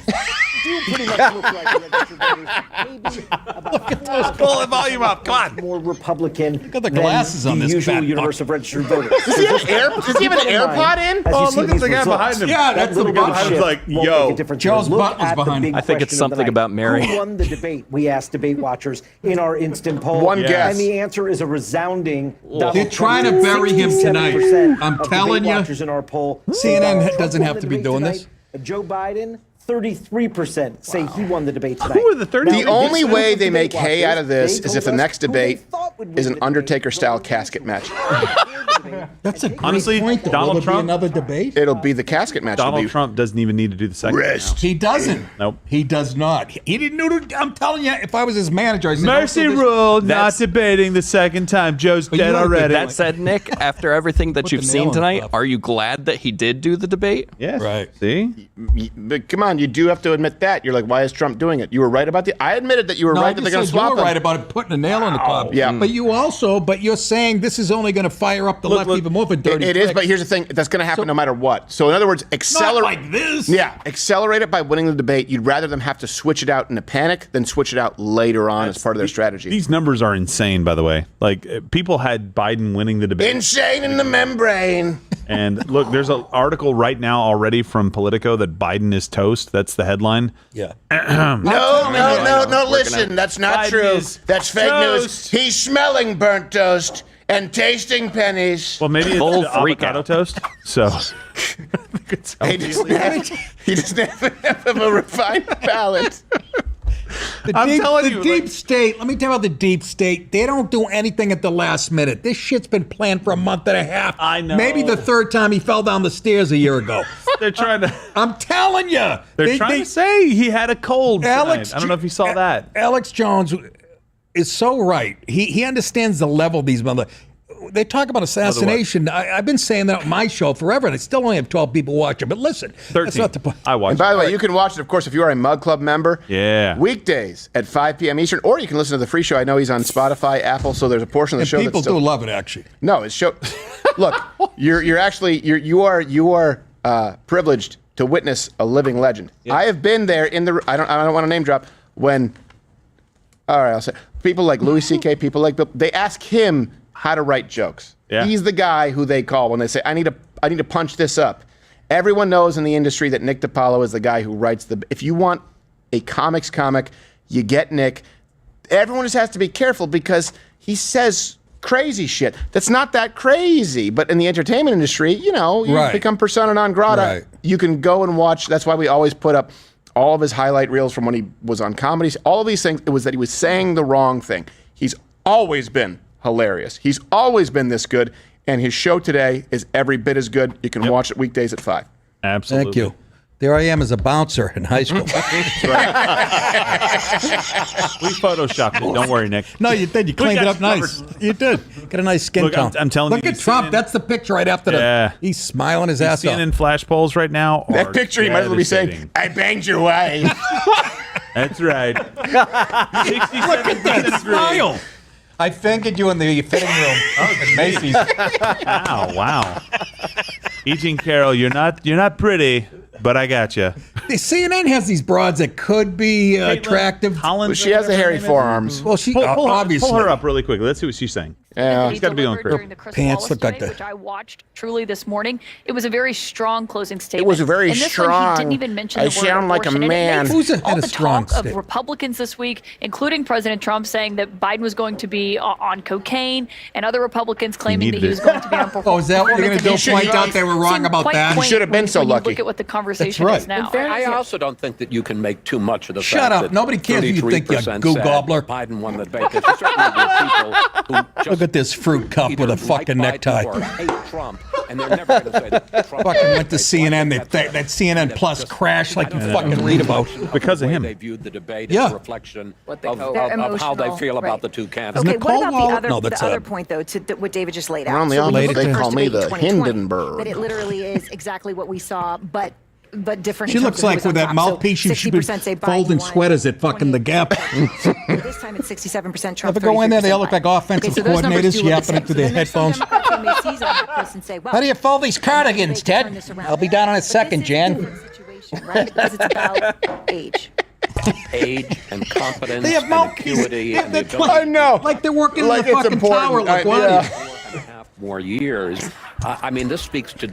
pretty much look like the registered voters, maybe about Pull the volume up. Come on. more Republican Look at the glasses than on the this usual fat universe fuck. of registered voters. Does he have an AirPod in? Oh, look at the guy behind him. Yeah, that's the guy behind him's like, yo. Joe's butt was behind him. I think it's something about Mary. Who won the debate? We asked debate watchers in our instant poll. One guess. And the answer is a resounding Donald They're trying to bury him tonight. 67% I'm of telling debate you. watchers in our poll. CNN doesn't have to be doing this. Joe Biden, 33% say he won the debate tonight. Who are the 30? The only way they make hay out of this is if the next debate is an Undertaker-style casket match. That's a great Honestly, point. Though. Donald Will there Trump- be another debate. It'll be the casket match. Donald Trump doesn't even need to do the second. Rest. He doesn't. Nope. He does not. He didn't know. I'm telling you, if I was his manager, I said, Mercy "Don't do this." rule, not That's- debating the second time. Joe's But dead you would've already. been- That said, Nick, after everything that Put you've the nail seen in the tonight, coffin. are you glad that he did do the debate? Yes. Right. See? But come on, you do have to admit that. You're like, why is Trump doing it? You were right about the. I admitted that you were No, right I that just they're going to said you swap were them. right about it, putting a nail in the coffin. Yeah. But you're saying this is only going to fire up the left even more for dirty It is, tricks. but here's the thing: that's going to happen no matter what. So, in other words, accelerate like this. Yeah, accelerate it by winning the debate. You'd rather them have to switch it out in a panic than switch it out later on as part of their strategy. These numbers are insane, by the way. Like, people had Biden winning the debate. Insane in the membrane. And look, there's an article right now already from Politico that Biden is toast. That's the headline. Yeah. No, listen, that's not Biden true. is That's fake toast. news. He's smelling burnt toast and tasting pennies. Well, maybe it's Full the freak avocado out. toast. So He doesn't have enough of a refined palate. The deep state, let me tell you about the deep state. They don't do anything at the last minute. This shit's been planned for a month and a half. I know. Maybe the third time he fell down the stairs a year ago. they're trying to. I'm telling you. They're trying to say he had a cold. Tonight. I don't know if you saw that. Alex Jones is so right. He understands the level of these mother. They talk about assassination. I've been saying that on my show forever, and I still only have 12 people watching. But listen, 13. that's not the point. I watched. And by the way, you can watch it, of course, if you are a Mug Club member. Yeah. Weekdays at 5 p.m. Eastern, or you can listen to the free show. I know he's on Spotify, Apple, so there's a portion of the And show people that's still. do love it, actually. No, it's show. Look, you are privileged to witness a living legend. I have been there in the. I don't want to name drop when all right, I'll say people like Louis C.K., people like Bill, they ask him how to write jokes. Yeah. He's the guy who they call when they say, I need to punch this up. Everyone knows in the industry that Nick DiPaolo is the guy who writes if you want a comics comic, you get Nick. Everyone just has to be careful because he says crazy shit that's not that crazy. But in the entertainment industry, you become persona non grata. Right. You can go and watch. That's why we always put up all of his highlight reels from when he was on comedies. All of these things, it was that he was saying the wrong thing. He's always been hilarious. He's always been this good. And his show today is every bit as good. You can watch it weekdays at 5. Absolutely. Thank you. There I am as a bouncer in high school. We photoshopped it. Don't worry, Nick. No, you did. You cleaned it up nice. You did. Got a nice skin tone. I'm telling Look you. at Trump. That's the picture right after he's smiling his ass off. CNN flash polls right now. That picture, he might as well be saying, I banged your wife. That's right. Look at that smile. I fingered you in the fitting room at Macy's. Wow. E.Jean Carroll, you're not pretty, but I got you. The CNN has these broads that could be attractive. Well, she has the hairy forearms. Well, she obviously pull her up really quickly. Let's see what she's saying. Yeah, she's got to be on during the Chris pants Wallace look like debate, that. which I watched truly this morning. It was a very strong closing statement. It was very and this strong. One, he didn't even mention I the word sound like a abortion. man. And it Who's makes had all a the strong talk of statement? Republicans this week, including President Trump, saying that Biden was going to be on cocaine, and other Republicans claiming that he was going to be on performance. Oh, is that what you're going to do? Point out they were wrong about that? He should have been so lucky. Look at what the conversation That's is right. now. I also don't think that you can make too much of the Shut fact up. that Nobody cares who you think, you 33% goo said gobbler. Biden won the debate. There's certainly people who just Look at this fruit cup with a fucking like necktie. Biden or hate Trump, and they're never going to say that Trump Fucking went to CNN. That CNN Plus crashed like you fucking read about. Because of him. They viewed the debate Yeah. as a reflection of how they feel about the two candidates. Okay, what about the other, No, that's the other point, though, to what David just laid out? Around the So when you office, look at they the call first me debate the in 2020, Hindenburg. That it literally is exactly what we saw, but different. She in looks terms of who like was with on that top. mouthpiece, So she should be 60% say Biden folding won, sweaters at fucking the Gap. This time it's 67% Trump. If I go in there, they all look 33% like offensive Okay, so those numbers coordinators do look yapping the into same. their So then there's some headphones. Democrats who may seize on this and say, well, How do you fold these cardigans, they can turn Ted? this around. I'll be down in a But second, this is a Jen. different situation, right? Because it's about age. Age and competence They have and mouthpieces. acuity and the That's ability I know. Like they're working Like in the it's fucking important. tower. Like, Yeah. 4.5 more years. I mean, this speaks to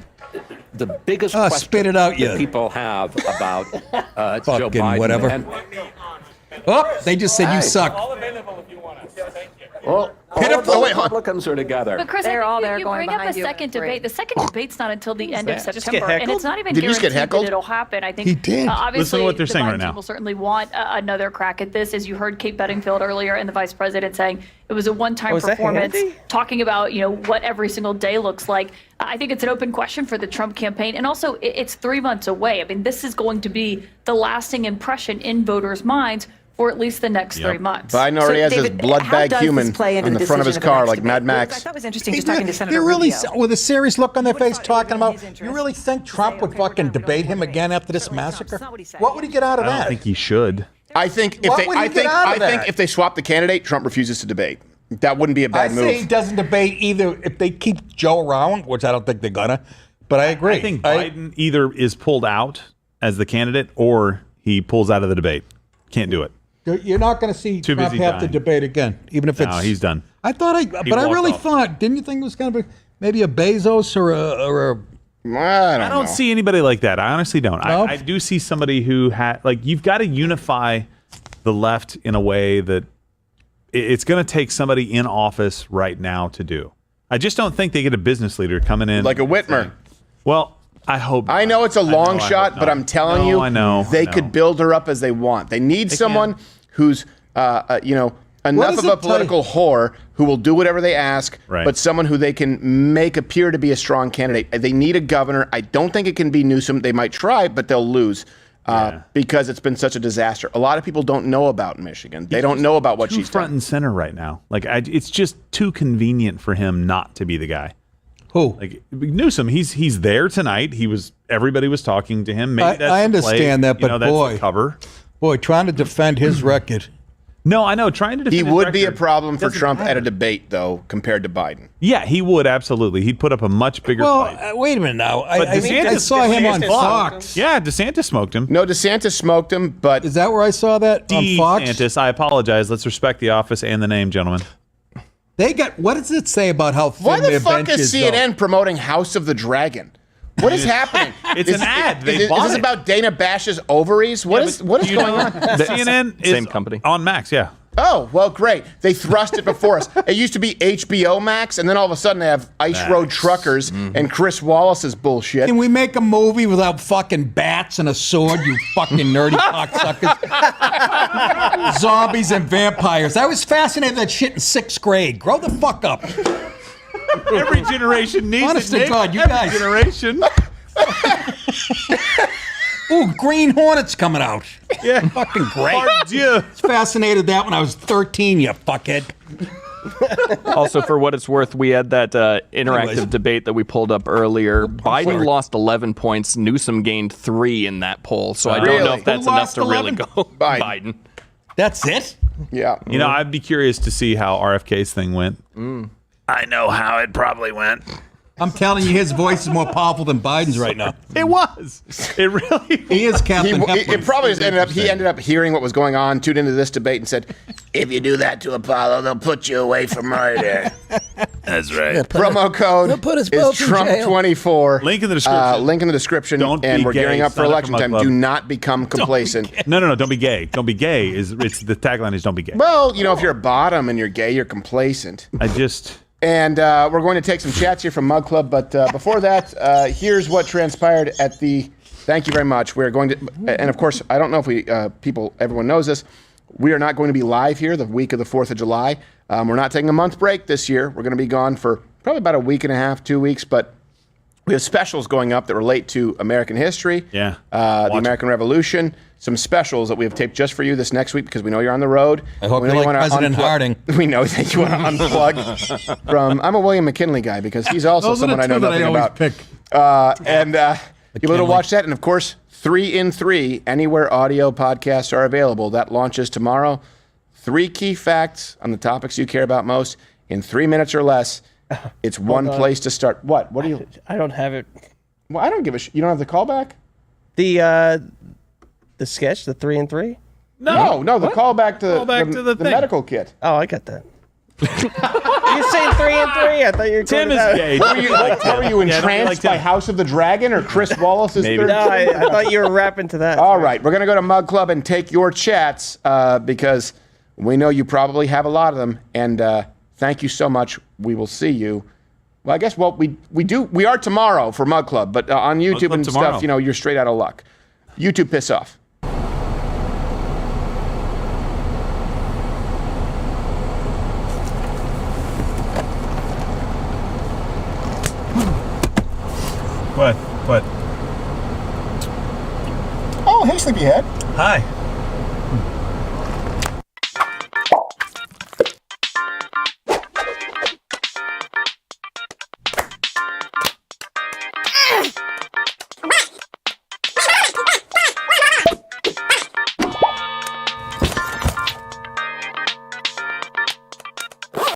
the biggest Oh, question spit it out, that you people have about Joe fucking Biden. whatever. And, Oh, they just said you suck. well, all of the Republicans are together. But Chris, They're I all think there you going bring up a behind you. second debate. The second debate's not until the end of Just get September, and heckled? it's not even Did you just get guaranteed heckled? that it'll happen. I think He did. Obviously, Listen to what they're the saying Biden right now. team will certainly want another crack at this, as you heard Kate Bedingfield earlier, and the vice president saying it was a one-time is that performance, handy? talking about what every single day looks like. I think it's an open question for the Trump campaign, and also it's 3 months away. I mean, this is going to be the lasting impression in voters' minds for at least the next 3 months. Biden already has his David, blood how bag does human this play into on the the front of his decision of the car next like Mad debate? Max. I thought it was interesting just talking to Senator They're really Rubio. with a serious look on their face talking about. his interest. You really think Trump would fucking debate him again after this massacre? not what he said. What would he get out of I don't that? think he should. I think if What they, would he I get think, out of I think that? if they swap the candidate, Trump refuses to debate. That wouldn't be a I bad say he move. doesn't debate either if they keep Joe around, which I don't think they're gonna. But I agree. I think Biden either is pulled out as the candidate or he pulls out of the debate. Can't do it. You're not going to see Too Trump busy have to dying. debate again, even if it's. No, he's done. I thought I walked really off. thought. Didn't you think it was going to be maybe a Bezos or a I don't see anybody like that. I honestly don't. No? I do see somebody who you've got to unify the left in a way that it's going to take somebody in office right now to do. I just don't think they get a business leader coming in Like a Whitmer. Well, I hope. I know it's a long I shot, hope but not. I'm telling No, you, I know. they could build her up as they want. They need someone who's, enough does of a it political whore who will do whatever they ask, Right. but someone who they can make appear to be a strong candidate. They need a governor. I don't think it can be Newsom. They might try, but they'll lose. Because it's been such a disaster. A lot of people don't know about Michigan. They don't know about what Too she's front done. and center right now. It's just too convenient for him not to be the guy. Who? Like Newsom, he's there tonight. Everybody was talking to him. Maybe that's I the play. understand that, but that's boy, the cover. Boy, trying to defend his record No, I know. Trying to defend He his would be a record problem for doesn't Trump matter. at a debate, though, compared to Biden. Yeah, he would absolutely. He'd put up a much bigger fight. Well, wait a minute now. But I saw him on Fox. Yeah, DeSantis smoked him. No, DeSantis smoked him, but Is that where I saw that on Fox? DeSantis, I apologize. Let's respect the office and the name, gentlemen. They got. What does it say about how thin why the their fuck bench is is, though? CNN promoting House of the Dragon? What is happening? It's an ad. They Is bought this it. about Dana Bash's ovaries? What is going on? CNN is Same company. on Max, yeah. Oh, well, great. They thrust it before us. It used to be HBO Max, and then all of a sudden they have Ice Road Truckers and Chris Wallace's bullshit. Can we make a movie without fucking bats and a sword, you fucking nerdy cocksuckers? Zombies and vampires. I was fascinated with that shit in 6th grade. Grow the fuck up. Every generation needs Honest it. to God, you Every guys. generation. Ooh, Green Hornet's coming out. Yeah. Fucking great. Pardieu. I was fascinated with that when I was 13, you fuckhead. Also, for what it's worth, we had that interactive Anyways. debate that we pulled up earlier. Biden sorry. lost 11 points. Newsom gained 3 in that poll. So I don't know Really? if that's Who enough lost to really 11? go Biden. That's it? Yeah. You know, I'd be curious to see how RFK's thing went. I know how it probably went. I'm telling you, his voice is more powerful than Biden's right now. It was. It really was. He is Captain It probably just ended up. He ended up hearing what was going on, tuned into this debate, and said, "If you do that to Apollo, they'll put you away for murder." That's right. Promo code put us is both in jail. Trump24. Link in the description. Link in the description. Don't and be we're gay. gearing up for Sign up election for my time. club. Do not become complacent. No, don't be gay. Don't be gay. It's the tagline is don't be gay. Well, you know, if you're a bottom and you're gay, you're complacent. And we're going to take some chats here from Mug Club, but before that, here's what transpired at the. Thank you very much. We're going to, and of course, I don't know if everyone knows this. We are not going to be live here the week of the 4th of July. We're not taking a month break this year. We're going to be gone for probably about a week and a half, 2 weeks, but we have specials going up that relate to American history, Yeah. the American Revolution. Some specials that we have taped just for you this next week because we know you're on the road. I hope We you know like wanna President Harding. We know that you want to unplug from. I'm a William McKinley guy because he's also Those are the someone I know two that nothing I always about. pick. You'll be able to watch that, and of course, 3 in 3 anywhere audio podcasts are available. That launches tomorrow. 3 key facts on the topics you care about most in 3 minutes or less. It's one place to start. What? What do you? I don't have it. Well, I don't give a shit. You don't have the callback? The sketch, the 3 and 3. No, the callback to Callback to the thing. medical kit. Oh, I got that. You saying 3 and 3? I thought you were Tim quoting is that. gay. What were you Yeah, entranced like by Tim. House of the Dragon or Chris Wallace's Maybe. third? No, I thought you were rapping to that. All right, we're going to go to Mug Club and take your chats because we know you probably have a lot of them. And thank you so much. We will see you. Well, I guess we are tomorrow for Mug Club, but on YouTube Club and tomorrow. stuff, you're straight out of luck. YouTube piss off. What? Oh, hey, Sleepyhead. Hi.